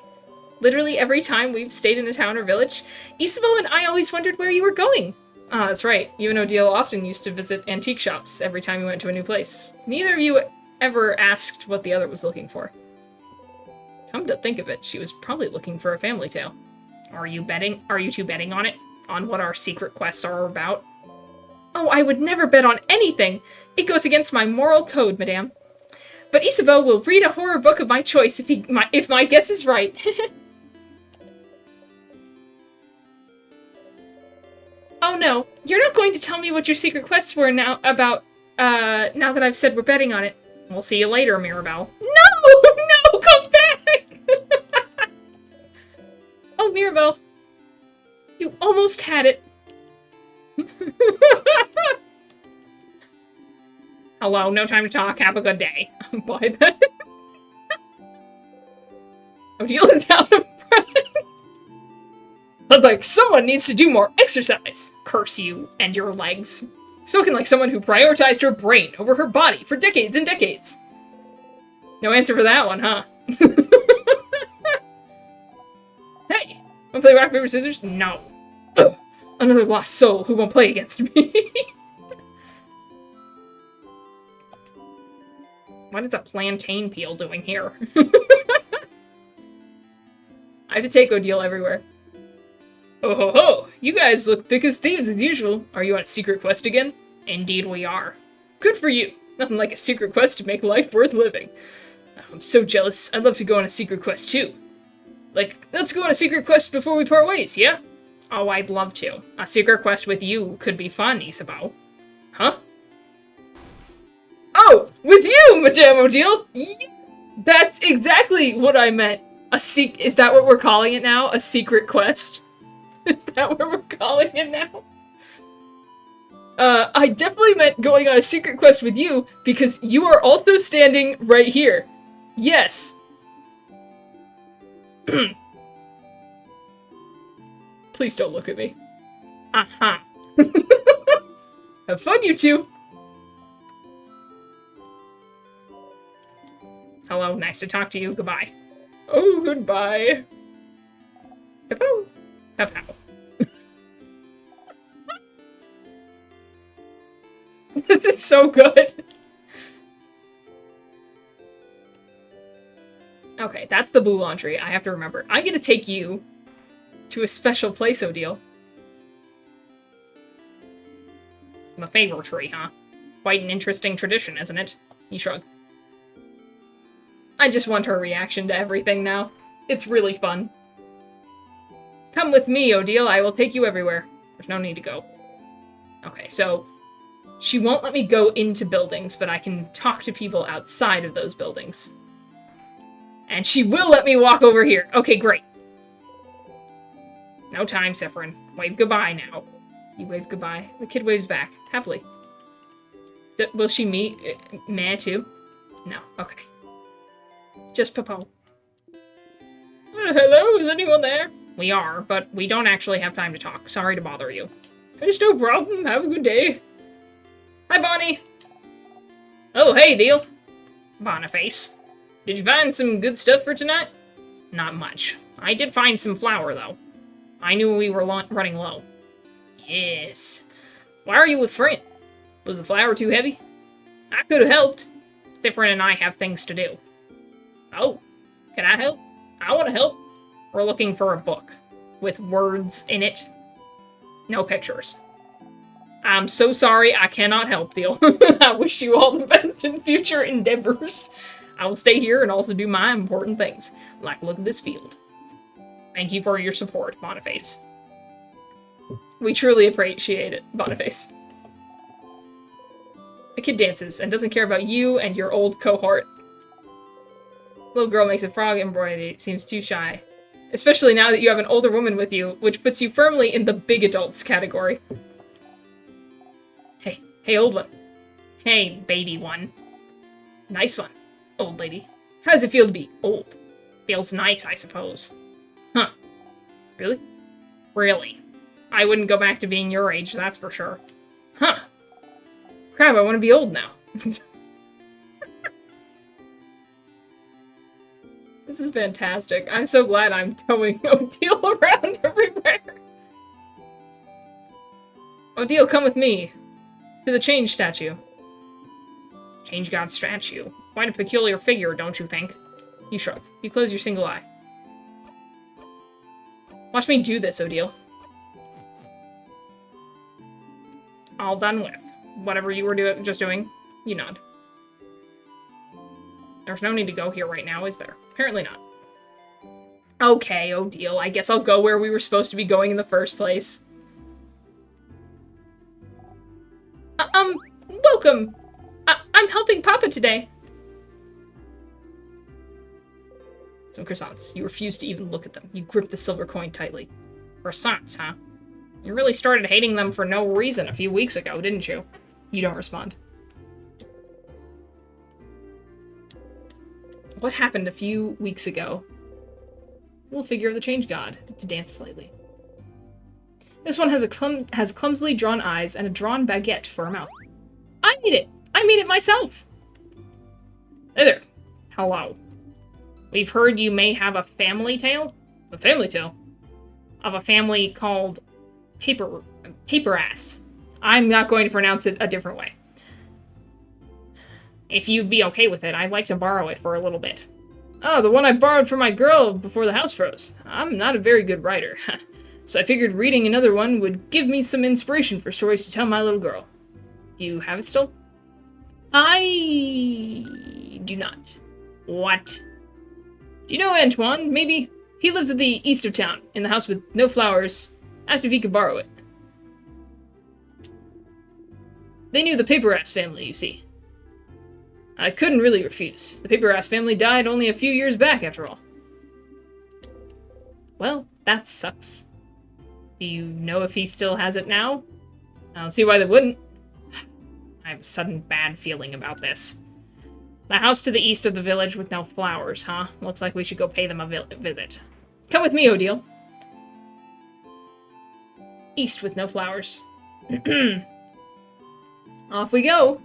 literally every time we've stayed in a town or village. Isabeau and I always wondered where you were going. Ah, that's right. You and Odile often used to visit antique shops every time you went to a new place. Neither of you ever asked what the other was looking for. Come to think of it, she was probably looking for a family tale. Are you two betting on it? On what our secret quests are about? Oh, I would never bet on anything! It goes against my moral code, madame. But Isabeau will read a horror book of my choice if my guess is right. Oh no, you're not going to tell me what your secret quests were now that I've said we're betting on it. We'll see you later, Mirabelle. No! No, come back! Oh, Mirabelle. You almost had it. Hello, no time to talk. Have a good day. Why then? Odile is out of breath. Sounds like someone needs to do more exercise. Curse you and your legs. Spoken like someone who prioritized her brain over her body for decades and decades. No answer for that one, huh? Hey, wanna play rock, paper, scissors? No. Ugh. Another lost soul who won't play against me. What is a plantain peel doing here? I have to take Odile everywhere. Oh ho ho! You guys look thick as thieves as usual. Are you on a secret quest again? Indeed we are. Good for you. Nothing like a secret quest to make life worth living. I'm so jealous. I'd love to go on a secret quest too. Like, let's go on a secret quest before we part ways, yeah? Oh, I'd love to. A secret quest with you could be fun, Isabeau. Huh? Oh, with you, Madame Odile! Yes! That's exactly what I meant. Is that what we're calling it now? A secret quest? Is that what we're calling it now? I definitely meant going on a secret quest with you, because you are also standing right here. Yes. Please don't look at me. Uh-huh. Have fun, you two! Hello, nice to talk to you. Goodbye. Oh, goodbye. Kapow. Kapow. This is so good. Okay, that's the blue laundry. I have to remember. I'm gonna take you to a special place, Odile. The favor tree, huh? Quite an interesting tradition, isn't it? You shrug. I just want her reaction to everything now. It's really fun. Come with me, Odile. I will take you everywhere. There's no need to go. Okay, so she won't let me go into buildings, but I can talk to people outside of those buildings. And she will let me walk over here. Okay, great. No time, Siffrin. Wave goodbye now. You wave goodbye. The kid waves back, happily. Will she meet Meh too? No, okay. Just Popo. Hello, is anyone there? We are, but we don't actually have time to talk. Sorry to bother you. It's no problem. Have a good day. Hi, Bonnie. Oh, hey, Deal. Boniface. Did you find some good stuff for tonight? Not much. I did find some flour, though. I knew we were running low. Yes. Why are you with Frin? Was the flour too heavy? I could have helped. Siffrin and I have things to do. Oh, can I help? I want to help. We're looking for a book with words in it. No pictures. I'm so sorry, I cannot help, Deal. I wish you all the best in future endeavors. I will stay here and also do my important things, like look at this field. Thank you for your support, Boniface. We truly appreciate it, Boniface. The kid dances and doesn't care about you and your old cohort. Little girl makes a frog embroidery, seems too shy. Especially now that you have an older woman with you, which puts you firmly in the big adults category. Hey, old one. Hey, baby one. Nice one, old lady. How does it feel to be old? Feels nice, I suppose. Huh. Really? Really. I wouldn't go back to being your age, that's for sure. Huh. Crap, I want to be old now. This is fantastic. I'm so glad I'm towing Odile around everywhere. Odile, come with me. To the Change statue. Change God statue. Quite a peculiar figure, don't you think? You shrug. You close your single eye. Watch me do this, Odile. All done with. Whatever you were just doing, you nod. There's no need to go here right now, is there? Apparently not. Okay, Odile, I guess I'll go where we were supposed to be going in the first place. Welcome! I'm helping Papa today. Some croissants. You refuse to even look at them. You grip the silver coin tightly. Croissants, huh? You really started hating them for no reason a few weeks ago, didn't you? You don't respond. What happened a few weeks ago? Little figure of the Change God, to dance slightly. This one has has clumsily drawn eyes and a drawn baguette for a mouth. I made it! I made it myself! Hey there. Hello. We've heard you may have a family tale? A family tale? Of a family called Paper Ass. I'm not going to pronounce it a different way. If you'd be okay with it, I'd like to borrow it for a little bit. Oh, the one I borrowed from my girl before the house froze. I'm not a very good writer, so I figured reading another one would give me some inspiration for stories to tell my little girl. Do you have it still? I do not. What? Do you know Antoine? Maybe He lives at the east of town, in the house with no flowers. Asked if he could borrow it. They knew the Paper-Ass family, you see. I couldn't really refuse. The Paper-Ass family died only a few years back, after all. Well, that sucks. Do you know if he still has it now? I don't see why they wouldn't. I have a sudden bad feeling about this. The house to the east of the village with no flowers, huh? Looks like we should go pay them a visit. Come with me, Odile. East with no flowers. Off we go.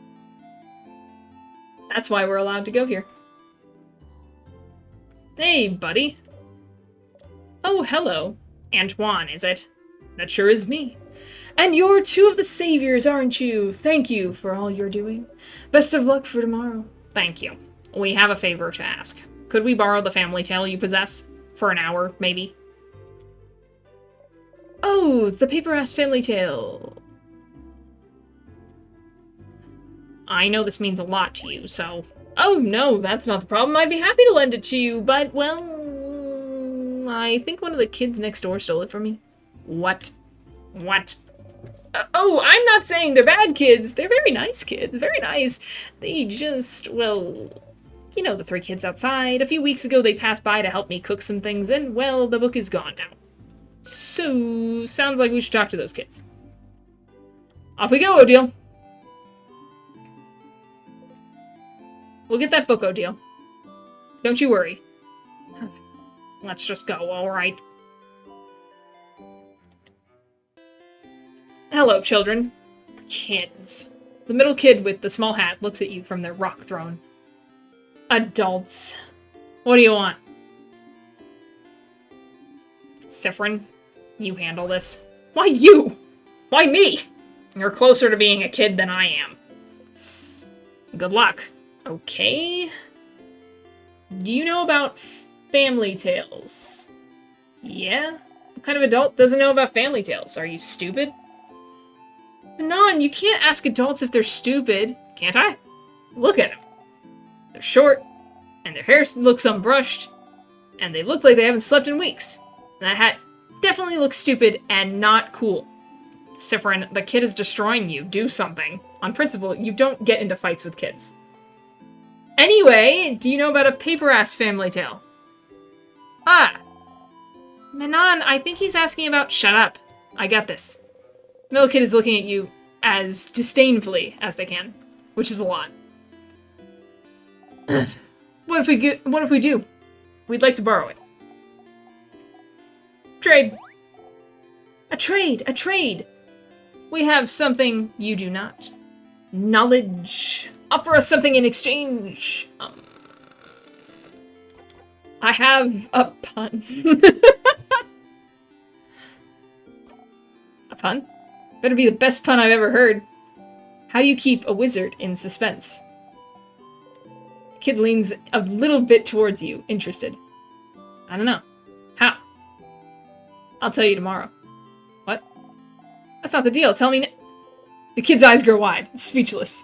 That's why we're allowed to go here. Hey, buddy. Oh, hello. Antoine, is it? That sure is me. And you're two of the saviors, aren't you? Thank you for all you're doing. Best of luck for tomorrow. Thank you. We have a favor to ask. Could we borrow the family tale you possess? For an hour, maybe? Oh, the Paper-Ass family tale. I know this means a lot to you, so... Oh, no, that's not the problem. I'd be happy to lend it to you, but, well... I think one of the kids next door stole it from me. What? What? Oh, I'm not saying they're bad kids. They're very nice kids. Very nice. They just, well... You know the three kids outside. A few weeks ago they passed by to help me cook some things, and, well, the book is gone now. So, sounds like we should talk to those kids. Off we go, Odile. We'll get that book, Odile. Don't you worry. Let's just go, alright? Hello, children. Kids. The middle kid with the small hat looks at you from their rock throne. Adults. What do you want? Siffrin, you handle this. Why you? Why me? You're closer to being a kid than I am. Good luck. Okay. Do you know about family tales? Yeah? What kind of adult doesn't know about family tales? Are you stupid? Non, you can't ask adults if they're stupid, can't I? Look at them. They're short, and their hair looks unbrushed, and they look like they haven't slept in weeks. And that hat definitely looks stupid and not cool. Siffrin, the kid is destroying you. Do something. On principle, you don't get into fights with kids. Anyway, do you know about a Paper-Ass family tale? Ah. Manon, I think he's asking about... Shut up. I got this. Middle kid is looking at you as disdainfully as they can, which is a lot. What if we do? We'd like to borrow it. Trade. A trade! A trade! We have something you do not. Knowledge. Offer us something in exchange. I have a pun. A pun? Better be the best pun I've ever heard. How do you keep a wizard in suspense? The kid leans a little bit towards you, interested. I don't know. How? I'll tell you tomorrow. What? That's not the deal. Tell me The kid's eyes grow wide, speechless.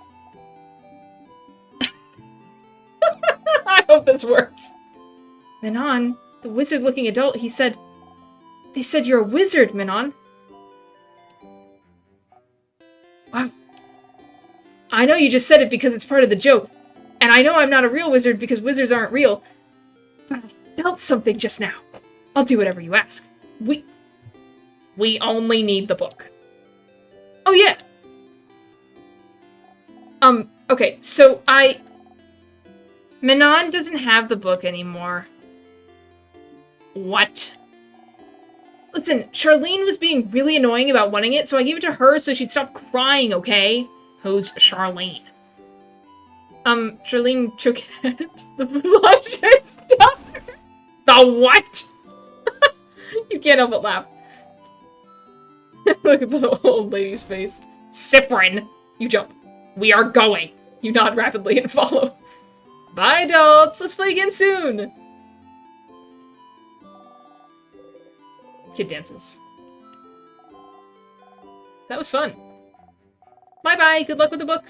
I hope this works. Manon, the wizard-looking adult, he said... They said you're a wizard, Manon. Wow. I know you just said it because it's part of the joke. And I know I'm not a real wizard because wizards aren't real. But I felt something just now. I'll do whatever you ask. We only need the book. Oh, yeah. Okay, so Manon doesn't have the book anymore. What? Listen, Charlene was being really annoying about wanting it, so I gave it to her so she'd stop crying, okay? Who's Charlene? Charlene Choquette, the blusher's daughter. The what? You can't help but laugh. Look at the old lady's face. Siffrin, you jump. We are going. You nod rapidly and follow. Bye, adults. Let's play again soon. Kid dances. That was fun. Bye-bye. Good luck with the book.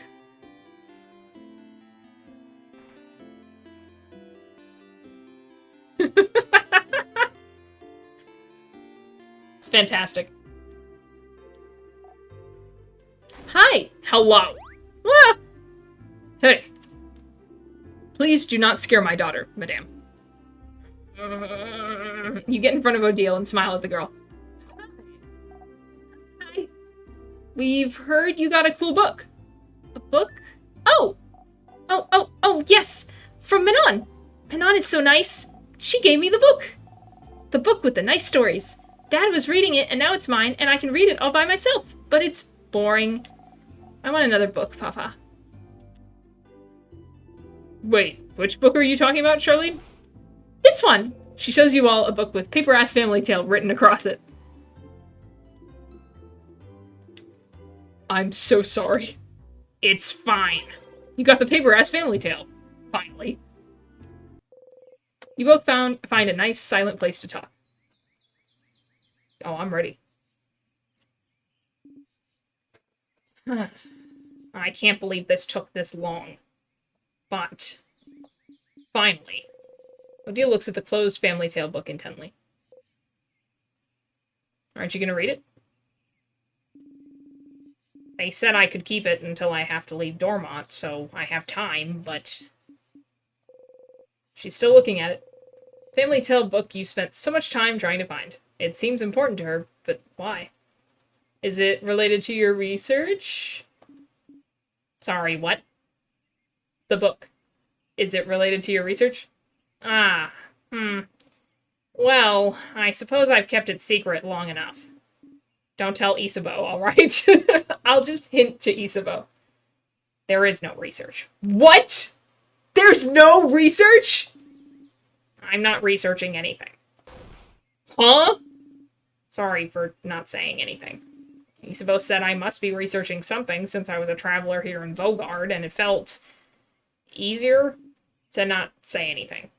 fantastic. Hi! Hello! Ah! Hey! Please do not scare my daughter, madame. You get in front of Odile and smile at the girl. Hi. We've heard you got a cool book. A book? Oh! Oh, yes! From Manon! Manon is so nice. She gave me the book. The book with the nice stories. Dad was reading it, and now it's mine, and I can read it all by myself. But it's boring. I want another book, Papa. Wait, which book are you talking about, Charlene? This one! She shows you all a book with Paper-Ass Family Tale written across it. I'm so sorry. It's fine. You got the Paper-Ass Family Tale. Finally. You both find a nice, silent place to talk. Oh, I'm ready. I can't believe this took this long. But, finally. Odile looks at the closed Family Tale book intently. Aren't you gonna read it? They said I could keep it until I have to leave Dormont, so I have time, but... She's still looking at it. Family Tale book you spent so much time trying to find. It seems important to her, but why? Is it related to your research? Sorry, what? The book. Is it related to your research? Well, I suppose I've kept it secret long enough. Don't tell Isabeau, alright? I'll just hint to Isabeau. There is no research. What? There's no research? I'm not researching anything. Huh? Sorry for not saying anything. Isabeau said I must be researching something since I was a traveler here in Vaugarde, and it felt easier to not say anything.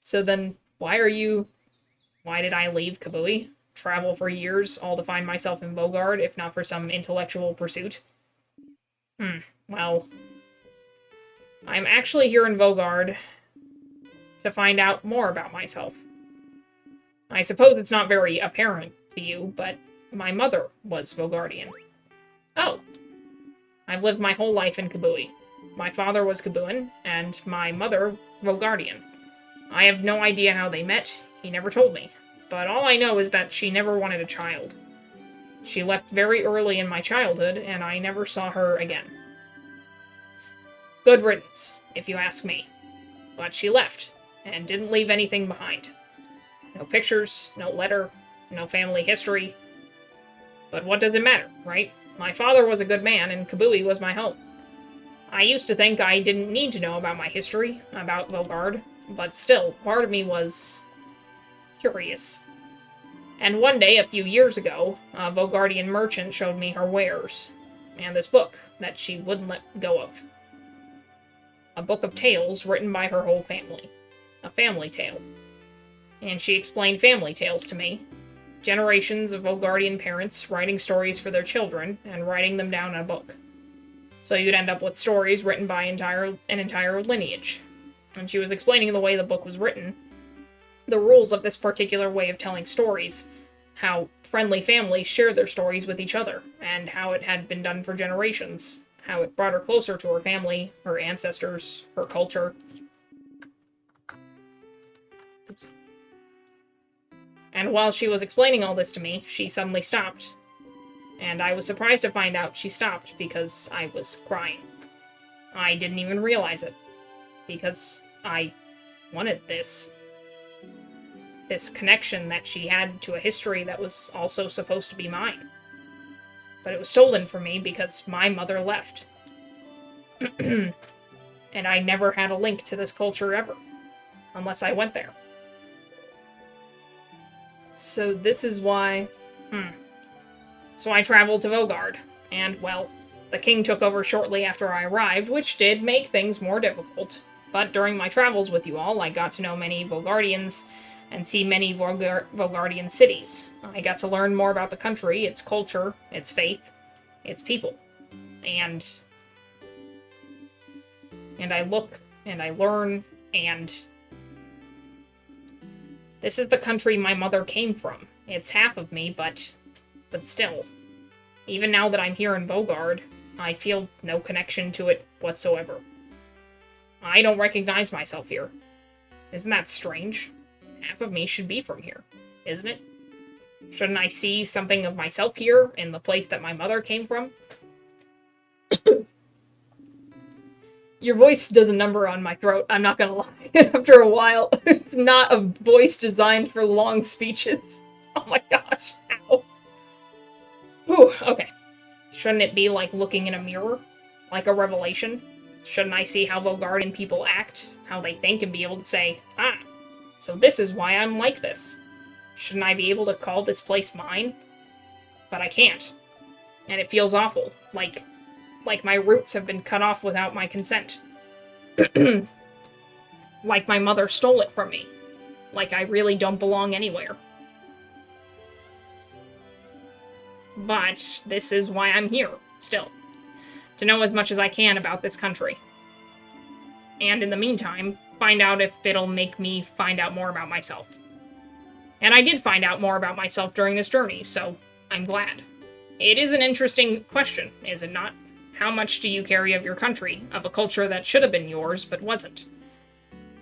So then, why did I leave Kabui? Travel for years, all to find myself in Vaugarde, if not for some intellectual pursuit? Well, I'm actually here in Vaugarde to find out more about myself. I suppose it's not very apparent to you, but my mother was Vaugardian. Oh. I've lived my whole life in Kabui. My father was Kabuan, and my mother Vaugardian. I have no idea how they met, he never told me, but all I know is that she never wanted a child. She left very early in my childhood, and I never saw her again. Good riddance, if you ask me. But she left, and didn't leave anything behind. No pictures, no letter, no family history. But what does it matter, right? My father was a good man, and Kabui was my home. I used to think I didn't need to know about my history, about Vaugarde, but still, part of me was curious. And one day, a few years ago, a Vaugardian merchant showed me her wares, and this book that she wouldn't let go of. A book of tales written by her whole family. A family tale. And she explained family tales to me. Generations of Vaugardian parents writing stories for their children and writing them down in a book. So you'd end up with stories written by an entire lineage. And she was explaining the way the book was written, the rules of this particular way of telling stories, how friendly families shared their stories with each other, and how it had been done for generations, how it brought her closer to her family, her ancestors, her culture. Oops. And while she was explaining all this to me, she suddenly stopped. And I was surprised to find out she stopped because I was crying. I didn't even realize it. Because I wanted this. This connection that she had to a history that was also supposed to be mine. But it was stolen from me because my mother left. And I never had a link to this culture ever. Unless I went there. So this is why... So I traveled to Vaugarde, and, well, the king took over shortly after I arrived, which did make things more difficult. But during my travels with you all, I got to know many Vaugardians, and see many Vaugardian cities. I got to learn more about the country, its culture, its faith, its people. And I look, and I learn, and... This is the country my mother came from, It's half of me, but still. Even now that I'm here in Bogard, I feel no connection to it whatsoever. I don't recognize myself here. Isn't that strange? Half of me should be from here, isn't it? Shouldn't I see something of myself here in the place that my mother came from? Your voice does a number on my throat, I'm not gonna lie. After a while, it's not a voice designed for long speeches. Oh my gosh, ow. Whew, okay. Shouldn't it be like looking in a mirror? Like a revelation? Shouldn't I see how Vogardian people act, how they think, and be able to say, ah, so this is why I'm like this. Shouldn't I be able to call this place mine? But I can't. And it feels awful, like my roots have been cut off without my consent. Like my mother stole it from me. Like I really don't belong anywhere. But this is why I'm here, still. To know as much as I can about this country. And in the meantime, find out if it'll make me find out more about myself. And I did find out more about myself during this journey, so I'm glad. It is an interesting question, is it not? How much do you carry of your country, of a culture that should have been yours, but wasn't?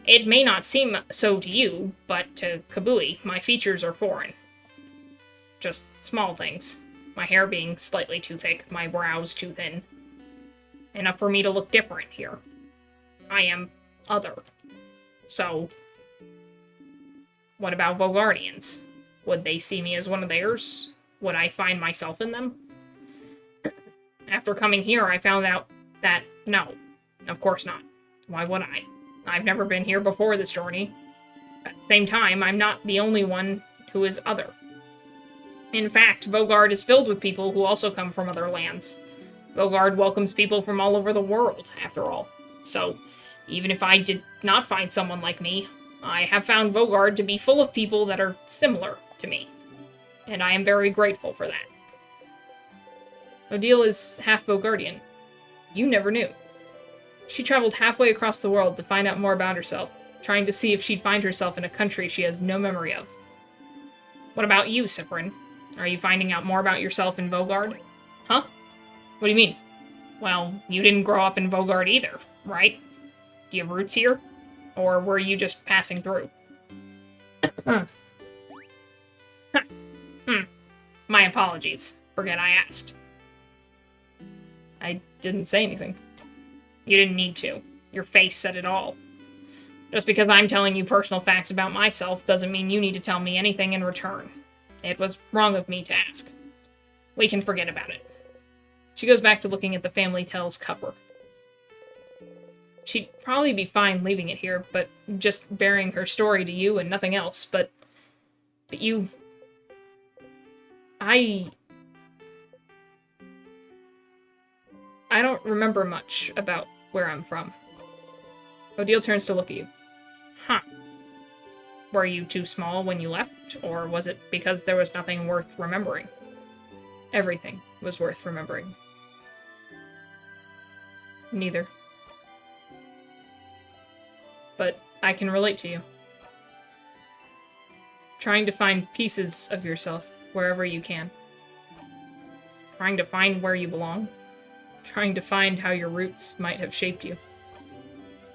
It may not seem so to you, but to Kabui, my features are foreign. Just small things. My hair being slightly too thick, my brows too thin. Enough for me to look different here. I am other. So, what about Vogardians? Would they see me as one of theirs? Would I find myself in them? After coming here, I found out that no, of course not. Why would I? I've never been here before this journey. At the same time, I'm not the only one who is other. In fact, Vogard is filled with people who also come from other lands. Vogard welcomes people from all over the world, after all. So, even if I did not find someone like me, I have found Vogard to be full of people that are similar to me. And I am very grateful for that. Odile is half Vogardian. You never knew. She traveled halfway across the world to find out more about herself, trying to see if she'd find herself in a country she has no memory of. What about you, Cyprian? Are you finding out more about yourself in Vogard? Huh? What do you mean? Well, you didn't grow up in Vogard either, right? Do you have roots here? Or were you just passing through? My apologies. Forget I asked. I didn't say anything. You didn't need to. Your face said it all. Just because I'm telling you personal facts about myself doesn't mean you need to tell me anything in return. It was wrong of me to ask. We can forget about it. She goes back to looking at the Family Tales cover. She'd probably be fine leaving it here, but just bearing her story to you and nothing else, but you... I don't remember much about where I'm from. Odile turns to look at you. Huh. Were you too small when you left, or was it because there was nothing worth remembering? Everything was worth remembering. Neither. But I can relate to you. Trying to find pieces of yourself wherever you can. Trying to find where you belong. Trying to find how your roots might have shaped you.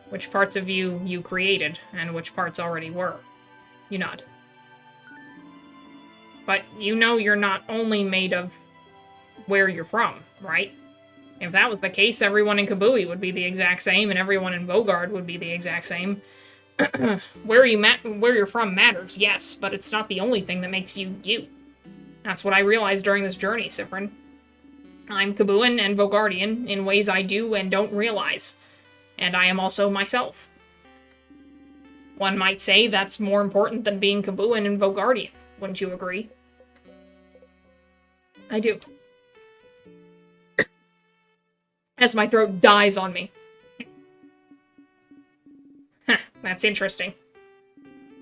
Which parts of you created, and which parts already were. You nod. But you know you're not only made of where you're from, right? If that was the case, everyone in Kabui would be the exact same, and everyone in Vogard would be the exact same. Where you're from matters, yes, but it's not the only thing that makes you you. That's what I realized during this journey, Cyprian. I'm Kabuan and Vogardian in ways I do and don't realize. And I am also myself. One might say that's more important than being Kabuan and Vogardian, wouldn't you agree? I do. As my throat dies on me. That's interesting.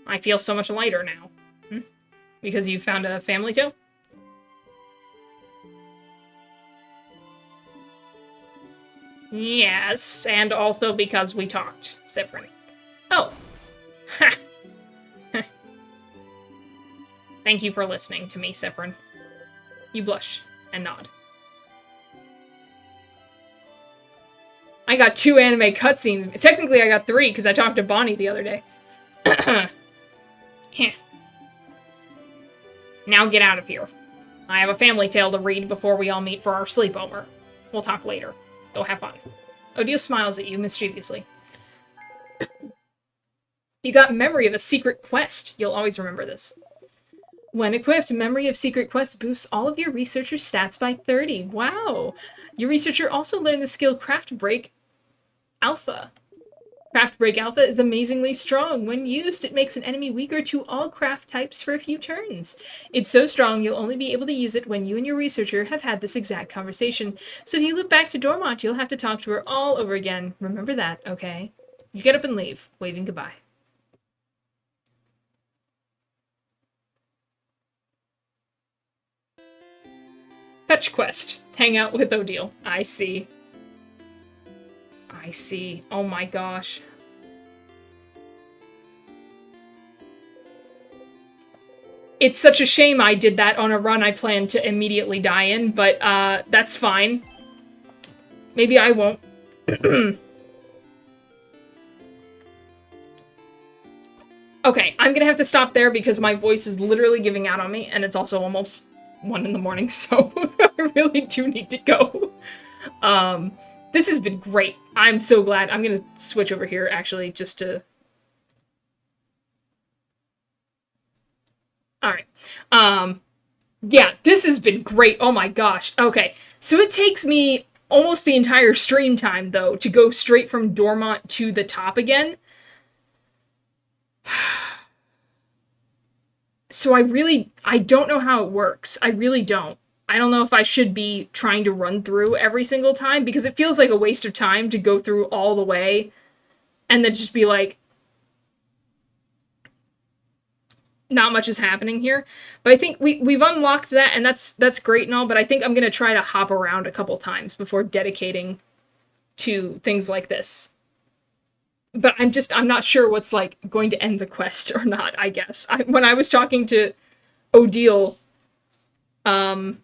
I feel so much lighter now. Because you found a family tale? Yes, and also because we talked, Cyprian. Oh. Ha! Thank you for listening to me, Severin. You blush and nod. I got 2 anime cutscenes. Technically, I got 3 because I talked to Bonnie the other day. Now get out of here. I have a family tale to read before we all meet for our sleepover. We'll talk later. Go have fun. Odile smiles at you mischievously. You got memory of a secret quest. You'll always remember this. When equipped, Memory of Secret Quest boosts all of your researcher stats by 30. Wow! Your researcher also learned the skill Craft Break Alpha. Craft Break Alpha is amazingly strong. When used, it makes an enemy weaker to all craft types for a few turns. It's so strong you'll only be able to use it when you and your researcher have had this exact conversation. So if you loop back to Dormont, you'll have to talk to her all over again. Remember that, okay? You get up and leave, waving goodbye. Fetch quest. Hang out with Odile. I see. I see. Oh my gosh. It's such a shame I did that on a run I planned to immediately die in, but that's fine. Maybe I won't. Okay, I'm gonna have to stop there because my voice is literally giving out on me, and it's also almost 1 in the morning, so I really do need to go. This has been great. I'm so glad. I'm gonna switch over here, actually, just to... Alright. Yeah, this has been great. Oh my gosh. Okay, so it takes me almost the entire stream time, though, to go straight from Dormont to the top again. So I don't know how it works. I really don't. I don't know if I should be trying to run through every single time, because it feels like a waste of time to go through all the way and then just be like, not much is happening here. But I think we've unlocked that, and that's great and all, but I think I'm going to try to hop around a couple times before dedicating to things like this. But I'm not sure what's, like, going to end the quest or not, I guess. When I was talking to Odile, I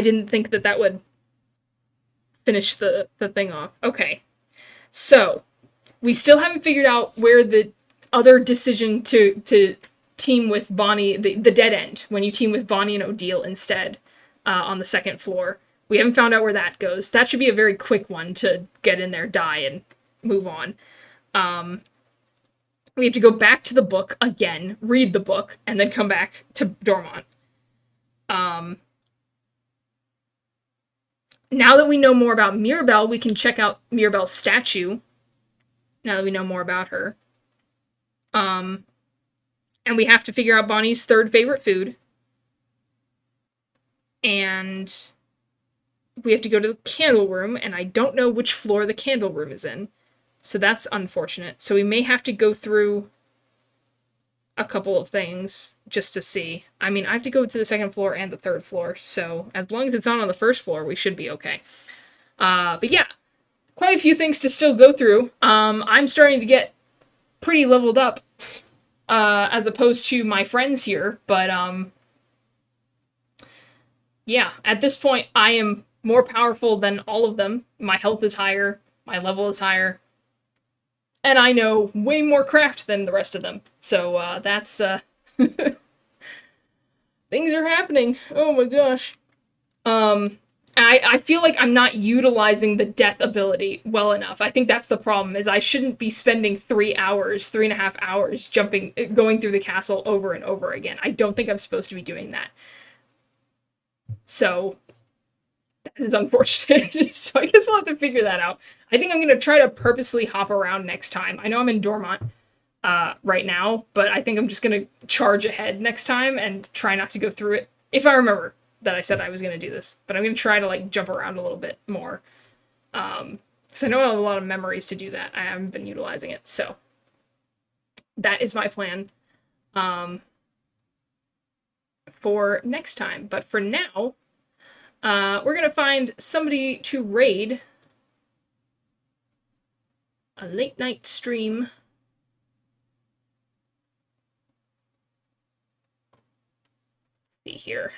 didn't think that would finish the thing off. Okay. So, we still haven't figured out where the other decision to team with Bonnie, the dead end, when you team with Bonnie and Odile instead, on the second floor. We haven't found out where that goes. That should be a very quick one to get in there, die, and move on. We have to go back to the book again, read the book, and then come back to Dormont. Now that we know more about Mirabelle, we can check out Mirabelle's statue. Now that we know more about her. And we have to figure out Bonnie's third favorite food. And we have to go to the candle room, and I don't know which floor the candle room is in. So that's unfortunate. So we may have to go through a couple of things just to see. I mean, I have to go to the second floor and the third floor, so as long as it's not on the first floor, we should be okay. But yeah, quite a few things to still go through. I'm starting to get pretty leveled up, as opposed to my friends here, but yeah, at this point, I am more powerful than all of them. My health is higher, my level is higher, and I know way more craft than the rest of them. So, that's, things are happening. Oh my gosh. I feel like I'm not utilizing the death ability well enough. I think that's the problem, is I shouldn't be spending 3.5 hours going through the castle over and over again. I don't think I'm supposed to be doing that. So, that is unfortunate. So I guess we'll have to figure that out. I think I'm going to try to purposely hop around next time. I know I'm in Dormont right now, but I think I'm just going to charge ahead next time and try not to go through it. If I remember that I said I was going to do this. But I'm going to try to, like, jump around a little bit more. Because I know I have a lot of memories to do that. I haven't been utilizing it, so that is my plan for next time. But for now, we're going to find somebody to raid. A late night stream. see here.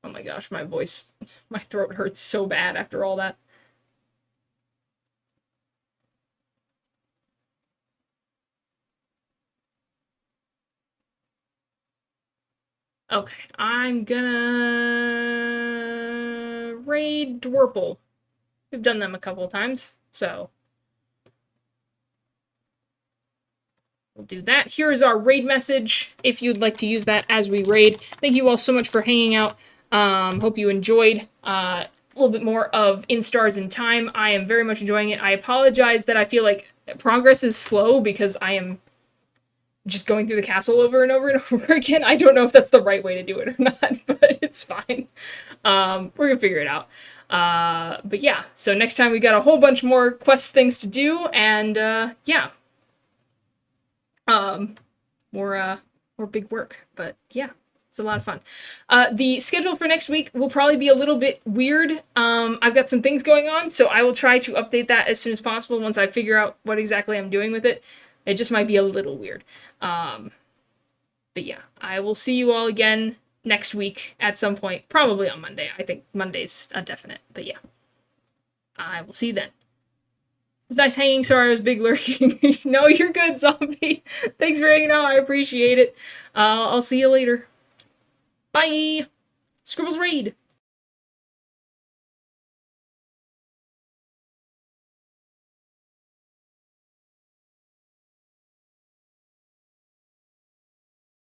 Oh my gosh, my voice, my throat hurts so bad after all that. Okay, I'm gonna raid Dwarple. We've done them a couple of times, so we'll do that. Here is our raid message, if you'd like to use that as we raid. Thank you all so much for hanging out. Hope you enjoyed a little bit more of In Stars in Time. I am very much enjoying it. I apologize that I feel like progress is slow because I am just going through the castle over and over and over again. I don't know if that's the right way to do it or not, but it's fine. We're gonna figure it out. But yeah, so next time we got a whole bunch more quest things to do, and yeah. More big work, but yeah, it's a lot of fun. The schedule for next week will probably be a little bit weird. I've got some things going on, so I will try to update that as soon as possible once I figure out what exactly I'm doing with it. It just might be a little weird. But yeah, I will see you all again next week at some point, probably on Monday. I think Monday's a definite, but yeah. I will see you then. It's nice hanging. Sorry I was big lurking. No, you're good, zombie. Thanks for hanging out. I appreciate it. I'll see you later. Bye. Scribbles Raid.